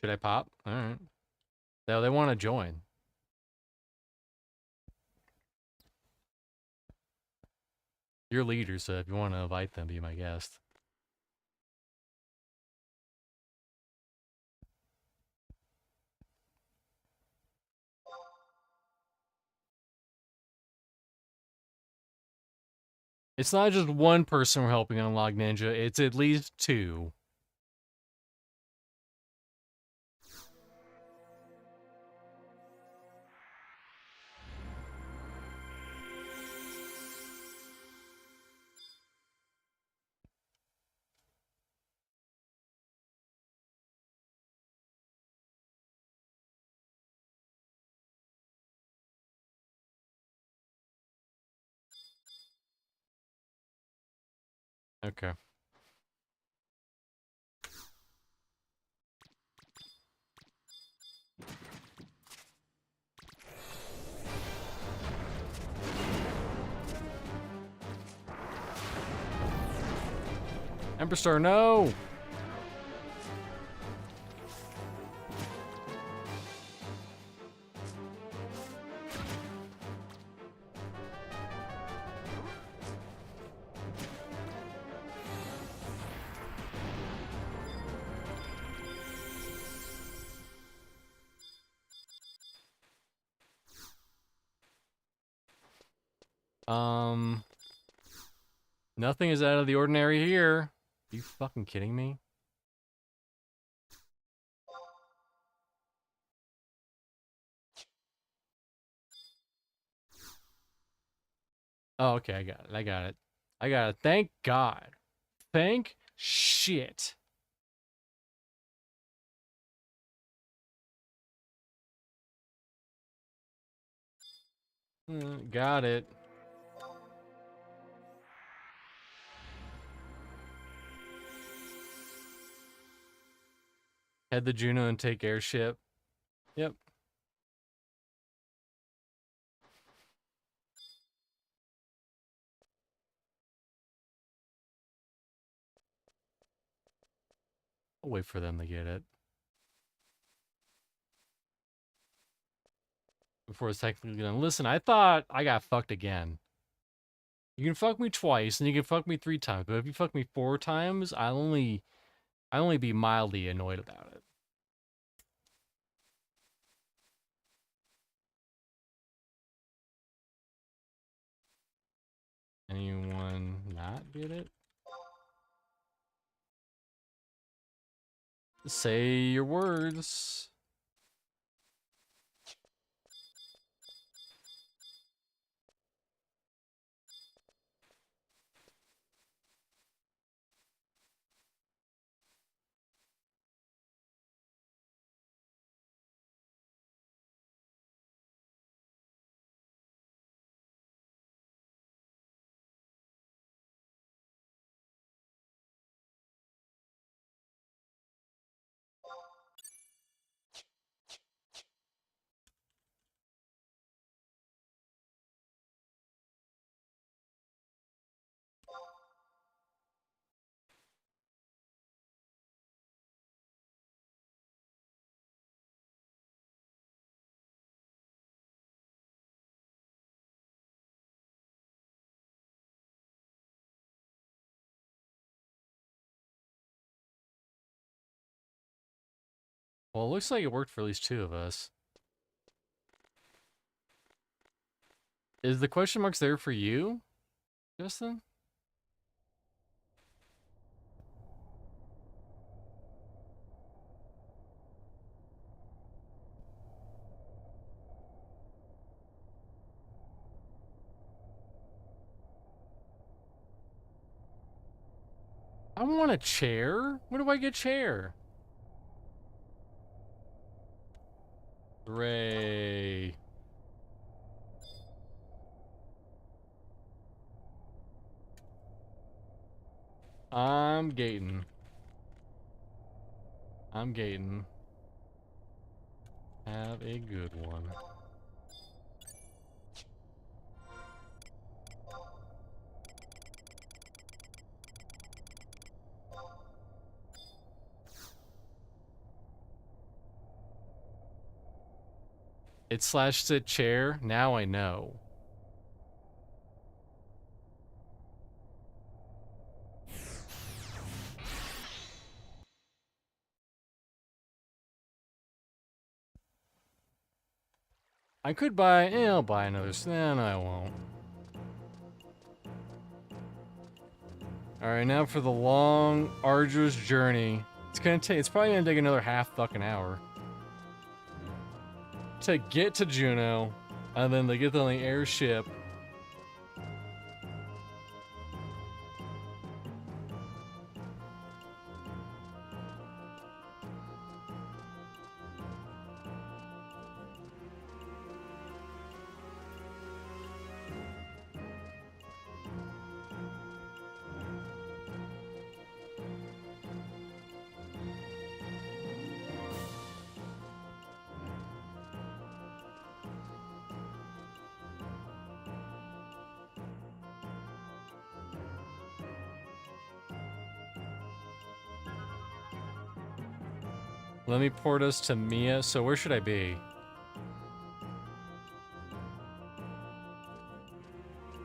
Should I pop? Alright. They want to join. You're leader, so if you want to invite them, be my guest. It's not just one person we're helping unlock Ninja, it's at least two. Okay. Emperor Star, no! Nothing is out of the ordinary here. Are you fucking kidding me? Oh, okay, I got it. I got it. I got it. Thank God. Thank shit. Got it. Head to Juno and take airship. Yep. I'll wait for them to get it. Before it's technically done. Listen, I thought I got fucked again. You can fuck me twice, and you can fuck me 3 times, but if you fuck me 4 times, I'll only be mildly annoyed about it. Anyone not get it? Say your words. Well, it looks like it worked for at least 2 of us. Is the question marks there for you, Justin? I want a chair. Where do I get chair? Hooray. I'm gating. I'm gating. Have a good one. It slashed a chair. Now I know. I could buy, I'll buy another, no, I won't. Alright, now for the long, arduous journey. It's probably gonna take another half fucking hour. To get to Juneau, and then to get on the airship. Let me port us to Mia. So where should I be?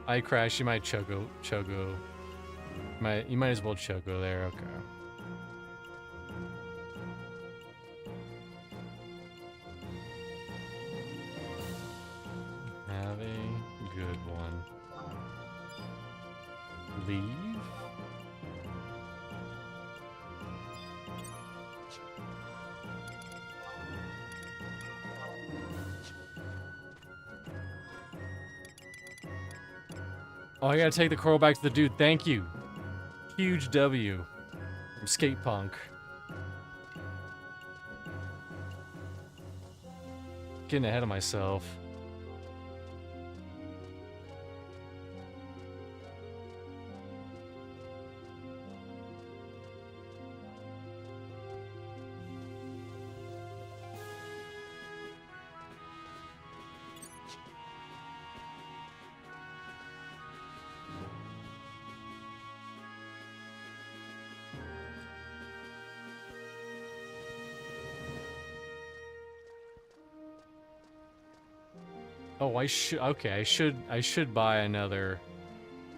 I crash. You might chogo. You might as well chogo there. Okay. Have a good one. Leave. Oh, I gotta take the coral back to the dude. Thank you. Huge W from Skate Punk. Getting ahead of myself. Oh, okay, I should buy another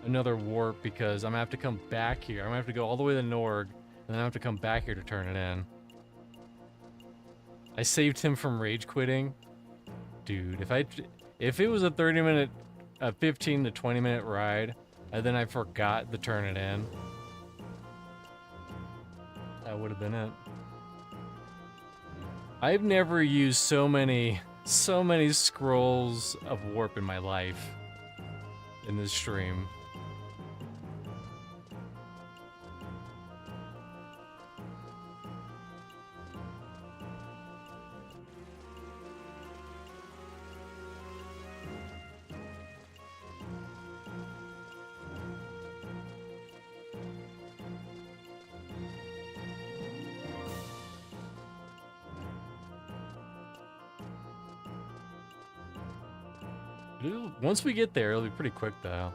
warp because I'm gonna have to come back here. I'm gonna have to go all the way to Norg, and then I have to come back here to turn it in. I saved him from rage quitting. Dude, if it was a 30-minute, a 15 to 20-minute ride, and then I forgot to turn it in, that would have been it. I've never used so many scrolls of warp in my life in this stream. Once we get there, it'll be pretty quick though.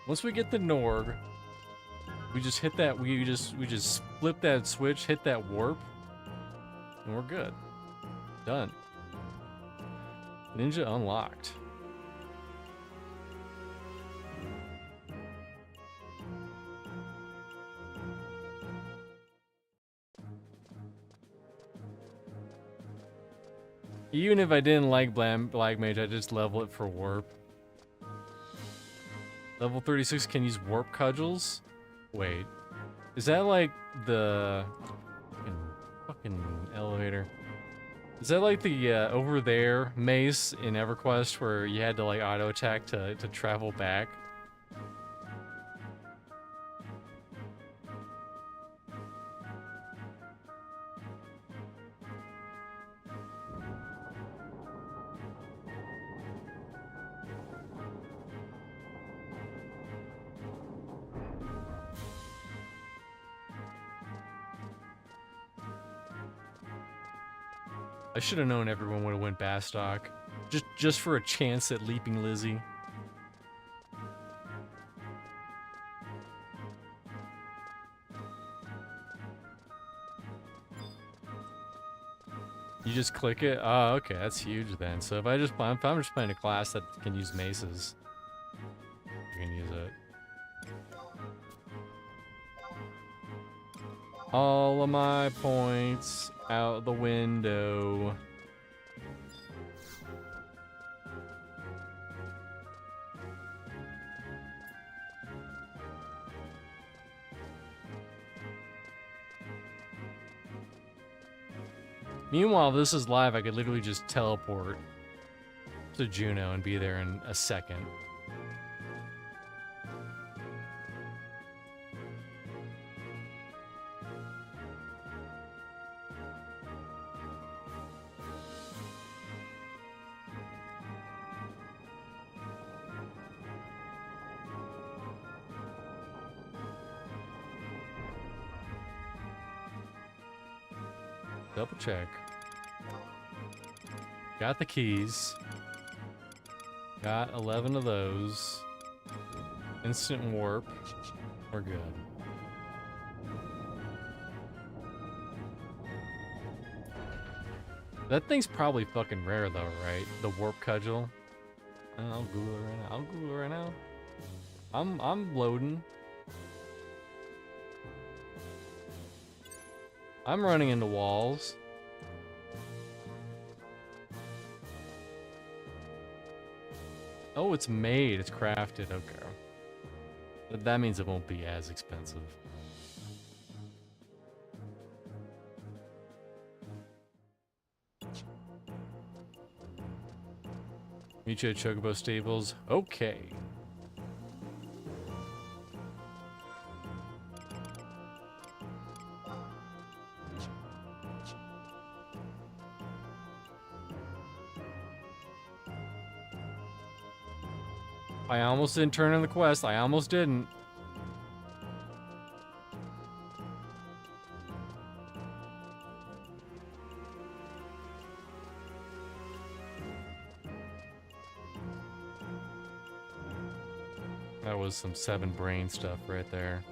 Once we get the Norg, we just hit that. We just flip that switch, hit that warp, and we're good. Done. Ninja unlocked. Even if I didn't like Black Mage, I just level it for warp. Level 36 can use warp cudgels? Wait. Is that like the fucking elevator? Is that like the over there mace in EverQuest where you had to like auto attack to travel back? I should have known everyone would have went Bastock. Just for a chance at Leaping Lizzie. You just click it? Oh, okay, that's huge then. So if I'm just playing a class that can use maces, you can use it. All of my points out the window. Meanwhile, this is live. I could literally just teleport to Juneau and be there in a second. Double check. Got the keys. Got 11 of those. Instant warp. We're good. That thing's probably fucking rare though, right? The warp cudgel. I'll Google it right now. I'll Google it right now. I'm loading. I'm running into walls. Oh, it's made. It's crafted. Okay. That means it won't be as expensive. Meet you at Chocobo Stables. Okay. I almost didn't turn in the quest. I almost didn't. That was some 7 brain stuff right there.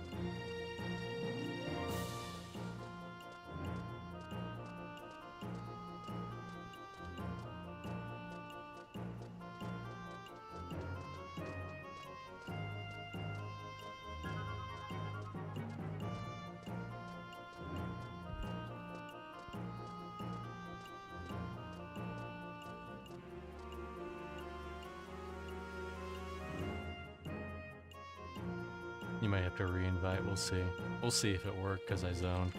You might have to re-invite, we'll see. We'll see if it worked, because I zoned.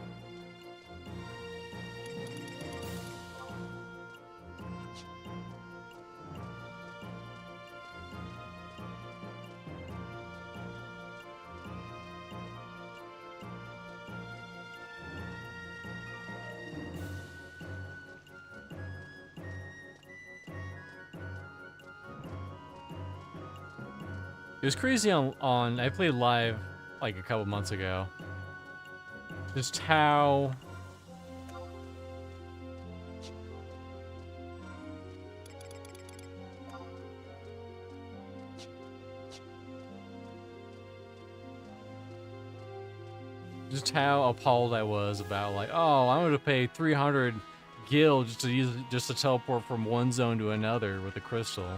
It was crazy on I played live like a couple months ago. Just how appalled I was about like, oh, I'm gonna pay 300 gil just to teleport from one zone to another with a crystal.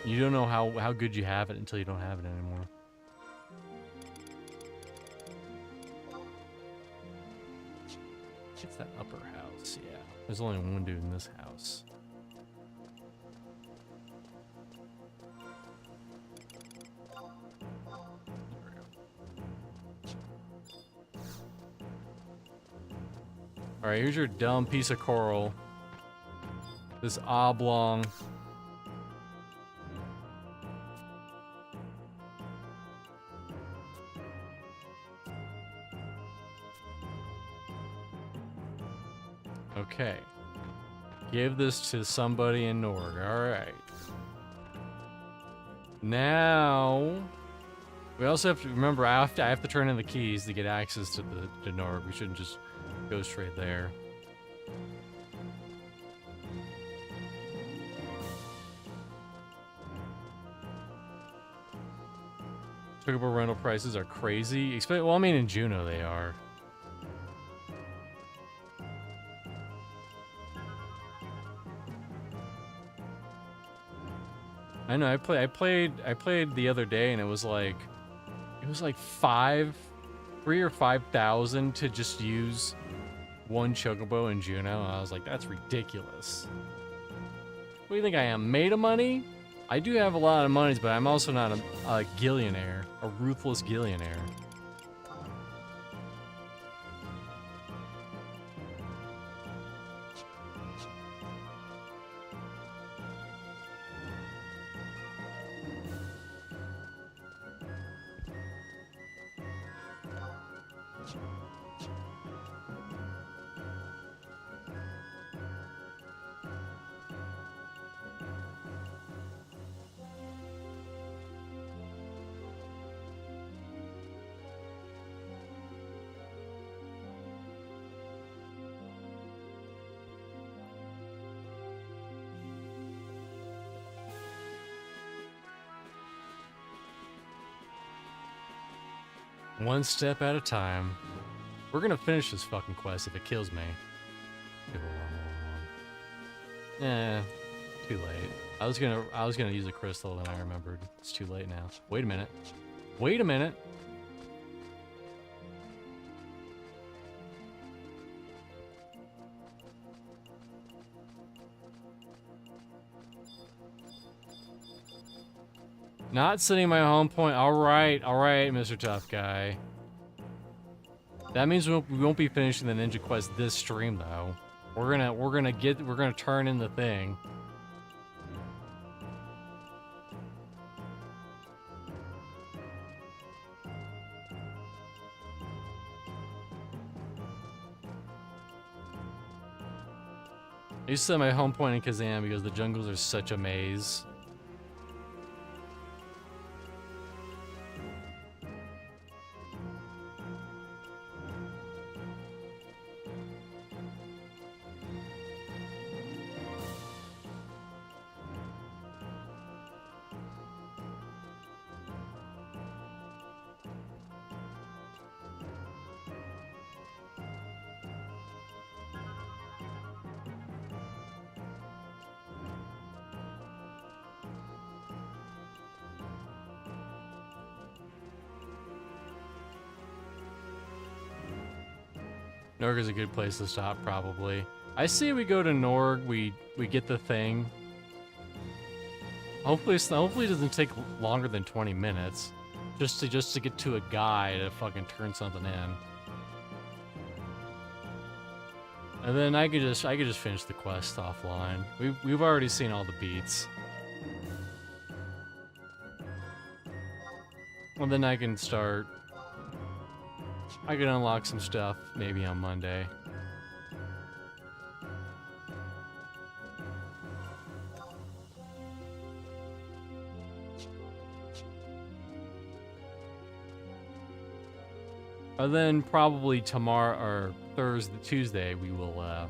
You don't know how good you have it until you don't have it anymore. It's that upper house, yeah. There's only one dude in this house. Alright, here's your dumb piece of coral. This oblong. Okay. Give this to somebody in Norg. Alright. Now, we also have to remember I have to turn in the keys to get access to the Norg. We shouldn't just go straight there. Chocobo rental prices are crazy. Well, I mean, in Juneau they are. I know. I played the other day, and it was like 3 or 5,000 to just use one Chocobo in Juneau. I was like, that's ridiculous. What do you think I am, made of money? I do have a lot of monies, but I'm also not a gillionaire, a ruthless gillionaire. One step at a time. We're gonna finish this fucking quest if it kills me. Okay, hold on. Too late. I was gonna use a crystal, then I remembered. It's too late now. Wait a minute. Wait a minute. Not setting my home point. All right, Mr. Tough Guy. That means we won't be finishing the ninja quest this stream though. We're gonna turn in the thing. I used to set my home point in Kazan because the jungles are such a maze. Norg is a good place to stop, probably. I see we go to Norg, we get the thing. Hopefully it doesn't take longer than 20 minutes. Just to get to a guy to fucking turn something in. And then I could just finish the quest offline. We've already seen all the beats. And then I can start. I can unlock some stuff maybe on Monday. And then probably tomorrow or Tuesday we will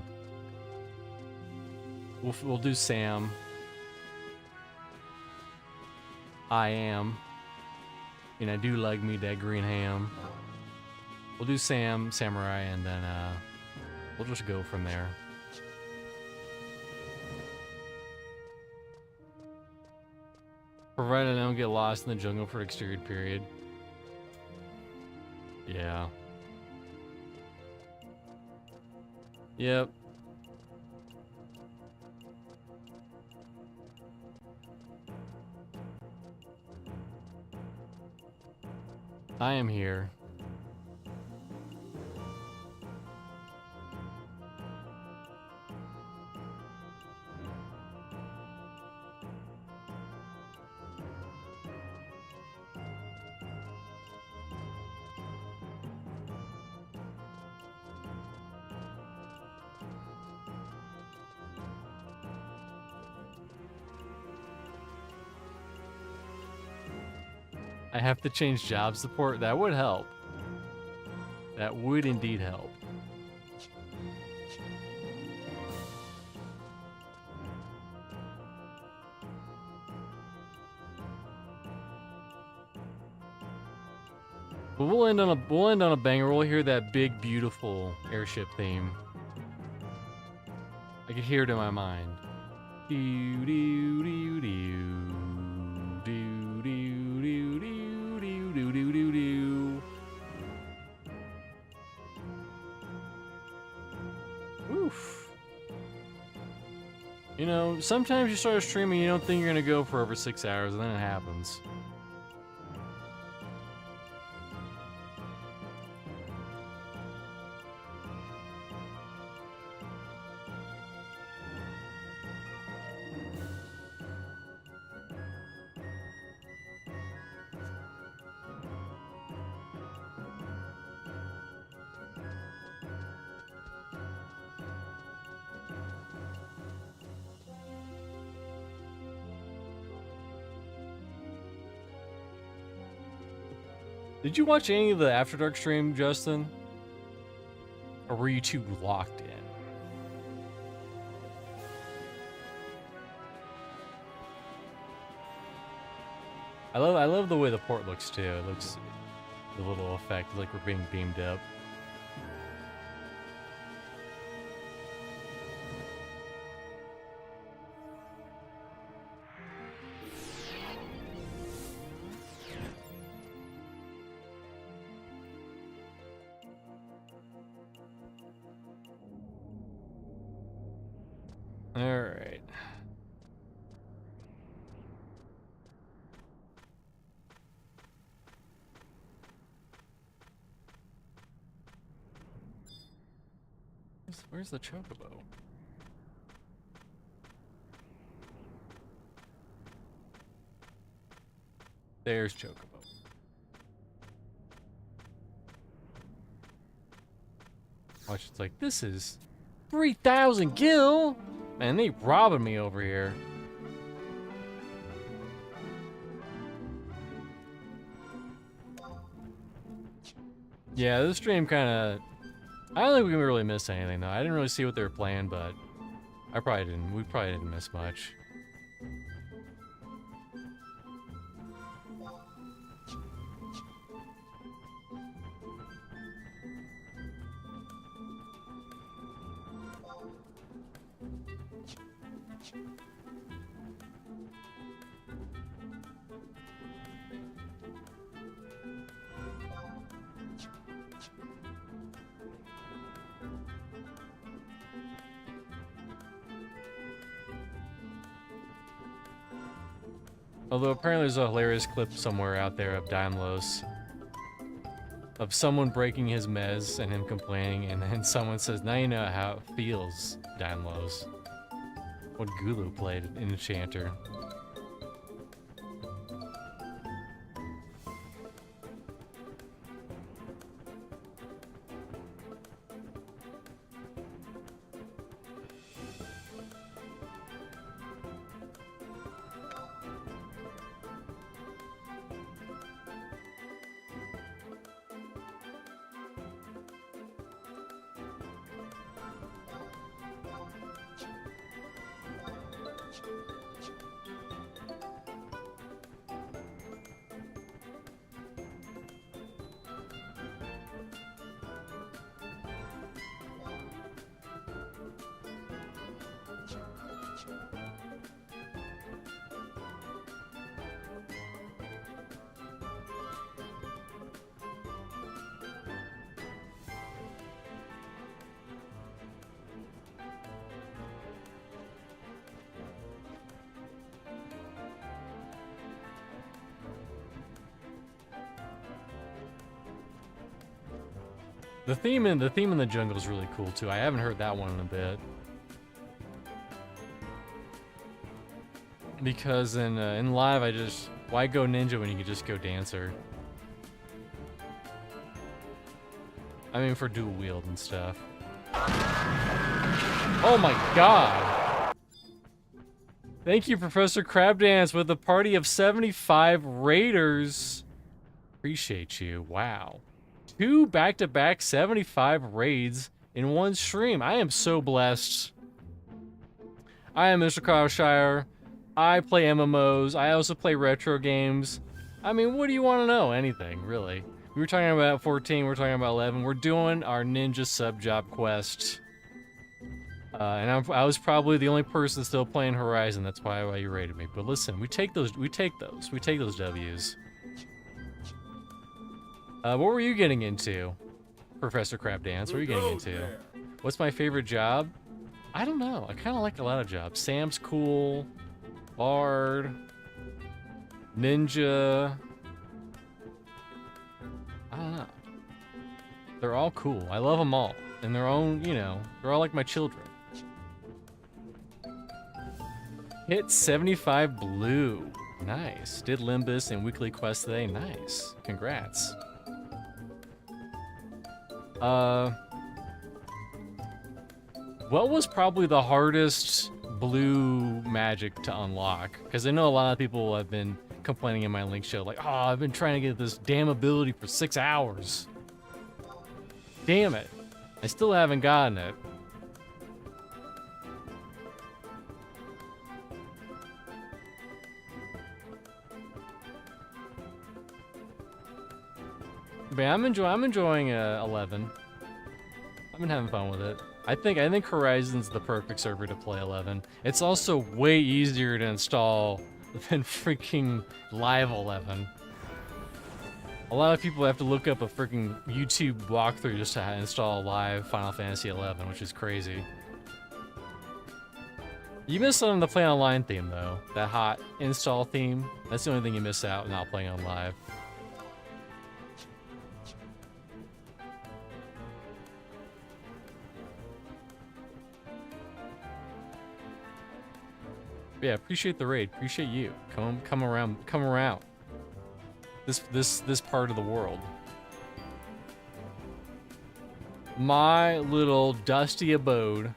we'll do Sam. I am. And I do like me that green ham. We'll do Sam, Samurai, and then we'll just go from there. Provided I don't get lost in the jungle for an extended period. Yeah. Yep. I am here. I have to change job support. That would help. That would indeed help. But we'll end on a banger. We'll hear that big, beautiful airship theme. I can hear it in my mind. Do do do do do do do do do do do do. Oof. You know, sometimes you start streaming, you don't think you're gonna go for over 6 hours, and then it happens. Did you watch any of the After Dark stream, Justin? Or were you too locked in? I love the way the port looks too. It looks the little effect like we're being beamed up. All right. Where's the chocobo? There's chocobo. Watch, it's like, this is 3,000 gil? Man, they robbing me over here. Yeah, this stream kind of... I don't think we can really miss anything, though. I didn't really see what they were playing, but we probably didn't miss much. Although apparently there's a hilarious clip somewhere out there of Daimlos. Of someone breaking his mez and him complaining, and then someone says, now you know how it feels, Daimlos. What Gulu played in Enchanter. The theme in the jungle is really cool too. I haven't heard that one in a bit. Because in live I just, why go ninja when you can just go dancer? I mean for dual wield and stuff. Oh my god! Thank you, Professor Crabdance, with a party of 75 raiders. Appreciate you. Wow. 2 back-to-back 75 raids in one stream. I am so blessed. I am Mr. Carlshire. I play MMOs. I also play retro games. I mean, what do you want to know? Anything, really. We were talking about 14, we're talking about 11. We're doing our ninja sub-job quest. And I was probably the only person still playing Horizon. That's why you rated me. But listen, we take those W's. What were you getting into, Professor Crabdance? What were you getting into? What's my favorite job? I don't know. I kind of like a lot of jobs. Sam's cool. Bard. Ninja. I don't know. They're all cool. I love them all. In their own, you know, they're all like my children. Hit 75 blue. Nice. Did Limbus and weekly quest today. Nice. Congrats. What was probably the hardest blue magic to unlock? Because I know a lot of people have been complaining in my link show, like, oh, I've been trying to get this damn ability for 6 hours. Damn it. I still haven't gotten it. But yeah, I'm enjoying 11. I've been having fun with it. I think Horizon's the perfect server to play 11. It's also way easier to install than freaking Live 11. A lot of people have to look up a freaking YouTube walkthrough just to install Live Final Fantasy 11, which is crazy. You miss out on the play online theme though. That hot install theme. That's the only thing you miss out not playing on Live. Yeah, appreciate the raid. Appreciate you. Come around. This part of the world. My little dusty abode.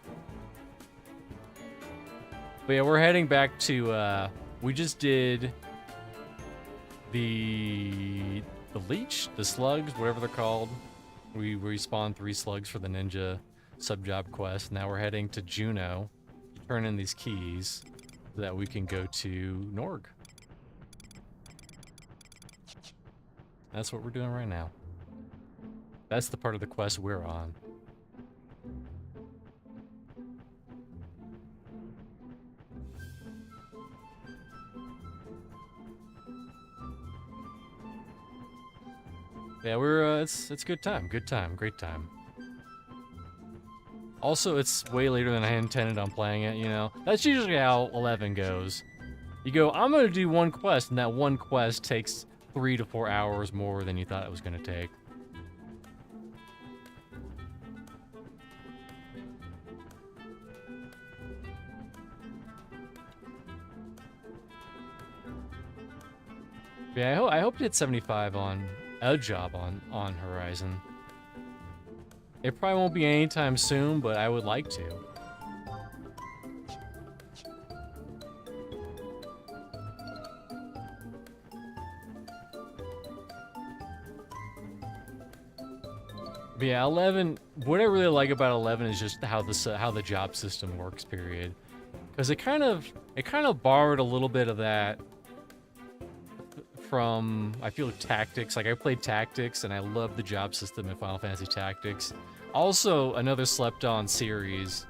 But yeah, we're heading back to we just did the leech, the slugs, whatever they're called. We respawned 3 slugs for the ninja sub-job quest. Now we're heading to Juneau to turn in these keys so that we can go to Norg. That's what we're doing right now. That's the part of the quest we're on. Yeah, we're it's good time, great time. Also, it's way later than I intended on playing it, you know? That's usually how 11 goes. You go, I'm gonna do one quest, and that one quest takes 3 to 4 hours more than you thought it was gonna take. Yeah, I hope to hit 75 on a job on Horizon. It probably won't be anytime soon, but I would like to. But yeah, 11. What I really like about 11 is just how the job system works. Period. Because it kind of borrowed a little bit of that from, I feel like, Tactics. Like, I played Tactics, and I love the job system in Final Fantasy Tactics. Also, another slept-on series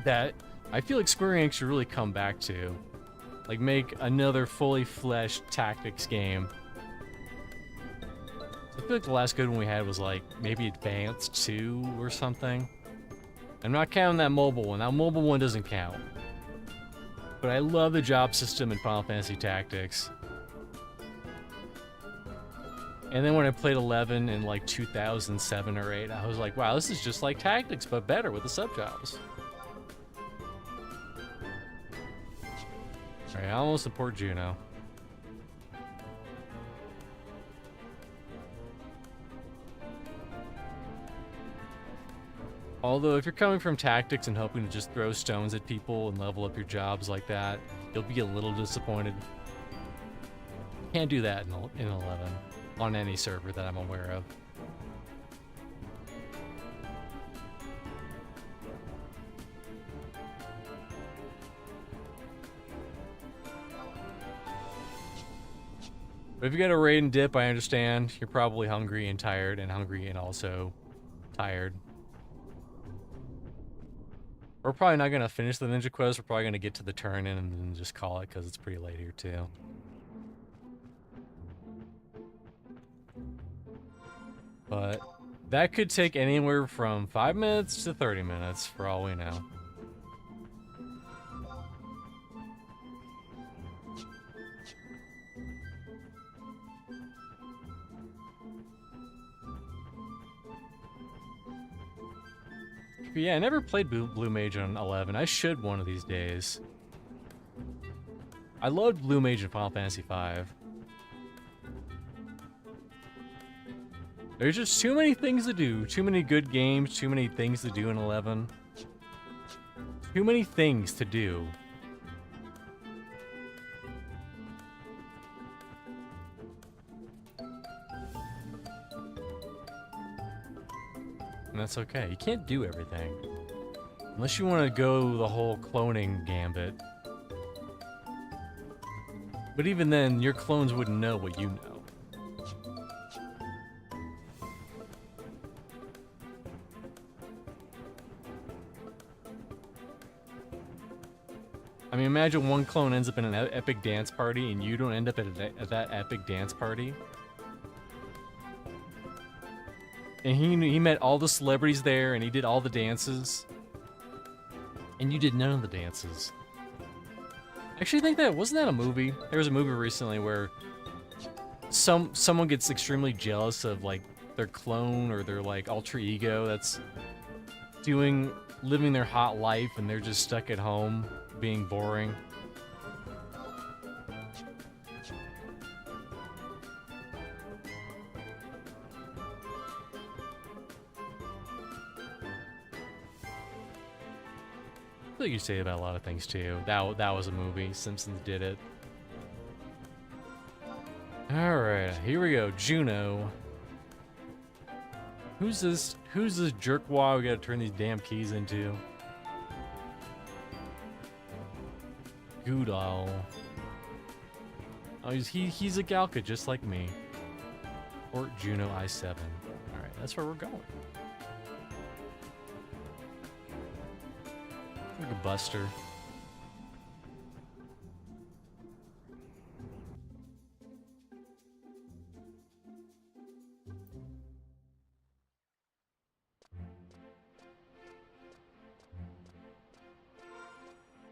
that I feel like Square Enix should really come back to. Like, make another fully fleshed Tactics game. I feel like the last good one we had was, like, maybe Advanced 2 or something. I'm not counting that mobile one. That mobile one doesn't count. But I love the job system in Final Fantasy Tactics. And then when I played 11 in like 2007 or 8, I was like, wow, this is just like Tactics, but better with the sub-jobs. Alright, I almost support Juneau. Although, if you're coming from Tactics and hoping to just throw stones at people and level up your jobs like that, you'll be a little disappointed. Can't do that in 11. On any server that I'm aware of. But if you got a raid and dip, I understand. You're probably hungry and tired, and also tired. We're probably not going to finish the ninja quest. We're probably going to get to the turn-in and then just call it because it's pretty late here, too. But That could take anywhere from 5 minutes to 30 minutes, for all we know. But yeah, I never played Blue Mage on 11. I should one of these days. I loved Blue Mage in Final Fantasy V. There's just too many things to do. Too many good games, too many things to do in 11. Too many things to do. And that's okay. You can't do everything. Unless you want to go the whole cloning gambit. But even then, your clones wouldn't know what you know. I mean, imagine one clone ends up in an epic dance party and you don't end up at that epic dance party. And he met all the celebrities there and he did all the dances. And you did none of the dances. Actually, I think wasn't that a movie? There was a movie recently where someone gets extremely jealous of like their clone or their like alter ego that's living their hot life and they're just stuck at home being boring. I think you say about a lot of things too. That was a movie. Simpsons did it. All right, here we go. Juno. Who's this jerkwad we gotta turn these damn keys into? Goodall. Oh, he's a Galka just like me. Or Juno I7. All right, that's where we're going. Like a buster.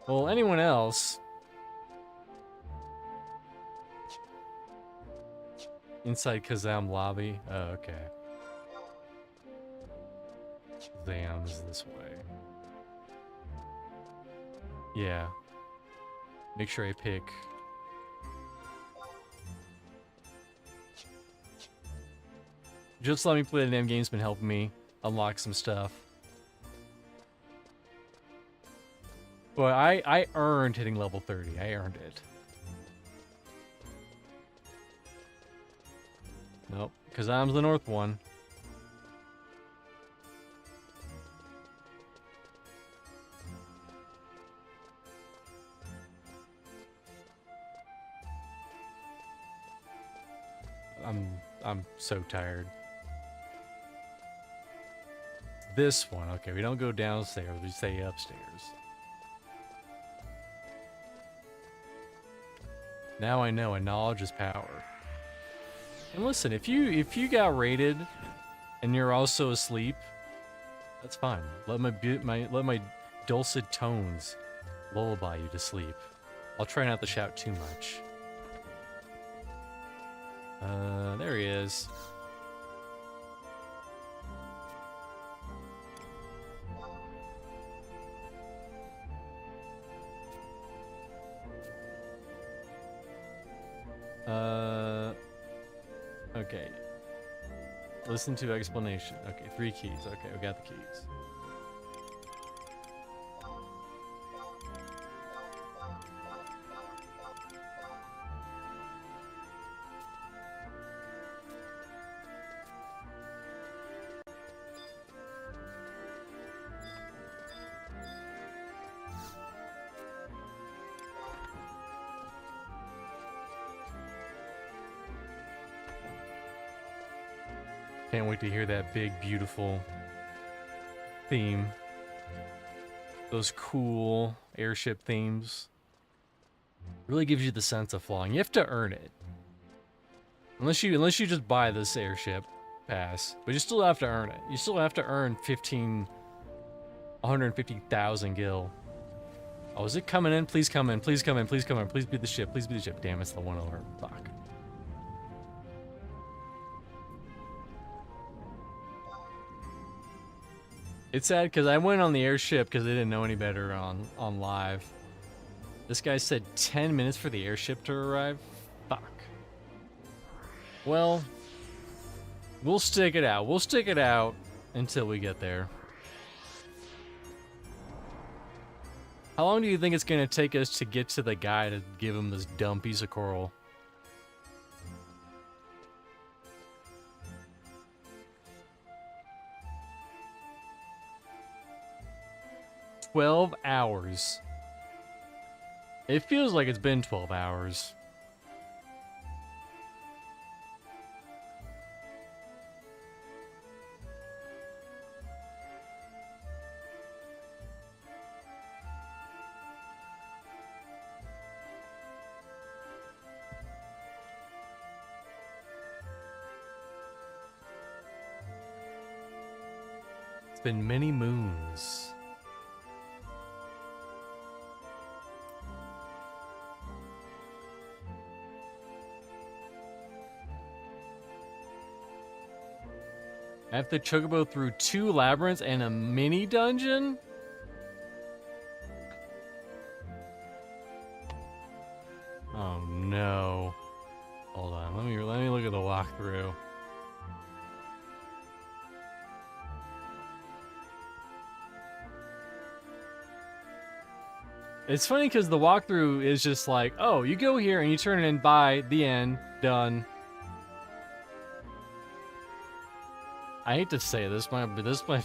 Well, anyone else? Inside Kazam lobby? Oh, okay. Kazam is this way. Yeah. Make sure I pick. Just let me play the damn game's been helping me unlock some stuff. But I earned hitting level 30. I earned it. Nope, because I'm the north one. I'm so tired. This one, okay, we don't go downstairs, we stay upstairs. Now I know, and knowledge is power. And listen, if you got raided and you're also asleep, that's fine. Let my dulcet tones lullaby you to sleep. I'll try not to shout too much. There he is. Okay. Listen to explanation. Okay, 3 keys. Okay, we got the keys. Can't wait to hear that big, beautiful theme. Those cool airship themes. Really gives you the sense of flying. You have to earn it. Unless you just buy this airship pass, but you still have to earn it. You still have to earn 150,000 gil. Oh, is it coming in? Please come in. Please come in. Please come in. Please be the ship. Please be the ship. Damn, it's the one over. Fuck. It's sad because I went on the airship because they didn't know any better on live. This guy said 10 minutes for the airship to arrive. Fuck. Well, we'll stick it out. We'll stick it out until we get there. How long do you think it's going to take us to get to the guy to give him this dumb piece of coral? "12 hours. It feels like it's been 12 hours. It's been many moons. I have to chocobo through 2 labyrinths and a mini dungeon? Oh no. Hold on, let me look at the walkthrough. It's funny because the walkthrough is just like, oh, you go here and you turn it in by the end, done. I hate to say this, but this might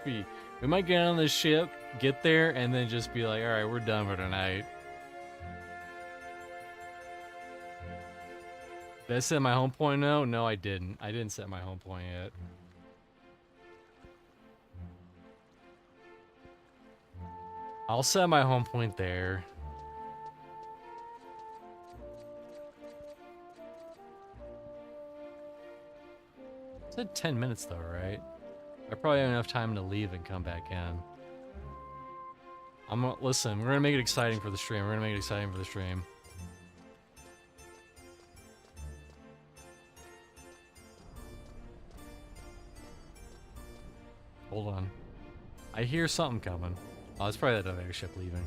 be. We might get on this ship, get there, and then just be like, all right, we're done for tonight. Did I set my home point now? No, I didn't. I didn't set my home point yet. I'll set my home point there. It said 10 minutes though, right? I probably have enough time to leave and come back in. Listen, we're gonna make it exciting for the stream. We're gonna make it exciting for the stream. Hold on. I hear something coming. Oh, it's probably that other airship leaving.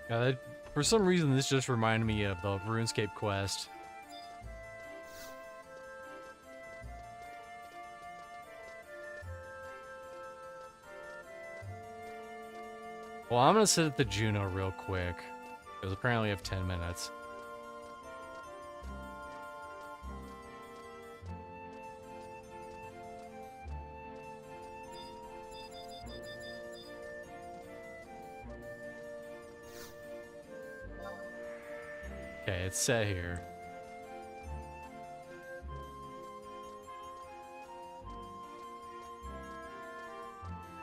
Yeah, for some reason, this just reminded me of the RuneScape quest. Well, I'm gonna sit at the Juno real quick, because apparently I have 10 minutes. Okay, it's set here.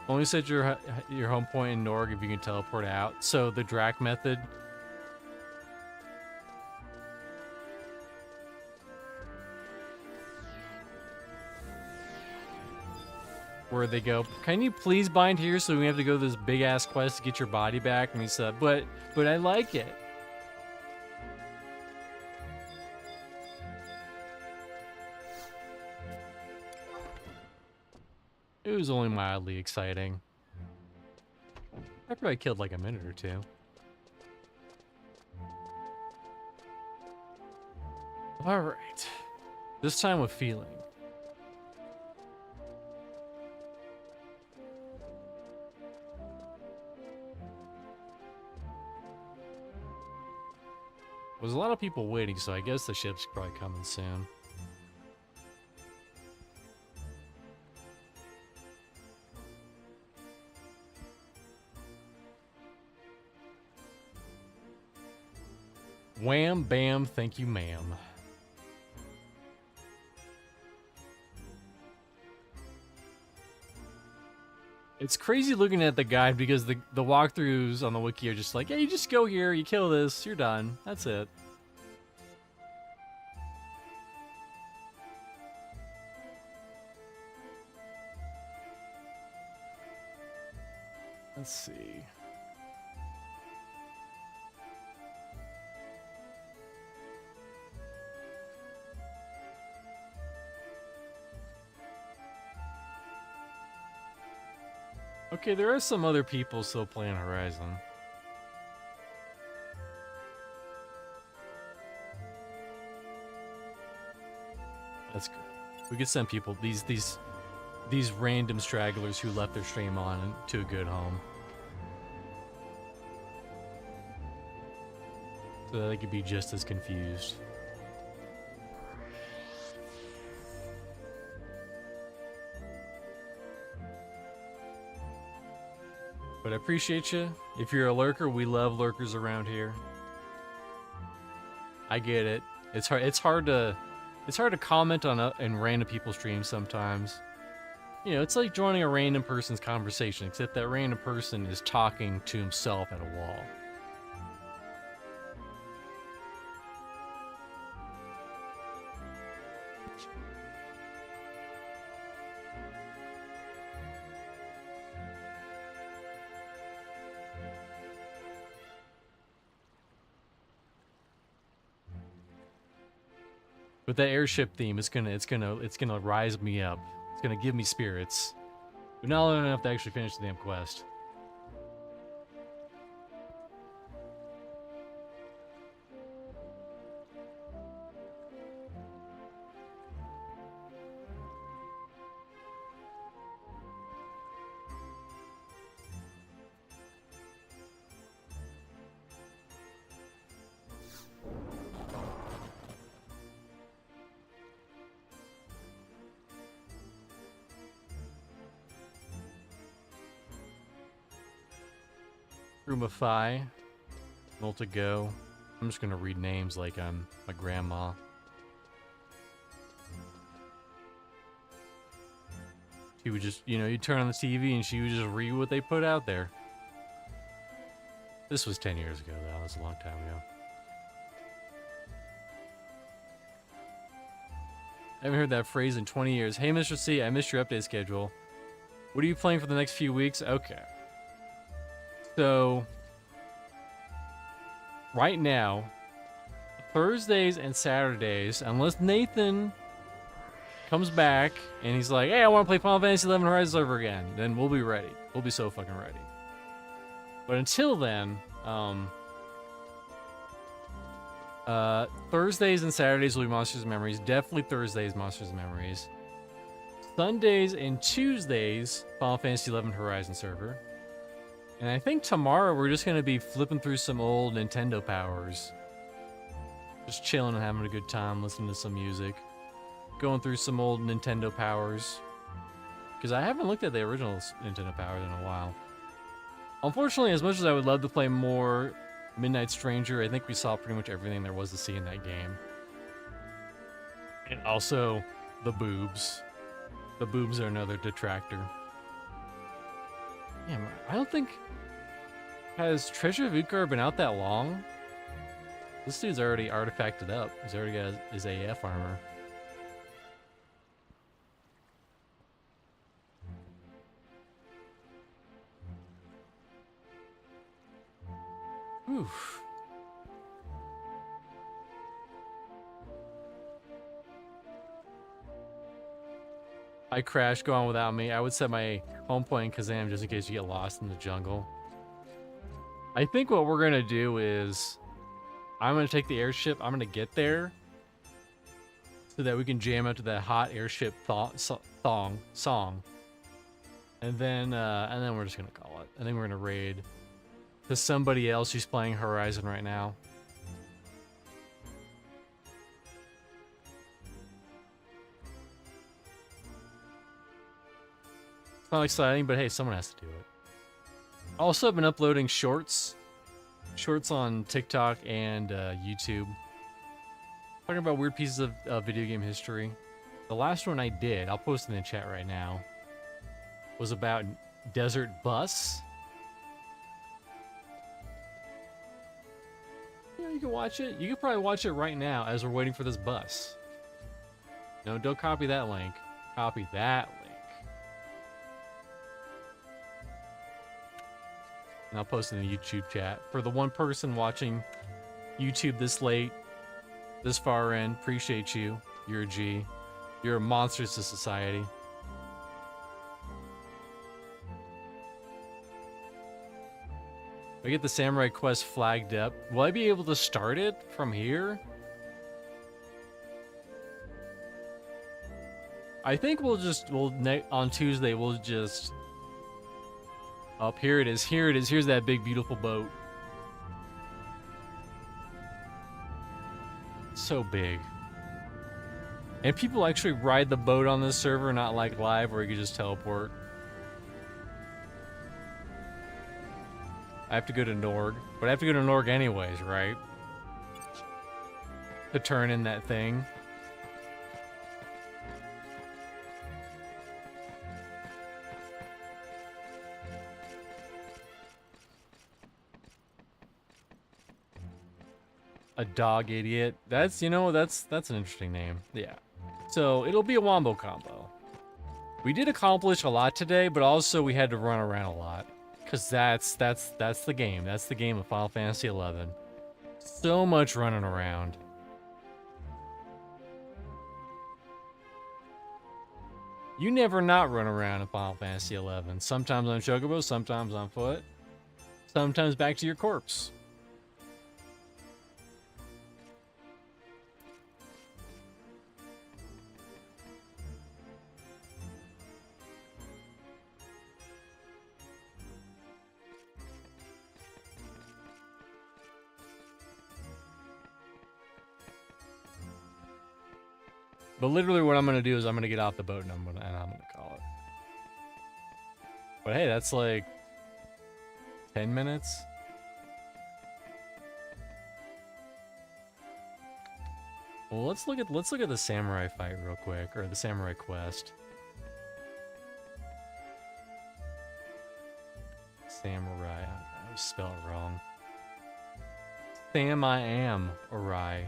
Only set your home point in Norg if you can teleport out. So the Drac method. Where they go, can you please bind here so we have to go to this big ass quest to get your body back? And he said, but I like it. It was only mildly exciting. I probably killed like a minute or two. Alright. This time with feeling. There's a lot of people waiting, so I guess the ship's probably coming soon. Wham, bam, thank you, ma'am. It's crazy looking at the guide because the walkthroughs on the wiki are just like, yeah, you just go here, you kill this, you're done. That's it. Let's see. Okay, there are some other people still playing Horizon. That's good. We could send people these random stragglers who left their stream on to a good home, so that they could be just as confused. But I appreciate you. If you're a lurker, we love lurkers around here. I get it. It's hard to comment on in random people's streams sometimes. You know, it's like joining a random person's conversation, except that random person is talking to himself at a wall. But that airship theme is it's gonna rise me up. It's gonna give me spirits. But not long enough to actually finish the damn quest. Roomify. Multi go. I'm just gonna read names like I'm my grandma. She would just, you know, you turn on the TV and she would just read what they put out there. This was 10 years ago, though. That was a long time ago. I haven't heard that phrase in 20 years. Hey, Mr. C, I missed your update schedule. What are you playing for the next few weeks? Okay. So, right now, Thursdays and Saturdays, unless Nathan comes back and he's like, hey, I want to play Final Fantasy XI Horizon over again, then we'll be ready. We'll be so fucking ready. But until then, Thursdays and Saturdays will be Monsters and Memories. Definitely Thursdays, Monsters and Memories. Sundays and Tuesdays, Final Fantasy XI Horizon server. And I think tomorrow we're just going to be flipping through some old Nintendo powers. Just chilling and having a good time, listening to some music. Going through some old Nintendo powers. Because I haven't looked at the original Nintendo powers in a while. Unfortunately, as much as I would love to play more Midnight Stranger, I think we saw pretty much everything there was to see in that game. And also, the boobs. The boobs are another detractor. Damn, I don't think... Has Treasure of Utgard been out that long? This dude's already artifacted up. He's already got his AF armor. Oof. I crashed, go on without me. I would set my home point in Kazam just in case you get lost in the jungle. I think what we're gonna do is I'm gonna take the airship, I'm gonna get there so that we can jam out to that hot airship song. And then we're just gonna call it. I think we're gonna raid to somebody else who's playing Horizon right now. not exciting, but hey, someone has to do it. Also, I've been uploading shorts on TikTok and YouTube, talking about weird pieces of video game history. The last one I did, I'll post it in the chat right now, was about Desert Bus. Yeah, you can watch it. You can probably watch it right now as we're waiting for this bus. No, don't copy that link. Copy that link. And I'll post it in the YouTube chat. For the one person watching YouTube this late, this far in, appreciate you. You're a G. You're a monster to society. I get the Samurai Quest flagged up. Will I be able to start it from here? I think on Tuesday we'll just... Up, here it is, here it is, here's that big beautiful boat. So big. And people actually ride the boat on this server, not like live where you can just teleport. I have to go to Norg, but I have to go to Norg anyways, right? To turn in that thing. A dog idiot. That's, you know, that's an interesting name. Yeah. So it'll be a wombo combo. We did accomplish a lot today, but also we had to run around a lot. Cause that's the game. That's the game of Final Fantasy XI. So much running around. You never not run around in Final Fantasy XI. Sometimes on Chocobo, sometimes on foot, sometimes back to your corpse. But literally what I'm going to do is I'm going to get off the boat and I'm going to call it. But hey, that's like 10 minutes. Well, let's look at the samurai fight real quick, or the samurai quest. Samurai, I always spell it wrong. Sam-I-am-Arai.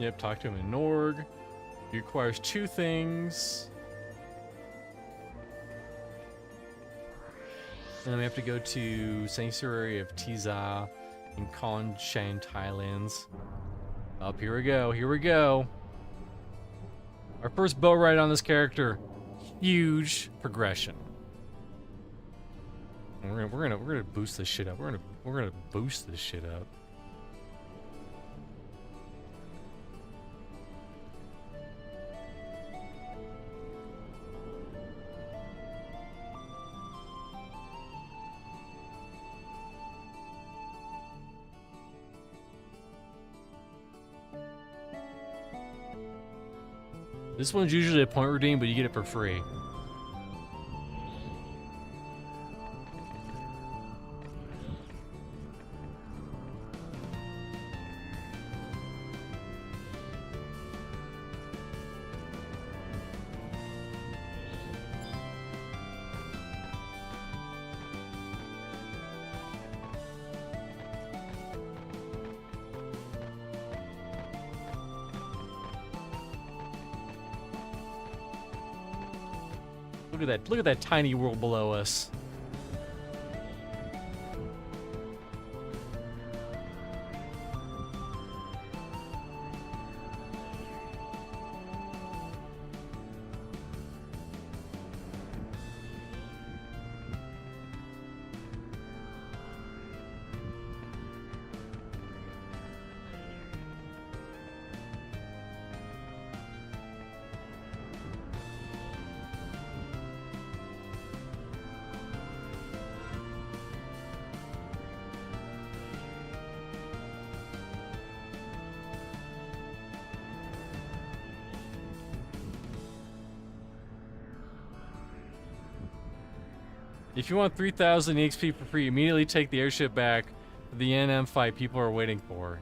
Yep, talk to him in Norg. He requires 2 things. And then we have to go to Sanctuary of Tiza in Konshan, Thailands. Up, here we go, here we go. Our first boat ride on this character. Huge progression. And we're gonna boost this shit up. We're gonna boost this shit up. This one's usually a point redeem, but you get it for free. Look at that tiny world below us. If you want 3,000 EXP for free, immediately take the airship back for the NM fight people are waiting for.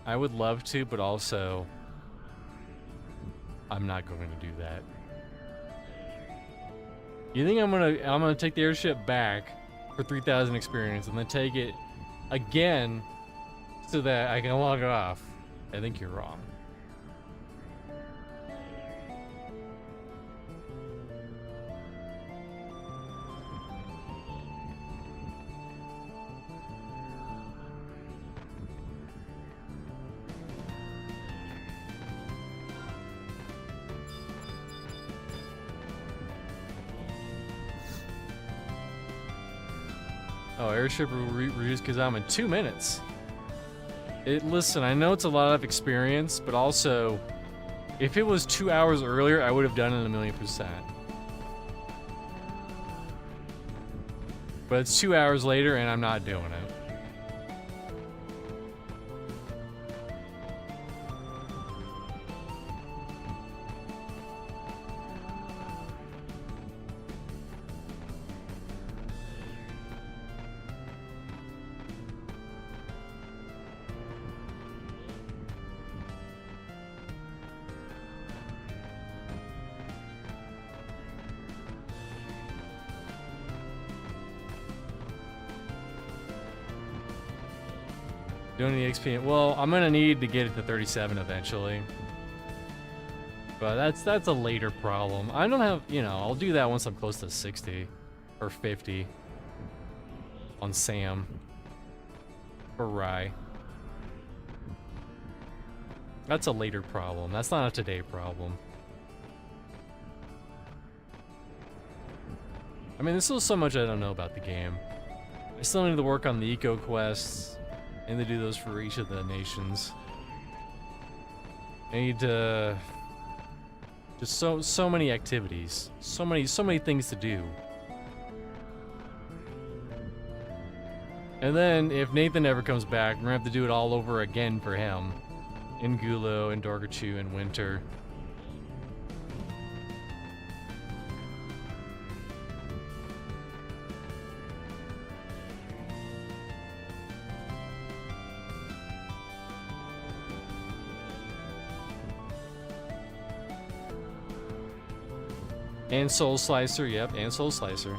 I would love to, but also I'm not going to do that. You think I'm gonna take the airship back for 3,000 experience and then take it again so that I can log it off? I think you're wrong. Oh, airship reduced because I'm in 2 minutes. Listen, I know it's a lot of experience, but also, if it was 2 hours earlier, I would have done it 1,000,000%. But it's 2 hours later, and I'm not doing it. Doing the XP. Well, I'm gonna need to get it to 37 eventually. But that's a later problem. I don't have, you know, I'll do that once I'm close to 60 or 50 on Sam or Rye. That's a later problem. That's not a today problem. I mean, there's still so much I don't know about the game. I still need to work on the eco quests. And they do those for each of the nations. I need to just so many activities, so many things to do. And then if Nathan ever comes back, we're gonna have to do it all over again for him, in Gulo, in Dorgachu, in Winter. And Soul Slicer, yep, and Soul Slicer.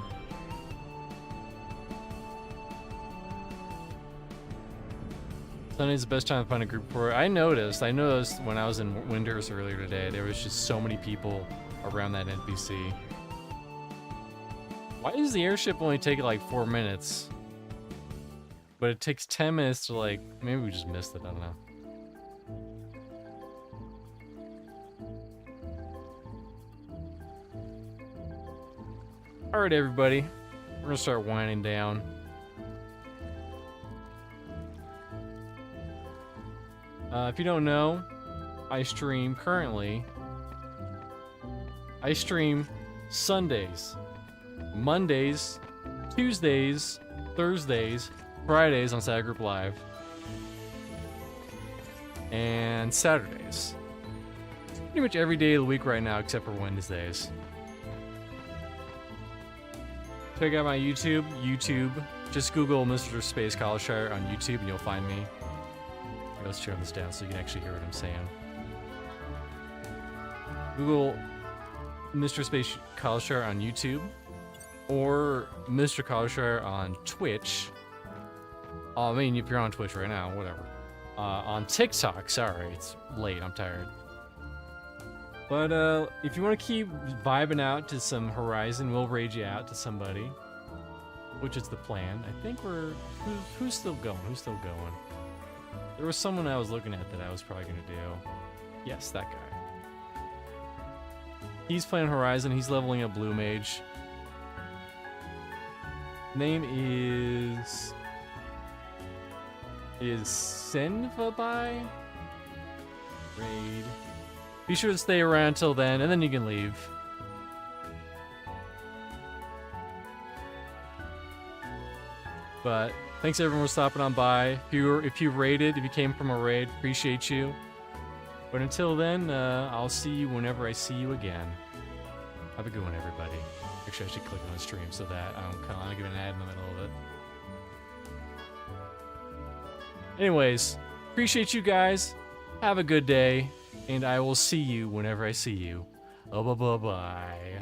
Sunday's the best time to find a group for it. I noticed when I was in Winters earlier today, there was just so many people around that NPC. Why does the airship only take like 4 minutes? But it takes 10 minutes to like, maybe we just missed it, I don't know. Alright everybody, we're gonna start winding down. If you don't know, I stream Sundays, Mondays, Tuesdays, Thursdays, Fridays on Saturday Group Live, and Saturdays. Pretty much every day of the week right now except for Wednesdays. Check out my YouTube. Just Google Mr. Space Colishire on YouTube and you'll find me. Let's turn this down so you can actually hear what I'm saying. Google Mr. Space Colishire on YouTube or Mr. Colishire on Twitch. I mean, if you're on Twitch right now, whatever. On TikTok, sorry, it's late, I'm tired. But if you want to keep vibing out to some Horizon, we'll raid you out to somebody, which is the plan. I think who's still going? There was someone I was looking at that I was probably going to do. Yes, that guy. He's playing Horizon. He's leveling up Blue Mage. Name is Senvabai? Raid. Be sure to stay around until then, and then you can leave. But thanks everyone for stopping on by. If you raided, if you came from a raid, appreciate you. But until then, I'll see you whenever I see you again. Have a good one, everybody. Actually, I should click on the stream so that I don't kind of get an ad in the middle of it. Anyways, appreciate you guys. Have a good day, and I will see you whenever I see you. Oh, bye-bye.